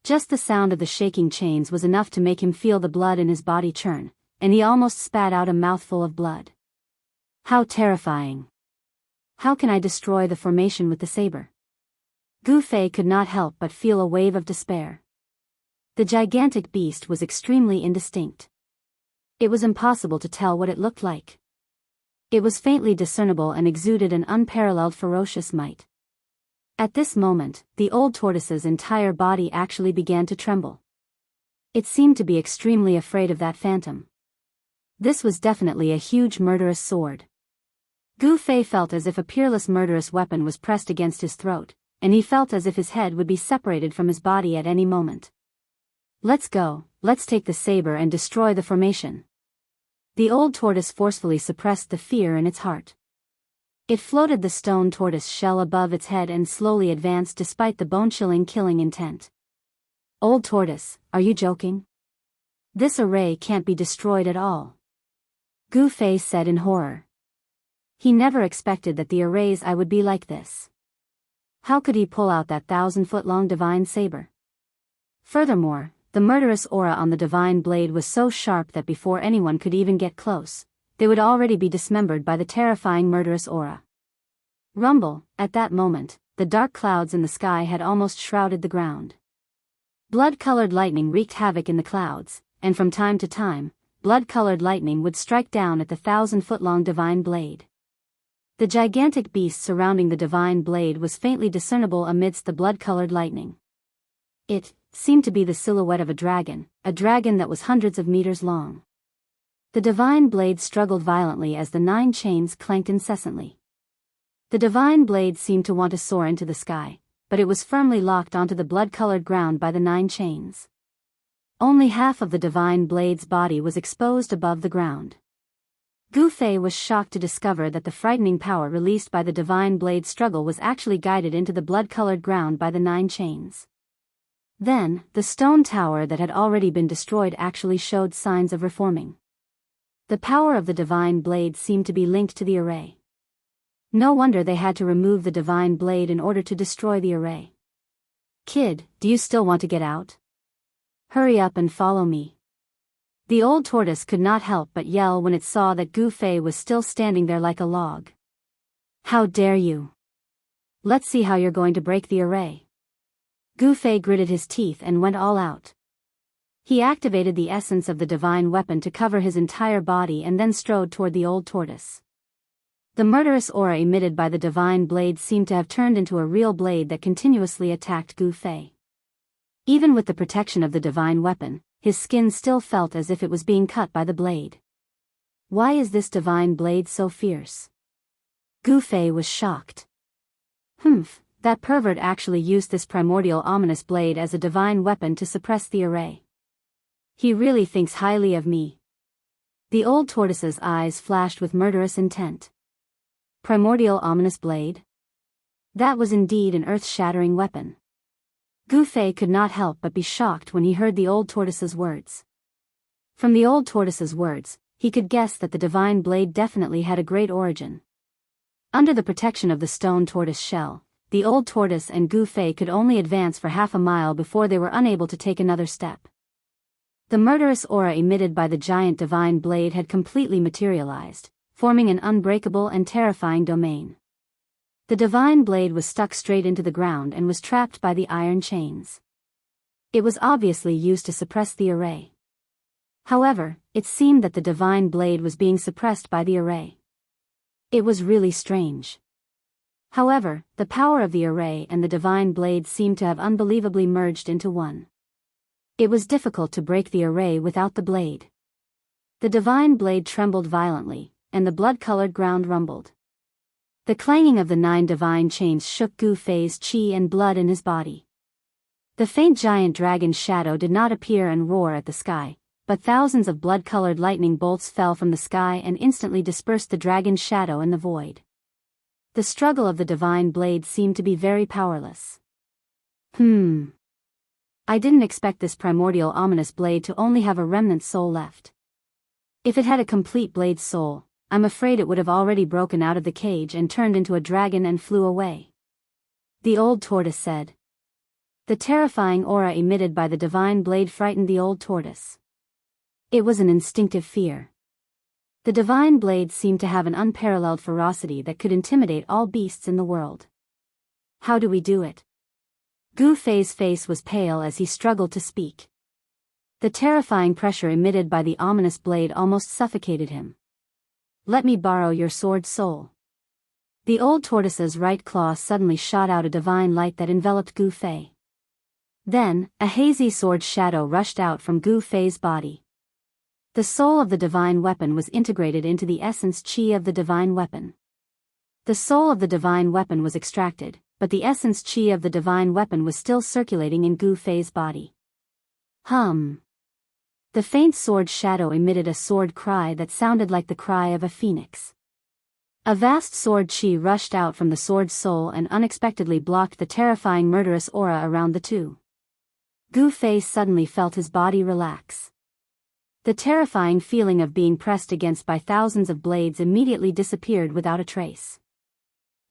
Just the sound of the shaking chains was enough to make him feel the blood in his body churn, and he almost spat out a mouthful of blood. How terrifying! How can I destroy the formation with the saber? Gu Fei could not help but feel a wave of despair. The gigantic beast was extremely indistinct. It was impossible to tell what it looked like. It was faintly discernible and exuded an unparalleled ferocious might. At this moment, the Old Tortoise's entire body actually began to tremble. It seemed to be extremely afraid of that phantom. This was definitely a huge murderous sword. Gu Fei felt as if a peerless murderous weapon was pressed against his throat, and he felt as if his head would be separated from his body at any moment. Let's go, let's take the saber and destroy the formation. The Old Tortoise forcefully suppressed the fear in its heart. It floated the stone tortoise shell above its head and slowly advanced despite the bone-chilling killing intent. Old Tortoise, are you joking? This array can't be destroyed at all. Gu Fei said in horror. He never expected that the array's eye would be like this. How could he pull out that 1,000-foot-long divine saber? Furthermore, the murderous aura on the divine blade was so sharp that before anyone could even get close, they would already be dismembered by the terrifying murderous aura. Rumble, at that moment, the dark clouds in the sky had almost shrouded the ground. Blood-colored lightning wreaked havoc in the clouds, and from time to time, blood-colored lightning would strike down at the 1,000-foot-long divine blade. The gigantic beast surrounding the divine blade was faintly discernible amidst the blood-colored lightning. It seemed to be the silhouette of a dragon that was hundreds of meters long. The divine blade struggled violently as the 9 chains clanked incessantly. The divine blade seemed to want to soar into the sky, but it was firmly locked onto the blood-colored ground by the 9 chains. Only half of the divine blade's body was exposed above the ground. Gu Fei was shocked to discover that the frightening power released by the divine blade's struggle was actually guided into the blood-colored ground by the 9 chains. Then, the stone tower that had already been destroyed actually showed signs of reforming. The power of the divine blade seemed to be linked to the array. No wonder they had to remove the divine blade in order to destroy the array. Kid, do you still want to get out? Hurry up and follow me. The old tortoise could not help but yell when it saw that Gu Fei was still standing there like a log. How dare you? Let's see how you're going to break the array. Gu Fei gritted his teeth and went all out. He activated the essence of the divine weapon to cover his entire body and then strode toward the old tortoise. The murderous aura emitted by the divine blade seemed to have turned into a real blade that continuously attacked Gu Fei. Even with the protection of the divine weapon, his skin still felt as if it was being cut by the blade. Why is this divine blade so fierce? Gu Fei was shocked. That pervert actually used this primordial ominous blade as a divine weapon to suppress the array. He really thinks highly of me. The old tortoise's eyes flashed with murderous intent. Primordial ominous blade? That was indeed an earth-shattering weapon. Gu Fei could not help but be shocked when he heard the old tortoise's words. From the old tortoise's words, he could guess that the divine blade definitely had a great origin. Under the protection of the stone tortoise shell, the old tortoise and Gu Fei could only advance for half a mile before they were unable to take another step. The murderous aura emitted by the giant divine blade had completely materialized, forming an unbreakable and terrifying domain. The divine blade was stuck straight into the ground and was trapped by the iron chains. It was obviously used to suppress the array. However, it seemed that the divine blade was being suppressed by the array. It was really strange. However, the power of the array and the divine blade seemed to have unbelievably merged into one. It was difficult to break the array without the blade. The divine blade trembled violently, and the blood-colored ground rumbled. The clanging of the 9 divine chains shook Gu Fei's chi and blood in his body. The faint giant dragon shadow did not appear and roar at the sky, but thousands of blood-colored lightning bolts fell from the sky and instantly dispersed the dragon's shadow in the void. The struggle of the divine blade seemed to be very powerless. I didn't expect this primordial ominous blade to only have a remnant soul left. If it had a complete blade soul, I'm afraid it would have already broken out of the cage and turned into a dragon and flew away. The old tortoise said. The terrifying aura emitted by the divine blade frightened the old tortoise. It was an instinctive fear. The divine blade seemed to have an unparalleled ferocity that could intimidate all beasts in the world. How do we do it? Gu Fei's face was pale as he struggled to speak. The terrifying pressure emitted by the ominous blade almost suffocated him. Let me borrow your sword soul. The old tortoise's right claw suddenly shot out a divine light that enveloped Gu Fei. Then, a hazy sword shadow rushed out from Gu Fei's body. The soul of the divine weapon was integrated into the essence chi of the divine weapon. The soul of the divine weapon was extracted, but the essence chi of the divine weapon was still circulating in Gu Fei's body. The faint sword shadow emitted a sword cry that sounded like the cry of a phoenix. A vast sword chi rushed out from the sword soul and unexpectedly blocked the terrifying murderous aura around the two. Gu Fei suddenly felt his body relax. The terrifying feeling of being pressed against by thousands of blades immediately disappeared without a trace.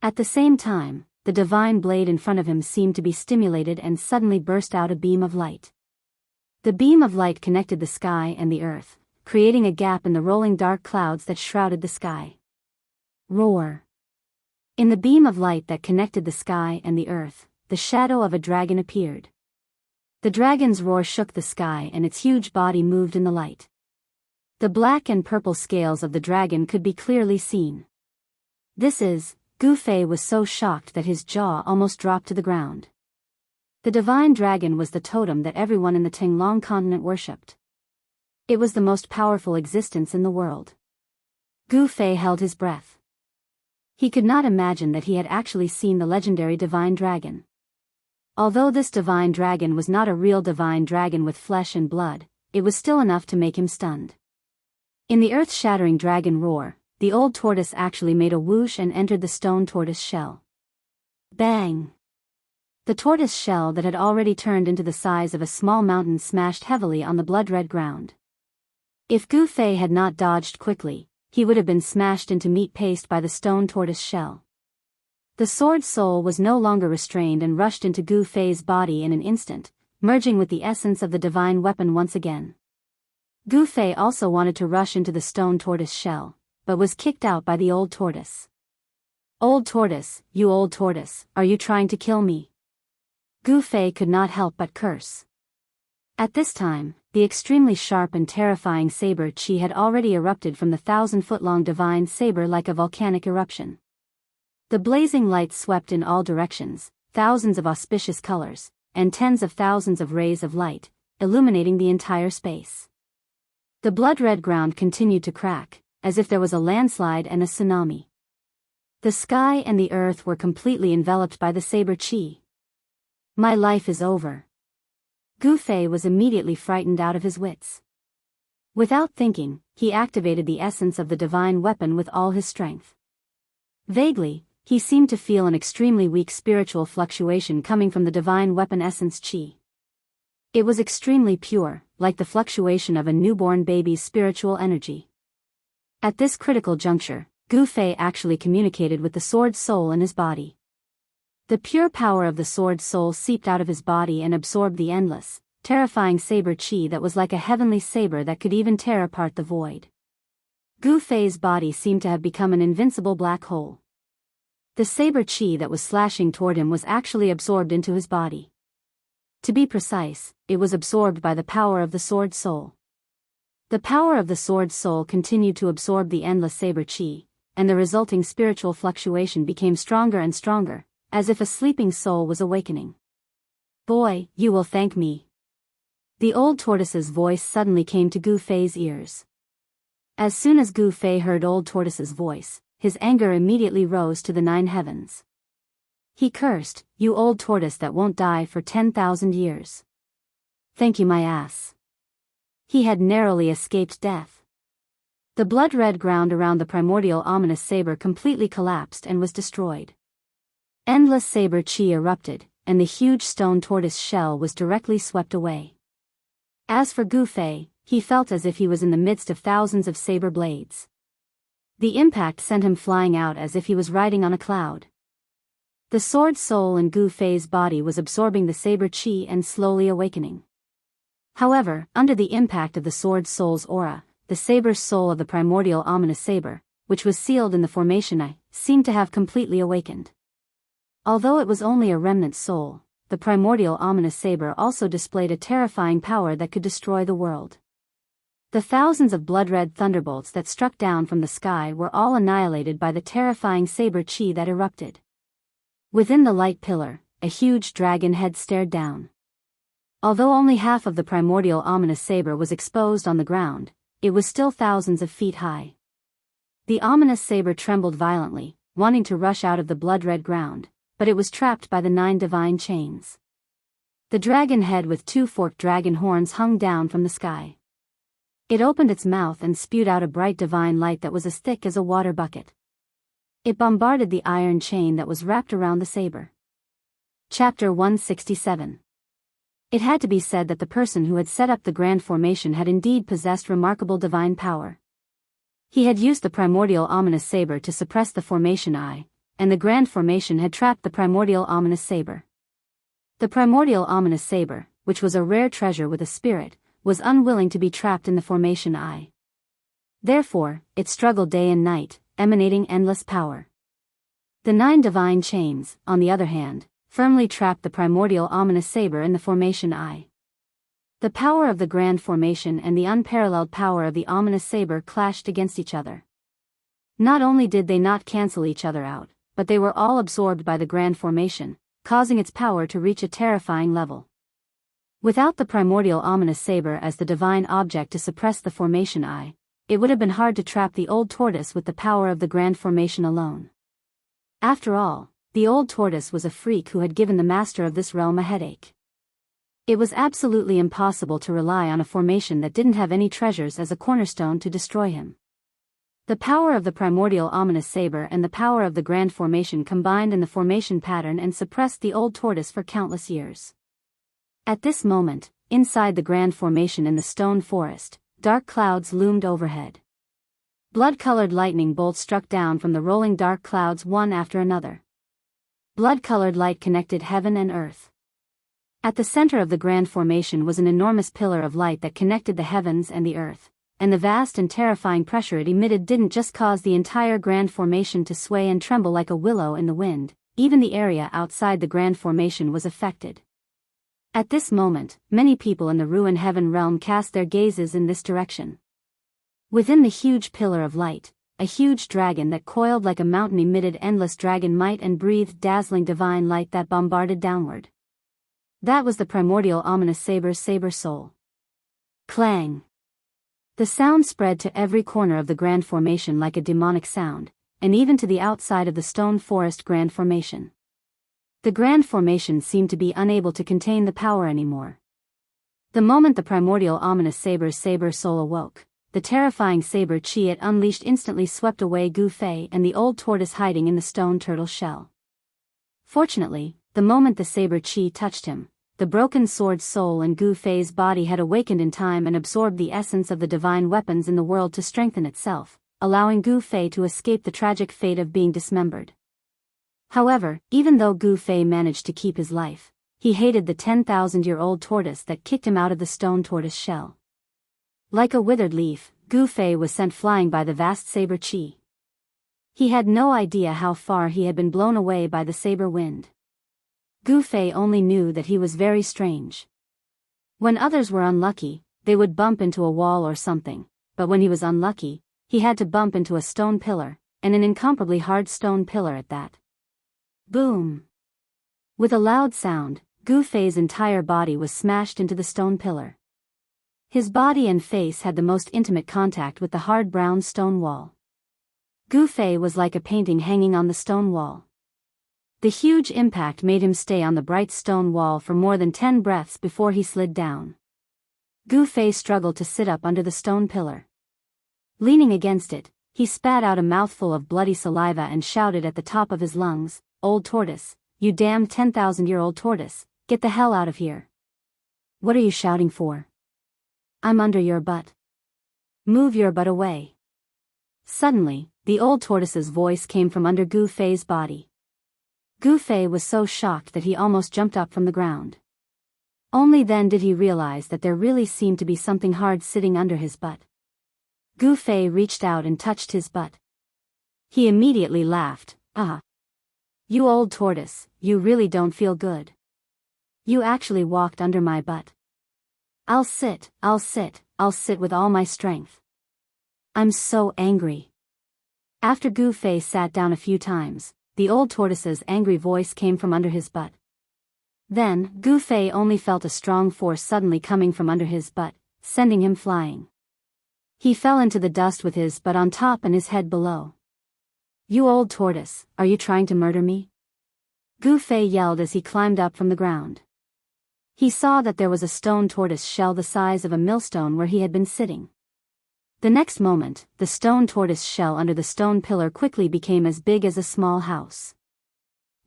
At the same time, the divine blade in front of him seemed to be stimulated and suddenly burst out a beam of light. The beam of light connected the sky and the earth, creating a gap in the rolling dark clouds that shrouded the sky. Roar! In the beam of light that connected the sky and the earth, the shadow of a dragon appeared. The dragon's roar shook the sky and its huge body moved in the light. The black and purple scales of the dragon could be clearly seen. Gu Fei was so shocked that his jaw almost dropped to the ground. The divine dragon was the totem that everyone in the Tinglong continent worshipped. It was the most powerful existence in the world. Gu Fei held his breath. He could not imagine that he had actually seen the legendary divine dragon. Although this divine dragon was not a real divine dragon with flesh and blood, it was still enough to make him stunned. In the earth-shattering dragon roar, the old tortoise actually made a whoosh and entered the stone tortoise shell. Bang! The tortoise shell that had already turned into the size of a small mountain smashed heavily on the blood-red ground. If Gu Fei had not dodged quickly, he would have been smashed into meat paste by the stone tortoise shell. The sword soul was no longer restrained and rushed into Gu Fei's body in an instant, merging with the essence of the divine weapon once again. Gu Fei also wanted to rush into the stone tortoise shell, but was kicked out by the old tortoise. Old tortoise, you old tortoise, are you trying to kill me? Gu Fei could not help but curse. At this time, the extremely sharp and terrifying saber chi had already erupted from the 1,000-foot-long divine saber like a volcanic eruption. The blazing light swept in all directions, thousands of auspicious colors, and tens of thousands of rays of light, illuminating the entire space. The blood-red ground continued to crack, as if there was a landslide and a tsunami. The sky and the earth were completely enveloped by the saber chi. My life is over. Gu Fei was immediately frightened out of his wits. Without thinking, he activated the essence of the divine weapon with all his strength. Vaguely, he seemed to feel an extremely weak spiritual fluctuation coming from the divine weapon essence chi. It was extremely pure, like the fluctuation of a newborn baby's spiritual energy. At this critical juncture, Gu Fei actually communicated with the sword soul in his body. The pure power of the sword soul seeped out of his body and absorbed the endless, terrifying saber chi that was like a heavenly saber that could even tear apart the void. Gu Fei's body seemed to have become an invincible black hole. The saber chi that was slashing toward him was actually absorbed into his body. To be precise, it was absorbed by the power of the sword soul. The power of the sword soul continued to absorb the endless saber chi, and the resulting spiritual fluctuation became stronger and stronger, as if a sleeping soul was awakening. Boy, you will thank me. The old tortoise's voice suddenly came to Gu Fei's ears. As soon as Gu Fei heard old tortoise's voice, his anger immediately rose to the 9 heavens. He cursed, you old tortoise that won't die for 10,000 years. Thank you my ass. He had narrowly escaped death. The blood-red ground around the primordial ominous saber completely collapsed and was destroyed. Endless saber chi erupted, and the huge stone tortoise shell was directly swept away. As for Gu Fei, he felt as if he was in the midst of thousands of saber blades. The impact sent him flying out as if he was riding on a cloud. The sword soul in Gu Fei's body was absorbing the saber chi and slowly awakening. However, under the impact of the sword soul's aura, the saber soul of the primordial ominous saber, which was sealed in the formation I, seemed to have completely awakened. Although it was only a remnant soul, the primordial ominous saber also displayed a terrifying power that could destroy the world. The thousands of blood-red thunderbolts that struck down from the sky were all annihilated by the terrifying saber chi that erupted. Within the light pillar, a huge dragon head stared down. Although only half of the primordial ominous saber was exposed on the ground, it was still thousands of feet high. The ominous saber trembled violently, wanting to rush out of the blood-red ground, but it was trapped by the 9 divine chains. The dragon head with 2 forked dragon horns hung down from the sky. It opened its mouth and spewed out a bright divine light that was as thick as a water bucket. It bombarded the iron chain that was wrapped around the saber. Chapter 167. It had to be said that the person who had set up the grand formation had indeed possessed remarkable divine power. He had used the primordial ominous saber to suppress the formation eye, and the grand formation had trapped the primordial ominous saber. The primordial ominous saber, which was a rare treasure with a spirit, was unwilling to be trapped in the formation eye. Therefore, it struggled day and night, emanating endless power. The 9 divine chains, on the other hand, firmly trapped the primordial ominous saber in the formation eye. The power of the grand formation and the unparalleled power of the ominous saber clashed against each other. Not only did they not cancel each other out, but they were all absorbed by the grand formation, causing its power to reach a terrifying level. Without the primordial ominous saber as the divine object to suppress the formation eye, it would have been hard to trap the old tortoise with the power of the grand formation alone. After all, the old tortoise was a freak who had given the master of this realm a headache. It was absolutely impossible to rely on a formation that didn't have any treasures as a cornerstone to destroy him. The power of the primordial ominous saber and the power of the grand formation combined in the formation pattern and suppressed the old tortoise for countless years. At this moment, inside the grand formation in the stone forest, dark clouds loomed overhead. Blood-colored lightning bolts struck down from the rolling dark clouds one after another. Blood-colored light connected heaven and earth. At the center of the grand formation was an enormous pillar of light that connected the heavens and the earth, and the vast and terrifying pressure it emitted didn't just cause the entire grand formation to sway and tremble like a willow in the wind, even the area outside the grand formation was affected. At this moment, many people in the ruined heaven realm cast their gazes in this direction. Within the huge pillar of light, a huge dragon that coiled like a mountain emitted endless dragon might and breathed dazzling divine light that bombarded downward. That was the primordial ominous saber's saber soul. Clang! The sound spread to every corner of the grand formation like a demonic sound, and even to the outside of the stone forest grand formation. The grand formation seemed to be unable to contain the power anymore. The moment the primordial ominous saber's saber soul awoke, the terrifying saber chi it unleashed instantly swept away Gu Fei and the old tortoise hiding in the stone turtle shell. Fortunately, the moment the saber chi touched him, the broken sword soul in Gu Fei's body had awakened in time and absorbed the essence of the divine weapons in the world to strengthen itself, allowing Gu Fei to escape the tragic fate of being dismembered. However, even though Gu Fei managed to keep his life, he hated the 10,000-year-old tortoise that kicked him out of the stone tortoise shell. Like a withered leaf, Gu Fei was sent flying by the vast saber chi. He had no idea how far he had been blown away by the saber wind. Gu Fei only knew that he was very strange. When others were unlucky, they would bump into a wall or something, but when he was unlucky, he had to bump into a stone pillar, and an incomparably hard stone pillar at that. Boom! With a loud sound, Gu Fei's entire body was smashed into the stone pillar. His body and face had the most intimate contact with the hard brown stone wall. Gu Fei was like a painting hanging on the stone wall. The huge impact made him stay on the bright stone wall for more than 10 breaths before he slid down. Gu Fei struggled to sit up under the stone pillar. Leaning against it, he spat out a mouthful of bloody saliva and shouted at the top of his lungs, "Old tortoise, you damn 10,000-year-old tortoise, get the hell out of here. What are you shouting for? I'm under your butt. Move your butt away." Suddenly, the old tortoise's voice came from under Gu Fei's body. Gu Fei was so shocked that he almost jumped up from the ground. Only then did he realize that there really seemed to be something hard sitting under his butt. Gu Fei reached out and touched his butt. He immediately laughed. "Ah. You old tortoise, you really don't feel good. You actually walked under my butt. I'll sit with all my strength. I'm so angry." After Gu Fei sat down a few times, the old tortoise's angry voice came from under his butt. Then, Gu Fei only felt a strong force suddenly coming from under his butt, sending him flying. He fell into the dust with his butt on top and his head below. "You old tortoise, are you trying to murder me?" Gu Fei yelled as he climbed up from the ground. He saw that there was a stone tortoise shell the size of a millstone where he had been sitting. The next moment, the stone tortoise shell under the stone pillar quickly became as big as a small house.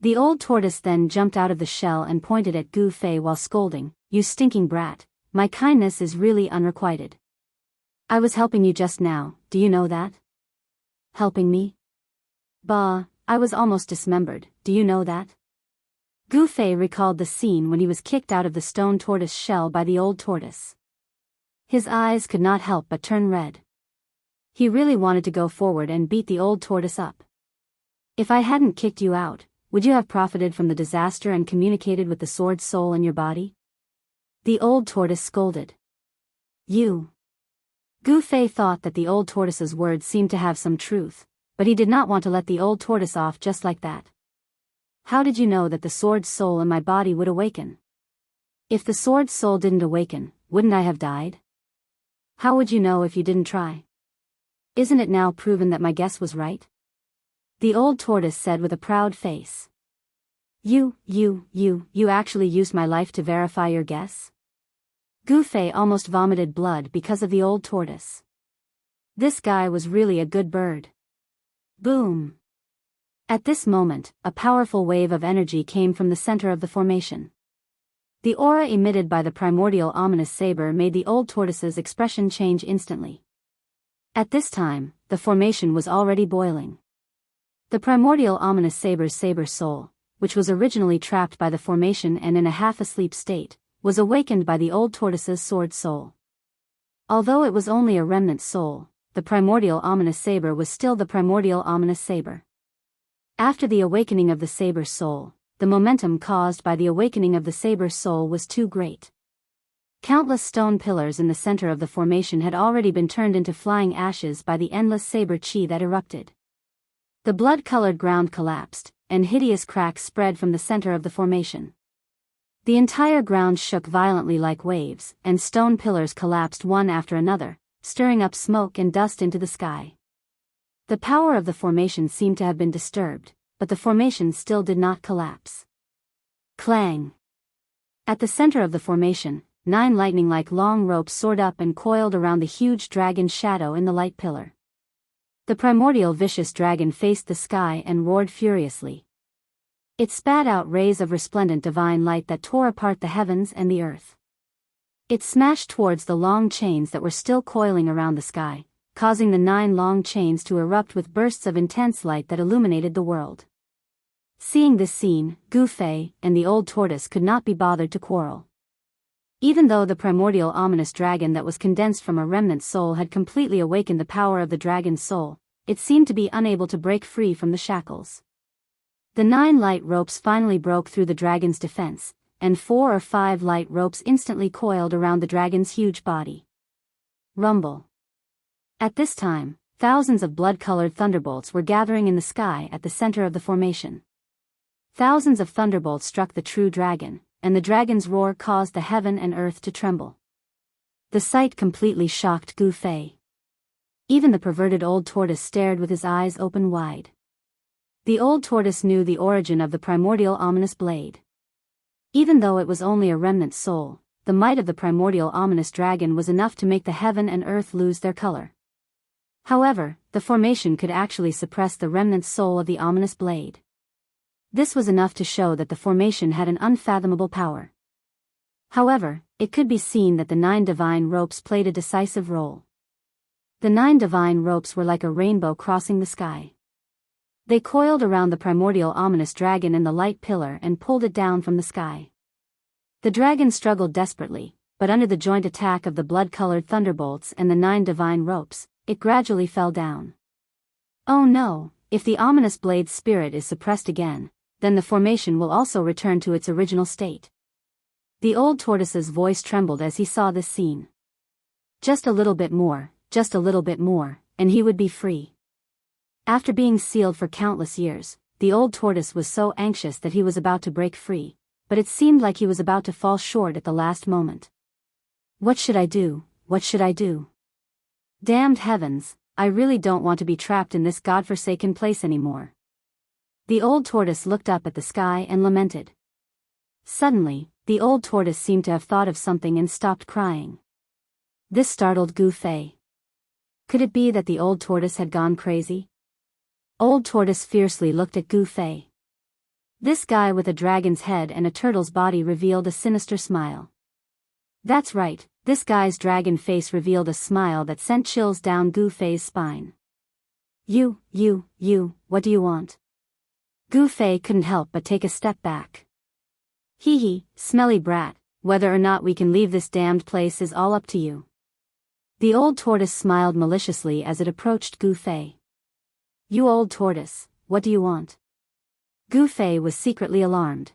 The old tortoise then jumped out of the shell and pointed at Gu Fei while scolding, "You stinking brat, my kindness is really unrequited. I was helping you just now, do you know that?" "Helping me? Bah, I was almost dismembered, do you know that?" Gu Fei recalled the scene when he was kicked out of the stone tortoise shell by the old tortoise. His eyes could not help but turn red. He really wanted to go forward and beat the old tortoise up. "If I hadn't kicked you out, would you have profited from the disaster and communicated with the sword soul in your body?" The old tortoise scolded. "You." Gu Fei thought that the old tortoise's words seemed to have some truth, but he did not want to let the old tortoise off just like that. "How did you know that the sword soul in my body would awaken? If the sword soul didn't awaken, wouldn't I have died? How would you know if you didn't try? Isn't it now proven that my guess was right?" The old tortoise said with a proud face. You actually used my life to verify your guess?" Gu Fei almost vomited blood because of the old tortoise. This guy was really a good bird. Boom! At this moment, a powerful wave of energy came from the center of the formation. The aura emitted by the primordial ominous saber made the old tortoise's expression change instantly. At this time, the formation was already boiling. The primordial ominous saber's saber soul, which was originally trapped by the formation and in a half-asleep state, was awakened by the old tortoise's sword soul. Although it was only a remnant soul, the primordial ominous saber was still the primordial ominous saber. After the awakening of the saber soul, the momentum caused by the awakening of the saber soul was too great. Countless stone pillars in the center of the formation had already been turned into flying ashes by the endless saber chi that erupted. The blood-colored ground collapsed, and hideous cracks spread from the center of the formation. The entire ground shook violently like waves, and stone pillars collapsed one after another, stirring up smoke and dust into the sky. The power of the formation seemed to have been disturbed, but the formation still did not collapse. Clang! At the center of the formation, 9 lightning-like long ropes soared up and coiled around the huge dragon's shadow in the light pillar. The primordial vicious dragon faced the sky and roared furiously. It spat out rays of resplendent divine light that tore apart the heavens and the earth. It smashed towards the long chains that were still coiling around the sky, causing the 9 long chains to erupt with bursts of intense light that illuminated the world. Seeing this scene, Gu Fei and the old tortoise could not be bothered to quarrel. Even though the primordial ominous dragon that was condensed from a remnant soul had completely awakened the power of the dragon's soul, it seemed to be unable to break free from the shackles. The 9 light ropes finally broke through the dragon's defense, and 4 or 5 light ropes instantly coiled around the dragon's huge body. Rumble. At this time, thousands of blood-colored thunderbolts were gathering in the sky at the center of the formation. Thousands of thunderbolts struck the true dragon, and the dragon's roar caused the heaven and earth to tremble. The sight completely shocked Gu Fei. Even the perverted old tortoise stared with his eyes open wide. The old tortoise knew the origin of the primordial ominous blade. Even though it was only a remnant soul, the might of the primordial ominous dragon was enough to make the heaven and earth lose their color. However, the formation could actually suppress the remnant soul of the ominous blade. This was enough to show that the formation had an unfathomable power. However, it could be seen that the 9 divine ropes played a decisive role. The 9 divine ropes were like a rainbow crossing the sky. They coiled around the primordial ominous dragon in the light pillar and pulled it down from the sky. The dragon struggled desperately, but under the joint attack of the blood-colored thunderbolts and the 9 divine ropes, it gradually fell down. Oh no, if the ominous blade's spirit is suppressed again, then the formation will also return to its original state. The old tortoise's voice trembled as he saw this scene. Just a little bit more, and he would be free. After being sealed for countless years, the old tortoise was so anxious that he was about to break free, but it seemed like he was about to fall short at the last moment. What should I do? What should I do? Damned heavens, I really don't want to be trapped in this godforsaken place anymore. The old tortoise looked up at the sky and lamented. Suddenly, the old tortoise seemed to have thought of something and stopped crying. This startled Gu Fei. Could it be that the old tortoise had gone crazy? Old tortoise fiercely looked at Gu Fei. This guy with a dragon's head and a turtle's body revealed a sinister smile. That's right, this guy's dragon face revealed a smile that sent chills down Gu Fei's spine. You, what do you want? Gu Fei couldn't help but take a step back. Hee hee, smelly brat, whether or not we can leave this damned place is all up to you. The old tortoise smiled maliciously as it approached Gu Fei. You old tortoise, what do you want? Gu Fei was secretly alarmed.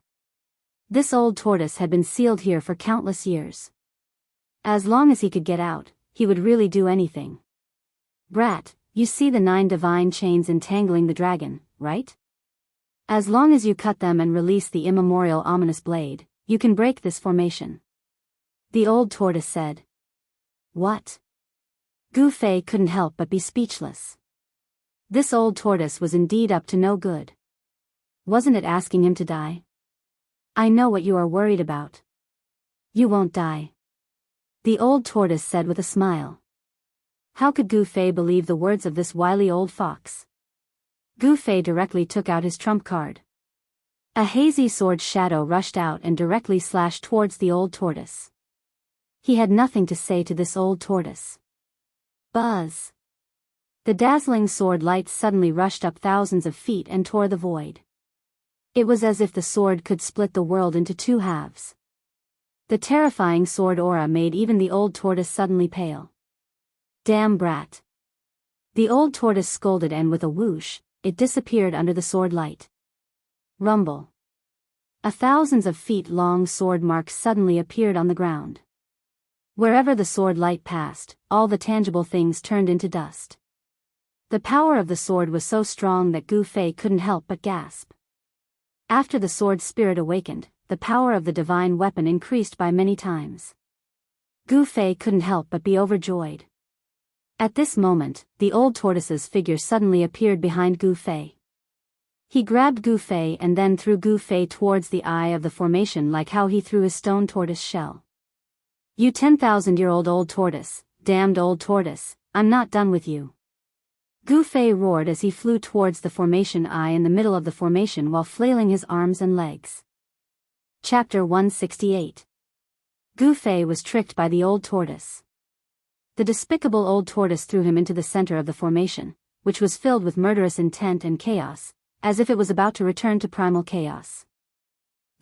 This old tortoise had been sealed here for countless years. As long as he could get out, he would really do anything. Brat, you see the 9 divine chains entangling the dragon, right? As long as you cut them and release the immemorial ominous blade, you can break this formation. The old tortoise said. What? Gu Fei couldn't help but be speechless. This old tortoise was indeed up to no good. Wasn't it asking him to die? I know what you are worried about. You won't die. The old tortoise said with a smile. How could Gu Fei believe the words of this wily old fox? Gu Fei directly took out his trump card. A hazy sword shadow rushed out and directly slashed towards the old tortoise. He had nothing to say to this old tortoise. Buzz! The dazzling sword light suddenly rushed up thousands of feet and tore the void. It was as if the sword could split the world into 2 halves. The terrifying sword aura made even the old tortoise suddenly pale. Damn brat! The old tortoise scolded and with a whoosh, it disappeared under the sword light. Rumble. A thousands of feet long sword mark suddenly appeared on the ground. Wherever the sword light passed, all the tangible things turned into dust. The power of the sword was so strong that Gu Fei couldn't help but gasp. After the sword spirit awakened, the power of the divine weapon increased by many times. Gu Fei couldn't help but be overjoyed. At this moment, the old tortoise's figure suddenly appeared behind Gu Fei. He grabbed Gu Fei and then threw Gu Fei towards the eye of the formation like how he threw his stone tortoise shell. You 10,000-year-old old tortoise, damned old tortoise, I'm not done with you. Gu Fei roared as he flew towards the formation eye in the middle of the formation while flailing his arms and legs. Chapter 168. Gu Fei was tricked by the old tortoise. The despicable old tortoise threw him into the center of the formation, which was filled with murderous intent and chaos, as if it was about to return to primal chaos.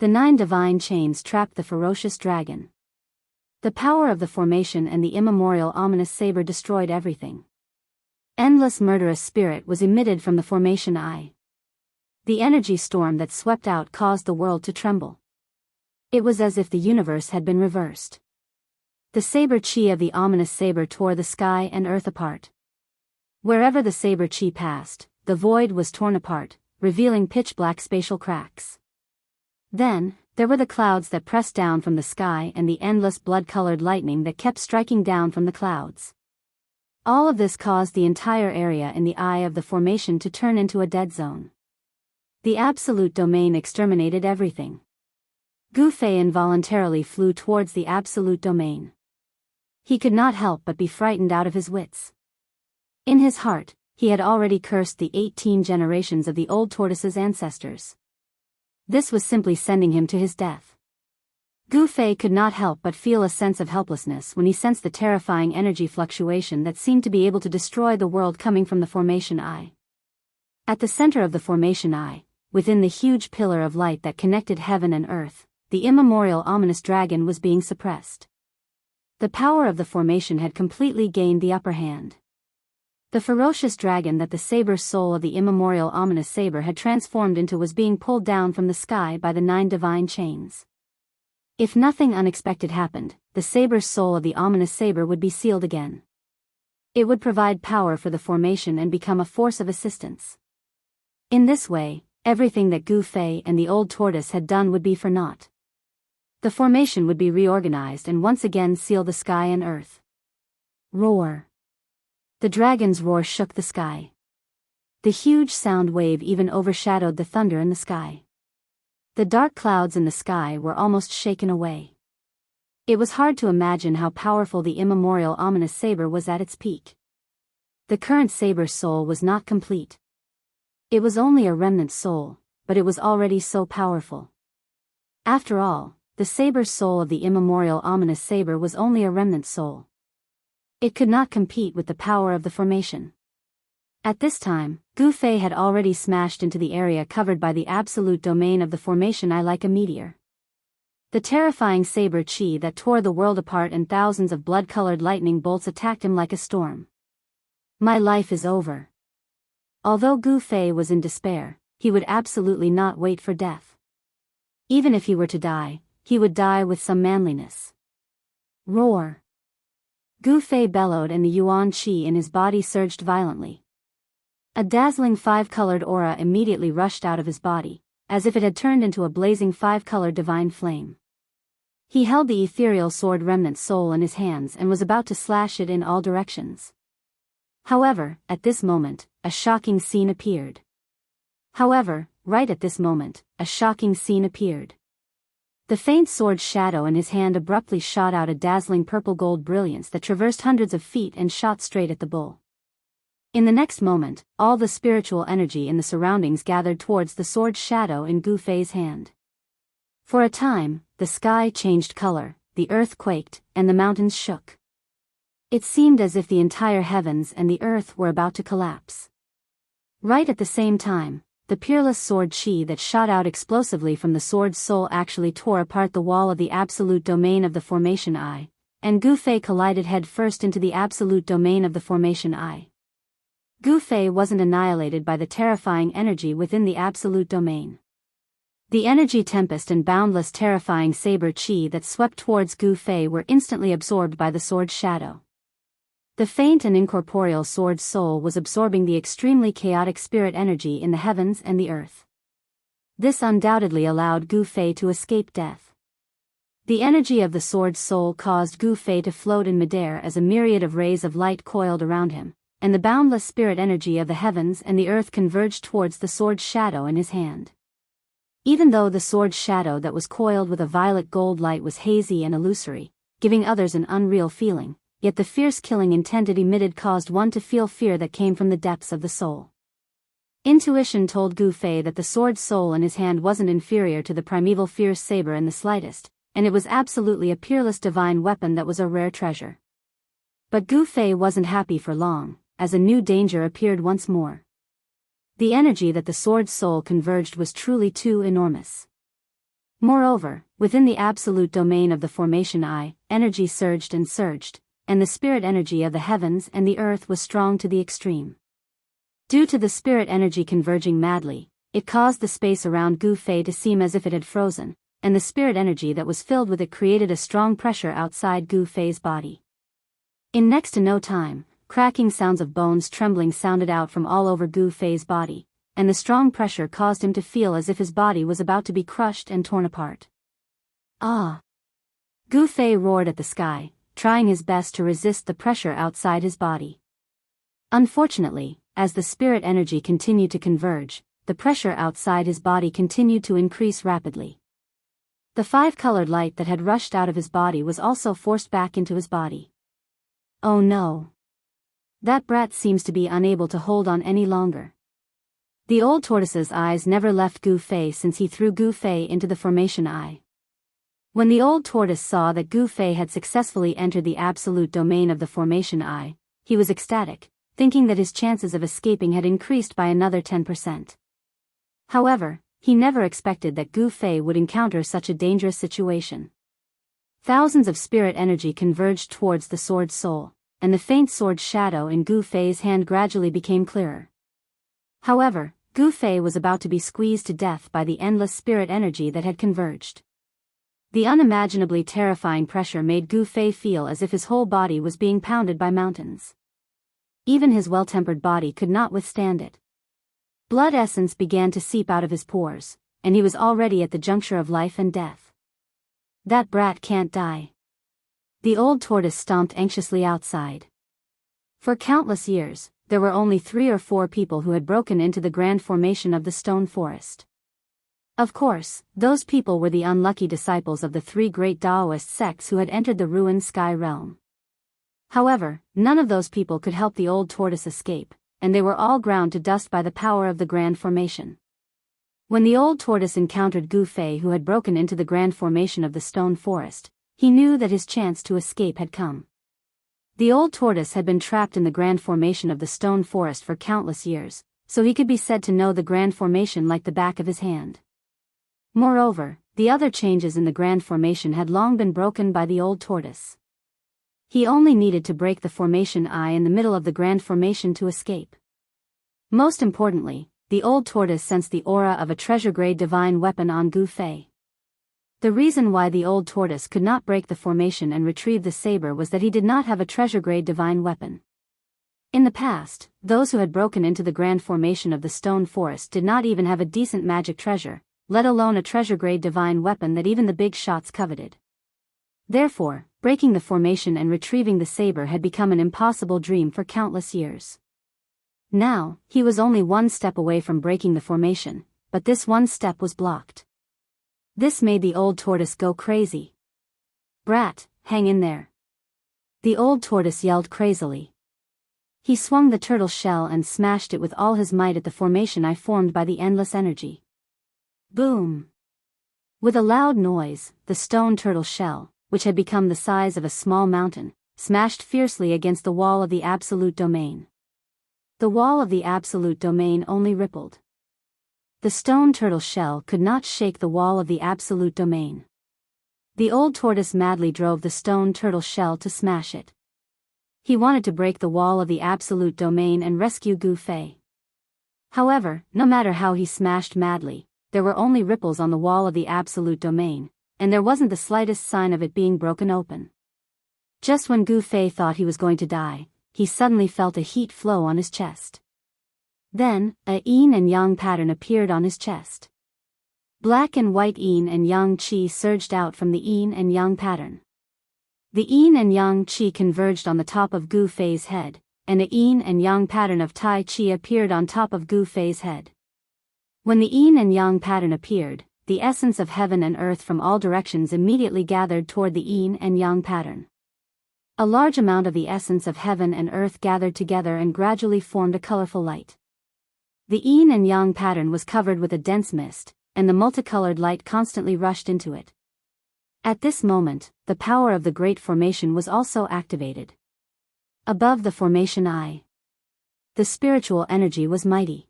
The 9 divine chains trapped the ferocious dragon. The power of the formation and the immemorial ominous saber destroyed everything. Endless murderous spirit was emitted from the formation eye. The energy storm that swept out caused the world to tremble. It was as if the universe had been reversed. The saber chi of the ominous saber tore the sky and earth apart. Wherever the saber chi passed, the void was torn apart, revealing pitch-black spatial cracks. Then, there were the clouds that pressed down from the sky and the endless blood-colored lightning that kept striking down from the clouds. All of this caused the entire area in the eye of the formation to turn into a dead zone. The absolute domain exterminated everything. Gu Fei involuntarily flew towards the absolute domain. He could not help but be frightened out of his wits. In his heart, he had already cursed the 18 generations of the old tortoise's ancestors. This was simply sending him to his death. Gu Fei could not help but feel a sense of helplessness when he sensed the terrifying energy fluctuation that seemed to be able to destroy the world coming from the formation eye. At the center of the formation eye, within the huge pillar of light that connected heaven and earth, the immemorial ominous dragon was being suppressed. The power of the formation had completely gained the upper hand. The ferocious dragon that the saber soul of the immemorial ominous saber had transformed into was being pulled down from the sky by the 9 divine chains. If nothing unexpected happened, the saber soul of the ominous saber would be sealed again. It would provide power for the formation and become a force of assistance. In this way, everything that Gu Fei and the old tortoise had done would be for naught. The formation would be reorganized and once again seal the sky and earth. Roar. The dragon's roar shook the sky. The huge sound wave even overshadowed the thunder in the sky. The dark clouds in the sky were almost shaken away. It was hard to imagine how powerful the immemorial ominous saber was at its peak. The current saber's soul was not complete. It was only a remnant soul, but it was already so powerful. After all, the saber soul of the immemorial ominous saber was only a remnant soul. It could not compete with the power of the formation. At this time, Gu Fei had already smashed into the area covered by the absolute domain of the formation eye like a meteor. The terrifying saber chi that tore the world apart and thousands of blood-colored lightning bolts attacked him like a storm. My life is over. Although Gu Fei was in despair, he would absolutely not wait for death. Even if he were to die, he would die with some manliness. Roar! Gu Fei bellowed and the yuan qi in his body surged violently. A dazzling five-colored aura immediately rushed out of his body, as if it had turned into a blazing five-colored divine flame. He held the ethereal sword remnant soul in his hands and was about to slash it in all directions. However, at this moment, a shocking scene appeared. The faint sword shadow in his hand abruptly shot out a dazzling purple-gold brilliance that traversed hundreds of feet and shot straight at the bull. In the next moment, all the spiritual energy in the surroundings gathered towards the sword shadow in Gu Fei's hand. For a time, the sky changed color, the earth quaked, and the mountains shook. It seemed as if the entire heavens and the earth were about to collapse. Right at the same time, the peerless sword chi that shot out explosively from the sword's soul actually tore apart the wall of the absolute domain of the formation eye, and Gu Fei collided head first into the absolute domain of the formation eye. Gu Fei wasn't annihilated by the terrifying energy within the absolute domain. The energy tempest and boundless terrifying saber chi that swept towards Gu Fei were instantly absorbed by the sword's shadow. The faint and incorporeal sword's soul was absorbing the extremely chaotic spirit energy in the heavens and the earth. This undoubtedly allowed Gu Fei to escape death. The energy of the sword's soul caused Gu Fei to float in midair as a myriad of rays of light coiled around him, and the boundless spirit energy of the heavens and the earth converged towards the sword's shadow in his hand. Even though the sword's shadow that was coiled with a violet gold light was hazy and illusory, giving others an unreal feeling, yet the fierce killing intent it emitted caused one to feel fear that came from the depths of the soul. Intuition told Gu Fei that the sword's soul in his hand wasn't inferior to the primeval fierce saber in the slightest, and it was absolutely a peerless divine weapon that was a rare treasure. But Gu Fei wasn't happy for long, as a new danger appeared once more. The energy that the sword's soul converged was truly too enormous. Moreover, within the absolute domain of the formation eye, energy surged, and the spirit energy of the heavens and the earth was strong to the extreme. Due to the spirit energy converging madly, it caused the space around Gu Fei to seem as if it had frozen, and the spirit energy that was filled with it created a strong pressure outside Gu Fei's body. In next to no time, cracking sounds of bones trembling sounded out from all over Gu Fei's body, and the strong pressure caused him to feel as if his body was about to be crushed and torn apart. Ah! Gu Fei roared at the sky, trying his best to resist the pressure outside his body. Unfortunately, as the spirit energy continued to converge, the pressure outside his body continued to increase rapidly. The five-colored light that had rushed out of his body was also forced back into his body. Oh no! That brat seems to be unable to hold on any longer. The old tortoise's eyes never left Gu Fei since he threw Gu Fei into the formation eye. When the old tortoise saw that Gu Fei had successfully entered the absolute domain of the formation eye, he was ecstatic, thinking that his chances of escaping had increased by another 10%. However, he never expected that Gu Fei would encounter such a dangerous situation. Thousands of spirit energy converged towards the sword's soul, and the faint sword shadow in Gu Fei's hand gradually became clearer. However, Gu Fei was about to be squeezed to death by the endless spirit energy that had converged. The unimaginably terrifying pressure made Gu Fei feel as if his whole body was being pounded by mountains. Even his well-tempered body could not withstand it. Blood essence began to seep out of his pores, and he was already at the juncture of life and death. That brat can't die. The old tortoise stomped anxiously outside. For countless years, there were only 3 or 4 people who had broken into the grand formation of the stone forest. Of course, those people were the unlucky disciples of the 3 great Daoist sects who had entered the ruined sky realm. However, none of those people could help the old tortoise escape, and they were all ground to dust by the power of the grand formation. When the old tortoise encountered Gu Fei, who had broken into the grand formation of the stone forest, he knew that his chance to escape had come. The old tortoise had been trapped in the grand formation of the stone forest for countless years, so he could be said to know the grand formation like the back of his hand. Moreover, the other changes in the grand formation had long been broken by the old tortoise. He only needed to break the formation eye in the middle of the grand formation to escape. Most importantly, the old tortoise sensed the aura of a treasure-grade divine weapon on Gu Fei. The reason why the old tortoise could not break the formation and retrieve the saber was that he did not have a treasure-grade divine weapon. In the past, those who had broken into the grand formation of the stone forest did not even have a decent magic treasure, let alone a treasure-grade divine weapon that even the big shots coveted. Therefore, breaking the formation and retrieving the saber had become an impossible dream for countless years. Now, he was only one step away from breaking the formation, but this one step was blocked. This made the old tortoise go crazy. "Brat, hang in there!" The old tortoise yelled crazily. He swung the turtle shell and smashed it with all his might at the formation eye formed by the endless energy. Boom! With a loud noise, the stone turtle shell, which had become the size of a small mountain, smashed fiercely against the wall of the absolute domain. The wall of the absolute domain only rippled. The stone turtle shell could not shake the wall of the absolute domain. The old tortoise madly drove the stone turtle shell to smash it. He wanted to break the wall of the absolute domain and rescue Gu Fei. However, no matter how he smashed madly, there were only ripples on the wall of the absolute domain, and there wasn't the slightest sign of it being broken open. Just when Gu Fei thought he was going to die, he suddenly felt a heat flow on his chest. Then, a yin and yang pattern appeared on his chest. Black and white yin and yang qi surged out from the yin and yang pattern. The yin and yang qi converged on the top of Gu Fei's head, and a yin and yang pattern of Tai Chi appeared on top of Gu Fei's head. When the yin and yang pattern appeared, the essence of heaven and earth from all directions immediately gathered toward the yin and yang pattern. A large amount of the essence of heaven and earth gathered together and gradually formed a colorful light. The yin and yang pattern was covered with a dense mist, and the multicolored light constantly rushed into it. At this moment, the power of the Great Formation was also activated. Above the formation eye, the spiritual energy was mighty.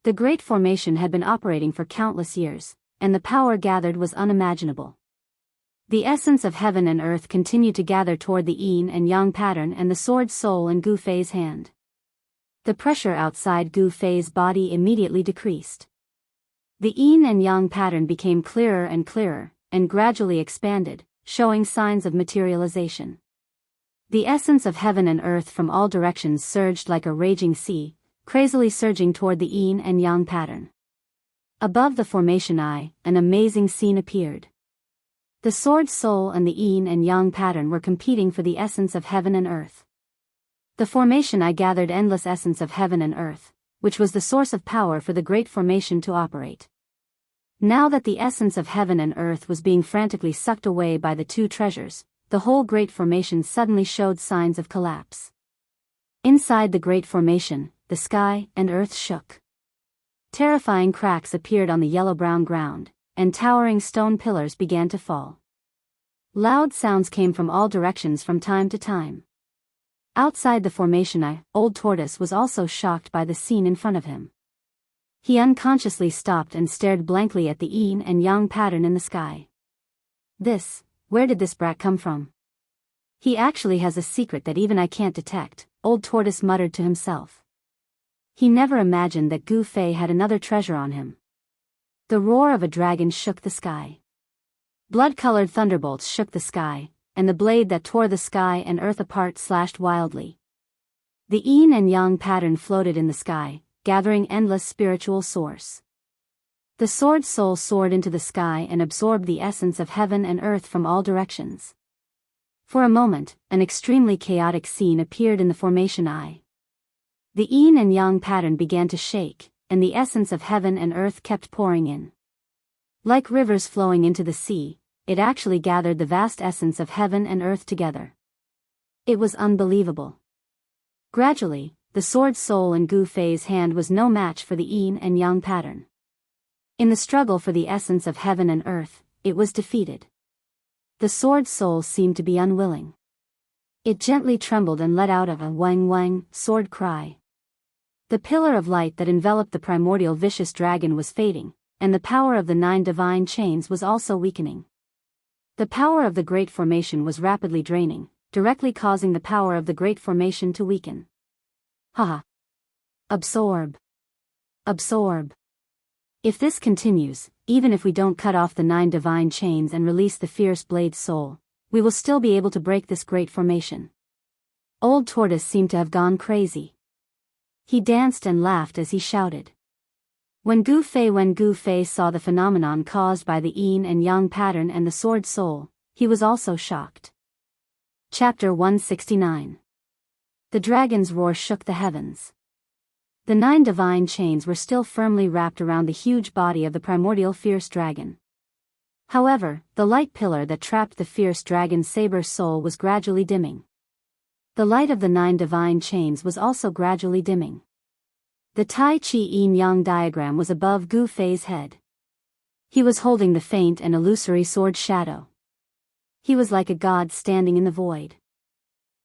The Great Formation had been operating for countless years, and the power gathered was unimaginable. The essence of heaven and earth continued to gather toward the yin and yang pattern and the sword soul in Gu Fei's hand. The pressure outside Gu Fei's body immediately decreased. The yin and yang pattern became clearer and clearer, and gradually expanded, showing signs of materialization. The essence of heaven and earth from all directions surged like a raging sea, crazily surging toward the yin and yang pattern. Above the formation eye, an amazing scene appeared. The sword soul and the yin and yang pattern were competing for the essence of heaven and earth. The formation eye gathered endless essence of heaven and earth, which was the source of power for the Great Formation to operate. Now that the essence of heaven and earth was being frantically sucked away by the two treasures, the whole Great Formation suddenly showed signs of collapse. Inside the Great Formation, the sky and earth shook. Terrifying cracks appeared on the yellow-brown ground, and towering stone pillars began to fall. Loud sounds came from all directions from time to time. Outside the formation eye, Old Tortoise was also shocked by the scene in front of him. He unconsciously stopped and stared blankly at the yin and yang pattern in the sky. Where did this brat come from? He actually has a secret that even I can't detect, Old Tortoise muttered to himself. He never imagined that Gu Fei had another treasure on him. The roar of a dragon shook the sky. Blood-colored thunderbolts shook the sky, and the blade that tore the sky and earth apart slashed wildly. The yin and yang pattern floated in the sky, gathering endless spiritual source. The sword soul soared into the sky and absorbed the essence of heaven and earth from all directions. For a moment, an extremely chaotic scene appeared in the formation eye. The yin and yang pattern began to shake, and the essence of heaven and earth kept pouring in. Like rivers flowing into the sea, it actually gathered the vast essence of heaven and earth together. It was unbelievable. Gradually, the sword soul in Gu Fei's hand was no match for the yin and yang pattern. In the struggle for the essence of heaven and earth, it was defeated. The sword soul seemed to be unwilling. It gently trembled and let out a wang wang sword cry. The pillar of light that enveloped the primordial vicious dragon was fading, and the power of the 9 divine chains was also weakening. The power of the Great Formation was rapidly draining, directly causing the power of the Great Formation to weaken. Haha. Absorb. Absorb. If this continues, even if we don't cut off the 9 divine chains and release the fierce blade soul, we will still be able to break this Great Formation. Old Tortoise seemed to have gone crazy. He danced and laughed as he shouted. When Gu Fei saw the phenomenon caused by the yin and yang pattern and the sword soul, he was also shocked. Chapter 169. The dragon's roar shook the heavens. The 9 divine chains were still firmly wrapped around the huge body of the primordial fierce dragon. However, the light pillar that trapped the fierce dragon's saber soul was gradually dimming. The light of the 9 divine chains was also gradually dimming. The Tai Chi yin-yang diagram was above Gu Fei's head. He was holding the faint and illusory sword shadow. He was like a god standing in the void.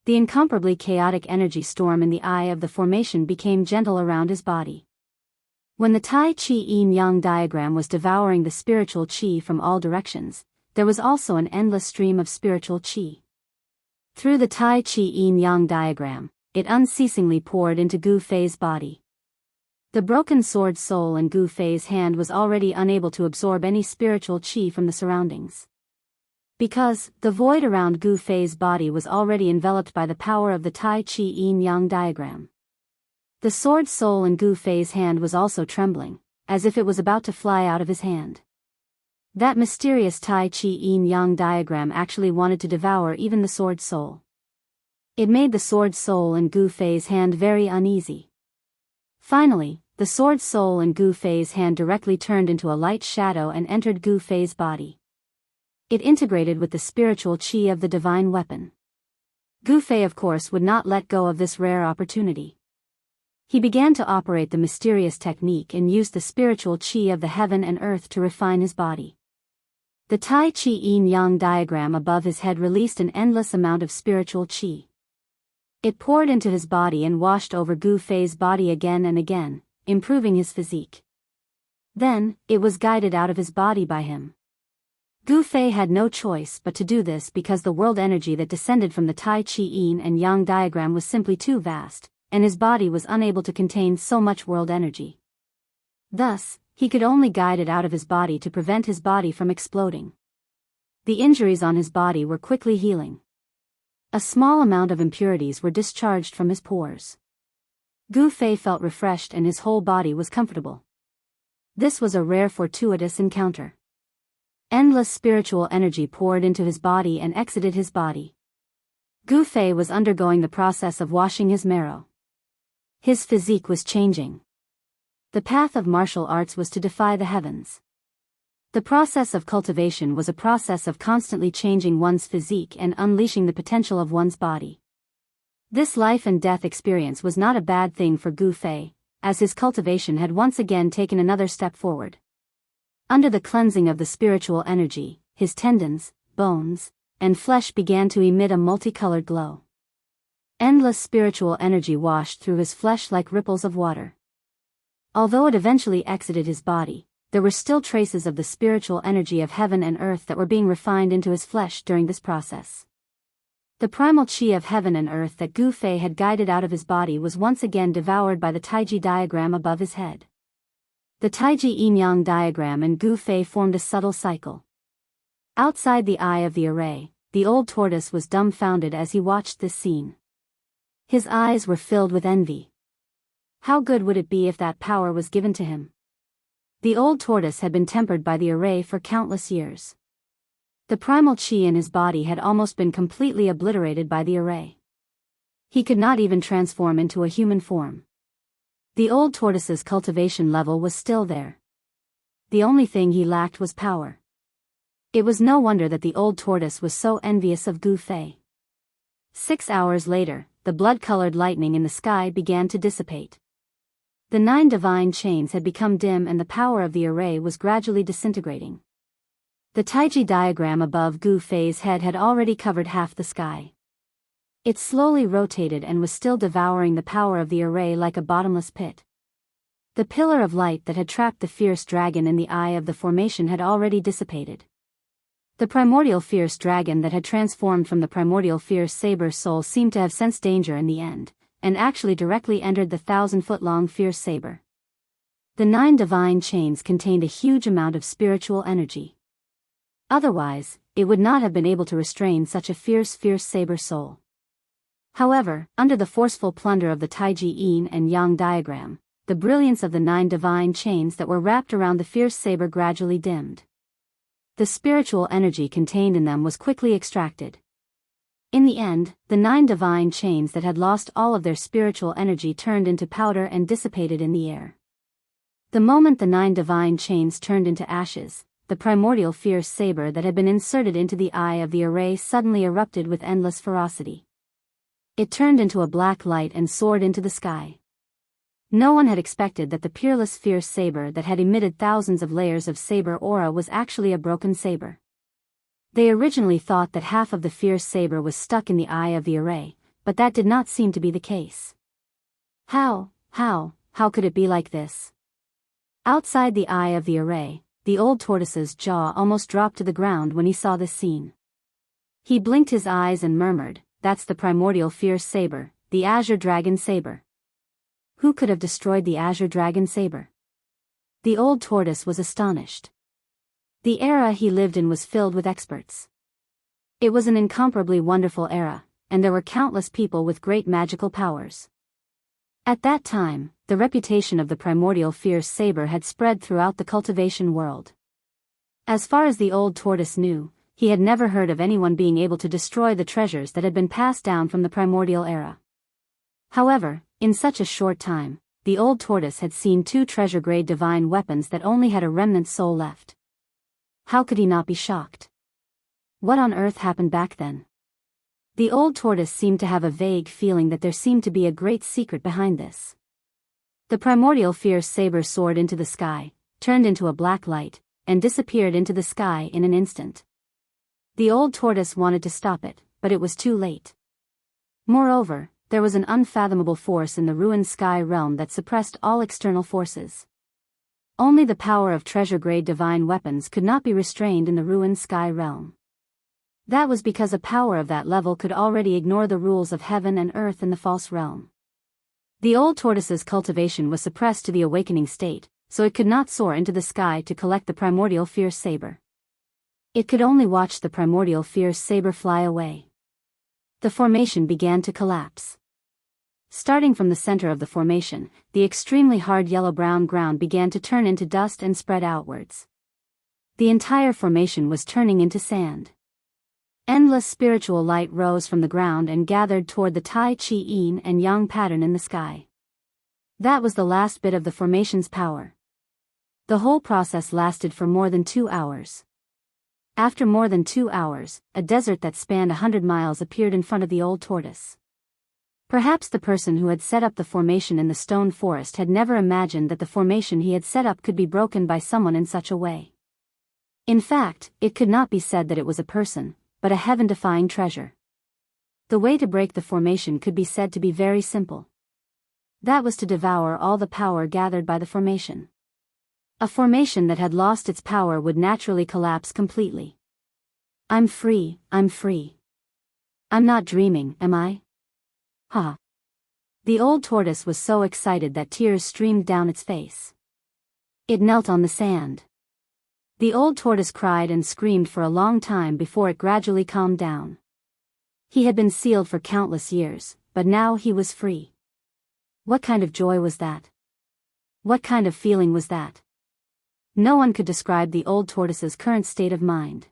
The incomparably chaotic energy storm in the eye of the formation became gentle around his body. When the Tai Chi yin-yang diagram was devouring the spiritual qi from all directions, there was also an endless stream of spiritual qi. Through the Tai Chi yin-yang diagram, it unceasingly poured into Gu Fei's body. The broken sword soul in Gu Fei's hand was already unable to absorb any spiritual qi from the surroundings. Because the void around Gu Fei's body was already enveloped by the power of the Tai Chi yin-yang diagram. The sword soul in Gu Fei's hand was also trembling, as if it was about to fly out of his hand. That mysterious Tai Chi yin-yang diagram actually wanted to devour even the sword soul. It made the sword soul in Gu Fei's hand very uneasy. Finally, the sword soul in Gu Fei's hand directly turned into a light shadow and entered Gu Fei's body. It integrated with the spiritual qi of the divine weapon. Gu Fei of course would not let go of this rare opportunity. He began to operate the mysterious technique and used the spiritual qi of the heaven and earth to refine his body. The Tai Chi yin-yang diagram above his head released an endless amount of spiritual qi. It poured into his body and washed over Gu Fei's body again and again, improving his physique. Then, it was guided out of his body by him. Gu Fei had no choice but to do this because the world energy that descended from the Tai Chi yin and yang diagram was simply too vast, and his body was unable to contain so much world energy. Thus, he could only guide it out of his body to prevent his body from exploding. The injuries on his body were quickly healing. A small amount of impurities were discharged from his pores. Gu Fei felt refreshed and his whole body was comfortable. This was a rare fortuitous encounter. Endless spiritual energy poured into his body and exited his body. Gu Fei was undergoing the process of washing his marrow. His physique was changing. The path of martial arts was to defy the heavens. The process of cultivation was a process of constantly changing one's physique and unleashing the potential of one's body. This life and death experience was not a bad thing for Gu Fei, as his cultivation had once again taken another step forward. Under the cleansing of the spiritual energy, his tendons, bones, and flesh began to emit a multicolored glow. Endless spiritual energy washed through his flesh like ripples of water. Although it eventually exited his body, there were still traces of the spiritual energy of heaven and earth that were being refined into his flesh during this process. The primal qi of heaven and earth that Gu Fei had guided out of his body was once again devoured by the Taiji diagram above his head. The Taiji yin-yang diagram and Gu Fei formed a subtle cycle. Outside the eye of the array, the old tortoise was dumbfounded as he watched this scene. His eyes were filled with envy. How good would it be if that power was given to him? The old tortoise had been tempered by the array for countless years. The primal qi in his body had almost been completely obliterated by the array. He could not even transform into a human form. The old tortoise's cultivation level was still there. The only thing he lacked was power. It was no wonder that the old tortoise was so envious of Gu Fei. 6 hours later, the blood-colored lightning in the sky began to dissipate. The 9 divine chains had become dim and the power of the array was gradually disintegrating. The Taiji diagram above Gu Fei's head had already covered half the sky. It slowly rotated and was still devouring the power of the array like a bottomless pit. The pillar of light that had trapped the fierce dragon in the eye of the formation had already dissipated. The primordial fierce dragon that had transformed from the primordial fierce saber soul seemed to have sensed danger in the end, and actually directly entered the 1,000-foot-long fierce saber. The 9 divine chains contained a huge amount of spiritual energy. Otherwise, it would not have been able to restrain such a fierce saber soul. However, under the forceful plunder of the Taiji Yin and Yang diagram, the brilliance of the 9 divine chains that were wrapped around the fierce saber gradually dimmed. The spiritual energy contained in them was quickly extracted. In the end, the 9 divine chains that had lost all of their spiritual energy turned into powder and dissipated in the air. The moment the 9 divine chains turned into ashes, the primordial fierce saber that had been inserted into the eye of the array suddenly erupted with endless ferocity. It turned into a black light and soared into the sky. No one had expected that the peerless fierce saber that had emitted thousands of layers of saber aura was actually a broken saber. They originally thought that half of the fierce saber was stuck in the eye of the array, but that did not seem to be the case. How could it be like this? Outside the eye of the array, the old tortoise's jaw almost dropped to the ground when he saw this scene. He blinked his eyes and murmured, "That's the primordial fierce saber, the azure dragon saber." Who could have destroyed the azure dragon saber? The old tortoise was astonished. The era he lived in was filled with experts. It was an incomparably wonderful era, and there were countless people with great magical powers. At that time, the reputation of the primordial fierce saber had spread throughout the cultivation world. As far as the old tortoise knew, he had never heard of anyone being able to destroy the treasures that had been passed down from the primordial era. However, in such a short time, the old tortoise had seen 2 treasure-grade divine weapons that only had a remnant soul left. How could he not be shocked? What on earth happened back then? The old tortoise seemed to have a vague feeling that there seemed to be a great secret behind this. The primordial fierce saber soared into the sky, turned into a black light, and disappeared into the sky in an instant. The old tortoise wanted to stop it, but it was too late. Moreover, there was an unfathomable force in the ruined sky realm that suppressed all external forces. Only the power of treasure-grade divine weapons could not be restrained in the ruined sky realm. That was because a power of that level could already ignore the rules of heaven and earth in the false realm. The old tortoise's cultivation was suppressed to the awakening state, so it could not soar into the sky to collect the primordial fierce saber. It could only watch the primordial fierce saber fly away. The formation began to collapse. Starting from the center of the formation, the extremely hard yellow-brown ground began to turn into dust and spread outwards. The entire formation was turning into sand. Endless spiritual light rose from the ground and gathered toward the Tai Chi Yin and Yang pattern in the sky. That was the last bit of the formation's power. The whole process lasted for more than 2 hours. After more than 2 hours, a desert that spanned 100 miles appeared in front of the old tortoise. Perhaps the person who had set up the formation in the stone forest had never imagined that the formation he had set up could be broken by someone in such a way. In fact, it could not be said that it was a person, but a heaven-defying treasure. The way to break the formation could be said to be very simple. That was to devour all the power gathered by the formation. A formation that had lost its power would naturally collapse completely. I'm free, I'm free. I'm not dreaming, am I? Ha! The old tortoise was so excited that tears streamed down its face. It knelt on the sand. The old tortoise cried and screamed for a long time before it gradually calmed down. He had been sealed for countless years, but now he was free. What kind of joy was that? What kind of feeling was that? No one could describe the old tortoise's current state of mind.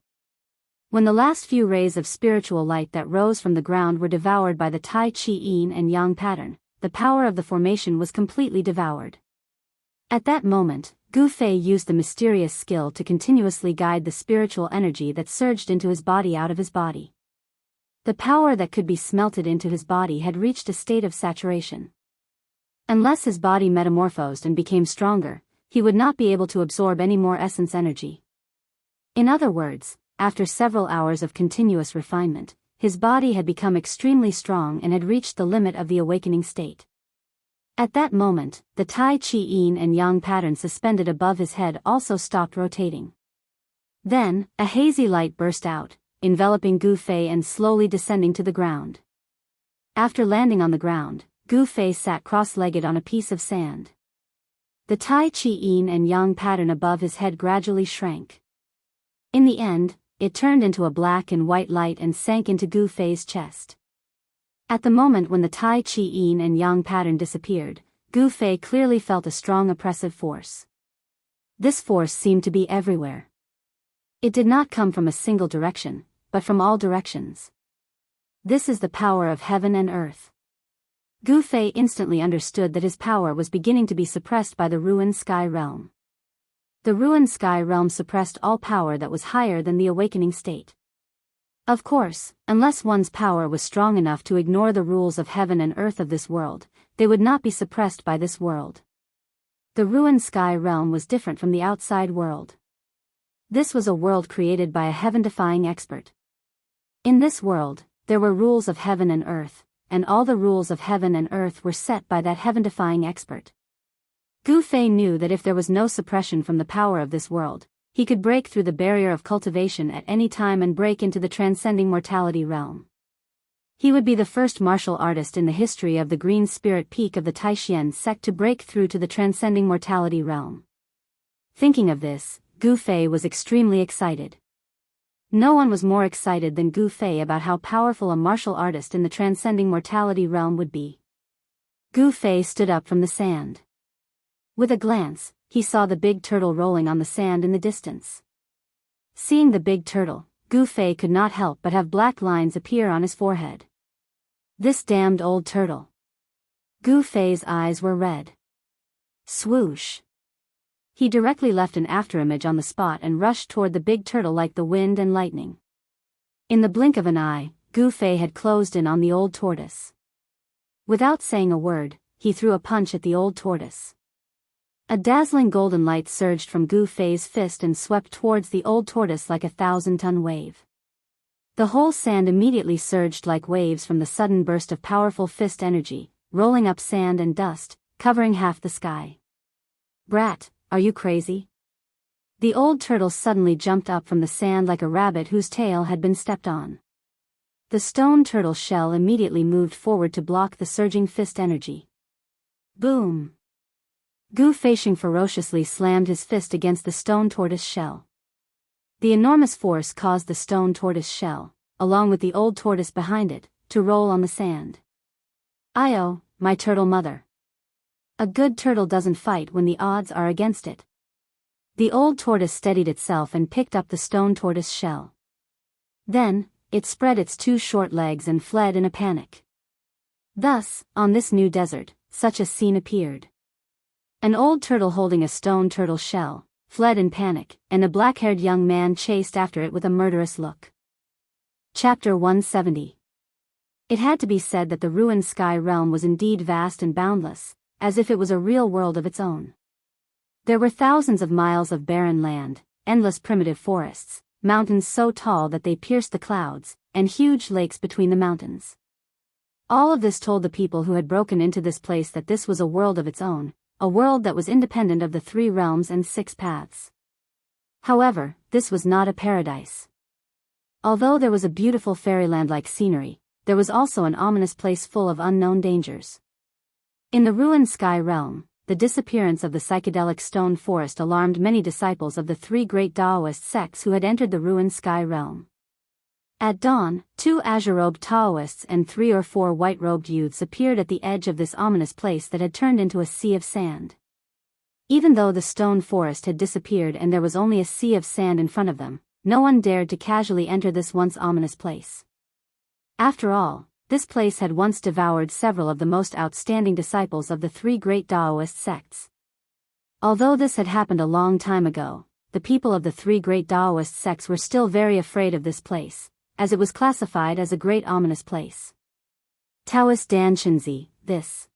When the last few rays of spiritual light that rose from the ground were devoured by the Tai Chi Yin and Yang pattern, the power of the formation was completely devoured. At that moment, Gu Fei used the mysterious skill to continuously guide the spiritual energy that surged into his body out of his body. The power that could be smelted into his body had reached a state of saturation. Unless his body metamorphosed and became stronger, he would not be able to absorb any more essence energy. In other words, after several hours of continuous refinement, his body had become extremely strong and had reached the limit of the awakening state. At that moment, the Tai Chi Yin and Yang pattern suspended above his head also stopped rotating. Then, a hazy light burst out, enveloping Gu Fei and slowly descending to the ground. After landing on the ground, Gu Fei sat cross-legged on a piece of sand. The Tai Chi Yin and Yang pattern above his head gradually shrank. In the end, it turned into a black and white light and sank into Gu Fei's chest. At the moment when the Tai Chi Yin and Yang pattern disappeared, Gu Fei clearly felt a strong oppressive force. This force seemed to be everywhere. It did not come from a single direction, but from all directions. This is the power of heaven and earth. Gu Fei instantly understood that his power was beginning to be suppressed by the ruined sky realm. The ruined sky realm suppressed all power that was higher than the awakening state. Of course, unless one's power was strong enough to ignore the rules of heaven and earth of this world, they would not be suppressed by this world. The ruined sky realm was different from the outside world. This was a world created by a heaven-defying expert. In this world, there were rules of heaven and earth, and all the rules of heaven and earth were set by that heaven-defying expert. Gu Fei knew that if there was no suppression from the power of this world, he could break through the barrier of cultivation at any time and break into the transcending mortality realm. He would be the first martial artist in the history of the Green Spirit Peak of the Taishan sect to break through to the transcending mortality realm. Thinking of this, Gu Fei was extremely excited. No one was more excited than Gu Fei about how powerful a martial artist in the transcending mortality realm would be. Gu Fei stood up from the sand. With a glance, he saw the big turtle rolling on the sand in the distance. Seeing the big turtle, Gu Fei could not help but have black lines appear on his forehead. This damned old turtle. Gu Fei's eyes were red. Swoosh. He directly left an afterimage on the spot and rushed toward the big turtle like the wind and lightning. In the blink of an eye, Gu Fei had closed in on the old tortoise. Without saying a word, he threw a punch at the old tortoise. A dazzling golden light surged from Gu Fei's fist and swept towards the old tortoise like a 1,000-ton wave. The whole sand immediately surged like waves from the sudden burst of powerful fist energy, rolling up sand and dust, covering half the sky. Brat, are you crazy? The old turtle suddenly jumped up from the sand like a rabbit whose tail had been stepped on. The stone turtle shell immediately moved forward to block the surging fist energy. Boom! Gu Fei ferociously slammed his fist against the stone tortoise shell. The enormous force caused the stone tortoise shell, along with the old tortoise behind it, to roll on the sand. "Io, my turtle mother. A good turtle doesn't fight when the odds are against it." The old tortoise steadied itself and picked up the stone tortoise shell. Then, it spread its two short legs and fled in a panic. Thus, on this new desert, such a scene appeared. An old turtle holding a stone turtle shell, fled in panic, and a black-haired young man chased after it with a murderous look. Chapter 170. It had to be said that the ruined sky realm was indeed vast and boundless, as if it was a real world of its own. There were thousands of miles of barren land, endless primitive forests, mountains so tall that they pierced the clouds, and huge lakes between the mountains. All of this told the people who had broken into this place that this was a world of its own, a world that was independent of the 3 realms and 6 paths. However, this was not a paradise. Although there was a beautiful fairyland-like scenery, there was also an ominous place full of unknown dangers. In the ruined sky realm, the disappearance of the psychedelic stone forest alarmed many disciples of the 3 great Daoist sects who had entered the ruined sky realm. At dawn, 2 azure-robed Taoists and 3 or 4 white-robed youths appeared at the edge of this ominous place that had turned into a sea of sand. Even though the stone forest had disappeared and there was only a sea of sand in front of them, no one dared to casually enter this once ominous place. After all, this place had once devoured several of the most outstanding disciples of the 3 great Daoist sects. Although this had happened a long time ago, the people of the 3 great Daoist sects were still very afraid of this place, as it was classified as a great ominous place. Taoist Dan Shinzi, this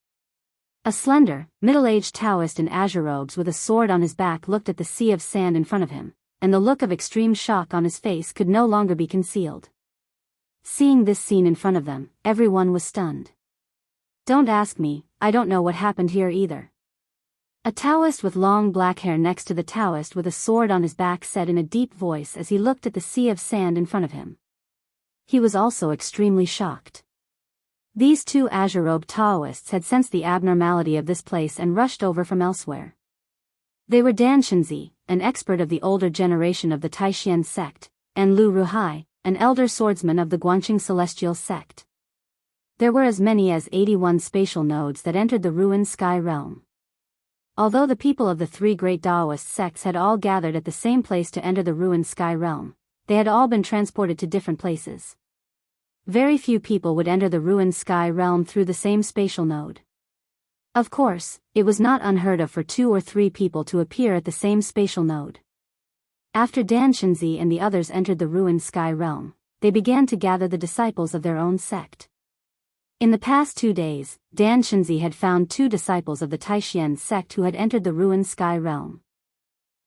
A slender, middle-aged Taoist in azure robes with a sword on his back looked at the sea of sand in front of him, and the look of extreme shock on his face could no longer be concealed. Seeing this scene in front of them, everyone was stunned. "Don't ask me, I don't know what happened here either." A Taoist with long black hair next to the Taoist with a sword on his back said in a deep voice as he looked at the sea of sand in front of him. He was also extremely shocked. These two azure-robed Taoists had sensed the abnormality of this place and rushed over from elsewhere. They were Dan Shenzi, an expert of the older generation of the Taishan sect, and Lu Ruhai, an elder swordsman of the Guanqing celestial sect. There were as many as 81 spatial nodes that entered the ruined sky realm. Although the people of the three great Daoist sects had all gathered at the same place to enter the ruined sky realm, they had all been transported to different places. Very few people would enter the ruined sky realm through the same spatial node. Of course, it was not unheard of for 2 or 3 people to appear at the same spatial node. After Dan Shenzi and the others entered the ruined sky realm, they began to gather the disciples of their own sect. In the past 2 days, Dan Shenzi had found 2 disciples of the Taishan sect who had entered the ruined sky realm.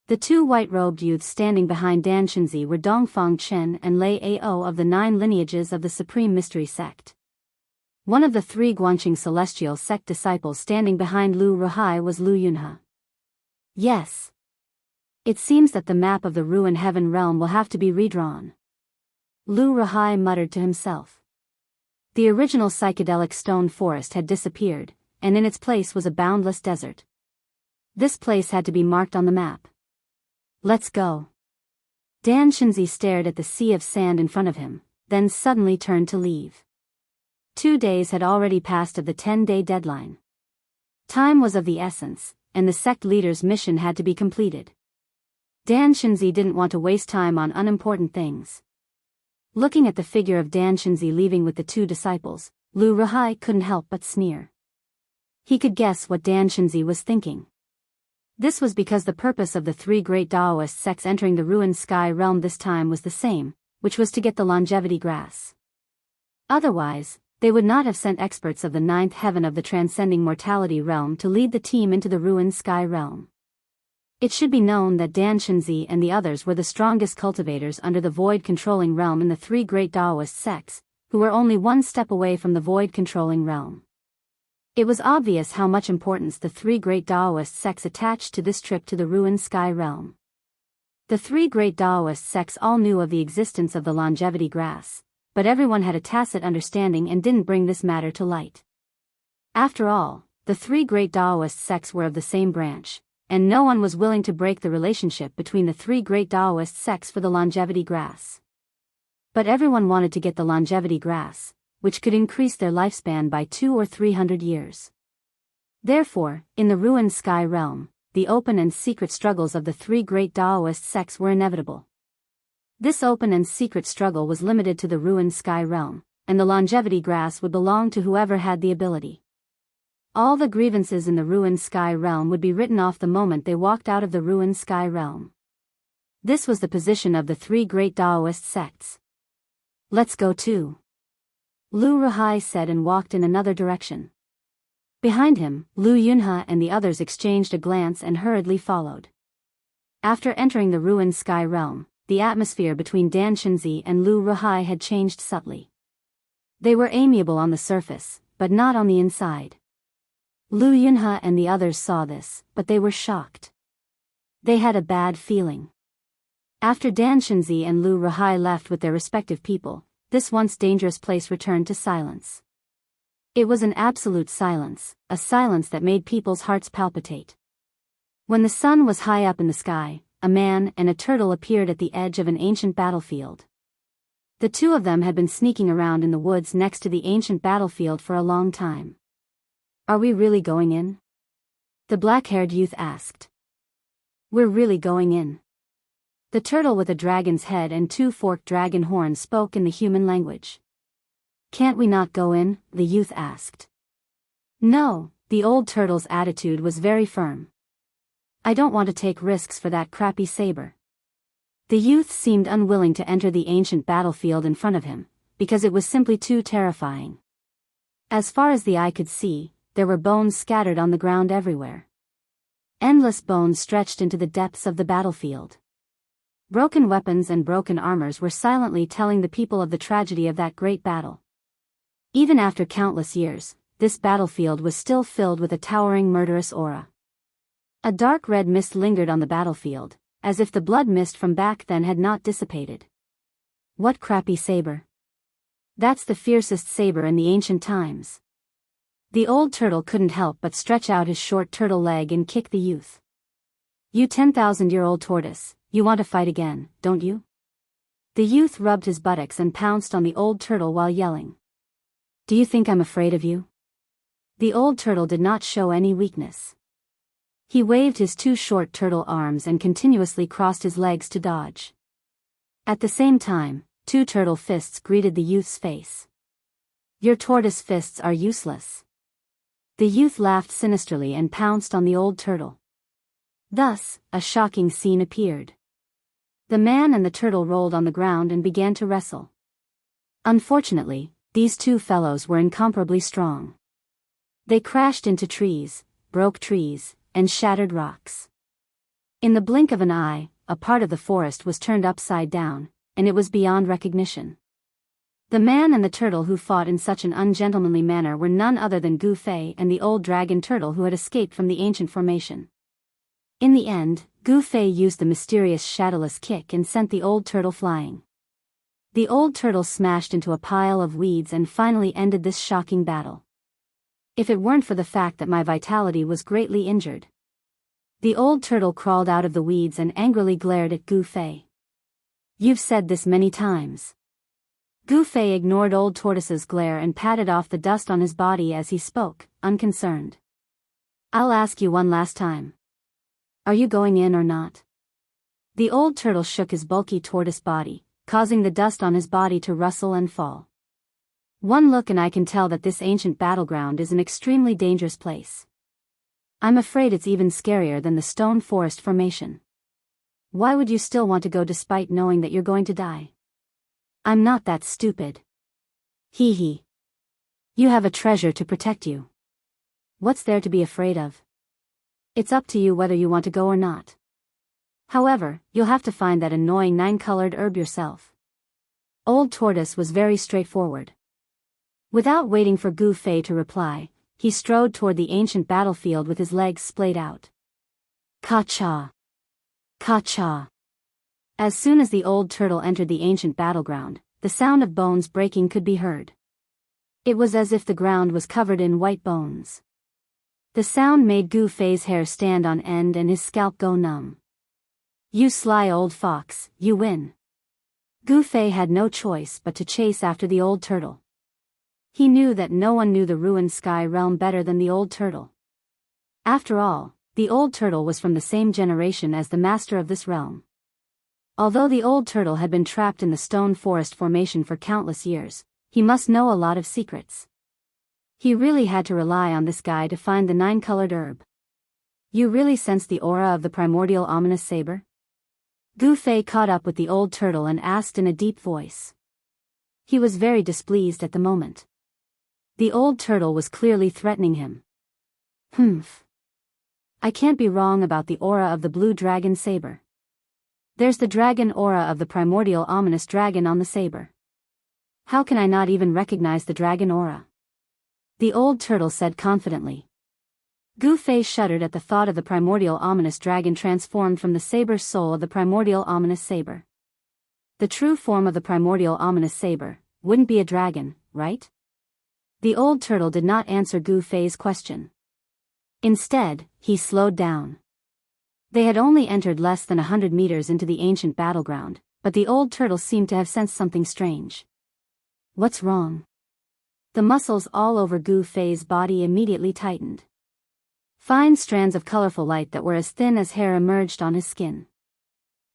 The 2 white-robed youths standing behind Dan Shenzi were Dongfang Chen and Lei Ao of the 9 lineages of the Supreme Mystery Sect. One of the 3 Guanqing celestial sect disciples standing behind Lu Ruhai was Lu Yunhe. Yes. It seems that the map of the ruined heaven realm will have to be redrawn. Lu Ruhai muttered to himself. The original psychedelic stone forest had disappeared, and in its place was a boundless desert. This place had to be marked on the map. Let's go. Dan Shenzi stared at the sea of sand in front of him, then suddenly turned to leave. 2 days had already passed of the 10-day deadline. Time was of the essence, and the sect leader's mission had to be completed. Dan Shenzi didn't want to waste time on unimportant things. Looking at the figure of Dan Shenzi leaving with the 2 disciples, Lu Ruhai couldn't help but sneer. He could guess what Dan Shenzi was thinking. This was because the purpose of the 3 great Daoist sects entering the ruined sky realm this time was the same, which was to get the longevity grass. Otherwise, they would not have sent experts of the 9th heaven of the transcending mortality realm to lead the team into the ruined sky realm. It should be known that Dan Shenzi and the others were the strongest cultivators under the void-controlling realm in the 3 great Daoist sects, who were only 1 step away from the void-controlling realm. It was obvious how much importance the 3 great Daoist sects attached to this trip to the ruined sky realm. The 3 great Daoist sects all knew of the existence of the longevity grass, but everyone had a tacit understanding and didn't bring this matter to light. After all, the 3 great Daoist sects were of the same branch, and no one was willing to break the relationship between the 3 great Daoist sects for the longevity grass. But everyone wanted to get the longevity grass, which could increase their lifespan by 200 or 300 years. Therefore, in the ruined sky realm, the open and secret struggles of the 3 great Daoist sects were inevitable. This open and secret struggle was limited to the ruined sky realm, and the longevity grass would belong to whoever had the ability. All the grievances in the ruined sky realm would be written off the moment they walked out of the ruined sky realm. This was the position of the 3 great Daoist sects. Let's go too. Lu Ruhai said and walked in another direction. Behind him, Lu Yunhe and the others exchanged a glance and hurriedly followed. After entering the ruined sky realm, the atmosphere between Dan Shenzi and Lu Ruhai had changed subtly. They were amiable on the surface, but not on the inside. Lu Yunhe and the others saw this, but they were shocked. They had a bad feeling. After Dan Shenzi and Lu Ruhai left with their respective people, this once dangerous place returned to silence. It was an absolute silence, a silence that made people's hearts palpitate. When the sun was high up in the sky, a man and a turtle appeared at the edge of an ancient battlefield. The 2 of them had been sneaking around in the woods next to the ancient battlefield for a long time. "Are we really going in?" the black-haired youth asked. "We're really going in." The turtle with a dragon's head and 2 forked dragon horns spoke in the human language. "Can't we not go in?" the youth asked. "No," the old turtle's attitude was very firm. "I don't want to take risks for that crappy saber." The youth seemed unwilling to enter the ancient battlefield in front of him, because it was simply too terrifying. As far as the eye could see, there were bones scattered on the ground everywhere. Endless bones stretched into the depths of the battlefield. Broken weapons and broken armors were silently telling the people of the tragedy of that great battle. Even after countless years, this battlefield was still filled with a towering murderous aura. A dark red mist lingered on the battlefield, as if the blood mist from back then had not dissipated. What crappy saber. That's the fiercest saber in the ancient times. The old turtle couldn't help but stretch out his short turtle leg and kick the youth. You 10,000-year-old tortoise, you want to fight again, don't you? The youth rubbed his buttocks and pounced on the old turtle while yelling. Do you think I'm afraid of you? The old turtle did not show any weakness. He waved his two short turtle arms and continuously crossed his legs to dodge. At the same time, two turtle fists greeted the youth's face. Your tortoise fists are useless. The youth laughed sinisterly and pounced on the old turtle. Thus, a shocking scene appeared. The man and the turtle rolled on the ground and began to wrestle. Unfortunately, these two fellows were incomparably strong. They crashed into trees, broke trees, and shattered rocks. In the blink of an eye, a part of the forest was turned upside down, and it was beyond recognition. The man and the turtle who fought in such an ungentlemanly manner were none other than Gu Fei and the old dragon turtle who had escaped from the ancient formation. In the end, Gu Fei used the mysterious shadowless kick and sent the old turtle flying. The old turtle smashed into a pile of weeds and finally ended this shocking battle. If it weren't for the fact that my vitality was greatly injured. The old turtle crawled out of the weeds and angrily glared at Gu Fei. You've said this many times. Gu Fei ignored old tortoise's glare and patted off the dust on his body as he spoke, unconcerned. I'll ask you one last time. Are you going in or not? The old turtle shook his bulky tortoise body, causing the dust on his body to rustle and fall. One look and I can tell that this ancient battleground is an extremely dangerous place. I'm afraid it's even scarier than the stone forest formation. Why would you still want to go despite knowing that you're going to die? I'm not that stupid. Hee hee. You have a treasure to protect you. What's there to be afraid of? It's up to you whether you want to go or not. However, you'll have to find that annoying 9-colored herb yourself. Old Tortoise was very straightforward. Without waiting for Gu Fei to reply, he strode toward the ancient battlefield with his legs splayed out. Ka-cha! Ka-cha! As soon as the old turtle entered the ancient battleground, the sound of bones breaking could be heard. It was as if the ground was covered in white bones. The sound made Gu Fei's hair stand on end and his scalp go numb. You sly old fox, you win. Gu Fei had no choice but to chase after the old turtle. He knew that no one knew the ruined sky realm better than the old turtle. After all, the old turtle was from the same generation as the master of this realm. Although the old turtle had been trapped in the stone forest formation for countless years, he must know a lot of secrets. He really had to rely on this guy to find the 9-colored herb. You really sense the aura of the primordial ominous saber? Gu Fei caught up with the old turtle and asked in a deep voice. He was very displeased at the moment. The old turtle was clearly threatening him. Humph. I can't be wrong about the aura of the blue dragon saber. There's the dragon aura of the primordial ominous dragon on the saber. How can I not even recognize the dragon aura? The old turtle said confidently. Gu Fei shuddered at the thought of the primordial ominous dragon transformed from the saber's soul of the primordial ominous saber. The true form of the primordial ominous saber wouldn't be a dragon, right? The old turtle did not answer Gu Fei's question. Instead, he slowed down. They had only entered less than 100 meters into the ancient battleground, but the old turtle seemed to have sensed something strange. What's wrong? The muscles all over Gu Fei's body immediately tightened. Fine strands of colorful light that were as thin as hair emerged on his skin.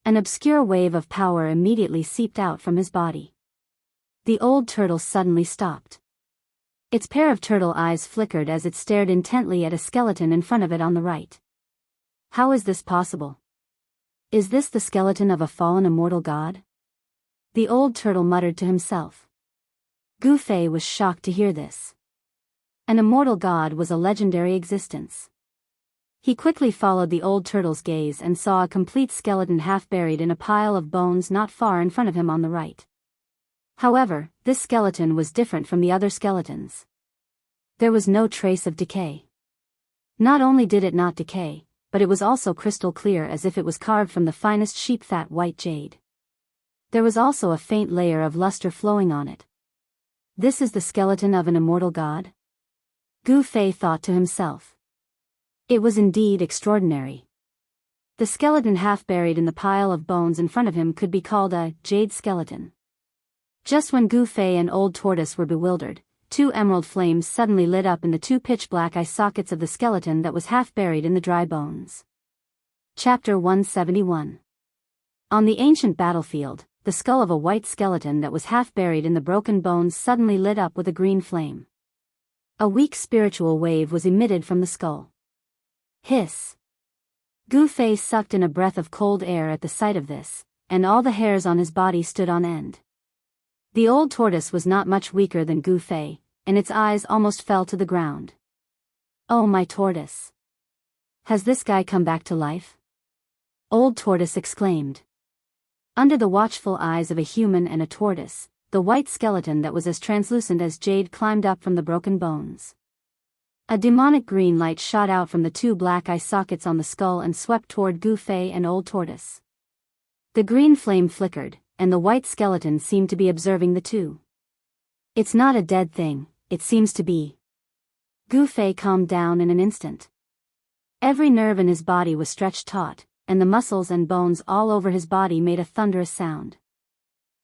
An obscure wave of power immediately seeped out from his body. The old turtle suddenly stopped. Its pair of turtle eyes flickered as it stared intently at a skeleton in front of it on the right. How is this possible? Is this the skeleton of a fallen immortal god? The old turtle muttered to himself. Gu Fei was shocked to hear this. An immortal god was a legendary existence. He quickly followed the old turtle's gaze and saw a complete skeleton half buried in a pile of bones not far in front of him on the right. However, this skeleton was different from the other skeletons. There was no trace of decay. Not only did it not decay, but it was also crystal clear as if it was carved from the finest sheep-fat white jade. There was also a faint layer of luster flowing on it. This is the skeleton of an immortal god? Gu Fei thought to himself. It was indeed extraordinary. The skeleton half buried in the pile of bones in front of him could be called a jade skeleton. Just when Gu Fei and Old Tortoise were bewildered, two emerald flames suddenly lit up in the two pitch-black eye sockets of the skeleton that was half buried in the dry bones. Chapter 171. On the ancient battlefield, the skull of a white skeleton that was half buried in the broken bones suddenly lit up with a green flame. A weak spiritual wave was emitted from the skull. Hiss. Gu Fei sucked in a breath of cold air at the sight of this, and all the hairs on his body stood on end. The old tortoise was not much weaker than Gu Fei, and its eyes almost fell to the ground. Oh, my tortoise! Has this guy come back to life? Old Tortoise exclaimed. Under the watchful eyes of a human and a tortoise, the white skeleton that was as translucent as jade climbed up from the broken bones. A demonic green light shot out from the two black eye sockets on the skull and swept toward Gu Fei and Old Tortoise. The green flame flickered, and the white skeleton seemed to be observing the two. It's not a dead thing, it seems to be. Gu Fei calmed down in an instant. Every nerve in his body was stretched taut, and the muscles and bones all over his body made a thunderous sound.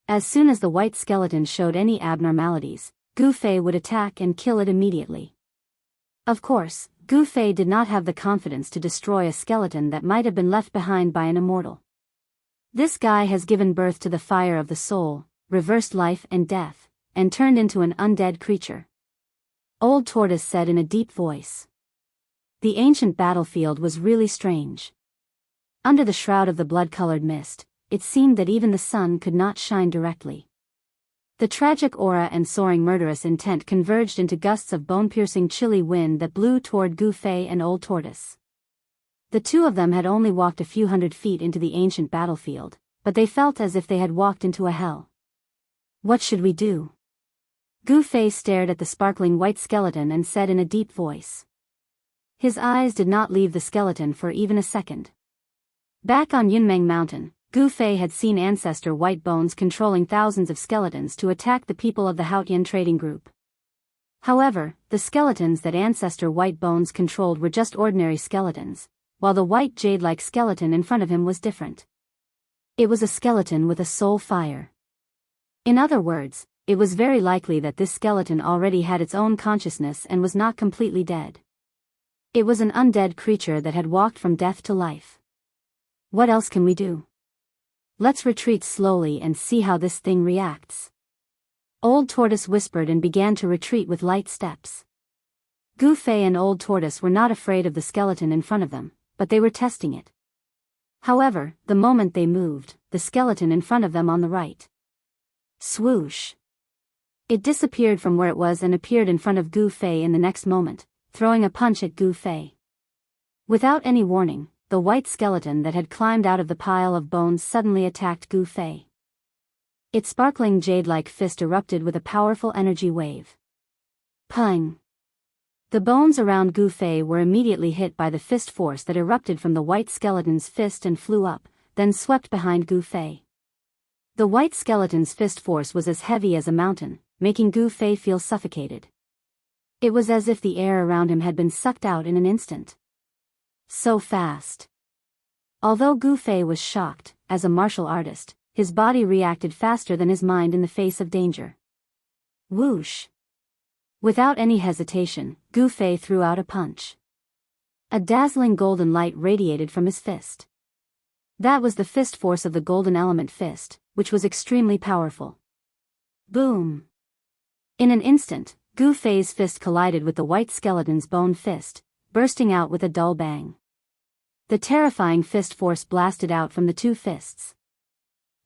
As soon as the white skeleton showed any abnormalities, Gu Fei would attack and kill it immediately. Of course, Gu Fei did not have the confidence to destroy a skeleton that might have been left behind by an immortal. This guy has given birth to the fire of the soul, reversed life and death, and turned into an undead creature. Old Tortoise said in a deep voice. The ancient battlefield was really strange. Under the shroud of the blood-colored mist, it seemed that even the sun could not shine directly. The tragic aura and soaring murderous intent converged into gusts of bone-piercing chilly wind that blew toward Gu Fei and Old Tortoise. The two of them had only walked a few hundred feet into the ancient battlefield, but they felt as if they had walked into a hell. What should we do? Gu Fei stared at the sparkling white skeleton and said in a deep voice. His eyes did not leave the skeleton for even a second. Back on Yunmeng Mountain, Gu Fei had seen ancestor White Bones controlling thousands of skeletons to attack the people of the Haotian trading group. However, the skeletons that ancestor White Bones controlled were just ordinary skeletons, while the white jade-like skeleton in front of him was different. It was a skeleton with a soul fire. In other words, it was very likely that this skeleton already had its own consciousness and was not completely dead. It was an undead creature that had walked from death to life. What else can we do? Let's retreat slowly and see how this thing reacts. Old Tortoise whispered and began to retreat with light steps. Gu Fei and Old Tortoise were not afraid of the skeleton in front of them, but they were testing it. However, the moment they moved, the skeleton in front of them on the right. Swoosh! It disappeared from where it was and appeared in front of Gu Fei in the next moment, throwing a punch at Gu Fei. Without any warning, the white skeleton that had climbed out of the pile of bones suddenly attacked Gu Fei. Its sparkling jade-like fist erupted with a powerful energy wave. Pung! The bones around Gu Fei were immediately hit by the fist force that erupted from the white skeleton's fist and flew up, then swept behind Gu Fei. The white skeleton's fist force was as heavy as a mountain, making Gu Fei feel suffocated. It was as if the air around him had been sucked out in an instant. So fast. Although Gu Fei was shocked, as a martial artist, his body reacted faster than his mind in the face of danger. Whoosh! Without any hesitation, Gu Fei threw out a punch. A dazzling golden light radiated from his fist. That was the fist force of the golden element fist, which was extremely powerful. Boom! In an instant, Gu Fei's fist collided with the white skeleton's bone fist, bursting out with a dull bang. The terrifying fist force blasted out from the two fists.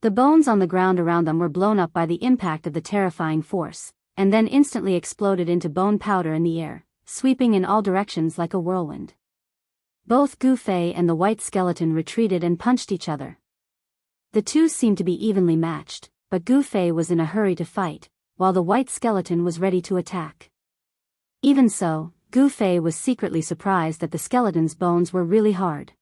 The bones on the ground around them were blown up by the impact of the terrifying force, and then instantly exploded into bone powder in the air, sweeping in all directions like a whirlwind. Both Gu Fei and the white skeleton retreated and punched each other. The two seemed to be evenly matched, but Gu Fei was in a hurry to fight, while the white skeleton was ready to attack. Even so, Gu Fei was secretly surprised that the skeleton's bones were really hard.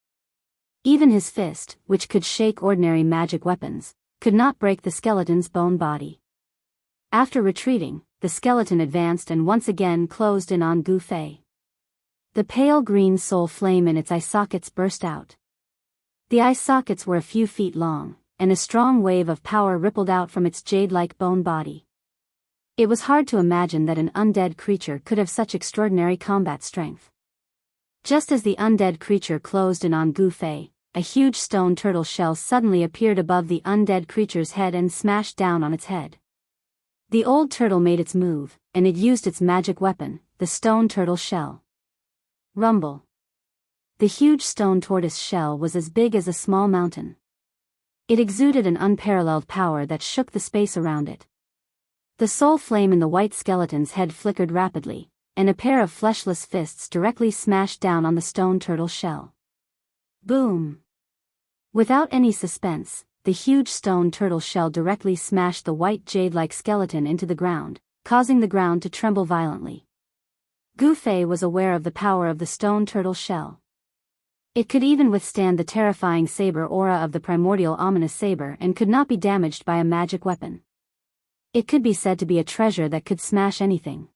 Even his fist, which could shake ordinary magic weapons, could not break the skeleton's bone body. After retreating, the skeleton advanced and once again closed in on Gu Fei. The pale green soul flame in its eye sockets burst out. The eye sockets were a few feet long, and a strong wave of power rippled out from its jade-like bone body. It was hard to imagine that an undead creature could have such extraordinary combat strength. Just as the undead creature closed in on Gu Fei, a huge stone turtle shell suddenly appeared above the undead creature's head and smashed down on its head. The old turtle made its move, and it used its magic weapon, the stone turtle shell. Rumble. The huge stone tortoise shell was as big as a small mountain. It exuded an unparalleled power that shook the space around it. The soul flame in the white skeleton's head flickered rapidly, and a pair of fleshless fists directly smashed down on the stone turtle shell. Boom! Without any suspense, the huge stone turtle shell directly smashed the white jade-like skeleton into the ground, causing the ground to tremble violently. Gu Fei was aware of the power of the stone turtle shell. It could even withstand the terrifying saber aura of the primordial ominous saber and could not be damaged by a magic weapon. It could be said to be a treasure that could smash anything.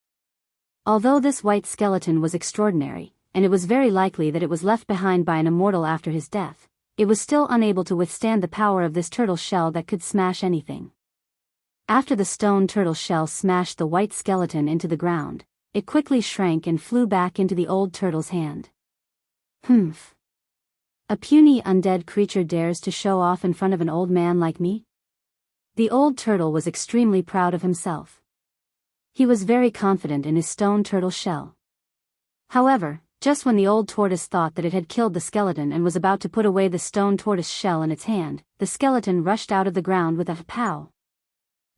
Although this white skeleton was extraordinary, and it was very likely that it was left behind by an immortal after his death, it was still unable to withstand the power of this turtle shell that could smash anything. After the stone turtle shell smashed the white skeleton into the ground, it quickly shrank and flew back into the old turtle's hand. Humph. A puny undead creature dares to show off in front of an old man like me? The old turtle was extremely proud of himself. He was very confident in his stone turtle shell. However, just when the old tortoise thought that it had killed the skeleton and was about to put away the stone tortoise shell in its hand, the skeleton rushed out of the ground with a pow.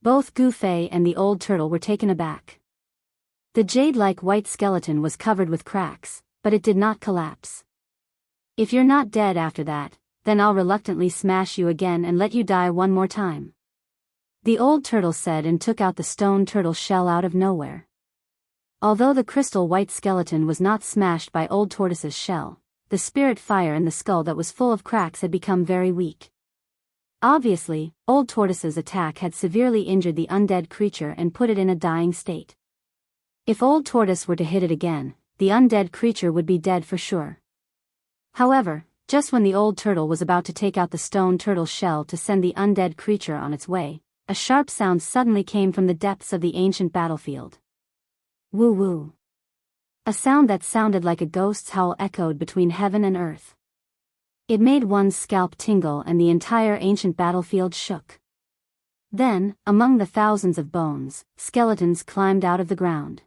Both Gu Fei and the old turtle were taken aback. The jade-like white skeleton was covered with cracks, but it did not collapse. If you're not dead after that, then I'll reluctantly smash you again and let you die one more time. The old turtle said and took out the stone turtle shell out of nowhere. Although the crystal white skeleton was not smashed by old tortoise's shell, the spirit fire in the skull that was full of cracks had become very weak. Obviously, old tortoise's attack had severely injured the undead creature and put it in a dying state. If old tortoise were to hit it again, the undead creature would be dead for sure. However, just when the old turtle was about to take out the stone turtle shell to send the undead creature on its way, a sharp sound suddenly came from the depths of the ancient battlefield. Woo woo. A sound that sounded like a ghost's howl echoed between heaven and earth. It made one's scalp tingle and the entire ancient battlefield shook. Then, among the thousands of bones, skeletons climbed out of the ground.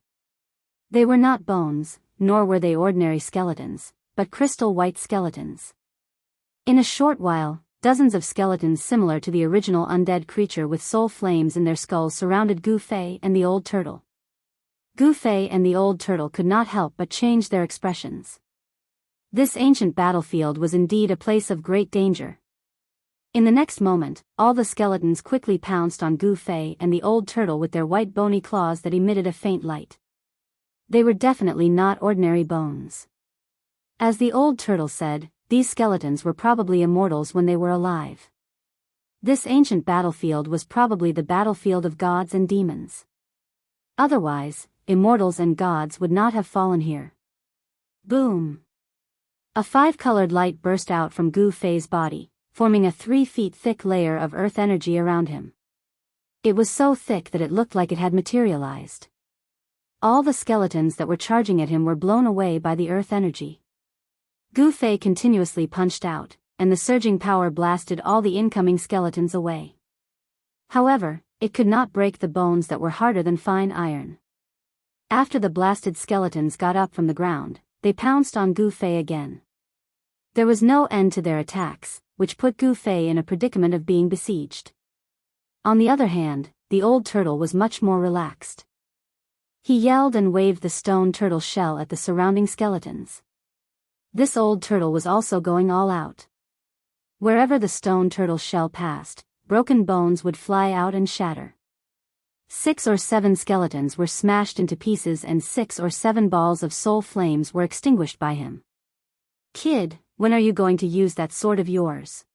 They were not bones, nor were they ordinary skeletons, but crystal white skeletons. In a short while, dozens of skeletons similar to the original undead creature with soul flames in their skulls surrounded Gu Fei and the old turtle. Gu Fei and the old turtle could not help but change their expressions. This ancient battlefield was indeed a place of great danger. In the next moment, all the skeletons quickly pounced on Gu Fei and the old turtle with their white bony claws that emitted a faint light. They were definitely not ordinary bones. As the old turtle said, these skeletons were probably immortals when they were alive. This ancient battlefield was probably the battlefield of gods and demons. Otherwise, immortals and gods would not have fallen here. Boom! A five-colored light burst out from Gu Fei's body, forming a 3 feet thick layer of earth energy around him. It was so thick that it looked like it had materialized. All the skeletons that were charging at him were blown away by the earth energy. Gu Fei continuously punched out, and the surging power blasted all the incoming skeletons away. However, it could not break the bones that were harder than fine iron. After the blasted skeletons got up from the ground, they pounced on Gu Fei again. There was no end to their attacks, which put Gu Fei in a predicament of being besieged. On the other hand, the old turtle was much more relaxed. He yelled and waved the stone turtle shell at the surrounding skeletons. This old turtle was also going all out. Wherever the stone turtle shell passed, broken bones would fly out and shatter. 6 or 7 skeletons were smashed into pieces and 6 or 7 balls of soul flames were extinguished by him. "Kid, when are you going to use that sword of yours?"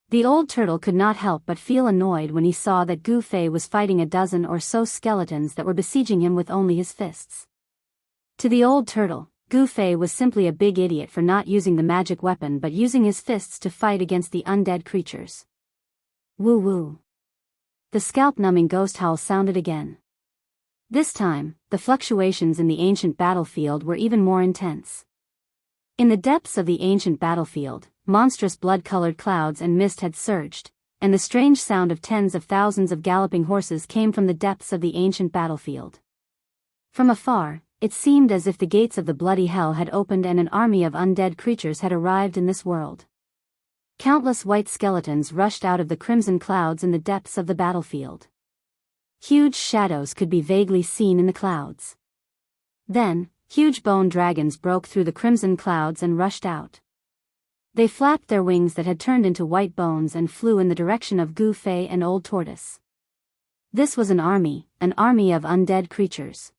The old turtle could not help but feel annoyed when he saw that Gu Fei was fighting a dozen or so skeletons that were besieging him with only his fists. To the old turtle, Gu Fei was simply a big idiot for not using the magic weapon but using his fists to fight against the undead creatures. Woo woo. The scalp-numbing ghost howl sounded again. This time, the fluctuations in the ancient battlefield were even more intense. In the depths of the ancient battlefield, monstrous blood-colored clouds and mist had surged, and the strange sound of tens of thousands of galloping horses came from the depths of the ancient battlefield. From afar, it seemed as if the gates of the bloody hell had opened and an army of undead creatures had arrived in this world. Countless white skeletons rushed out of the crimson clouds in the depths of the battlefield. Huge shadows could be vaguely seen in the clouds. Then, huge bone dragons broke through the crimson clouds and rushed out. They flapped their wings that had turned into white bones and flew in the direction of Gu Fei and Old Tortoise. This was an army of undead creatures.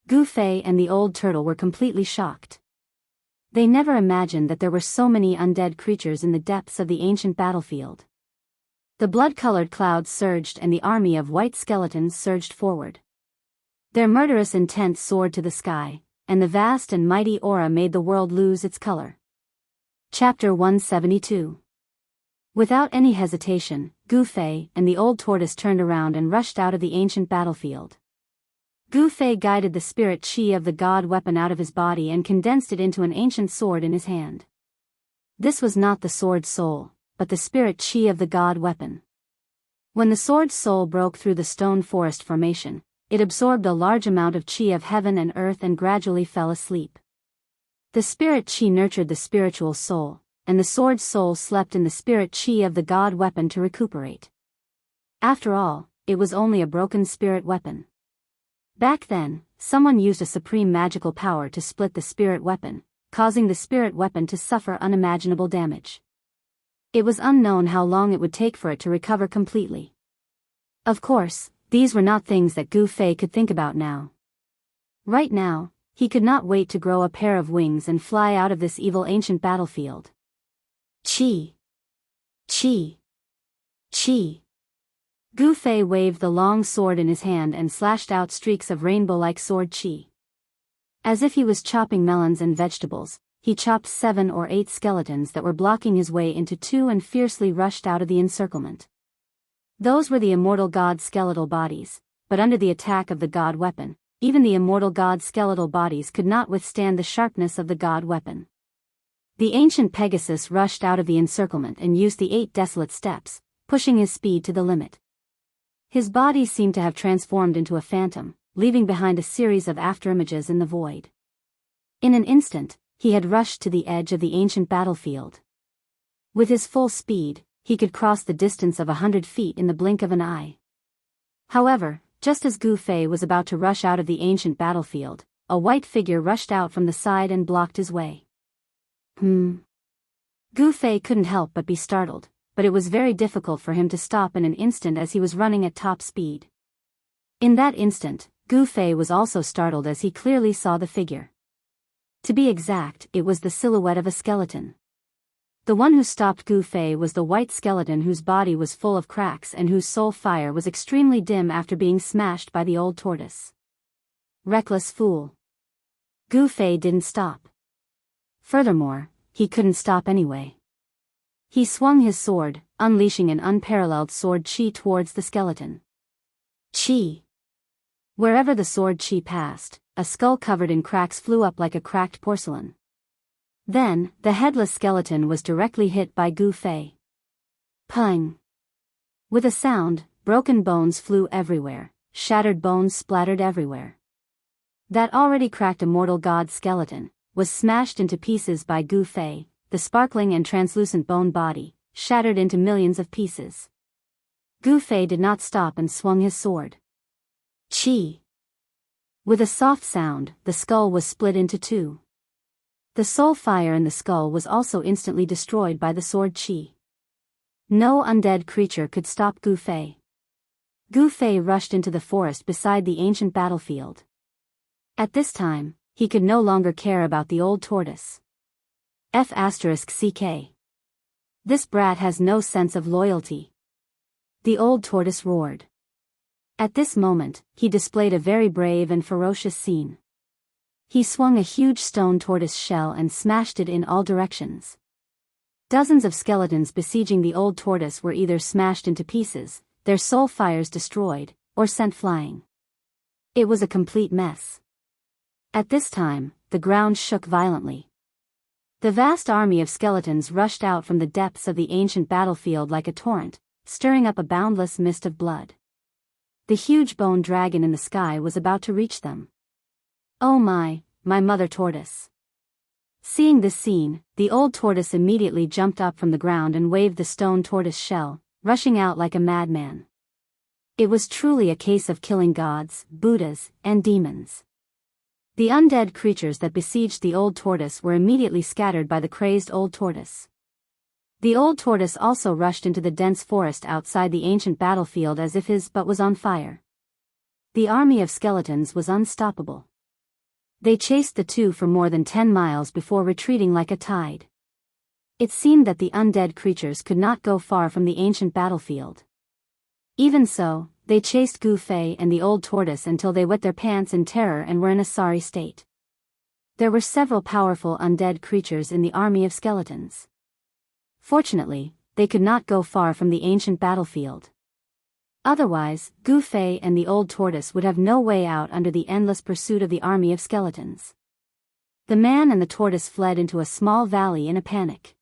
Gu Fei and the old turtle were completely shocked. They never imagined that there were so many undead creatures in the depths of the ancient battlefield. The blood-colored clouds surged and the army of white skeletons surged forward. Their murderous intent soared to the sky, and the vast and mighty aura made the world lose its color. Chapter 172. Without any hesitation, Gu Fei and the old tortoise turned around and rushed out of the ancient battlefield. Gu Fei guided the spirit chi of the god weapon out of his body and condensed it into an ancient sword in his hand. This was not the sword's soul, but the spirit chi of the god weapon. When the sword's soul broke through the stone forest formation, it absorbed a large amount of chi of heaven and earth and gradually fell asleep. The spirit chi nurtured the spiritual soul, and the sword's soul slept in the spirit chi of the god weapon to recuperate. After all, it was only a broken spirit weapon. Back then, someone used a supreme magical power to split the spirit weapon, causing the spirit weapon to suffer unimaginable damage. It was unknown how long it would take for it to recover completely. Of course, these were not things that Gu Fei could think about now. Right now, he could not wait to grow a pair of wings and fly out of this evil ancient battlefield. Chi! Chi! Chi! Gu Fei waved the long sword in his hand and slashed out streaks of rainbow-like sword chi. As if he was chopping melons and vegetables, he chopped 7 or 8 skeletons that were blocking his way into 2 and fiercely rushed out of the encirclement. Those were the immortal god's skeletal bodies, but under the attack of the god weapon, even the immortal god's skeletal bodies could not withstand the sharpness of the god weapon. The ancient Pegasus rushed out of the encirclement and used the 8 desolate steps, pushing his speed to the limit. His body seemed to have transformed into a phantom, leaving behind a series of afterimages in the void. In an instant, he had rushed to the edge of the ancient battlefield. With his full speed, he could cross the distance of 100 feet in the blink of an eye. However, just as Gu Fei was about to rush out of the ancient battlefield, a white figure rushed out from the side and blocked his way. Gu Fei couldn't help but be startled, but it was very difficult for him to stop in an instant as he was running at top speed. In that instant, Gu Fei was also startled as he clearly saw the figure. To be exact, it was the silhouette of a skeleton. The one who stopped Gu Fei was the white skeleton whose body was full of cracks and whose soul fire was extremely dim after being smashed by the old tortoise. Reckless fool. Gu Fei didn't stop. Furthermore, he couldn't stop anyway. He swung his sword, unleashing an unparalleled sword chi towards the skeleton. Chi! Wherever the sword chi passed, a skull covered in cracks flew up like a cracked porcelain. Then, the headless skeleton was directly hit by Gu Fei. Pung! With a sound, broken bones flew everywhere, shattered bones splattered everywhere. That already cracked immortal god skeleton was smashed into pieces by Gu Fei, the sparkling and translucent bone body, shattered into millions of pieces. Gu Fei did not stop and swung his sword. Chi! With a soft sound, the skull was split into two. The soul fire in the skull was also instantly destroyed by the sword qi. No undead creature could stop Gu Fei. Gu Fei rushed into the forest beside the ancient battlefield. At this time, he could no longer care about the old tortoise. F***ck. This brat has no sense of loyalty. The old tortoise roared. At this moment, he displayed a very brave and ferocious scene. He swung a huge stone tortoise shell and smashed it in all directions. Dozens of skeletons besieging the old tortoise were either smashed into pieces, their soul fires destroyed, or sent flying. It was a complete mess. At this time, the ground shook violently. The vast army of skeletons rushed out from the depths of the ancient battlefield like a torrent, stirring up a boundless mist of blood. The huge bone dragon in the sky was about to reach them. Oh my mother tortoise. Seeing this scene, the old tortoise immediately jumped up from the ground and waved the stone tortoise shell, rushing out like a madman. It was truly a case of killing gods, Buddhas, and demons. The undead creatures that besieged the old tortoise were immediately scattered by the crazed old tortoise. The old tortoise also rushed into the dense forest outside the ancient battlefield as if his butt was on fire. The army of skeletons was unstoppable. They chased the two for more than 10 miles before retreating like a tide. It seemed that the undead creatures could not go far from the ancient battlefield. Even so, they chased Gu Fei and the old tortoise until they wet their pants in terror and were in a sorry state. There were several powerful undead creatures in the army of skeletons. Fortunately, they could not go far from the ancient battlefield. Otherwise, Gu Fei and the old tortoise would have no way out under the endless pursuit of the army of skeletons. The man and the tortoise fled into a small valley in a panic.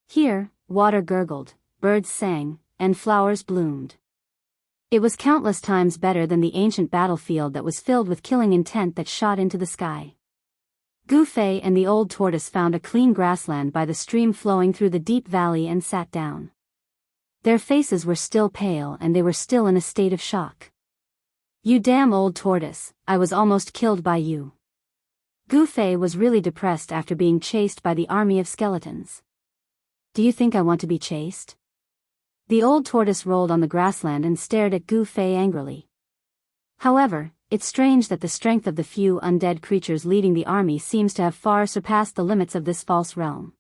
Here, water gurgled, birds sang, and flowers bloomed. It was countless times better than the ancient battlefield that was filled with killing intent that shot into the sky. Gu Fei and the old tortoise found a clean grassland by the stream flowing through the deep valley and sat down. Their faces were still pale and they were still in a state of shock. You damn old tortoise, I was almost killed by you. Gu Fei was really depressed after being chased by the army of skeletons. Do you think I want to be chased? The old tortoise rolled on the grassland and stared at Gu Fei angrily. However, it's strange that the strength of the few undead creatures leading the army seems to have far surpassed the limits of this false realm.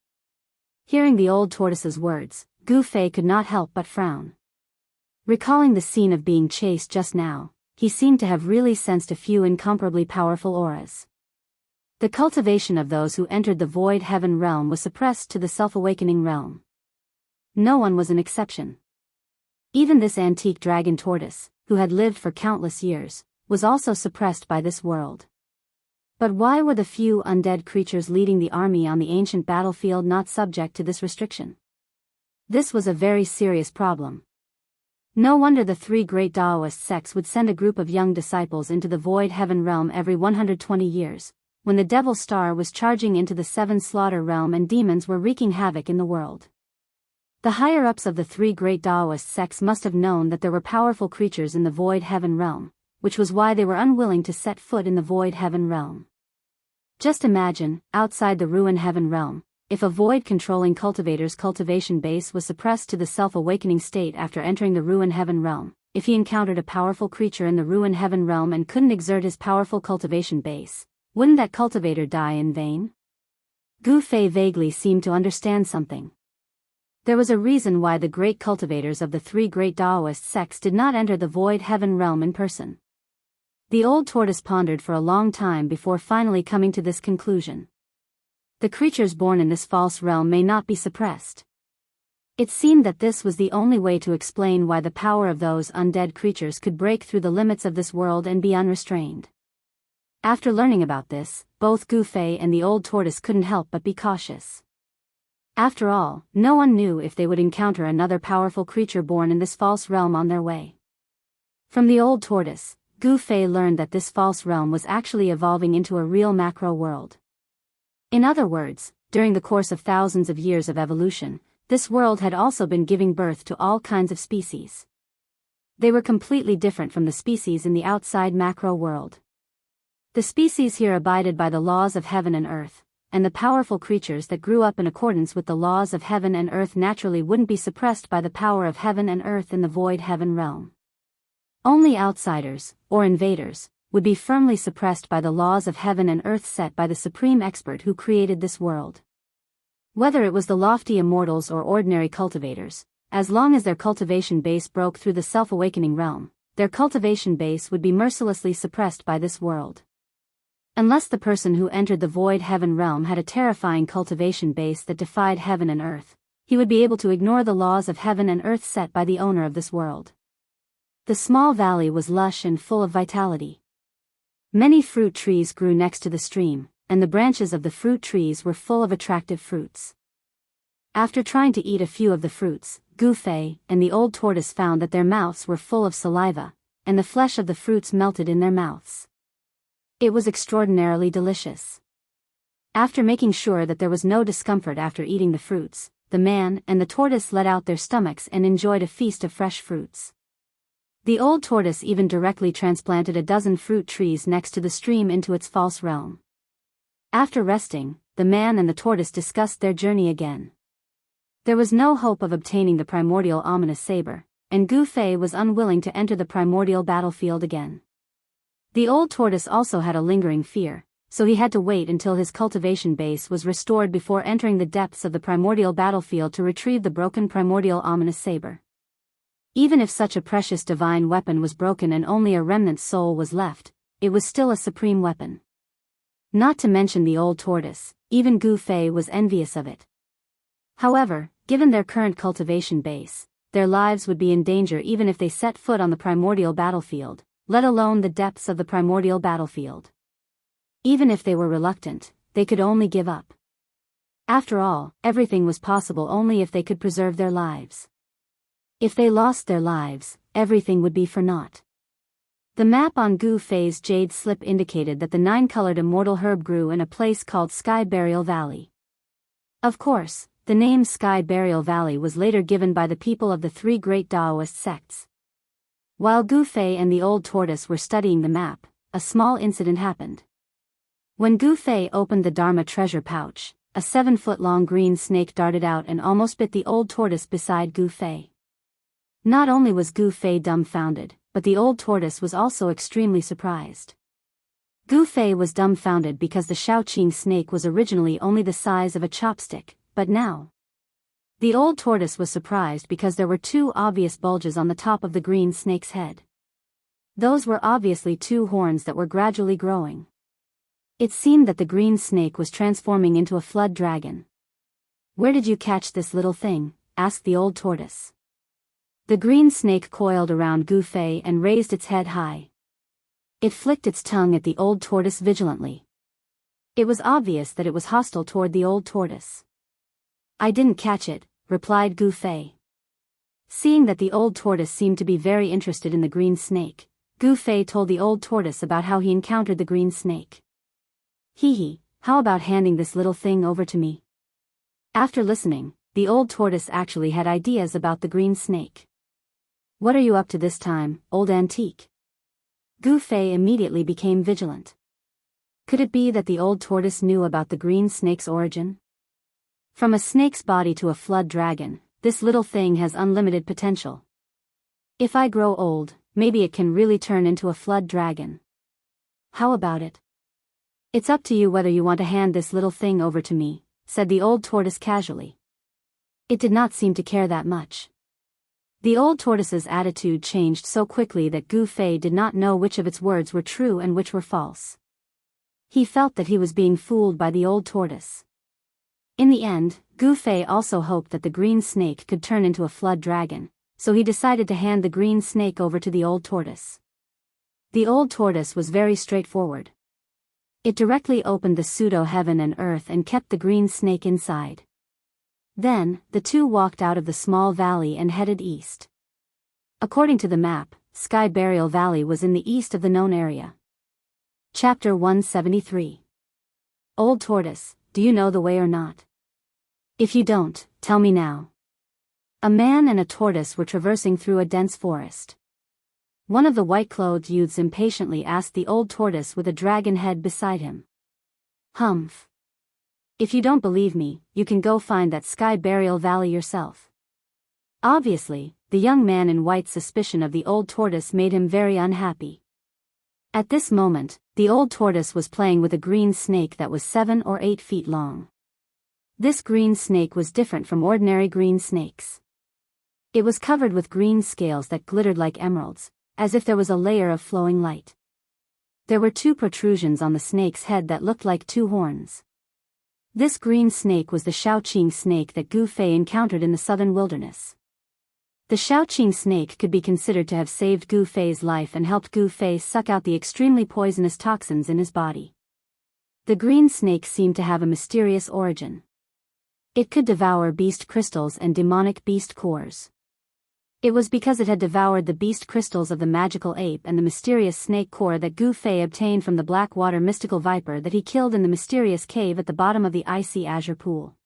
Hearing the old tortoise's words, Gu Fei could not help but frown. Recalling the scene of being chased just now, he seemed to have really sensed a few incomparably powerful auras. The cultivation of those who entered the void heaven realm was suppressed to the self-awakening realm. No one was an exception. Even this antique dragon tortoise, who had lived for countless years, was also suppressed by this world. But why were the few undead creatures leading the army on the ancient battlefield not subject to this restriction? This was a very serious problem. No wonder the three great Daoist sects would send a group of young disciples into the void heaven realm every 120 years, when the Devil Star was charging into the Seven Slaughter realm and demons were wreaking havoc in the world. The higher-ups of the three great Daoist sects must have known that there were powerful creatures in the void heaven realm, which was why they were unwilling to set foot in the void heaven realm. Just imagine, outside the ruin heaven realm, if a void-controlling cultivator's cultivation base was suppressed to the self-awakening state after entering the ruin heaven realm, if he encountered a powerful creature in the ruin heaven realm and couldn't exert his powerful cultivation base, wouldn't that cultivator die in vain? Gu Fei vaguely seemed to understand something. There was a reason why the great cultivators of the three great Daoist sects did not enter the void heaven realm in person. The old tortoise pondered for a long time before finally coming to this conclusion. The creatures born in this false realm may not be suppressed. It seemed that this was the only way to explain why the power of those undead creatures could break through the limits of this world and be unrestrained. After learning about this, both Gu Fei and the old tortoise couldn't help but be cautious. After all, no one knew if they would encounter another powerful creature born in this false realm on their way. From the old tortoise, Gu Fei learned that this false realm was actually evolving into a real macro world. In other words, during the course of thousands of years of evolution, this world had also been giving birth to all kinds of species. They were completely different from the species in the outside macro world. The species here abided by the laws of heaven and earth, and the powerful creatures that grew up in accordance with the laws of heaven and earth naturally wouldn't be suppressed by the power of heaven and earth in the void heaven realm. Only outsiders, or invaders, would be firmly suppressed by the laws of heaven and earth set by the supreme expert who created this world. Whether it was the lofty immortals or ordinary cultivators, as long as their cultivation base broke through the self-awakening realm, their cultivation base would be mercilessly suppressed by this world. Unless the person who entered the void heaven realm had a terrifying cultivation base that defied heaven and earth, he would be able to ignore the laws of heaven and earth set by the owner of this world. The small valley was lush and full of vitality. Many fruit trees grew next to the stream, and the branches of the fruit trees were full of attractive fruits. After trying to eat a few of the fruits, Gu Fei and the old tortoise found that their mouths were full of saliva, and the flesh of the fruits melted in their mouths. It was extraordinarily delicious. After making sure that there was no discomfort after eating the fruits, the man and the tortoise let out their stomachs and enjoyed a feast of fresh fruits. The old tortoise even directly transplanted a dozen fruit trees next to the stream into its false realm. After resting, the man and the tortoise discussed their journey again. There was no hope of obtaining the primordial ominous saber, and Gu Fei was unwilling to enter the primordial battlefield again. The old tortoise also had a lingering fear, so he had to wait until his cultivation base was restored before entering the depths of the primordial battlefield to retrieve the broken primordial ominous saber. Even if such a precious divine weapon was broken and only a remnant soul was left, it was still a supreme weapon. Not to mention the old tortoise, even Gu Fei was envious of it. However, given their current cultivation base, their lives would be in danger even if they set foot on the primordial battlefield, let alone the depths of the primordial battlefield. Even if they were reluctant, they could only give up. After all, everything was possible only if they could preserve their lives. If they lost their lives, everything would be for naught. The map on Gu Fei's jade slip indicated that the 9-colored immortal herb grew in a place called Sky Burial Valley. Of course, the name Sky Burial Valley was later given by the people of the 3 great Daoist sects. While Gu Fei and the old tortoise were studying the map, a small incident happened. When Gu Fei opened the Dharma treasure pouch, a 7-foot-long green snake darted out and almost bit the old tortoise beside Gu Fei. Not only was Gu Fei dumbfounded, but the old tortoise was also extremely surprised. Gu Fei was dumbfounded because the Shaoqing snake was originally only the size of a chopstick, but now. The old tortoise was surprised because there were 2 obvious bulges on the top of the green snake's head. Those were obviously 2 horns that were gradually growing. It seemed that the green snake was transforming into a flood dragon. "Where did you catch this little thing?" asked the old tortoise. The green snake coiled around Gu Fei and raised its head high. It flicked its tongue at the old tortoise vigilantly. It was obvious that it was hostile toward the old tortoise. "I didn't catch it," replied Gu Fei. Seeing that the old tortoise seemed to be very interested in the green snake, Gu Fei told the old tortoise about how he encountered the green snake. "Hee, how about handing this little thing over to me?" After listening, the old tortoise actually had ideas about the green snake. "What are you up to this time, old antique?" Gu Fei immediately became vigilant. Could it be that the old tortoise knew about the green snake's origin? From a snake's body to a flood dragon, this little thing has unlimited potential. If I grow old, maybe it can really turn into a flood dragon. How about it? "It's up to you whether you want to hand this little thing over to me," said the old tortoise casually. It did not seem to care that much. The old tortoise's attitude changed so quickly that Gu Fei did not know which of its words were true and which were false. He felt that he was being fooled by the old tortoise. In the end, Gu Fei also hoped that the green snake could turn into a flood dragon, so he decided to hand the green snake over to the old tortoise. The old tortoise was very straightforward. It directly opened the pseudo-heaven and earth and kept the green snake inside. Then, the 2 walked out of the small valley and headed east. According to the map, Sky Burial Valley was in the east of the known area. Chapter 173. Old Tortoise, do you know the way or not? If you don't, tell me now. A man and a tortoise were traversing through a dense forest. One of the white-clothed youths impatiently asked the old tortoise with a dragon head beside him. Humph. If you don't believe me, you can go find that sky burial valley yourself. Obviously, the young man in white's suspicion of the old tortoise made him very unhappy. At this moment, the old tortoise was playing with a green snake that was 7 or 8 feet long. This green snake was different from ordinary green snakes. It was covered with green scales that glittered like emeralds, as if there was a layer of flowing light. There were 2 protrusions on the snake's head that looked like 2 horns. This green snake was the Xiaoqing snake that Gu Fei encountered in the southern wilderness. The Xiaoqing snake could be considered to have saved Gu Fei's life and helped Gu Fei suck out the extremely poisonous toxins in his body. The green snake seemed to have a mysterious origin. It could devour beast crystals and demonic beast cores. It was because it had devoured the beast crystals of the magical ape and the mysterious snake core that Gu Fei obtained from the black water mystical viper that he killed in the mysterious cave at the bottom of the icy azure pool.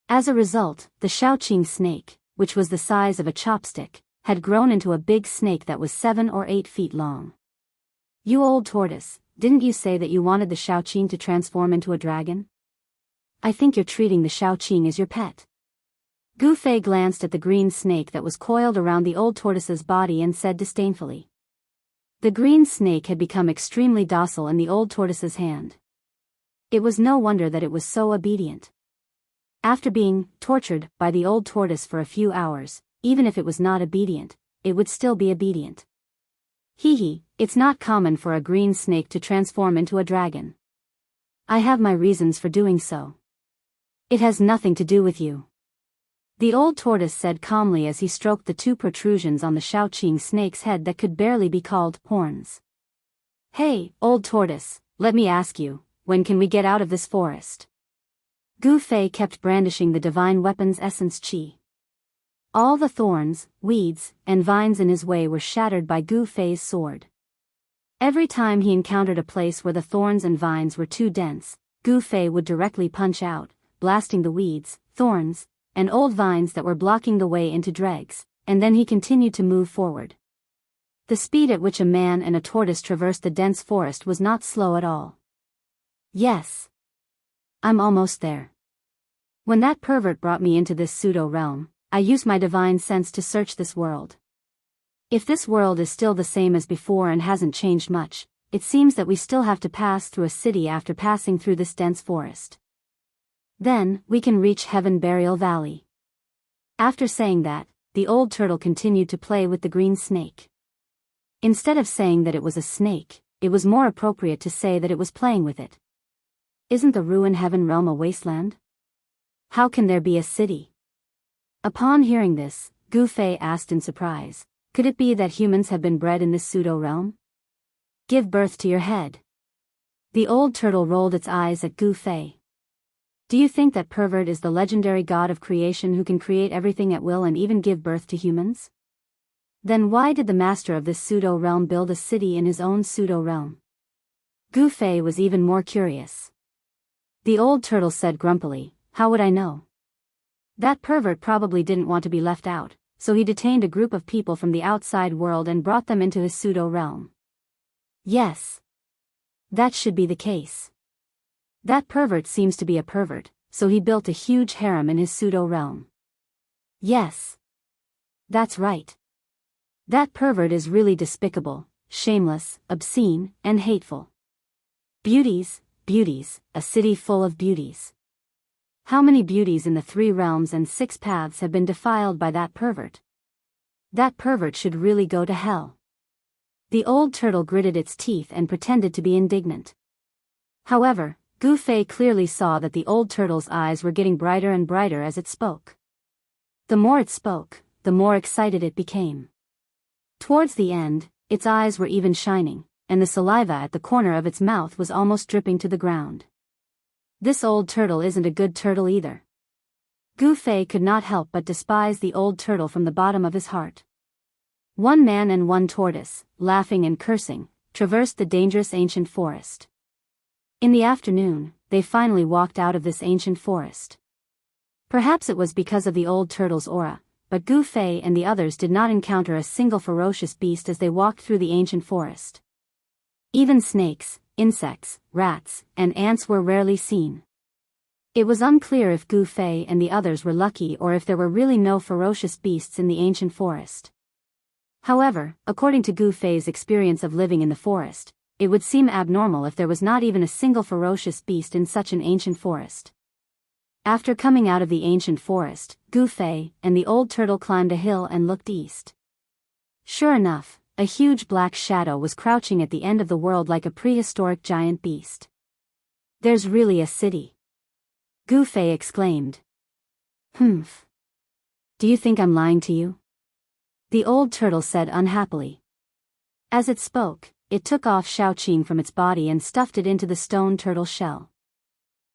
As a result, the Xiaoqing snake, which was the size of a chopstick, had grown into a big snake that was 7 or 8 feet long. You old tortoise, didn't you say that you wanted the Xiaoqing to transform into a dragon? I think you're treating the Xiaoqing as your pet. Gu Fei glanced at the green snake that was coiled around the old tortoise's body and said disdainfully. The green snake had become extremely docile in the old tortoise's hand. It was no wonder that it was so obedient. After being tortured by the old tortoise for a few hours, even if it was not obedient, it would still be obedient. Hee, it's not common for a green snake to transform into a dragon. I have my reasons for doing so. It has nothing to do with you. The old tortoise said calmly as he stroked the 2 protrusions on the Xiaoqing snake's head that could barely be called horns. Hey, old tortoise, let me ask you, when can we get out of this forest? Gu Fei kept brandishing the divine weapon's essence qi. All the thorns, weeds, and vines in his way were shattered by Gu Fei's sword. Every time he encountered a place where the thorns and vines were too dense, Gu Fei would directly punch out, blasting the weeds, thorns, and old vines that were blocking the way into dregs, and then he continued to move forward. The speed at which a man and a tortoise traversed the dense forest was not slow at all. Yes. I'm almost there. When that pervert brought me into this pseudo-realm, I used my divine sense to search this world. If this world is still the same as before and hasn't changed much, it seems that we still have to pass through a city after passing through this dense forest. Then, we can reach Heaven Burial Valley. After saying that, the old turtle continued to play with the green snake. Instead of saying that it was a snake, it was more appropriate to say that it was playing with it. Isn't the ruined heaven realm a wasteland? How can there be a city? Upon hearing this, Gu Fei asked in surprise, could it be that humans have been bred in this pseudo-realm? Give birth to your head. The old turtle rolled its eyes at Gu Fei. Do you think that pervert is the legendary god of creation who can create everything at will and even give birth to humans? Then why did the master of this pseudo-realm build a city in his own pseudo-realm? Gu Fei was even more curious. The old turtle said grumpily, how would I know? That pervert probably didn't want to be left out, so he detained a group of people from the outside world and brought them into his pseudo-realm. Yes. That should be the case. That pervert seems to be a pervert, so he built a huge harem in his pseudo-realm. Yes. That's right. That pervert is really despicable, shameless, obscene, and hateful. Beauties, beauties, a city full of beauties. How many beauties in the 3 realms and 6 paths have been defiled by that pervert? That pervert should really go to hell. The old turtle gritted its teeth and pretended to be indignant. However, Gu Fei clearly saw that the old turtle's eyes were getting brighter and brighter as it spoke. The more it spoke, the more excited it became. Towards the end, its eyes were even shining, and the saliva at the corner of its mouth was almost dripping to the ground. This old turtle isn't a good turtle either. Gu Fei could not help but despise the old turtle from the bottom of his heart. 1 man and 1 tortoise, laughing and cursing, traversed the dangerous ancient forest. In the afternoon, they finally walked out of this ancient forest. Perhaps it was because of the old turtle's aura, but Gu Fei and the others did not encounter a single ferocious beast as they walked through the ancient forest. Even snakes, insects, rats, and ants were rarely seen. It was unclear if Gu Fei and the others were lucky or if there were really no ferocious beasts in the ancient forest. However, according to Gu Fei's experience of living in the forest, it would seem abnormal if there was not even a single ferocious beast in such an ancient forest. After coming out of the ancient forest, Gu Fei and the old turtle climbed a hill and looked east. Sure enough, a huge black shadow was crouching at the end of the world like a prehistoric giant beast. "There's really a city," Gu Fei exclaimed. "Humph. Do you think I'm lying to you?" the old turtle said unhappily. As it spoke, it took off Xiaoqing from its body and stuffed it into the stone turtle shell.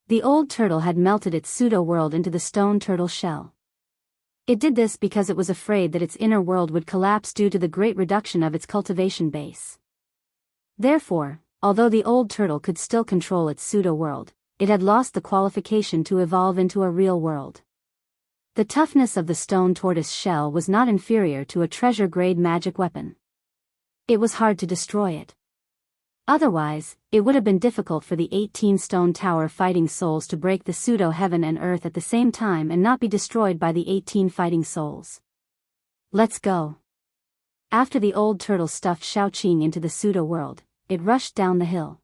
The old turtle had melted its pseudo-world into the stone turtle shell. It did this because it was afraid that its inner world would collapse due to the great reduction of its cultivation base. Therefore, although the old turtle could still control its pseudo-world, it had lost the qualification to evolve into a real world. The toughness of the stone tortoise shell was not inferior to a treasure-grade magic weapon. It was hard to destroy it. Otherwise, it would have been difficult for the 18 stone tower fighting souls to break the pseudo-heaven and earth at the same time and not be destroyed by the 18 fighting souls. "Let's go." After the old turtle stuffed Xiaoqing into the pseudo-world, it rushed down the hill.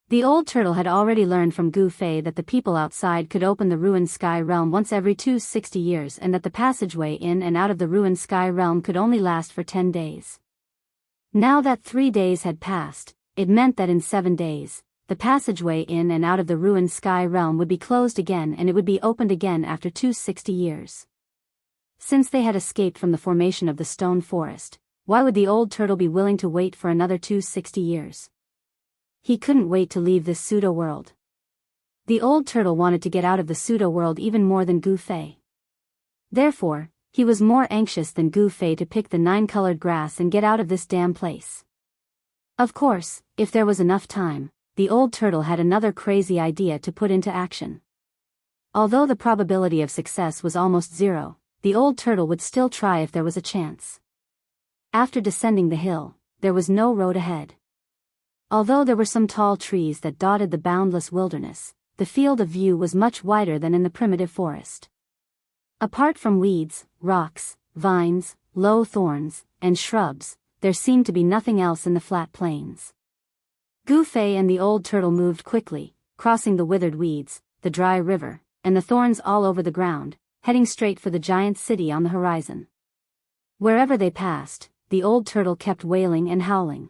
The old turtle had already learned from Gu Fei that the people outside could open the ruined sky realm once every 260 years and that the passageway in and out of the ruined sky realm could only last for 10 days. Now that 3 days had passed, it meant that in 7 days, the passageway in and out of the ruined sky realm would be closed again and it would be opened again after 260 years. Since they had escaped from the formation of the stone forest, why would the old turtle be willing to wait for another 260 years? He couldn't wait to leave this pseudo-world. The old turtle wanted to get out of the pseudo-world even more than Gu Fei. Therefore, he was more anxious than Gu Fei to pick the 9-colored grass and get out of this damn place. Of course, if there was enough time, the old turtle had another crazy idea to put into action. Although the probability of success was almost zero, the old turtle would still try if there was a chance. After descending the hill, there was no road ahead. Although there were some tall trees that dotted the boundless wilderness, the field of view was much wider than in the primitive forest. Apart from weeds, rocks, vines, low thorns, and shrubs, there seemed to be nothing else in the flat plains. Gu Fei and the old turtle moved quickly, crossing the withered weeds, the dry river, and the thorns all over the ground, heading straight for the giant city on the horizon. Wherever they passed, the old turtle kept wailing and howling.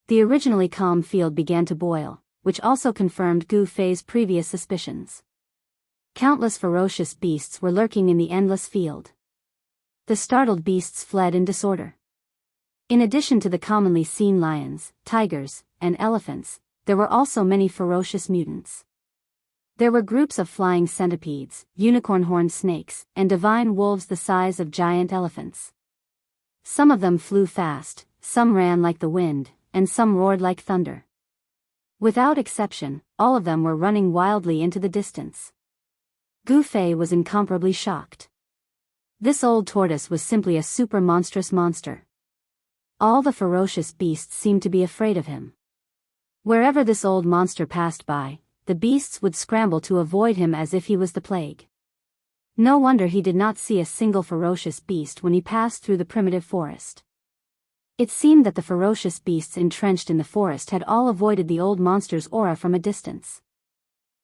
The originally calm field began to boil, which also confirmed Gu Fei's previous suspicions. Countless ferocious beasts were lurking in the endless field. The startled beasts fled in disorder. In addition to the commonly seen lions, tigers, and elephants, there were also many ferocious mutants. There were groups of flying centipedes, unicorn-horned snakes, and divine wolves the size of giant elephants. Some of them flew fast, some ran like the wind, and some roared like thunder. Without exception, all of them were running wildly into the distance. Gu Fei was incomparably shocked. This old tortoise was simply a super monstrous monster. All the ferocious beasts seemed to be afraid of him. Wherever this old monster passed by, the beasts would scramble to avoid him as if he was the plague. No wonder he did not see a single ferocious beast when he passed through the primitive forest. It seemed that the ferocious beasts entrenched in the forest had all avoided the old monster's aura from a distance.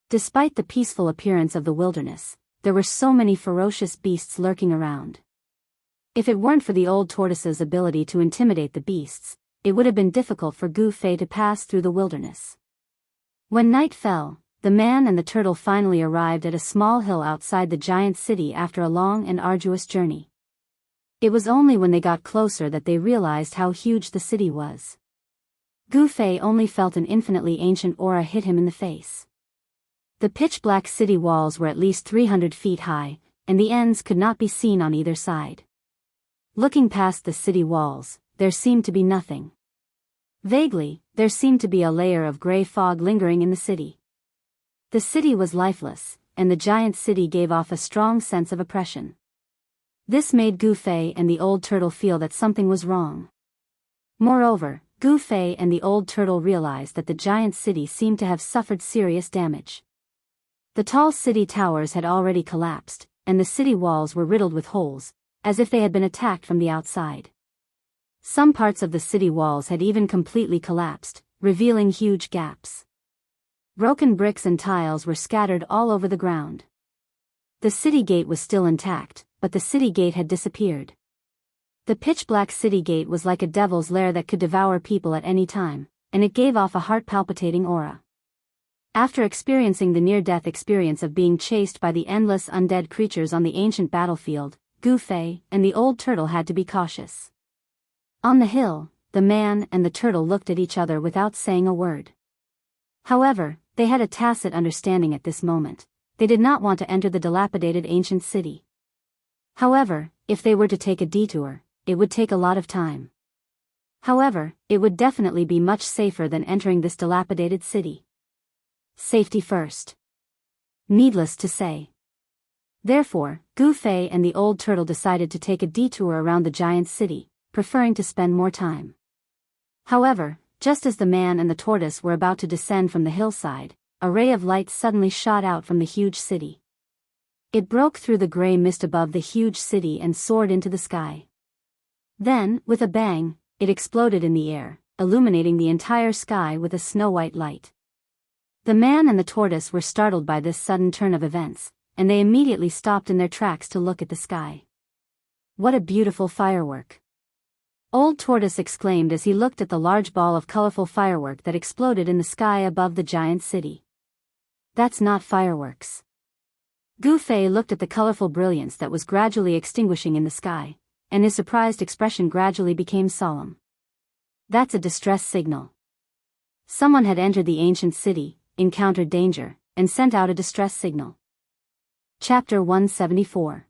Despite the peaceful appearance of the wilderness, there were so many ferocious beasts lurking around. If it weren't for the old tortoise's ability to intimidate the beasts, it would have been difficult for Gu Fei to pass through the wilderness. When night fell, the man and the turtle finally arrived at a small hill outside the giant city after a long and arduous journey. It was only when they got closer that they realized how huge the city was. Gu Fei only felt an infinitely ancient aura hit him in the face. The pitch-black city walls were at least 300 feet high, and the ends could not be seen on either side. Looking past the city walls, there seemed to be nothing. Vaguely, there seemed to be a layer of gray fog lingering in the city. The city was lifeless, and the giant city gave off a strong sense of oppression. This made Gu Fei and the old turtle feel that something was wrong. Moreover, Gu Fei and the old turtle realized that the giant city seemed to have suffered serious damage. The tall city towers had already collapsed, and the city walls were riddled with holes, as if they had been attacked from the outside. Some parts of the city walls had even completely collapsed, revealing huge gaps. Broken bricks and tiles were scattered all over the ground. The city gate was still intact, but the city gate had disappeared. The pitch-black city gate was like a devil's lair that could devour people at any time, and it gave off a heart-palpitating aura. After experiencing the near-death experience of being chased by the endless undead creatures on the ancient battlefield, Gu Fei and the old turtle had to be cautious. On the hill, the man and the turtle looked at each other without saying a word. However, they had a tacit understanding at this moment. They did not want to enter the dilapidated ancient city. However, if they were to take a detour, it would take a lot of time. However, it would definitely be much safer than entering this dilapidated city. Safety first. Needless to say. Therefore, Gu Fei and the old turtle decided to take a detour around the giant city, preferring to spend more time. However, just as the man and the tortoise were about to descend from the hillside, a ray of light suddenly shot out from the huge city. It broke through the gray mist above the huge city and soared into the sky. Then, with a bang, it exploded in the air, illuminating the entire sky with a snow-white light. The man and the tortoise were startled by this sudden turn of events, and they immediately stopped in their tracks to look at the sky. What a beautiful firework! Old Tortoise exclaimed as he looked at the large ball of colorful firework that exploded in the sky above the giant city. That's not fireworks. Gu Fei looked at the colorful brilliance that was gradually extinguishing in the sky, and his surprised expression gradually became solemn. That's a distress signal. Someone had entered the ancient city, encountered danger, and sent out a distress signal. Chapter 174.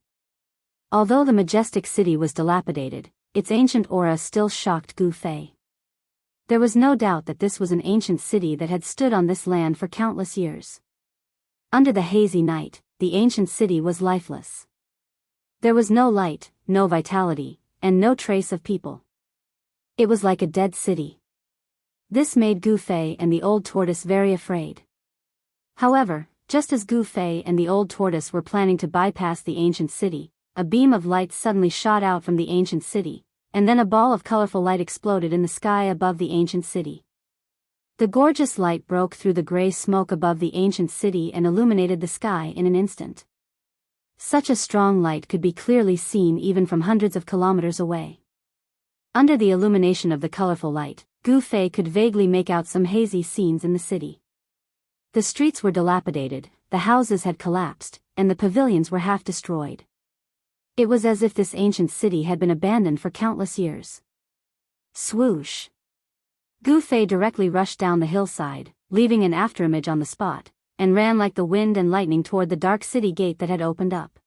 Although the majestic city was dilapidated, its ancient aura still shocked Gu Fei. There was no doubt that this was an ancient city that had stood on this land for countless years. Under the hazy night, the ancient city was lifeless. There was no light, no vitality, and no trace of people. It was like a dead city. This made Gu Fei and the old tortoise very afraid. However, just as Gu Fei and the old tortoise were planning to bypass the ancient city, a beam of light suddenly shot out from the ancient city, and then a ball of colorful light exploded in the sky above the ancient city. The gorgeous light broke through the gray smoke above the ancient city and illuminated the sky in an instant. Such a strong light could be clearly seen even from hundreds of kilometers away. Under the illumination of the colorful light, Gu Fei could vaguely make out some hazy scenes in the city. The streets were dilapidated, the houses had collapsed, and the pavilions were half destroyed. It was as if this ancient city had been abandoned for countless years. Swoosh! Gu Fei directly rushed down the hillside, leaving an afterimage on the spot, and ran like the wind and lightning toward the dark city gate that had opened up.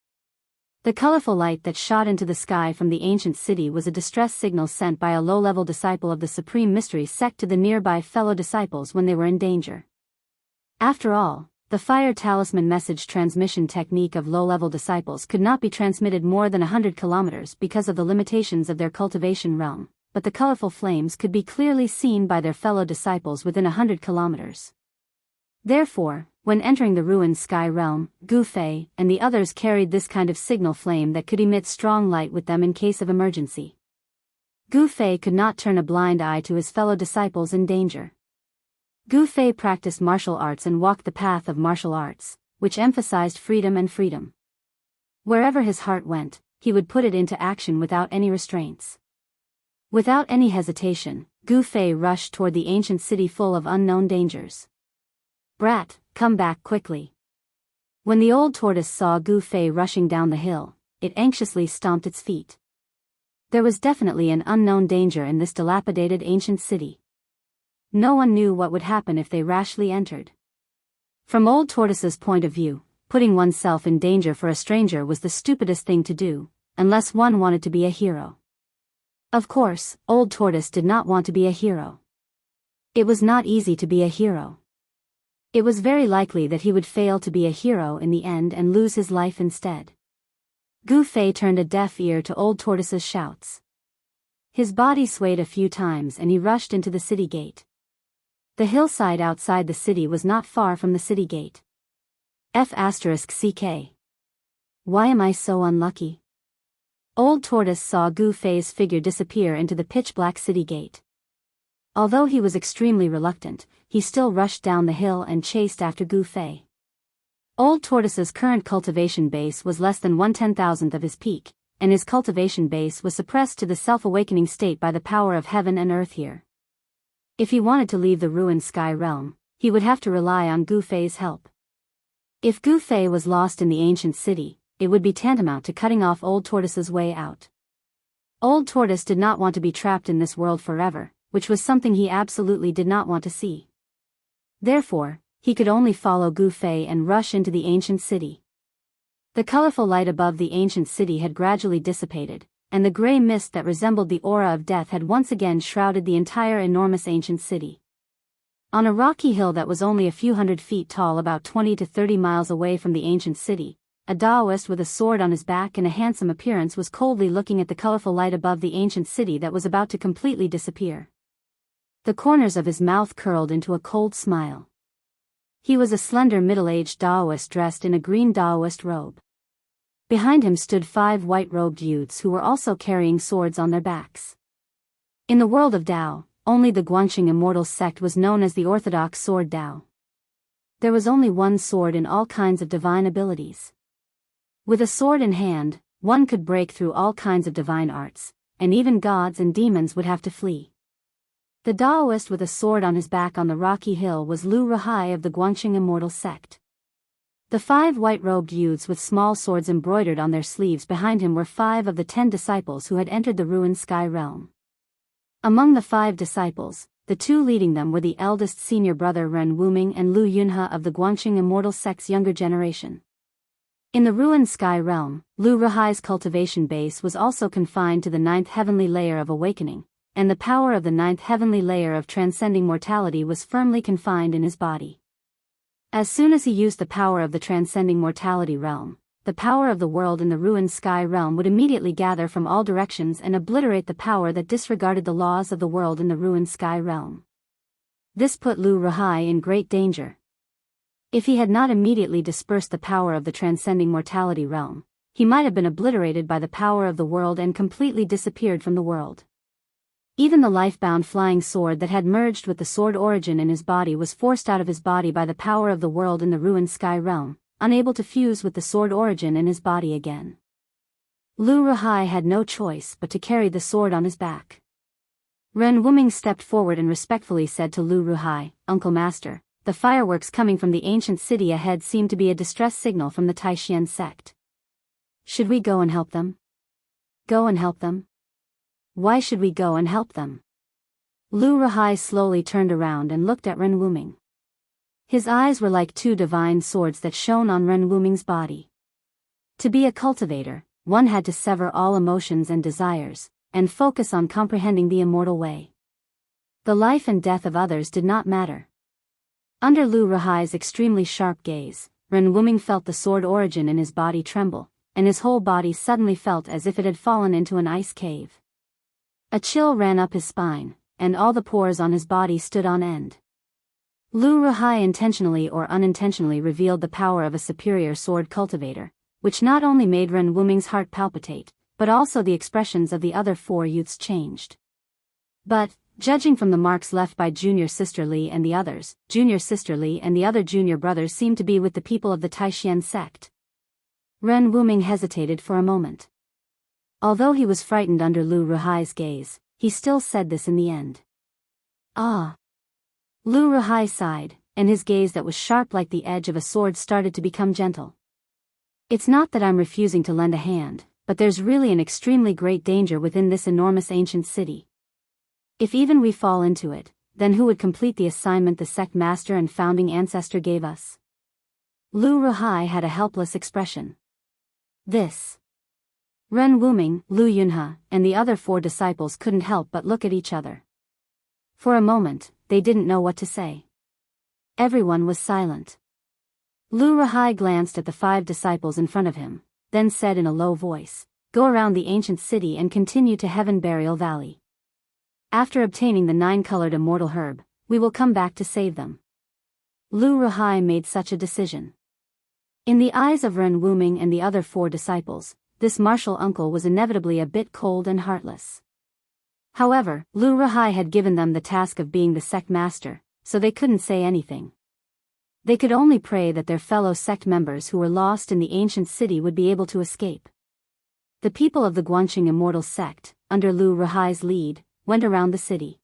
The colorful light that shot into the sky from the ancient city was a distress signal sent by a low-level disciple of the Supreme Mystery Sect to the nearby fellow disciples when they were in danger. After all, the fire talisman message transmission technique of low-level disciples could not be transmitted more than 100 kilometers because of the limitations of their cultivation realm, but the colorful flames could be clearly seen by their fellow disciples within 100 kilometers. Therefore, when entering the ruined sky realm, Gu Fei and the others carried this kind of signal flame that could emit strong light with them in case of emergency. Gu Fei could not turn a blind eye to his fellow disciples in danger. Gu Fei practiced martial arts and walked the path of martial arts, which emphasized freedom and freedom. Wherever his heart went, he would put it into action without any restraints. Without any hesitation, Gu Fei rushed toward the ancient city full of unknown dangers. Brat, come back quickly. When the old tortoise saw Gu Fei rushing down the hill, it anxiously stomped its feet. There was definitely an unknown danger in this dilapidated ancient city. No one knew what would happen if they rashly entered. From Old Tortoise's point of view, putting oneself in danger for a stranger was the stupidest thing to do, unless one wanted to be a hero. Of course, Old Tortoise did not want to be a hero. It was not easy to be a hero. It was very likely that he would fail to be a hero in the end and lose his life instead. Gu Fei turned a deaf ear to Old Tortoise's shouts. His body swayed a few times and he rushed into the city gate. The hillside outside the city was not far from the city gate. F***CK. Why am I so unlucky? Old Tortoise saw Gu Fei's figure disappear into the pitch-black city gate. Although he was extremely reluctant, he still rushed down the hill and chased after Gu Fei. Old Tortoise's current cultivation base was less than 1/10,000th of his peak, and his cultivation base was suppressed to the self-awakening state by the power of heaven and earth here. If he wanted to leave the ruined sky realm, he would have to rely on Gu Fei's help. If Gu Fei was lost in the ancient city, it would be tantamount to cutting off Old Tortoise's way out. Old Tortoise did not want to be trapped in this world forever, which was something he absolutely did not want to see. Therefore, he could only follow Gu Fei and rush into the ancient city. The colorful light above the ancient city had gradually dissipated, and the gray mist that resembled the aura of death had once again shrouded the entire enormous ancient city. On a rocky hill that was only a few hundred feet tall, about 20 to 30 miles away from the ancient city, a Daoist with a sword on his back and a handsome appearance was coldly looking at the colorful light above the ancient city that was about to completely disappear. The corners of his mouth curled into a cold smile. He was a slender middle-aged Daoist dressed in a green Daoist robe. Behind him stood 5 white-robed youths who were also carrying swords on their backs. In the world of Dao, only the Guangxing Immortal sect was known as the Orthodox Sword Dao. There was only one sword in all kinds of divine abilities. With a sword in hand, one could break through all kinds of divine arts, and even gods and demons would have to flee. The Daoist with a sword on his back on the rocky hill was Lu Ruhai of the Guangxing Immortal sect. The 5 white-robed youths with small swords embroidered on their sleeves behind him were 5 of the 10 disciples who had entered the ruined sky realm. Among the 5 disciples, the 2 leading them were the eldest senior brother Ren Wuming and Lu Yunhe of the Guangxing Immortal sect's younger generation. In the ruined sky realm, Lu Ruhai's cultivation base was also confined to the 9th heavenly layer of awakening, and the power of the 9th heavenly layer of transcending mortality was firmly confined in his body. As soon as he used the power of the transcending mortality realm, the power of the world in the ruined sky realm would immediately gather from all directions and obliterate the power that disregarded the laws of the world in the ruined sky realm. This put Lu Ruhai in great danger. If he had not immediately dispersed the power of the transcending mortality realm, he might have been obliterated by the power of the world and completely disappeared from the world. Even the life-bound flying sword that had merged with the sword origin in his body was forced out of his body by the power of the world in the ruined sky realm, unable to fuse with the sword origin in his body again. Lu Ruhai had no choice but to carry the sword on his back. Ren Wuming stepped forward and respectfully said to Lu Ruhai, "Uncle Master, the fireworks coming from the ancient city ahead seem to be a distress signal from the Taishan sect. Should we go and help them?" "Go and help them? Why should we go and help them?" Lu Ruhai slowly turned around and looked at Ren Wuming. His eyes were like 2 divine swords that shone on Ren Wuming's body. To be a cultivator, one had to sever all emotions and desires, and focus on comprehending the immortal way. The life and death of others did not matter. Under Lu Ruhai's extremely sharp gaze, Ren Wuming felt the sword origin in his body tremble, and his whole body suddenly felt as if it had fallen into an ice cave. A chill ran up his spine, and all the pores on his body stood on end. Lu Ruhai intentionally or unintentionally revealed the power of a superior sword cultivator, which not only made Ren Wuming's heart palpitate, but also the expressions of the other 4 youths changed. But, judging from the marks left by Junior Sister Li and the others, Junior Sister Li and the other junior brothers seemed to be with the people of the Taishan sect. Ren Wuming hesitated for a moment. Although he was frightened under Lu Ruhai's gaze, he still said this in the end. "Ah." Lu Ruhai sighed, and his gaze that was sharp like the edge of a sword started to become gentle. "It's not that I'm refusing to lend a hand, but there's really an extremely great danger within this enormous ancient city. If even we fall into it, then who would complete the assignment the sect master and founding ancestor gave us?" Lu Ruhai had a helpless expression. This. Ren Wuming, Lu Yunhe, and the other 4 disciples couldn't help but look at each other. For a moment, they didn't know what to say. Everyone was silent. Lu Ruhai glanced at the 5 disciples in front of him, then said in a low voice, "Go around the ancient city and continue to Heaven Burial Valley. After obtaining the 9-colored immortal herb, we will come back to save them." Lu Ruhai made such a decision. In the eyes of Ren Wuming and the other 4 disciples, this martial uncle was inevitably a bit cold and heartless. However, Lu Ruhai had given them the task of being the sect master, so they couldn't say anything. They could only pray that their fellow sect members who were lost in the ancient city would be able to escape. The people of the Guanxing Immortal Sect, under Lu Ruhai's lead, went around the city.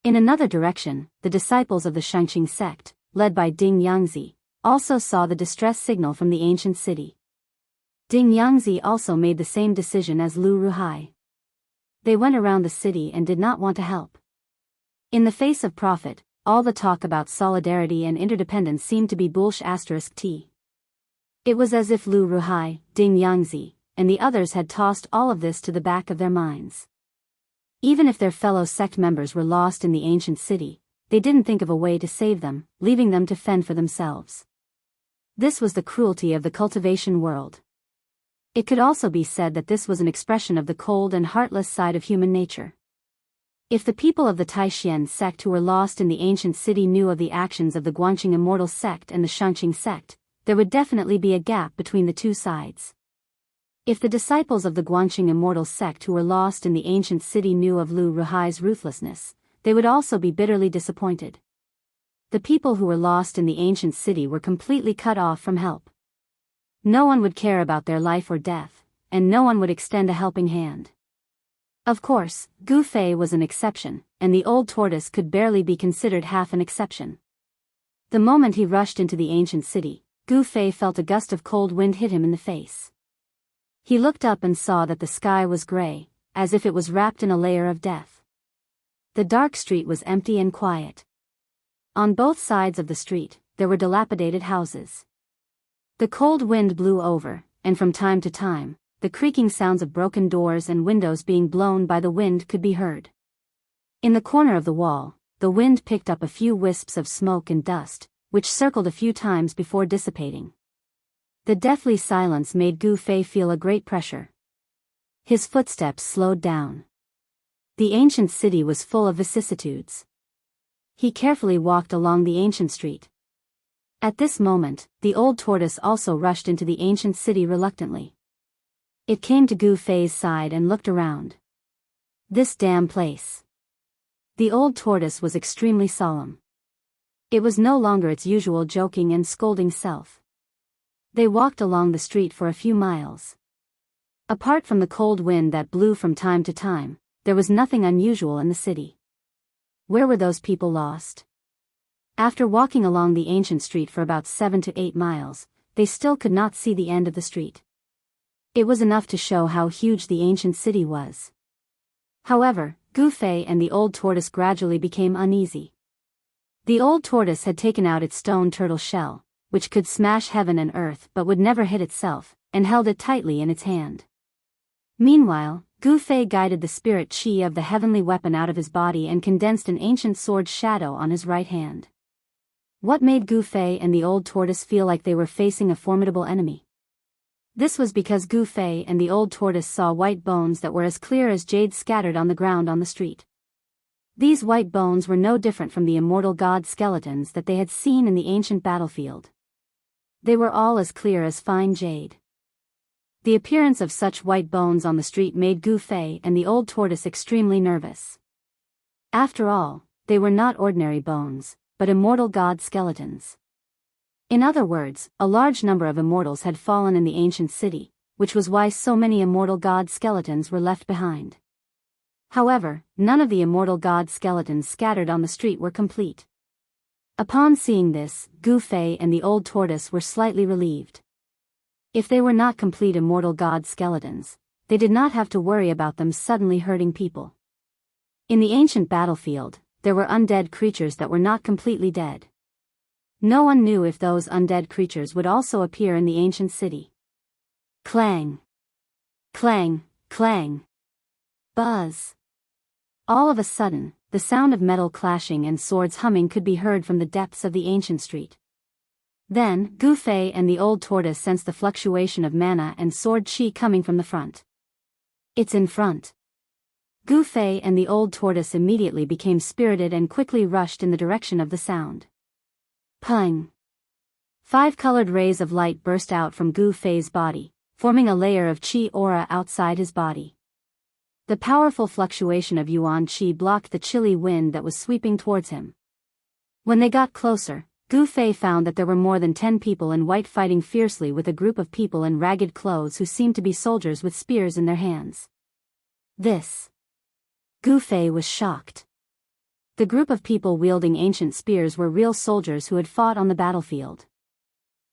In another direction, the disciples of the Xianxia sect, led by Ding Yangzi, also saw the distress signal from the ancient city. Ding Yangzi also made the same decision as Lu Ruhai. They went around the city and did not want to help. In the face of profit, all the talk about solidarity and interdependence seemed to be bullshit. It was as if Lu Ruhai, Ding Yangzi, and the others had tossed all of this to the back of their minds. Even if their fellow sect members were lost in the ancient city, they didn't think of a way to save them, leaving them to fend for themselves. This was the cruelty of the cultivation world. It could also be said that this was an expression of the cold and heartless side of human nature. If the people of the Taishan sect who were lost in the ancient city knew of the actions of the Guanxing Immortal Sect and the Xianxia sect, there would definitely be a gap between the two sides. If the disciples of the Guanxing Immortal Sect who were lost in the ancient city knew of Lu Ruhai's ruthlessness, they would also be bitterly disappointed. The people who were lost in the ancient city were completely cut off from help. No one would care about their life or death, and no one would extend a helping hand. Of course, Gu Fei was an exception, and the old tortoise could barely be considered half an exception. The moment he rushed into the ancient city, Gu Fei felt a gust of cold wind hit him in the face. He looked up and saw that the sky was gray, as if it was wrapped in a layer of death. The dark street was empty and quiet. On both sides of the street, there were dilapidated houses. The cold wind blew over, and from time to time, the creaking sounds of broken doors and windows being blown by the wind could be heard. In the corner of the wall, the wind picked up a few wisps of smoke and dust, which circled a few times before dissipating. The deathly silence made Gu Fei feel a great pressure. His footsteps slowed down. The ancient city was full of vicissitudes. He carefully walked along the ancient street. At this moment, the old tortoise also rushed into the ancient city reluctantly. It came to Gu Fei's side and looked around. This damn place. The old tortoise was extremely solemn. It was no longer its usual joking and scolding self. They walked along the street for a few miles. Apart from the cold wind that blew from time to time, there was nothing unusual in the city. Where were those people lost? After walking along the ancient street for about 7 to 8 miles, they still could not see the end of the street. It was enough to show how huge the ancient city was. However, Gu Fei and the old tortoise gradually became uneasy. The old tortoise had taken out its stone turtle shell, which could smash heaven and earth but would never hit itself, and held it tightly in its hand. Meanwhile, Gu Fei guided the spirit qi of the heavenly weapon out of his body and condensed an ancient sword shadow on his right hand. What made Gu Fei and the old tortoise feel like they were facing a formidable enemy? This was because Gu Fei and the old tortoise saw white bones that were as clear as jade scattered on the ground on the street. These white bones were no different from the immortal god skeletons that they had seen in the ancient battlefield. They were all as clear as fine jade. The appearance of such white bones on the street made Gu Fei and the old tortoise extremely nervous. After all, they were not ordinary bones, but immortal god skeletons. In other words, a large number of immortals had fallen in the ancient city, which was why so many immortal god skeletons were left behind. However, none of the immortal god skeletons scattered on the street were complete. Upon seeing this, Gu Fei and the old tortoise were slightly relieved. If they were not complete immortal god skeletons, they did not have to worry about them suddenly hurting people. In the ancient battlefield, there were undead creatures that were not completely dead. No one knew if those undead creatures would also appear in the ancient city. Clang! Clang! Clang! Buzz! All of a sudden, the sound of metal clashing and swords humming could be heard from the depths of the ancient street. Then, Gu Fei and the old tortoise sensed the fluctuation of mana and sword chi coming from the front. It's in front. Gu Fei and the old tortoise immediately became spirited and quickly rushed in the direction of the sound. Pung! 5 colored rays of light burst out from Gu Fei's body, forming a layer of chi aura outside his body. The powerful fluctuation of yuan chi blocked the chilly wind that was sweeping towards him. When they got closer, Gu Fei found that there were more than 10 people in white fighting fiercely with a group of people in ragged clothes who seemed to be soldiers with spears in their hands. This. Gu Fei was shocked. The group of people wielding ancient spears were real soldiers who had fought on the battlefield.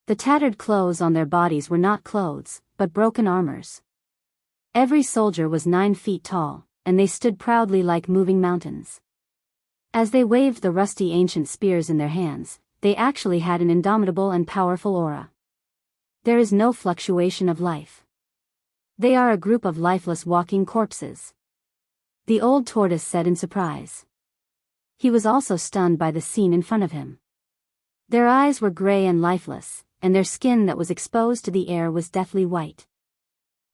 The tattered clothes on their bodies were not clothes, but broken armors. Every soldier was 9 feet tall, and they stood proudly like moving mountains. As they waved the rusty ancient spears in their hands, they actually had an indomitable and powerful aura. There is no fluctuation of life. They are a group of lifeless walking corpses. The old tortoise said in surprise. He was also stunned by the scene in front of him. Their eyes were gray and lifeless, and their skin that was exposed to the air was deathly white.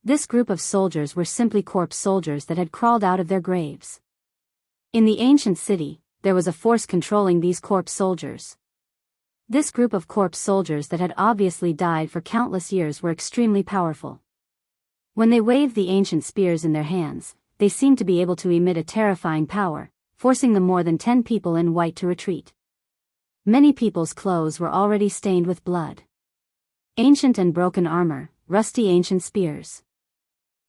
This group of soldiers were simply corpse soldiers that had crawled out of their graves. In the ancient city, there was a force controlling these corpse soldiers. This group of corpse soldiers that had obviously died for countless years were extremely powerful. When they waved the ancient spears in their hands, they seemed to be able to emit a terrifying power, forcing the more than 10 people in white to retreat. Many people's clothes were already stained with blood. Ancient and broken armor, rusty ancient spears.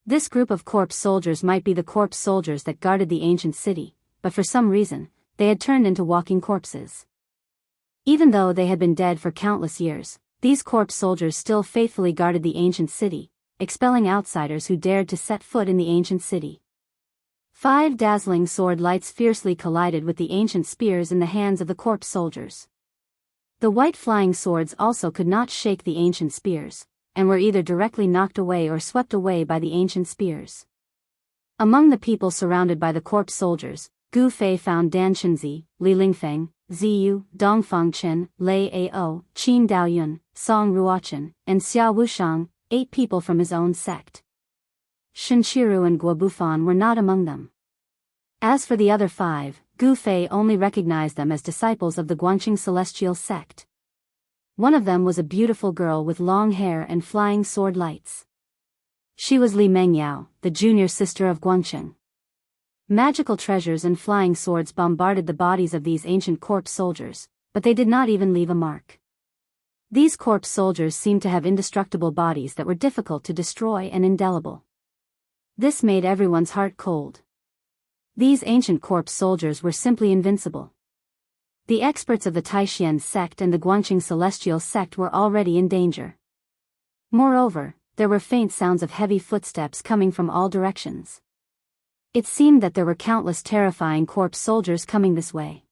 This group of corpse soldiers might be the corpse soldiers that guarded the ancient city, but for some reason, they had turned into walking corpses. Even though they had been dead for countless years, these corpse soldiers still faithfully guarded the ancient city, expelling outsiders who dared to set foot in the ancient city. 5 dazzling sword lights fiercely collided with the ancient spears in the hands of the corpse soldiers. The white flying swords also could not shake the ancient spears, and were either directly knocked away or swept away by the ancient spears. Among the people surrounded by the corpse soldiers, Gu Fei found Dan Chenzi, Li Lingfeng, Ziyu, Dongfang Chen, Lei Ao, Qin Daoyun, Song Ruochen, and Xia Wushang, 8 people from his own sect. Shenqiru and Guobufan were not among them. As for the other 5, Gu Fei only recognized them as disciples of the Guangqing celestial sect. One of them was a beautiful girl with long hair and flying sword lights. She was Li Mengyao, the junior sister of Guangqing. Magical treasures and flying swords bombarded the bodies of these ancient corpse soldiers, but they did not even leave a mark. These corpse soldiers seemed to have indestructible bodies that were difficult to destroy and indelible. This made everyone's heart cold. These ancient corpse soldiers were simply invincible. The experts of the Taishan sect and the Guangqing celestial sect were already in danger. Moreover, there were faint sounds of heavy footsteps coming from all directions. It seemed that there were countless terrifying corpse soldiers coming this way.